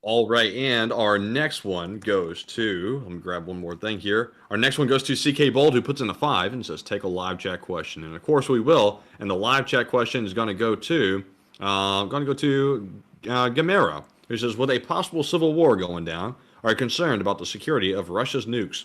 All right, and our next one goes to, let me grab one more thing here. Our next one goes to CK Bold, who puts in a 5 and says, take a live chat question. And of course we will. And the live chat question is going to go to, Gamera, who says, with a possible civil war going down, are you concerned about the security of Russia's nukes?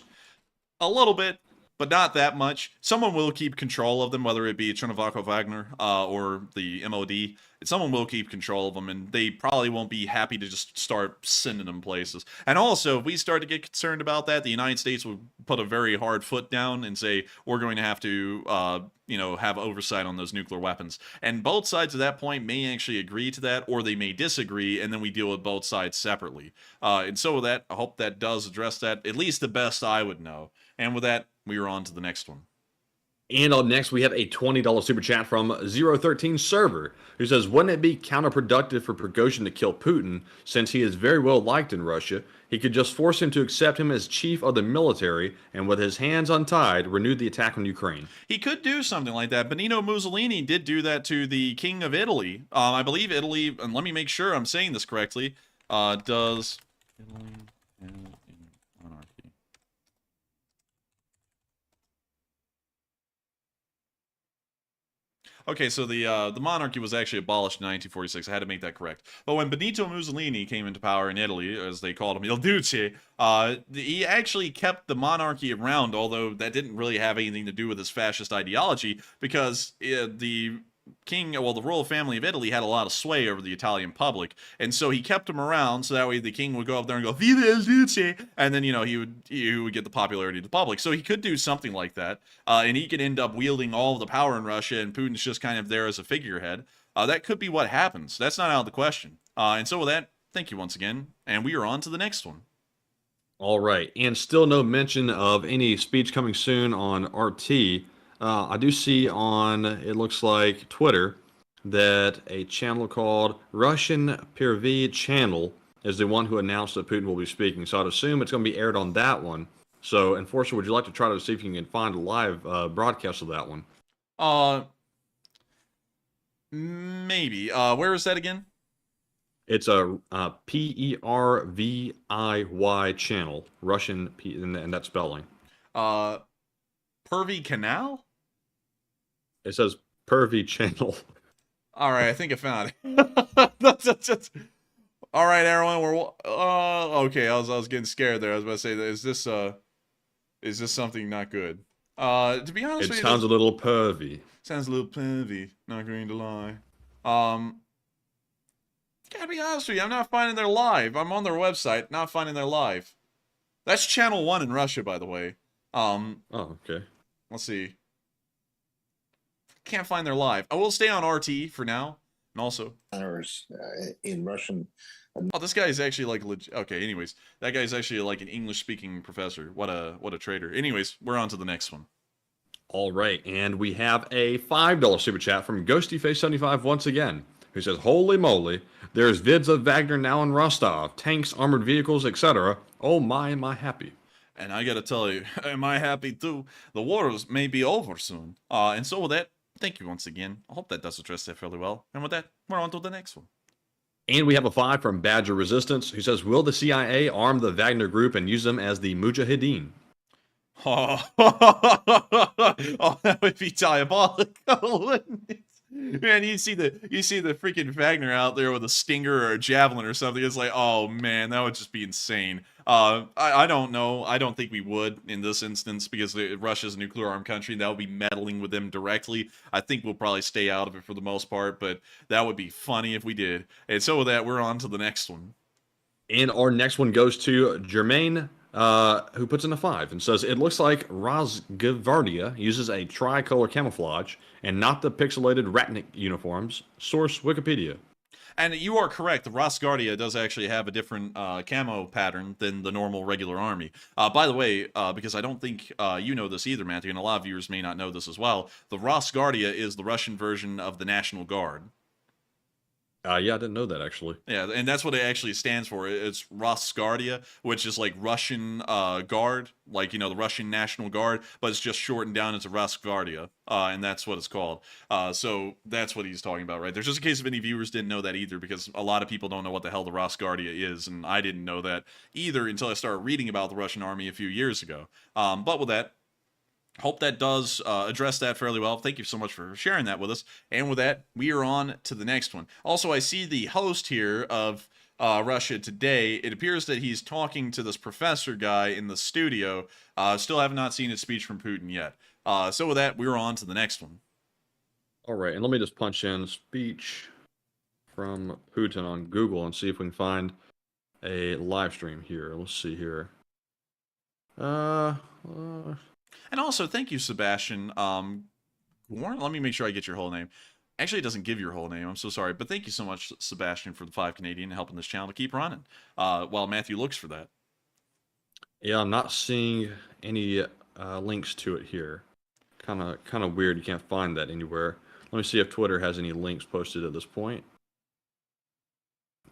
A little bit. but not that much. Someone will keep control of them, whether it be Chernovako Wagner or the MOD. Someone will keep control of them, and they probably won't be happy to just start sending them places. And also, if we start to get concerned about that, the United States will put a very hard foot down and say, we're going to have to, have oversight on those nuclear weapons. And both sides at that point may actually agree to that, or they may disagree, and then we deal with both sides separately. And so with that, I hope that does address that, at least the best I would know. And with that, we are on to the next one.
And up next, we have a $20 super chat from 013 Server, who says, wouldn't it be counterproductive for Prigozhin to kill Putin, since he is very well liked in Russia? He could just force him to accept him as chief of the military, and with his hands untied, renew the attack on Ukraine.
He could do something like that. Benito Mussolini did do that to the King of Italy. I believe Italy, and let me make sure I'm saying this correctly, does Italy have an monarchy? Okay, so the monarchy was actually abolished in 1946. I had to make that correct. But when Benito Mussolini came into power in Italy, as they called him, Il Duce, he actually kept the monarchy around, although that didn't really have anything to do with his fascist ideology, because the the royal family of Italy had a lot of sway over the Italian public, and so he kept him around so that way the king would go up there and go Viva il Duce, and then he would get the popularity of the public. So he could do something like that, and he could end up wielding all of the power in Russia, and Putin's just kind of there as a figurehead. That could be what happens. That's not out of the question. And so with that, thank you once again, and we are on to the next one.
All right, and still no mention of any speech coming soon on RT. I do see on, it looks like, Twitter, that a channel called Russian PMC channel is the one who announced that Putin will be speaking. So I'd assume it's going to be aired on that one. So, unfortunately, would you like to try to see if you can find a live broadcast of that one?
Maybe. Where is that again?
It's a PERVIY channel, Russian, and that spelling.
Pervy Canal?
It says Pervy channel.
All right, I think I found it. All right, everyone. We're okay. I was getting scared there. I was about to say, is this something not good? To be honest,
it sounds a little pervy.
Sounds a little pervy. Not going to lie. Gotta be honest with you. I'm not finding their live. I'm on their website, not finding their live. That's channel 1 in Russia, by the way.
Oh, okay.
Let's see. Can't find their live. I will stay on RT for now, and also
in Russian.
Oh, this guy is actually like legit. Okay, anyways, that guy's actually like an English-speaking professor. What a traitor. Anyways, we're on to the next one.
All right, and we have a $5 super chat from GhostyFace75 once again, who says, "Holy moly, there's vids of Wagner now in Rostov, tanks, armored vehicles, etc. Oh my, am I happy."
And I gotta tell you, am I happy too? The wars may be over soon. And so with that, thank you once again. I hope that does address that fairly well. And with that, we're on to the next one.
And we have a 5 from Badger Resistance, who says, will the CIA arm the Wagner group and use them as the Mujahideen?
Oh, that would be diabolical, wouldn't it? Man, you see the freaking Wagner out there with a stinger or a javelin or something. It's like, oh man, that would just be insane. I don't know. I don't think we would in this instance because Russia's a nuclear armed country. That would be meddling with them directly. I think we'll probably stay out of it for the most part, but that would be funny if we did. And so with that, we're on to the next one.
And our next one goes to Jermaine, who puts in a 5 and says, it looks like Rosgvardia uses a tricolor camouflage and not the pixelated Ratnik uniforms. Source, Wikipedia.
And you are correct. The Rosgvardia does actually have a different camo pattern than the normal regular army. By the way, because I don't think you know this either, Matthew, and a lot of viewers may not know this as well, the Rosgvardia is the Russian version of the National Guard.
Yeah, I didn't know that, actually.
Yeah, and that's what it actually stands for. It's Rosgvardia, which is like Russian Guard, like, the Russian National Guard, but it's just shortened down into Rosgvardia, and that's what it's called. So that's what he's talking about, right? There's just a case if any viewers didn't know that either, because a lot of people don't know what the hell the Rosgvardia is, and I didn't know that either until I started reading about the Russian army a few years ago. But with that, hope that does address that fairly well. Thank you so much for sharing that with us. And with that, we are on to the next one. Also, I see the host here of Russia today. It appears that he's talking to this professor guy in the studio. Still have not seen a speech from Putin yet. So with that, we're on to the next one.
All right, and let me just punch in speech from Putin on Google and see if we can find a live stream here. Let's see here.
And also, thank you, Sebastian. Warren, let me make sure I get your whole name. Actually, it doesn't give your whole name. I'm so sorry. But thank you so much, Sebastian, for the 5 Canadian helping this channel to keep running while Matthew looks for that.
Yeah, I'm not seeing any links to it here. Kind of weird. You can't find that anywhere. Let me see if Twitter has any links posted at this point.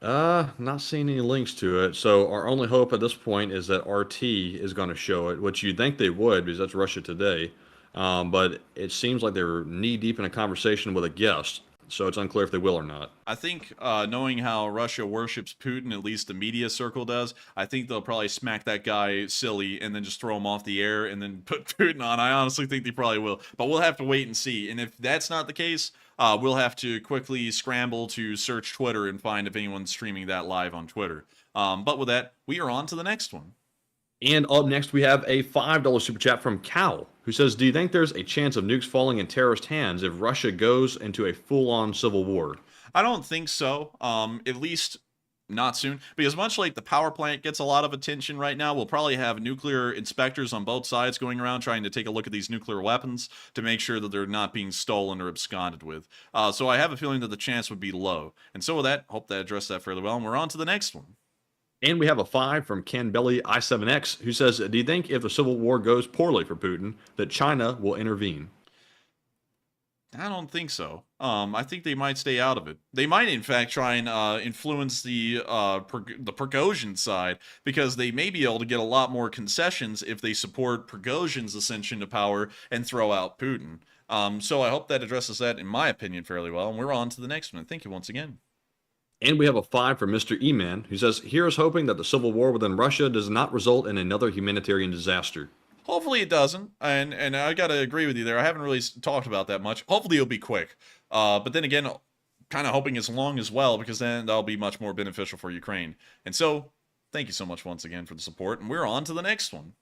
Not seeing any links to it. So our only hope at this point is that RT is going to show it, which you'd think they would because that's Russia Today. But it seems like they're knee-deep in a conversation with a guest, so it's unclear if they will or not.
I think, knowing how Russia worships Putin, at least the media circle does, I think they'll probably smack that guy silly and then just throw him off the air and then put Putin on. I honestly think they probably will, but we'll have to wait and see. And if that's not the case, we'll have to quickly scramble to search Twitter and find if anyone's streaming that live on Twitter. But with that, we are on to the next one.
And up next, we have a $5 super chat from Cal, who says, do you think there's a chance of nukes falling in terrorist hands if Russia goes into a full-on civil war?
I don't think so, at least not soon, because much like the power plant gets a lot of attention right now, we'll probably have nuclear inspectors on both sides going around trying to take a look at these nuclear weapons to make sure that they're not being stolen or absconded with. So I have a feeling that the chance would be low. And so with that, hope that addressed that fairly well, and we're on to the next one.
And we have a 5 from Ken Belly I7X, who says, do you think if the civil war goes poorly for Putin, that China will intervene?
I don't think so. I think they might stay out of it. They might, in fact, try and influence the Prighozin side, because they may be able to get a lot more concessions if they support Prigozhin's ascension to power and throw out Putin. So I hope that addresses that, in my opinion, fairly well. And we're on to the next one. Thank you once again.
And we have a 5 from Mr. E-Man, who says, here's hoping that the civil war within Russia does not result in another humanitarian disaster.
Hopefully it doesn't, and I gotta agree with you there. I haven't really talked about that much. Hopefully it'll be quick. But then again, kind of hoping it's long as well, because then that'll be much more beneficial for Ukraine. And so, thank you so much once again for the support, and we're on to the next one.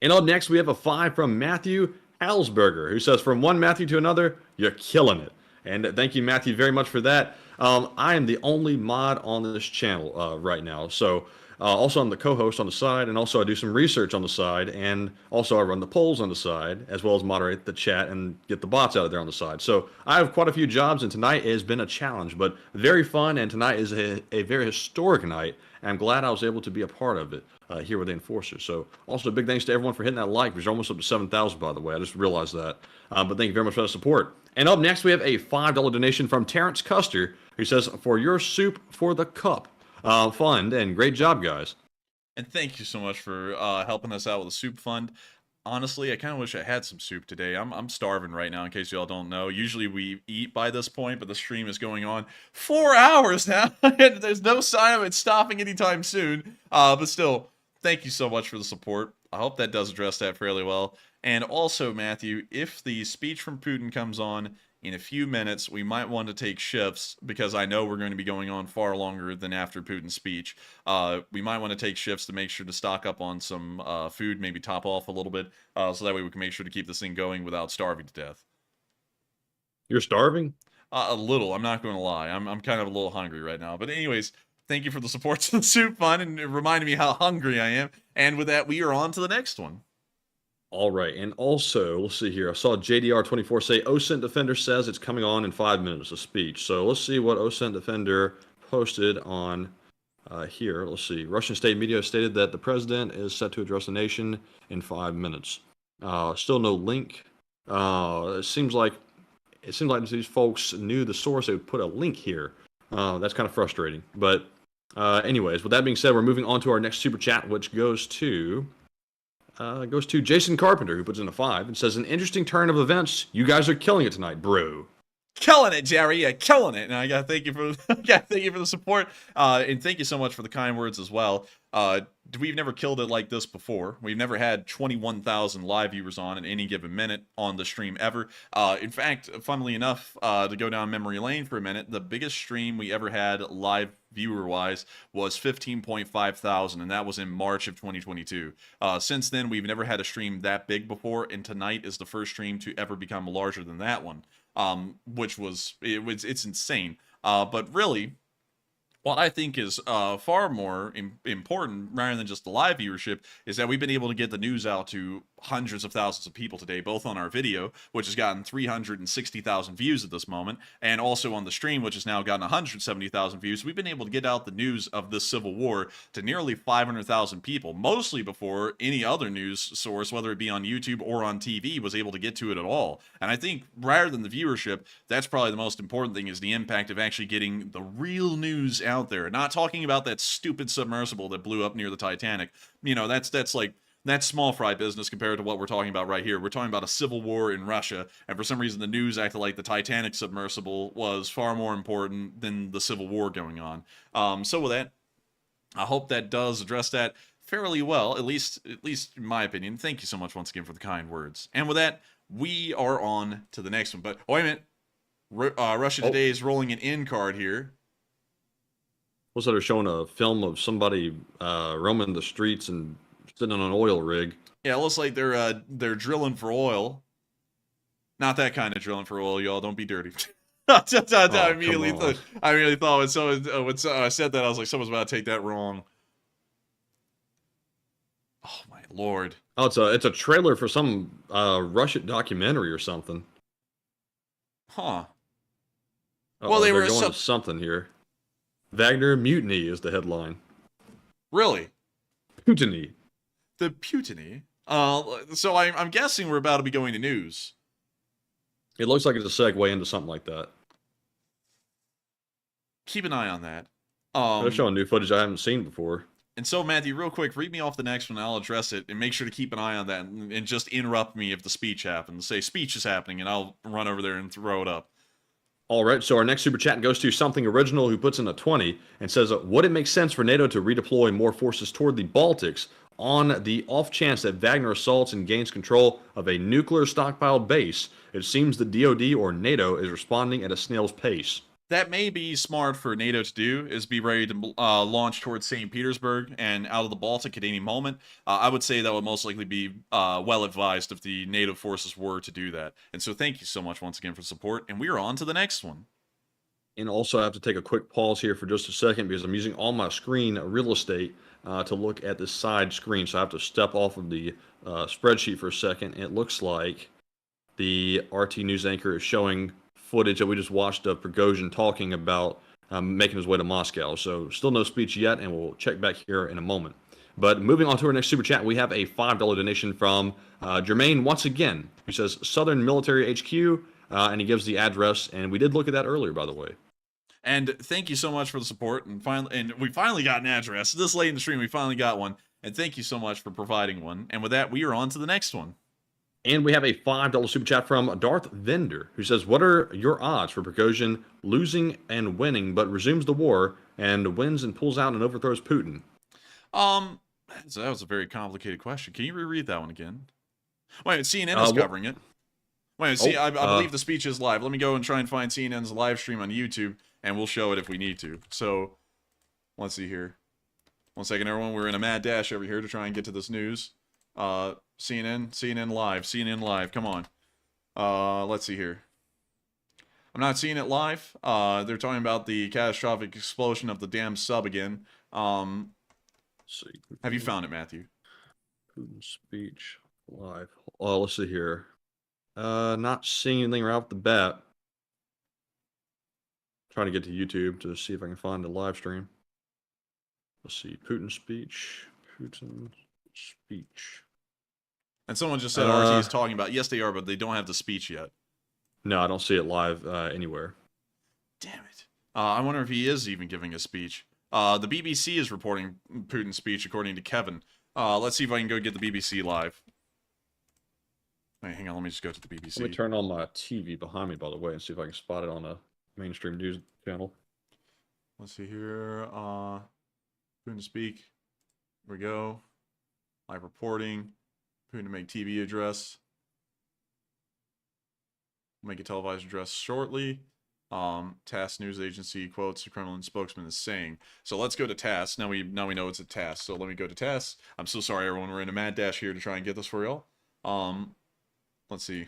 And up next, we have a 5 from Matthew Halsberger, who says, from one Matthew to another, you're killing it. And thank you, Matthew, very much for that. I am the only mod on this channel right now. So also I'm the co-host on the side, and also I do some research on the side, and also I run the polls on the side, as well as moderate the chat and get the bots out of there on the side. So I have quite a few jobs, and tonight has been a challenge, but very fun, and tonight is a very historic night, and I'm glad I was able to be a part of it here with the Enforcers. So also big thanks to everyone for hitting that like. We're almost up to 7,000, by the way. I just realized that. But thank you very much for the support. And up next, we have a $5 donation from Terrence Custer, who says, for your soup for the cup fund, and great job, guys.
And thank you so much for helping us out with the soup fund. Honestly, I kind of wish I had some soup today. I'm starving right now, in case y'all don't know. Usually we eat by this point, but the stream is going on 4 hours now. There's no sign of it stopping anytime soon. But still, thank you so much for the support. I hope that does address that fairly well. And also, Matthew, if the speech from Putin comes on in a few minutes, we might want to take shifts, because I know we're going to be going on far longer than after Putin's speech. We might want to take shifts to make sure to stock up on some food, maybe top off a little bit, so that way we can make sure to keep this thing going without starving to death.
You're starving?
A little. I'm not going to lie. I'm kind of a little hungry right now. But anyways, thank you for the support to the soup fund, and it reminded me how hungry I am. And with that, we are on to the next one.
All right, and also, let's see here. I saw JDR24 say, OSINT Defender says it's coming on in 5 minutes, a speech. So let's see what OSINT Defender posted on here. Let's see. Russian state media stated that the president is set to address the nation in 5 minutes. Still no link. It seems like these folks knew the source. They would put a link here. That's kind of frustrating. But anyways, with that being said, we're moving on to our next super chat, which goes to Jason Carpenter, who puts in a 5 and says, an interesting turn of events. You guys are killing it tonight, bro.
Killing it, Jerry. Yeah, killing it. And I gotta thank you for the support. And thank you so much for the kind words as well. We've never killed it like this before. We've never had 21,000 live viewers on at any given minute on the stream ever. In fact, funnily enough, to go down memory lane for a minute, the biggest stream we ever had live viewer-wise was 15.5 thousand, and that was in March of 2022. Since then, we've never had a stream that big before, and tonight is the first stream to ever become larger than that one, which it's insane. But really, what I think is far more important, rather than just the live viewership, is that we've been able to get the news out to hundreds of thousands of people today, both on our video, which has gotten 360,000 views at this moment, and also on the stream, which has now gotten 170,000 views. We've been able to get out the news of this civil war to nearly 500,000 people, mostly before any other news source, whether it be on YouTube or on TV, was able to get to it at all. And I think, rather than the viewership, that's probably the most important thing, is the impact of actually getting the real news out there. Not talking about that stupid submersible that blew up near the Titanic. You know, that's small fry business compared to what we're talking about right here. We're talking about a civil war in Russia, and for some reason the news acted like the Titanic submersible was far more important than the civil war going on. So with that, I hope that does address that fairly well, at least in my opinion. Thank you so much once again for the kind words. And with that, we are on to the next one. But wait a minute, Russia Today is rolling an in card here.
Looks like they're showing a film of somebody roaming the streets and sitting on an oil rig.
Yeah, it looks like they're drilling for oil. Not that kind of drilling for oil, y'all. Don't be dirty. I immediately thought when I said that, I was like, someone's about to take that wrong. Oh my lord!
Oh, it's a trailer for some Russian documentary or something.
Huh.
Well, they were going to something here. Wagner mutiny is the headline.
Really?
Mutiny.
The mutiny. So I'm guessing we're about to be going to news.
It looks like it's a segue into something like that.
Keep an eye on that.
They're showing new footage I haven't seen before.
And so, Matthew, real quick, read me off the next one, and I'll address it, and make sure to keep an eye on that, and just interrupt me if the speech happens. Say, speech is happening, and I'll run over there and throw it up.
All right, so our next super chat goes to Something Original, who puts in a 20 and says, would it make sense for NATO to redeploy more forces toward the Baltics on the off chance that Wagner assaults and gains control of a nuclear stockpiled base? It seems the DoD or NATO is responding at a snail's pace.
That may be smart for NATO to do, is be ready to launch towards St. Petersburg and out of the Baltic at any moment. I would say that would most likely be well advised if the NATO forces were to do that. And so thank you so much once again for support, and we are on to the next one.
And also I have to take a quick pause here for just a second because I'm using all my screen real estate to look at the side screen. So I have to step off of the spreadsheet for a second. It looks like the RT News anchor is showing footage that we just watched of Prighozin talking about making his way to Moscow. So still no speech yet, and we'll check back here in a moment. But moving on to our next super chat, we have a $5 donation from Jermaine once again, who says Southern Military HQ, and he gives the address, and we did look at that earlier, by the way.
And thank you so much for the support, and we finally got an address. This late in the stream, we finally got one, and thank you so much for providing one. And with that, we are on to the next one.
And we have a $5 super chat from Darth Vendor, who says, what are your odds for Prighozin losing and winning, but resumes the war and wins and pulls out and overthrows Putin?
So that was a very complicated question. Can you reread that one again? Wait, CNN is covering it. Wait, see, I believe the speech is live. Let me go and try and find CNN's live stream on YouTube, and we'll show it if we need to. So, let's see here. 1 second, everyone. We're in a mad dash over here to try and get to this news. CNN live, come on. Let's see here. I'm not seeing it live. They're talking about the catastrophic explosion of the damn sub again. Have you found it, Matthew?
Putin's speech live. Oh, let's see here. Not seeing anything right off the bat. Trying to get to YouTube to see if I can find the live stream. Let's see. Putin's speech.
And someone just said RT is talking about. Yes, they are, but they don't have the speech yet.
No, I don't see it live anywhere.
Damn it. I wonder if he is even giving a speech. The BBC is reporting Putin's speech, according to Kevin. Let's see if I can go get the BBC live. Wait, hang on. Let me just go to the BBC.
Let me turn on my TV behind me, by the way, and see if I can spot it on a mainstream news channel.
Let's see here. Putin speak. Here we go. Live reporting. Putin to make TV address. Make a televised address shortly. TASS news agency quotes the Kremlin spokesman is saying. So let's go to TASS. Now we know it's a TASS. So let me go to TASS. I'm so sorry, everyone. We're in a mad dash here to try and get this for y'all. Let's see.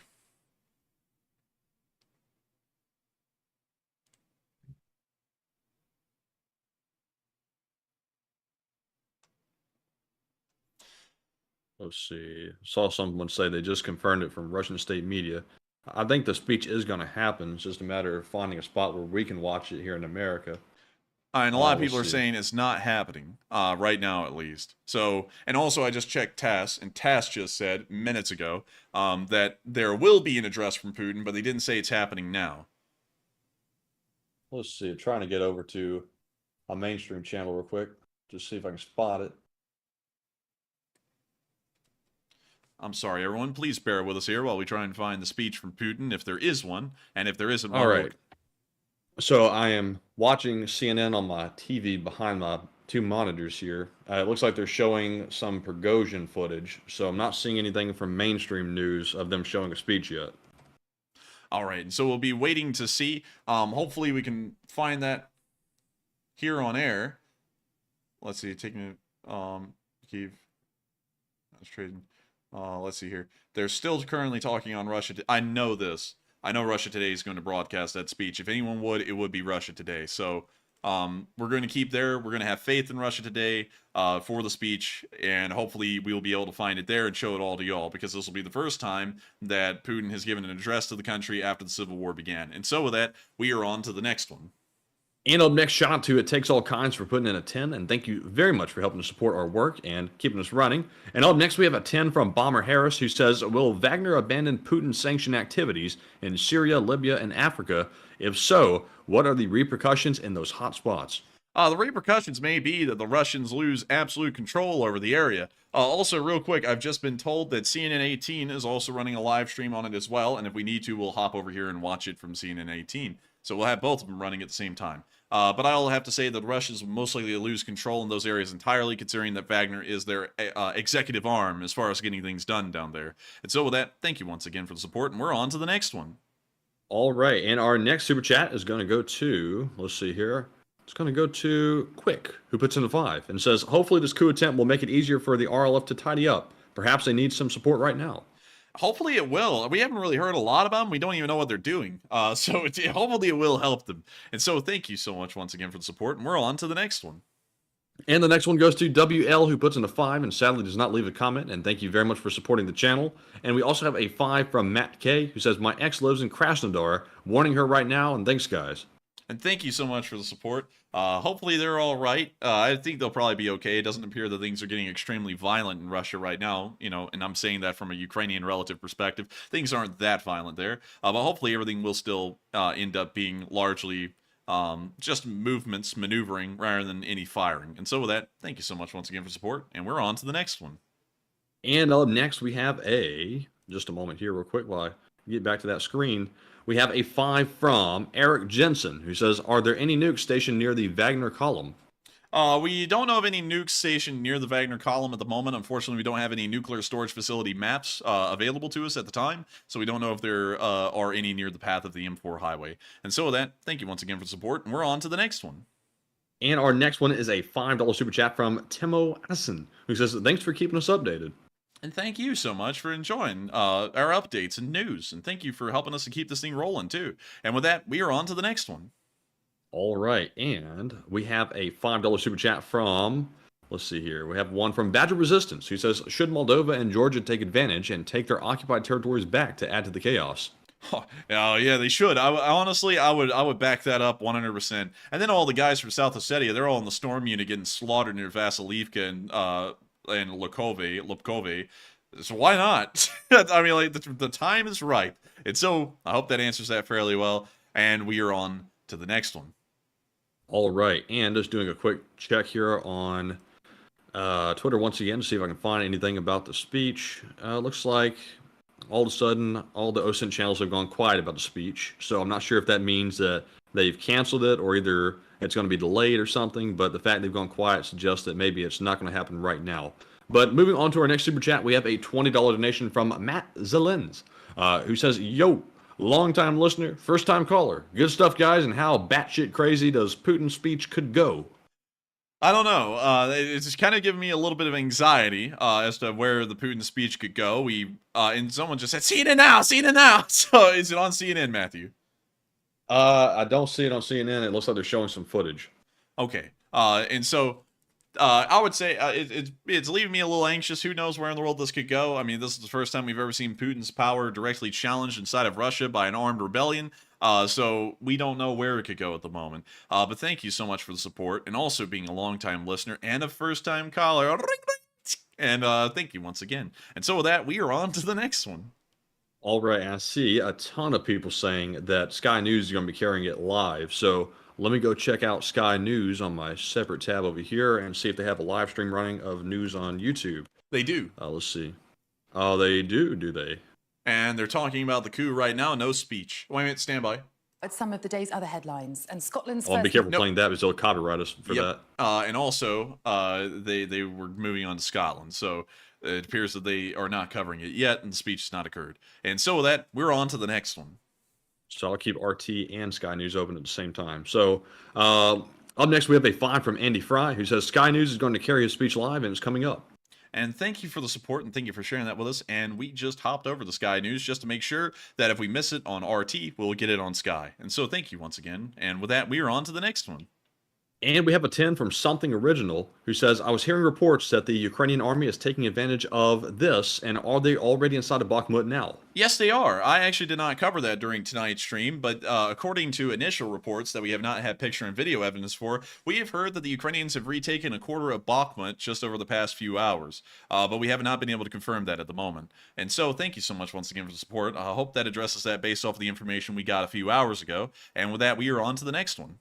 Let's see. Saw someone say they just confirmed it from Russian state media. I think the speech is going to happen. It's just a matter of finding a spot where we can watch it here in America.
And a lot of people are saying it's not happening right now, at least. So, and also I just checked TASS, and TASS just said minutes ago that there will be an address from Putin, but they didn't say it's happening now.
Let's see. I'm trying to get over to a mainstream channel real quick. Just see if I can spot it.
I'm sorry, everyone. Please bear with us here while we try and find the speech from Putin, if there is one, and if there isn't one.
All right. So I am watching CNN on my TV behind my two monitors here. It looks like they're showing some Prighozin footage, so I'm not seeing anything from mainstream news of them showing a speech yet.
All right, and so we'll be waiting to see. Hopefully we can find that here on air. Let's see, taking Kyiv. That's trading. Let's see here. They're still currently talking on Russia. I know this. I know Russia Today is going to broadcast that speech. If anyone would, it would be Russia Today. So we're going to keep there. We're going to have faith in Russia Today for the speech, and hopefully we'll be able to find it there and show it all to y'all, because this will be the first time that Putin has given an address to the country after the Civil War began. And so with that, we are on to the next one.
And up next, shout out to It Takes All Kinds for putting in a 10, and thank you very much for helping to support our work and keeping us running. And up next, we have a 10 from Bomber Harris, who says, will Wagner abandon Putin-sanctioned activities in Syria, Libya, and Africa? If so, what are the repercussions in those hot spots?
The repercussions may be that the Russians lose absolute control over the area. Also, real quick, I've just been told that CNN 18 is also running a live stream on it as well, and if we need to, we'll hop over here and watch it from CNN 18. So we'll have both of them running at the same time. But I'll have to say that the Russians will most likely lose control in those areas entirely, considering that Wagner is their executive arm as far as getting things done down there. And so with that, thank you once again for the support, and we're on to the next one.
All right, and our next super chat is going to go to, let's see here, it's going to go to Quick, who puts in a 5, and says, hopefully this coup attempt will make it easier for the RLF to tidy up. Perhaps they need some support right now.
Hopefully it will. We haven't really heard a lot about them. We don't even know what they're doing. So hopefully it will help them. And so thank you so much once again for the support, and we're on to the next one.
And the next one goes to WL, who puts in a 5 and sadly does not leave a comment. And thank you very much for supporting the channel. And we also have a 5 from Matt K, who says, my ex lives in Krasnodar. Warning her right now, and thanks, guys.
And thank you so much for the support. Hopefully they're all right. I think they'll probably be okay. It doesn't appear that things are getting extremely violent in Russia right now, and I'm saying that from a Ukrainian relative perspective. Things aren't that violent there, but hopefully everything will still end up being largely just movements, maneuvering, rather than any firing. And so with that, thank you so much once again for support, and we're on to the next one.
And up next, we have just a moment here real quick while I get back to that screen. We have a 5 from Eric Jensen, who says, are there any nukes stationed near the Wagner column?
We don't know of any nukes stationed near the Wagner column at the moment. Unfortunately, we don't have any nuclear storage facility maps available to us at the time, so we don't know if there are any near the path of the M4 highway. And so with that, thank you once again for the support, and we're on to the next one.
And our next one is a $5 super chat from Timo Assen, who says, thanks for keeping us updated.
And thank you so much for enjoying our updates and news. And thank you for helping us to keep this thing rolling, too. And with that, we are on to the next one.
All right. And we have a $5 super chat from, let's see here. We have one from Badger Resistance, who says, should Moldova and Georgia take advantage and take their occupied territories back to add to the chaos?
Oh, yeah, they should. Honestly, I would back that up 100%. And then all the guys from South Ossetia, they're all in the storm unit getting slaughtered near Vasilivka and Lubkove. So why not? I mean, like, the time is ripe. And so I hope that answers that fairly well. And we are on to the next one.
All right. And just doing a quick check here on Twitter once again to see if I can find anything about the speech. Looks like all of a sudden all the OSINT channels have gone quiet about the speech. So I'm not sure if that means that they've canceled it or either it's going to be delayed or something, but the fact they've gone quiet suggests that maybe it's not going to happen right now. But moving on to our next super chat, we have a $20 donation from Matt Zelenskyy, who says, "Yo, long-time listener, first-time caller. Good stuff, guys, and how batshit crazy does Putin's speech could go?"
I don't know. It's just kind of giving me a little bit of anxiety as to where the Putin speech could go. And someone just said, CNN now, CNN now. So is it on CNN, Matthew?
I don't see it on CNN. It looks like they're showing some footage.
Okay. And so I would say it's leaving me a little anxious. Who knows where in the world this could go? I mean, this is the first time we've ever seen Putin's power directly challenged inside of Russia by an armed rebellion. So we don't know where it could go at the moment. But thank you so much for the support and also being a longtime listener and a first-time caller. And thank you once again. And so with that, we are on to the next one.
All right, I see a ton of people saying that Sky News is going to be carrying it live. So let me go check out Sky News on my separate tab over here and see if they have a live stream running of news on YouTube.
They do.
Let's see. Oh, they do they?
And they're talking about the coup right now. No speech. Wait a minute, stand by.
At some of the day's other headlines, and Scotland's
be careful playing that because they'll copyright us for that.
And also, they were moving on to Scotland, so it appears that they are not covering it yet, and the speech has not occurred. And so with that, we're on to the next one.
So I'll keep RT and Sky News open at the same time. So up next, we have a find from Andy Fry, who says Sky News is going to carry his speech live, and it's coming up.
And thank you for the support, and thank you for sharing that with us. And we just hopped over to Sky News just to make sure that if we miss it on RT, we'll get it on Sky. And so thank you once again. And with that, we are on to the next one.
And we have a 10 from Something Original, who says, I was hearing reports that the Ukrainian army is taking advantage of this, and are they already inside of Bakhmut now?
Yes, they are. I actually did not cover that during tonight's stream, but according to initial reports that we have not had picture and video evidence for, we have heard that the Ukrainians have retaken a quarter of Bakhmut just over the past few hours, but we have not been able to confirm that at the moment. And so, thank you so much once again for the support. I hope that addresses that based off of the information we got a few hours ago. And with that, we are on to the next one.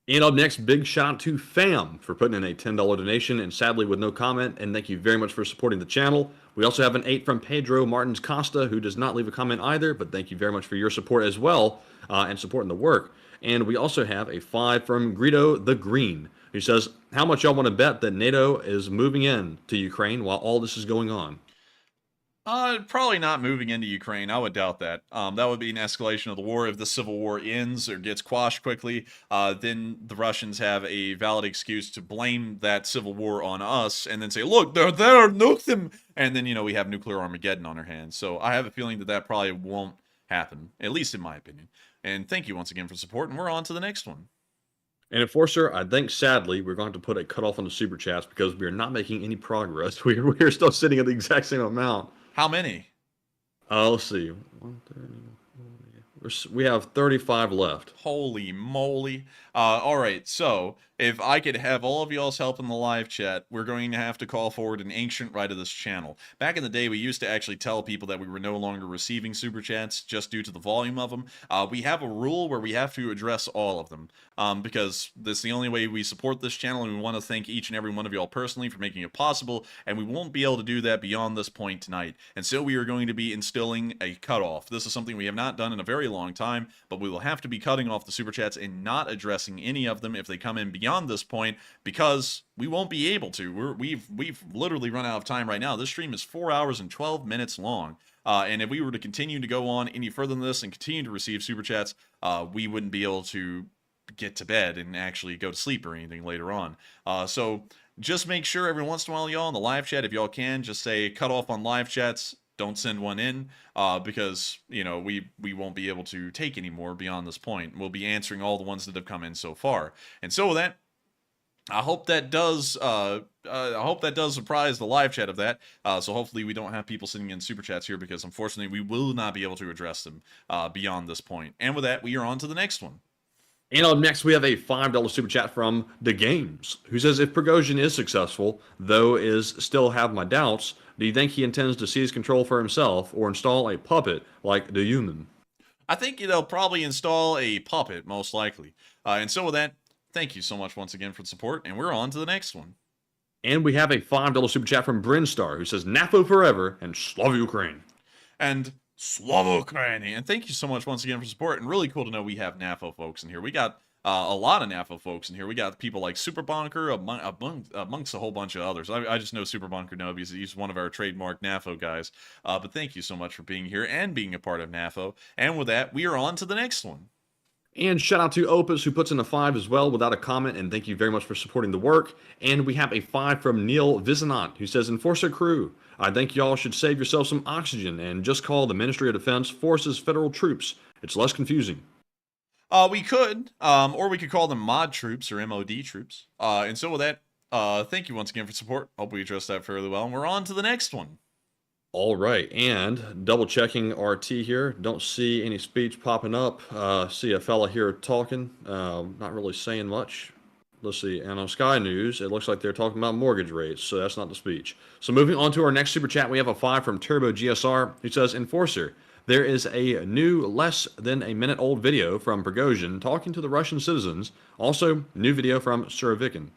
And up next, big shout out to Fam for putting in a $10 donation, and sadly with no comment, and thank you very much for supporting the channel. We also have an 8 from Pedro Martins Costa, who does not leave a comment either, but thank you very much for your support as well, and supporting the work. And we also have a 5 from Greedo the Green, who says, how much y'all want to bet that NATO is moving in to Ukraine while all this is going on?
Probably not moving into Ukraine. I would doubt that. That would be an escalation of the war. If the civil war ends or gets quashed quickly, then the Russians have a valid excuse to blame that civil war on us and then say, look, they're there, nuke them. And then, we have nuclear Armageddon on our hands. So I have a feeling that that probably won't happen, at least in my opinion. And thank you once again for support, and we're on to the next one.
And Enforcer, I think sadly we're going to put a cutoff on the super chats because we are not making any progress. We're still sitting at the exact same amount.
How many?
Let's see. 130. We have 35 left.
Holy moly. All right, so if I could have all of y'all's help in the live chat, we're going to have to call forward an ancient right of this channel. Back in the day, we used to actually tell people that we were no longer receiving super chats just due to the volume of them. We have a rule where we have to address all of them because this is the only way we support this channel, and we want to thank each and every one of y'all personally for making it possible, and we won't be able to do that beyond this point tonight. And so we are going to be instilling a cutoff. This is something we have not done in a very long time, but we will have to be cutting off the super chats and not addressing any of them if they come in beyond this point, because we won't be able to. We've literally run out of time right now. This stream is 4 hours and 12 minutes long, and if we were to continue to go on any further than this and continue to receive super chats, we wouldn't be able to get to bed and actually go to sleep or anything later on. So just make sure every once in a while, y'all, in the live chat, if y'all can, just say cut off on live chats. Don't send one in because, we won't be able to take any more beyond this point. We'll be answering all the ones that have come in so far. And so with that, I hope that does surprise the live chat of that. So hopefully we don't have people sending in super chats here because unfortunately we will not be able to address them beyond this point. And with that, we are on to the next one.
And up next, we have a $5 super chat from The Games, who says, if Prighozin is successful, though still have my doubts, do you think he intends to seize control for himself or install a puppet like the human?
I think they'll probably install a puppet, most likely. And so with that, thank you so much once again for the support, and we're on to the next one.
And we have a $5 super chat from Brinstar, who says, NAFO forever and Slava Ukraine.
And Slava Ukraine. And thank you so much once again for support. And really cool to know we have NAFO folks in here. We got a lot of NAFO folks in here. We got people like Super Bunker, amongst a whole bunch of others. I just know Super Bunker now because he's one of our trademark NAFO guys. But thank you so much for being here and being a part of NAFO. And with that, we are on to the next one.
And shout out to Opus, who puts in a 5 as well without a comment, and thank you very much for supporting the work. And we have a 5 from Neil Vizanant, who says, Enforcer crew, I think y'all should save yourself some oxygen and just call the Ministry of Defense Forces Federal Troops. It's less confusing.
We could, or we could call them mod troops or MOD troops. And so with that, thank you once again for support. Hope we addressed that fairly well. And we're on to the next one.
All right, and double checking RT here. Don't see any speech popping up. See a fella here talking, not really saying much. Let's see, and on Sky News, it looks like they're talking about mortgage rates, so that's not the speech. So moving on to our next super chat, we have a 5 from Turbo GSR, who says, Enforcer, there is a new, less than a minute old video from Prighozin talking to the Russian citizens. Also, new video from Surovikin.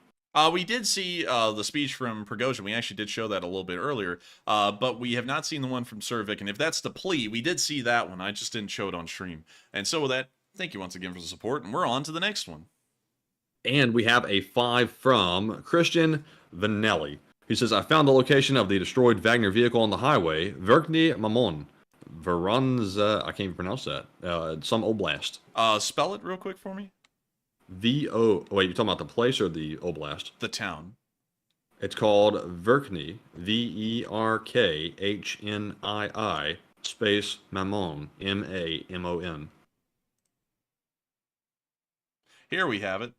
We did see the speech from Prighozin. We actually did show that a little bit earlier, but we have not seen the one from Surovikin. And if that's the plea, we did see that one. I just didn't show it on stream. And so with that, thank you once again for the support, and we're on to the next one.
And we have a 5 from Christian Vanelli. He says, I found the location of the destroyed Wagner vehicle on the highway, Verkhny Mamon. Voronezh, I can't even pronounce that. Some oblast.
Spell it real quick for me.
Wait, you're talking about the place or the oblast?
The town.
It's called Verkhny, Verkhnii, space Mamon, Mamon.
Here we have it.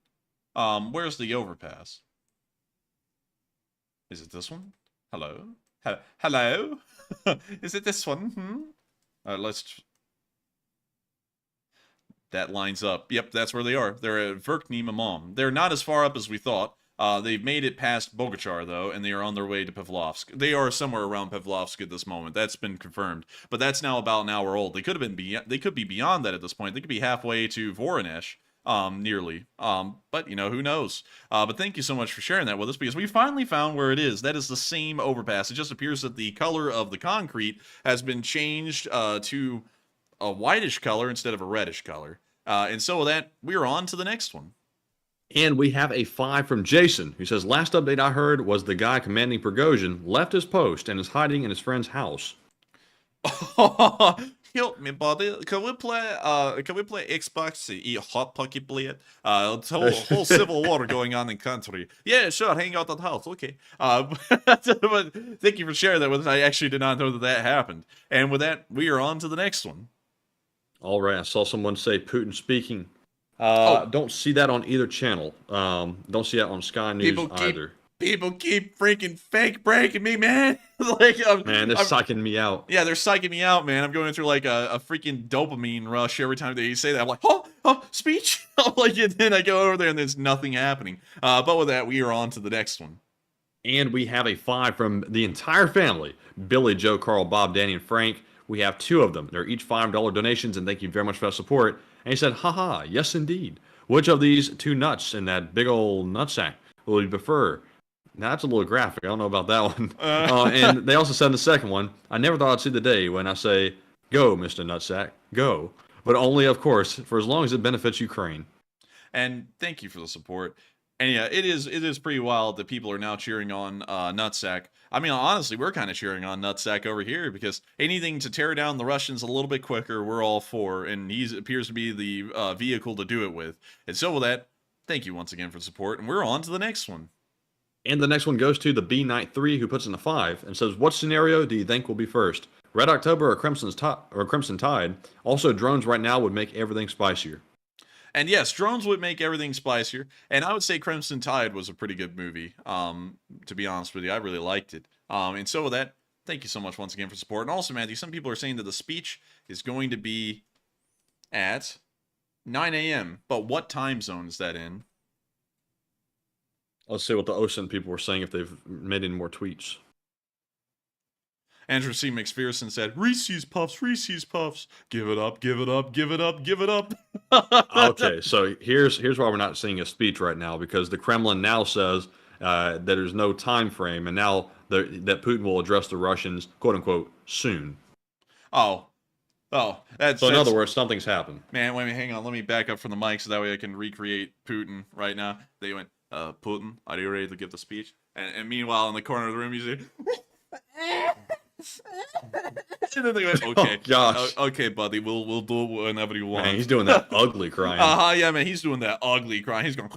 Where's the overpass? Is it this one? Hello? Hello? Is it this one? Let's... That lines up. Yep, that's where they are. They're at Verkhny Mamon. They're not as far up as we thought. They've made it past Bogachar, though, and they are on their way to Pavlovsk. They are somewhere around Pavlovsk at this moment. That's been confirmed. But that's now about an hour old. They could have been they could be beyond that at this point. They could be halfway to Voronezh, nearly. But, you know, who knows? But thank you so much for sharing that with us, because we finally found where it is. That is the same overpass. It just appears that the color of the concrete has been changed to a whitish color instead of a reddish color. And so with that, we are on to the next one.
And we have a 5 from Jason, who says, last update I heard was the guy commanding Prighozin left his post and is hiding in his friend's house.
Help me, buddy. Can we play Xbox, eat hot pocket blade? It's a whole civil war going on in country. Yeah, sure, hang out at the house, okay. But thank you for sharing that with us. I actually did not know that happened. And with that, we are on to the next one.
All right, I saw someone say Putin speaking. Don't see that on either channel. Don't see that on Sky News either.
People keep freaking fake breaking me, man.
Man, they're psyching me out.
Yeah, they're psyching me out, man. I'm going through like a freaking dopamine rush every time they say that. I'm like, oh, speech. I'm like, and then I go over there and there's nothing happening. But with that, we are on to the next one.
And we have a 5 from the entire family: Billy, Joe, Carl, Bob, Danny, and Frank. We have 2 of them. They're each $5 donations, and thank you very much for that support. And he said, haha, yes indeed. Which of these 2 nuts in that big old nutsack will you prefer? Now, that's a little graphic. I don't know about that one. And they also said in the second one, I never thought I'd see the day when I say, go, Mr. Nutsack, go. But only, of course, for as long as it benefits Ukraine.
And thank you for the support. And yeah, it is pretty wild that people are now cheering on Nutsack. I mean, honestly, we're kind of cheering on Nutsack over here, because anything to tear down the Russians a little bit quicker, we're all for. And he appears to be the vehicle to do it with. And so with that, thank you once again for the support. And we're on to the next one.
And the next one goes to the B Knight 3, who puts in a 5 and says, what scenario do you think will be first? Red October or Crimson Tide? Also, drones right now would make everything spicier.
And yes, drones would make everything spicier. And I would say Crimson Tide was a pretty good movie. To be honest with you, I really liked it. And so with that, thank you so much once again for support. And also, Matthew, some people are saying that the speech is going to be at 9 a.m. But what time zone is that in?
Let's see what the OSINT people were saying if they've made any more tweets.
Andrew C. McPherson said, Reese's Puffs, Reese's Puffs. Give it up, give it up, give it up, give it up.
Okay, so here's why we're not seeing a speech right now, because the Kremlin now says that there's no time frame, and now that Putin will address the Russians, quote unquote, soon.
Oh, Oh,
so in other words, something's happened.
Man, wait a minute, hang on. Let me back up from the mic so that way I can recreate Putin right now. They went, Putin, are you ready to give the speech? And meanwhile, in the corner of the room, you see... And then they went, okay,
oh, gosh.
Okay, buddy, we'll do it whenever you want.
Man, he's doing that ugly crying.
Yeah, man, he's doing that ugly crying. He's going.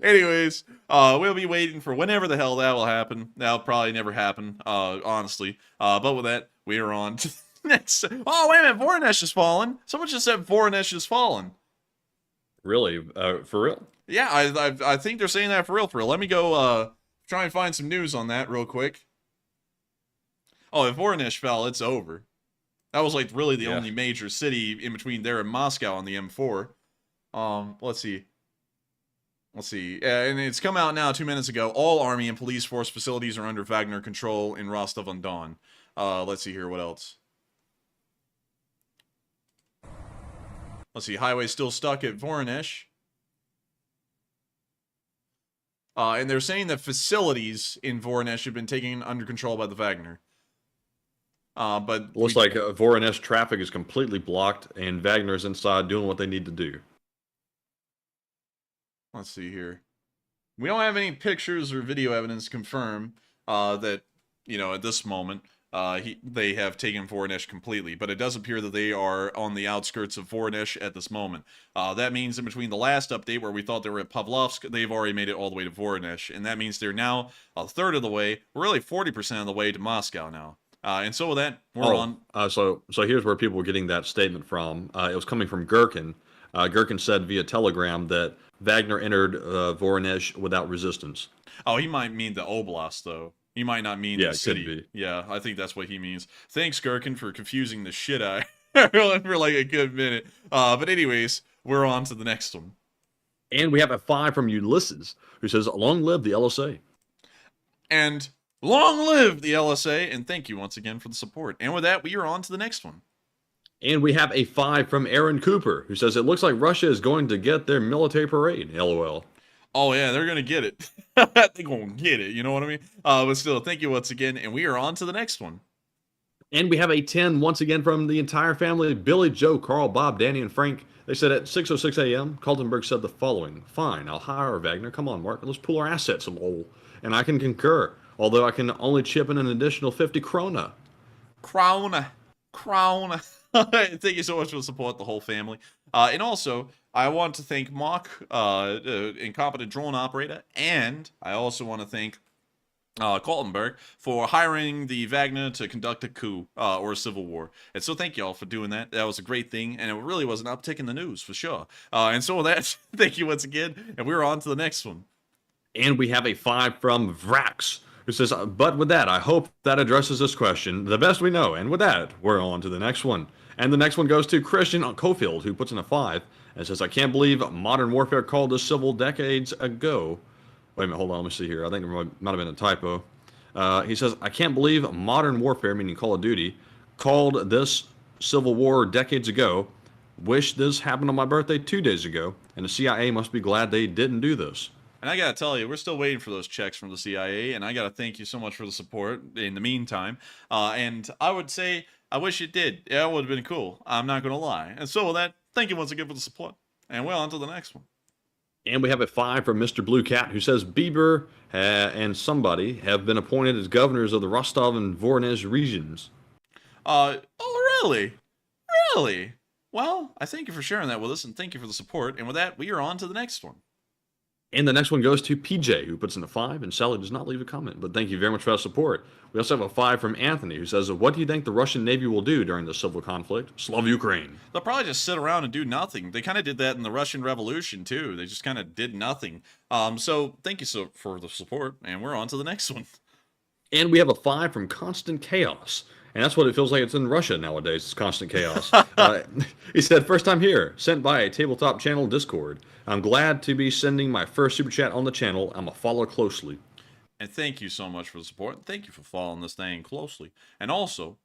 Anyways, we'll be waiting for whenever the hell that will happen. That'll probably never happen, honestly. But with that, we are on to the next. Oh, wait a minute, Voronezh has fallen. Someone just said Voronezh has fallen.
Really? For real?
Yeah, I think they're saying that for real. Let me go try and find some news on that real quick. Oh, if Voronezh fell, it's over. That was like really the only major city in between there and Moscow on the M4. Let's see. And it's come out now 2 minutes ago. All army and police force facilities are under Wagner control in Rostov-on-Don. Let's see here. What else? Let's see. Highway still stuck at Voronezh. And they're saying that facilities in Voronezh have been taken under control by the Wagner. But
looks like Voronezh traffic is completely blocked, and Wagner's inside doing what they need to do.
Let's see here. We don't have any pictures or video evidence to confirm that, at this moment, they have taken Voronezh completely. But it does appear that they are on the outskirts of Voronezh at this moment. That means in between the last update where we thought they were at Pavlovsk, they've already made it all the way to Voronezh. And that means they're now a third of the way, really 40% of the way to Moscow now. And so with that, we're on.
So here's where people were getting that statement from. It was coming from Gherkin. Gherkin said via Telegram that Wagner entered Voronezh without resistance.
Oh, he might mean the oblast, though. He might not mean the city.
Could be.
Yeah, I think that's what he means. Thanks, Gherkin, for confusing the shit out of everyone for like a good minute. But anyways, we're on to the next one.
And we have a 5 from Ulysses, who says, long live the LSA.
And long live the LSA, and thank you once again for the support. And with that, we are on to the next one.
And we have a 5 from Aaron Cooper, who says, it looks like Russia is going to get their military parade, LOL.
Oh, yeah, they're going to get it. They're going to get it, you know what I mean? But still, thank you once again, and we are on to the next one.
And we have a 10 once again from the entire family, Billy, Joe, Carl, Bob, Danny, and Frank. They said at 6:06 a.m., Kaltenberg said the following, fine, I'll hire Wagner. Come on, Mark, let's pool our assets, lol. And I can concur, although I can only chip in an additional 50 krona.
Krona. Thank you so much for the support, the whole family. And also, I want to thank Mock, incompetent drone operator, and I also want to thank Kaltenberg for hiring the Wagner to conduct a coup or a civil war. And so thank you all for doing that. That was a great thing, and it really was an uptick in the news, for sure. And so with that, thank you once again, and we're on to the next one.
And we have a 5 from Vrax, who says, but with that, I hope that addresses this question the best we know. And with that, we're on to the next one. And the next one goes to Christian Cofield, who puts in a 5 and says, I can't believe modern warfare called this civil decades ago. Wait a minute, hold on, let me see here. I think there might have been a typo. He says, I can't believe modern warfare, meaning Call of Duty, called this civil war decades ago. Wish this happened on my birthday 2 days ago, and the CIA must be glad they didn't do this.
And I gotta tell you, we're still waiting for those checks from the CIA, and I gotta thank you so much for the support in the meantime. And I would say, I wish it did. Yeah, it would have been cool. I'm not gonna lie. And so with that, thank you once again for the support. And we're on to the next one.
And we have a 5 from Mr. Blue Cat, who says Bieber and somebody have been appointed as governors of the Rostov and Voronezh regions.
Oh, really? Really? Well, I thank you for sharing that with us, and thank you for the support. And with that, we are on to the next one.
And the next one goes to PJ, who puts in a 5, and Sally does not leave a comment. But thank you very much for that support. We also have a 5 from Anthony, who says, what do you think the Russian Navy will do during the civil conflict? Slav Ukraine.
They'll probably just sit around and do nothing. They kind of did that in the Russian Revolution, too. They just kind of did nothing. So thank you for the support, and we're on to the next one.
And we have a 5 from Constant Chaos. And that's what it feels like it's in Russia nowadays. It's constant chaos. He said, first time here, sent by a tabletop channel Discord. I'm glad to be sending my first super chat on the channel. I'm a follower closely.
And thank you so much for the support. Thank you for following this thing closely. And also,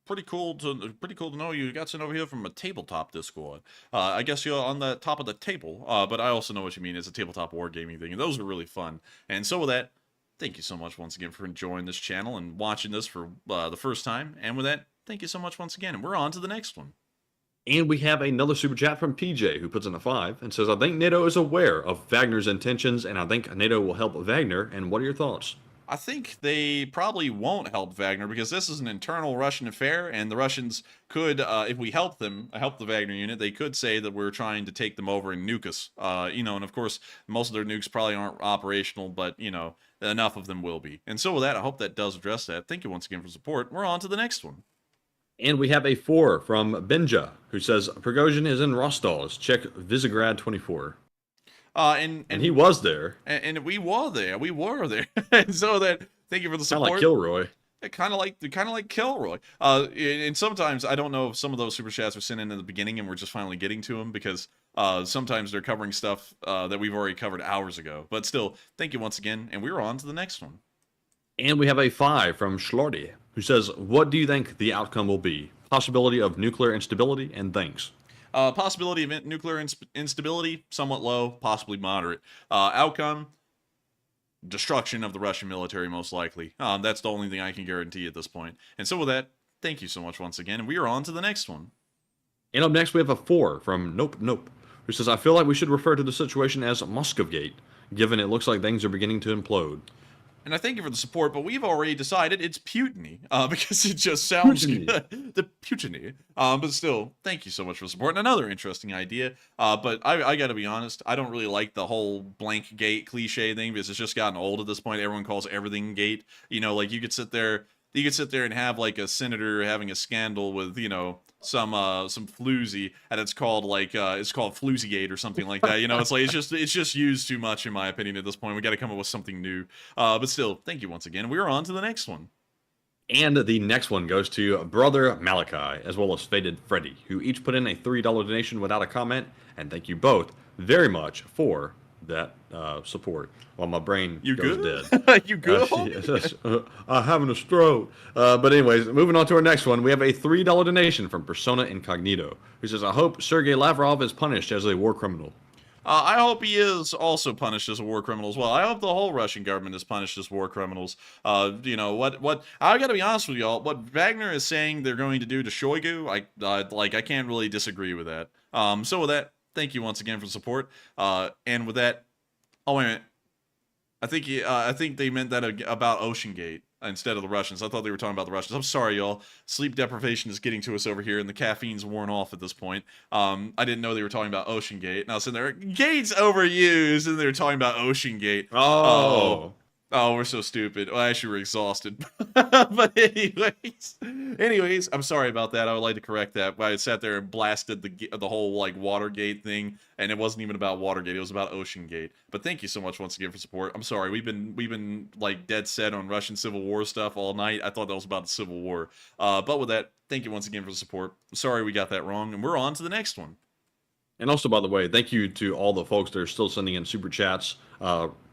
pretty cool to know you got sent over here from a tabletop Discord. I guess you're on the top of the table. But I also know what you mean. It's a tabletop wargaming thing. And those are really fun. And so with that, thank you so much once again for enjoying this channel and watching this for the first time. And with that, thank you so much once again. And we're on to the next one.
And we have another super chat from PJ, who puts in a 5 and says, I think NATO is aware of Wagner's intentions, and I think NATO will help Wagner. And what are your thoughts?
I think they probably won't help Wagner because this is an internal Russian affair, and the Russians could, if we help the Wagner unit, they could say that we're trying to take them over and nuke us. And of course, most of their nukes probably aren't operational, but, enough of them will be. And so with that, I hope that does address that. Thank you once again for support. We're on to the next one.
And we have a 4 from Benja, who says, Prighozin is in Rostov. Check Visegrad 24. And he was there.
And we were there. And so that, thank you for the support.
Kind of like Kilroy.
Kind of like Kilroy. And sometimes I don't know if some of those super chats are sent in the beginning and we're just finally getting to them because sometimes they're covering stuff that we've already covered hours ago. But still, thank you once again, and we're on to the next one.
And we have a 5 from Schlordy, who says, what do you think the outcome will be? Possibility of nuclear instability, and thanks.
Possibility of nuclear instability, somewhat low, possibly moderate. Outcome, destruction of the Russian military, most likely. That's the only thing I can guarantee at this point. And so with that, thank you so much once again, and we are on to the next one.
And up next, we have a 4 from Nope, who says, I feel like we should refer to the situation as Moscowgate, given it looks like things are beginning to implode.
And I thank you for the support, but we've already decided it's Putiny, because it just sounds good. The Putiny. But still, thank you so much for the support. And another interesting idea, but I gotta be honest, I don't really like the whole blank gate cliche thing, because it's just gotten old at this point. Everyone calls everything gate. Like you could sit there and have like a senator having a scandal with, some floozy, and it's called Floozygate or something like that. It's just used too much in my opinion at this point. We got to come up with something new. But still, thank you once again. We're on to the next one.
And the next one goes to Brother Malachi, as well as Faded Freddy, who each put in a $3 donation without a comment. And thank you both very much for that support. While my brain goes dead.
You good?
I'm having a stroke. But anyways, moving on to our next one, we have a $3 donation from Persona Incognito, who says, I hope Sergei Lavrov is punished as a war criminal.
I hope he is also punished as a war criminal as well. I hope the whole Russian government is punished as war criminals. What I gotta be honest with y'all, what Wagner is saying they're going to do to Shoigu, I can't really disagree with that. So with that, thank you once again for the support. And with that, oh wait a minute, I think they meant that about Ocean Gate instead of the Russians. I thought they were talking about the Russians. I'm sorry, y'all. Sleep deprivation is getting to us over here, and the caffeine's worn off at this point. I didn't know they were talking about Ocean Gate. And I was sitting there, Gate's overused, and they were talking about Ocean Gate. Oh, we're so stupid. Well, actually, we're exhausted. But anyways, I'm sorry about that. I would like to correct that. I sat there and blasted the whole Watergate thing, and it wasn't even about Watergate. It was about Ocean Gate. But thank you so much once again for support. I'm sorry. We've been dead set on Russian Civil War stuff all night. I thought that was about the Civil War. But with that, thank you once again for the support. I'm sorry we got that wrong, and we're on to the next one.
And also, by the way, thank you to all the folks that are still sending in super chats,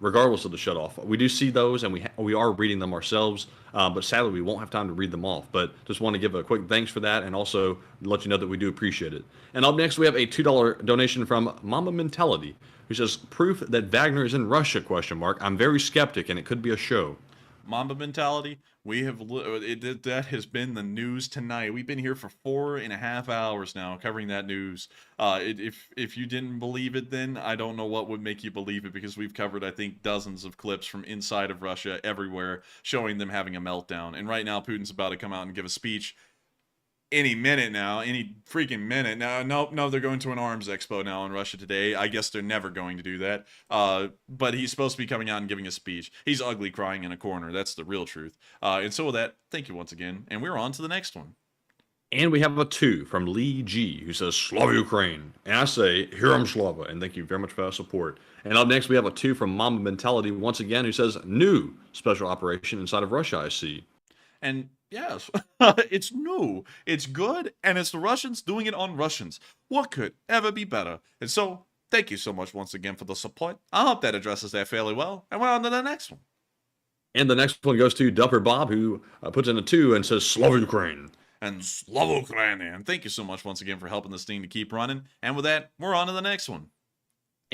regardless of the shutoff. We do see those, and we are reading them ourselves, but sadly, we won't have time to read them off. But just want to give a quick thanks for that, and also let you know that we do appreciate it. And up next, we have a $2 donation from Mama Mentality, who says, proof that Wagner is in Russia, ? I'm very skeptic, and it could be a show.
Mamba mentality, that has been the news tonight. We've been here for 4.5 hours now covering that news. If you didn't believe it then, I don't know what would make you believe it, because we've covered, I think, dozens of clips from inside of Russia everywhere showing them having a meltdown. And right now, Putin's about to come out and give a speech any minute now, any freaking minute. No, they're going to an arms expo now in Russia today. I guess they're never going to do that. But he's supposed to be coming out and giving a speech. He's ugly crying in a corner. That's the real truth. And so with that, thank you once again. And we're on to the next one.
And we have a 2 from Lee G, who says, Slava Ukraine. And I say, Hiram Slava. And thank you very much for that support. And up next, we have a 2 from Mama Mentality once again, who says, new special operation inside of Russia, I see.
And yes, it's new, it's good, and it's the Russians doing it on Russians. What could ever be better? And so, thank you so much once again for the support. I hope that addresses that fairly well. And we're on to the next one.
And the next one goes to Dupper Bob, who puts in a 2 and says, Slava Ukraine.
And Slava Ukraine. And thank you so much once again for helping this thing to keep running. And with that, we're on to the next one.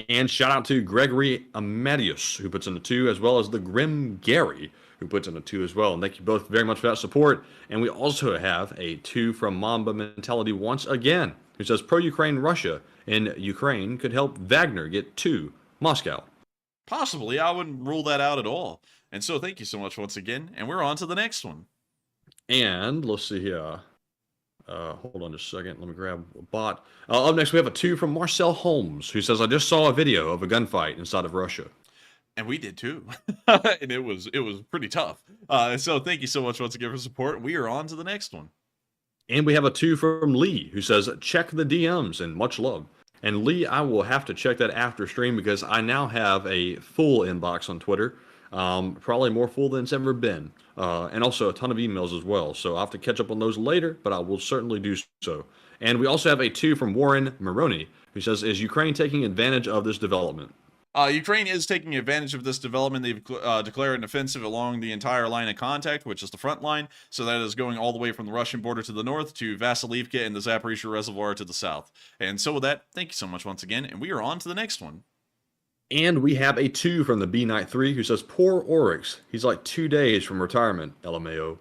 And shout out to Gregory Amadius, who puts in a 2, as well as the Grim Gary, who puts in a 2 as well. And thank you both very much for that support. And we also have a 2 from Mamba Mentality once again, who says pro-Ukraine Russia in Ukraine could help Wagner get to Moscow.
Possibly. I wouldn't rule that out at all. And so thank you so much once again. And we're on to the next one.
And let's see here. Hold on just a second. Let me grab a bot. Up next, we have a 2 from Marcel Holmes, who says, I just saw a video of a gunfight inside of Russia.
And we did too. And it was pretty tough. So thank you so much once again for support. We are on to the next one.
And we have a 2 from Lee, who says, check the DMs and much love. And Lee, I will have to check that after stream because I now have a full inbox on Twitter. Probably more full than it's ever been. And also a ton of emails as well. So I'll have to catch up on those later, but I will certainly do so. And we also have a 2 from Warren Maroney, who says, is Ukraine taking advantage of this development?
Ukraine is taking advantage of this development. They've declared an offensive along the entire line of contact, which is the front line. So that is going all the way from the Russian border to the north to Vasilivka and the Zaporizhzhia Reservoir to the south. And so with that, thank you so much once again. And we are on to the next one.
And we have a 2 from the B-Night3, who says, poor Oryx. He's like 2 days from retirement, LMAO.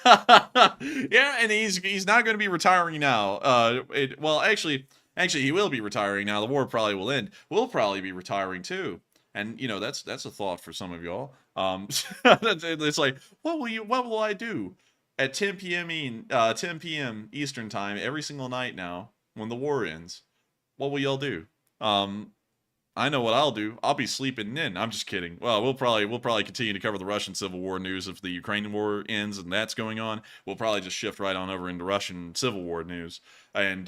Yeah, and he's not going to be retiring now. Well, actually, he will be retiring now. The war probably will end. We'll probably be retiring too. And you know, that's a thought for some of y'all. It's like, what will I do at 10 p.m. Eastern time every single night now when the war ends? What will y'all do? I know what I'll do. I'll be sleeping in. I'm just kidding. Well, we'll probably continue to cover the Russian Civil War news if the Ukrainian war ends and that's going on. We'll probably just shift right on over into Russian Civil War news. And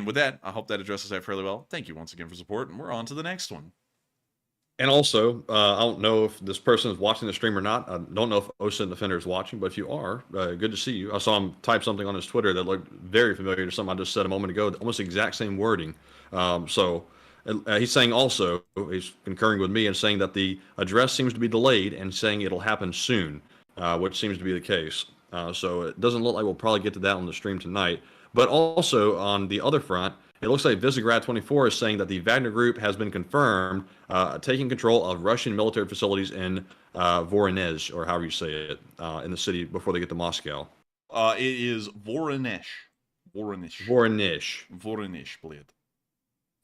with that, I hope that addresses that fairly well. Thank you once again for support, and we're on to the next one.
And also, I don't know if this person is watching the stream or not. I don't know if Osin Defender is watching, but if you are, good to see you. I saw him type something on his Twitter that looked very familiar to something I just said a moment ago. Almost the exact same wording. He's saying also, he's concurring with me and saying that the address seems to be delayed and saying it'll happen soon, which seems to be the case. So it doesn't look like we'll probably get to that on the stream tonight. But also on the other front, it looks like Visegrad 24 is saying that the Wagner Group has been confirmed taking control of Russian military facilities in Voronezh, or however you say it, in the city before they get to Moscow.
It is Voronezh. Voronezh, blade.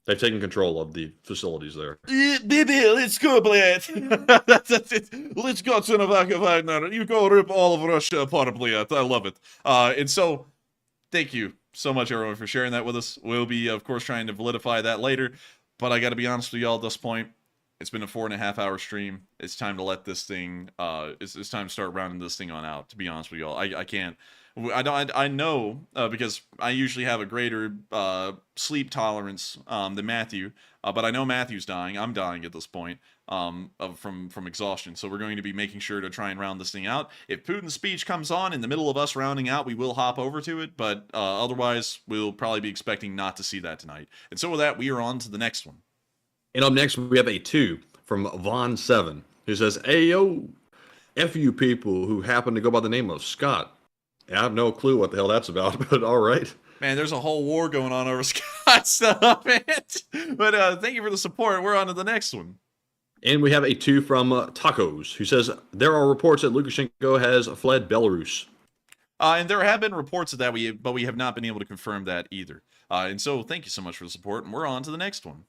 They've taken control of the facilities there.
Baby, let's go, blade. That's it. Let's go to Wagner. You go rip all of Russia apart, blade. I love it. And so, thank you so much, everyone, for sharing that with us. We'll be, of course, trying to validify that later. But I got to be honest with y'all at this point. It's been a 4.5-hour stream. It's time to let this thing, it's time to start rounding this thing on out, to be honest with y'all. I can't. I know because I usually have a greater sleep tolerance than Matthew, but I know Matthew's dying. I'm dying at this point from exhaustion. So we're going to be making sure to try and round this thing out. If Putin's speech comes on in the middle of us rounding out, we will hop over to it. But otherwise, we'll probably be expecting not to see that tonight. And so with that, we are on to the next one.
And up next, we have a 2 from Von7, who says, "Ayo, F you people who happen to go by the name of Scott." I have no clue what the hell that's about, but all right.
Man, there's a whole war going on over Scott stuff, man. But thank you for the support. We're on to the next one.
And we have a 2 from Tacos, who says, there are reports that Lukashenko has fled Belarus.
And there have been reports of that, but we have not been able to confirm that either. And so thank you so much for the support, and we're on to the next one.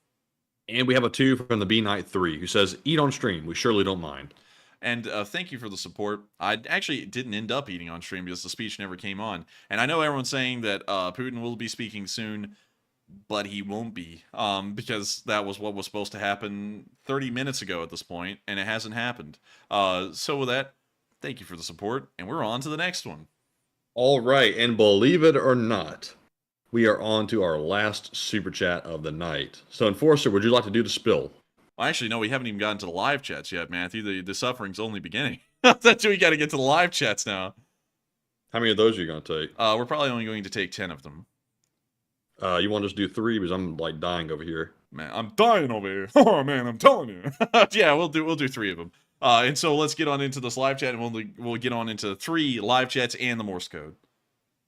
And we have a 2 from the B-Night3, who says, eat on stream. We surely don't mind.
And thank you for the support. I actually didn't end up eating on stream because the speech never came on. And I know everyone's saying that Putin will be speaking soon, but he won't be. Because that was what was supposed to happen 30 minutes ago at this point, and it hasn't happened. So with that, thank you for the support, and we're on to the next one.
All right, and believe it or not, we are on to our last super chat of the night. So, Enforcer, would you like to do the spill?
Well, actually, no, we haven't even gotten to the live chats yet, Matthew. The suffering's only beginning. That's we got to get to the live chats now.
How many of those are you going to take?
We're probably only going to take 10 of them.
You want to just do 3 because I'm like dying over here.
Man, I'm dying over here. Oh man, I'm telling you. Yeah, we'll do 3 of them. And so let's get on into this live chat, and we'll get on into 3 live chats and the Morse code.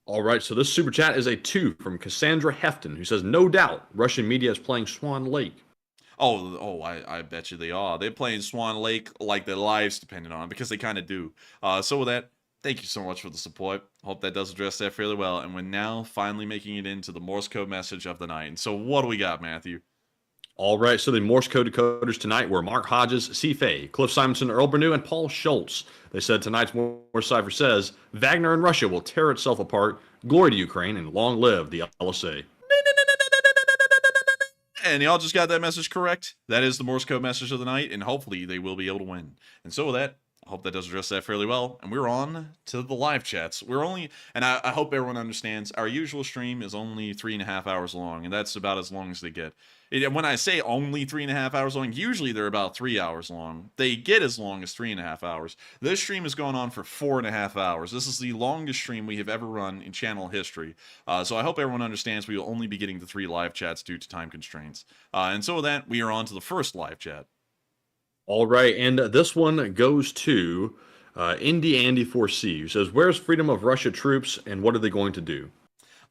All right, so this super chat is a 2 from Cassandra Hefton, who says, no doubt Russian media is playing Swan Lake.
I bet you they are. They're playing Swan Lake like their lives depended on it, because they kind of do. So with that, thank you so much for the support. Hope that does address that fairly well. And we're now finally making it into the Morse code message of the night. And so what do we got, Matthew?
All right, so the Morse code decoders tonight were Mark Hodges, C. Fay, Cliff Simonson, Earl Bernew, and Paul Schultz. They said tonight's Morse cipher says, Wagner and Russia will tear itself apart. Glory to Ukraine, and long live the LSA.
And y'all just got that message correct. That is the Morse code message of the night, and hopefully they will be able to win. And so with that, I hope that does address that fairly well. And we're on to the live chats. We're only, and I hope everyone understands, our usual stream is only 3.5 hours long, and that's about as long as they get. When I say only 3.5 hours long, usually they're about 3 hours long. They get as long as 3.5 hours. This stream has gone on for 4.5 hours. This is the longest stream we have ever run in channel history. So I hope everyone understands we will only be getting the 3 live chats due to time constraints. And so with that, we are on to the first live chat.
All right, and this one goes to Indy Andy 4C, who says, where's freedom of Russia troops, and what are they going to do?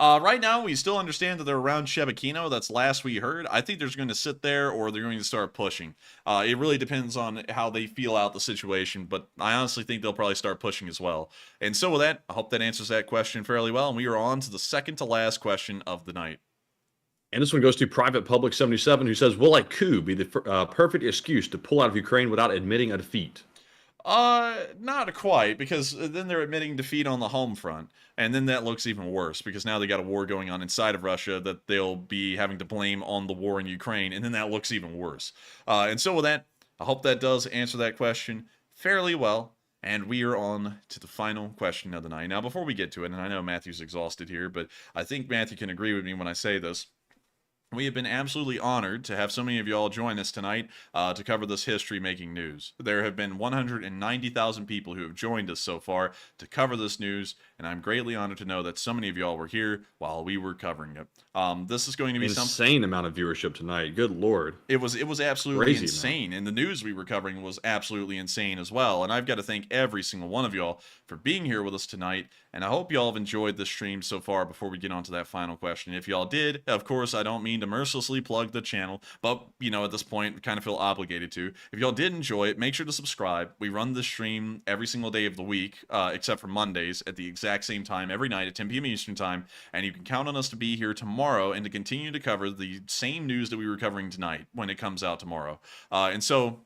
Right now, we still understand that they're around Shebekino. That's last we heard. I think they're going to sit there, or they're going to start pushing. It really depends on how they feel out the situation, but I honestly think they'll probably start pushing as well. And so with that, I hope that answers that question fairly well, and we are on to the second to last question of the night.
And this one goes to Private Public 77, who says, will a coup be the perfect excuse to pull out of Ukraine without admitting a defeat?
Not quite, because then they're admitting defeat on the home front, and then that looks even worse, because now they got a war going on inside of Russia that they'll be having to blame on the war in Ukraine, and then that looks even worse. And so with that, I hope that does answer that question fairly well, and we are on to the final question of the night. Now, before we get to it, and I know Matthew's exhausted here, but I think Matthew can agree with me when I say this. We have been absolutely honored to have so many of you all join us tonight to cover this history-making news. There have been 190,000 people who have joined us so far to cover this news, and I'm greatly honored to know that so many of you all were here while we were covering it. This is going to be
insane amount of viewership tonight. Good Lord.
It was absolutely
crazy,
insane, and the news we were covering was absolutely insane as well. And I've got to thank every single one of y'all for being here with us tonight, and I hope y'all have enjoyed this stream so far before we get on to that final question. If y'all did, of course, I don't mean to mercilessly plug the channel, but, you know, at this point, I kind of feel obligated to. If y'all did enjoy it, make sure to subscribe. We run this stream every single day of the week, except for Mondays, at the exact same time every night at 10 p.m. Eastern Time, and you can count on us to be here tomorrow and to continue to cover the same news that we were covering tonight when it comes out tomorrow. And so,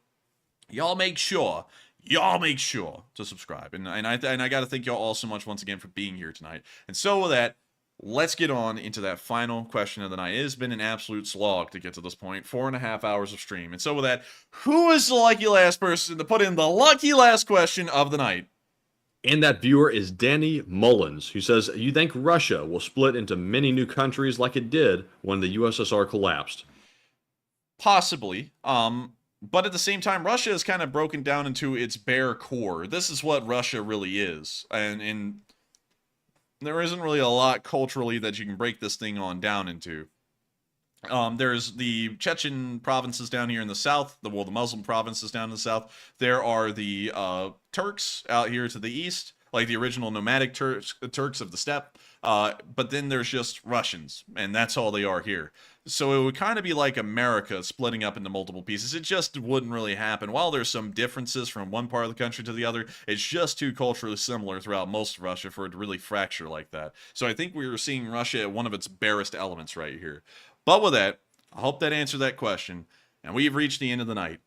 y'all make sure to subscribe. And I got to thank y'all all so much once again for being here tonight. And so with that, let's get on into that final question of the night. It has been an absolute slog to get to this point. 4.5 hours of stream. And so with that, who is the lucky last person to put in the lucky last question of the night?
And that viewer is Danny Mullins, who says, you think Russia will split into many new countries like it did when the USSR collapsed?
Possibly. But at the same time, Russia is kind of broken down into its bare core. This is what Russia really is. And there isn't really a lot culturally that you can break this thing on down into. There's the Chechen provinces down here in the south, the Muslim provinces down in the south. There are the Turks out here to the east, like the original nomadic Turks of the steppe. But then there's just Russians, and that's all they are here. So it would kind of be like America splitting up into multiple pieces. It just wouldn't really happen. While there's some differences from one part of the country to the other, it's just too culturally similar throughout most of Russia for it to really fracture like that. So I think we were seeing Russia at one of its barest elements right here. But with that, I hope that answered that question, and we've reached the end of the night.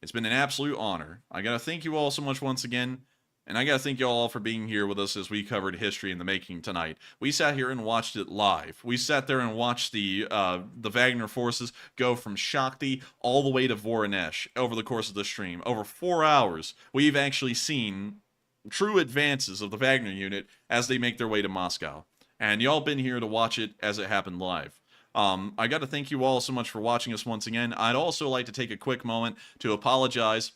It's been an absolute honor. I gotta thank you all so much once again, and I gotta thank you all for being here with us as we covered history in the making tonight. We sat here and watched it live. We sat there and watched the Wagner forces go from Shakhty all the way to Voronezh over the course of the stream. Over 4 hours, we've actually seen true advances of the Wagner unit as they make their way to Moscow. And y'all been here to watch it as it happened live. I got to thank you all so much for watching us once again. I'd also like to take a quick moment to apologize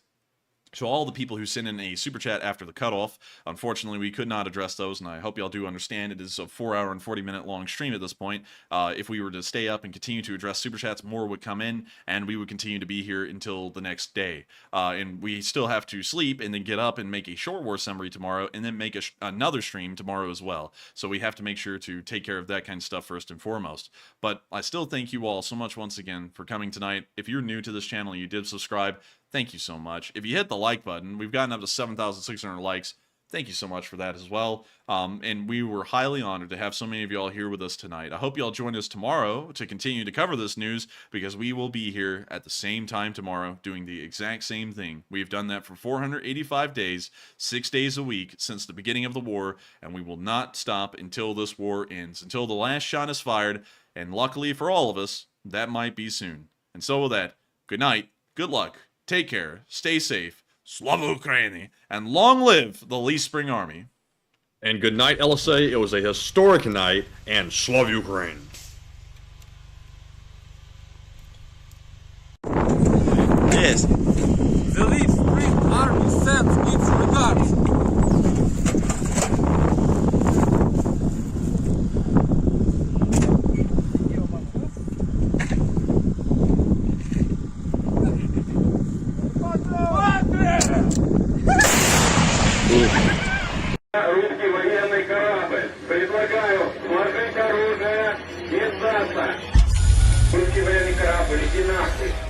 To all the people who sent in a super chat after the cutoff, unfortunately, we could not address those, and I hope y'all do understand it is a 4-hour and 40-minute long stream at this point. If we were to stay up and continue to address super chats, more would come in, and we would continue to be here until the next day. And we still have to sleep and then get up and make a short war summary tomorrow, and then make another stream tomorrow as well. So we have to make sure to take care of that kind of stuff first and foremost. But I still thank you all so much once again for coming tonight. If you're new to this channel and you did subscribe, thank you so much. If you hit the like button, we've gotten up to 7,600 likes. Thank you so much for that as well. And we were highly honored to have so many of y'all here with us tonight. I hope y'all join us tomorrow to continue to cover this news, because we will be here at the same time tomorrow doing the exact same thing. We've done that for 485 days, 6 days a week since the beginning of the war, and we will not stop until this war ends, until the last shot is fired. And luckily for all of us, that might be soon. And so with that, good night, good luck, take care, stay safe, Slava Ukraini, and long live the Lee Spring Army.
And good night, LSA. It was a historic night, and Slava Ukraine.
Yes.
The Lee Spring Army sends its regards.
Русский военный корабль. Предлагаю сложить оружие и сдаться. Русский военный корабль, иди нахуй.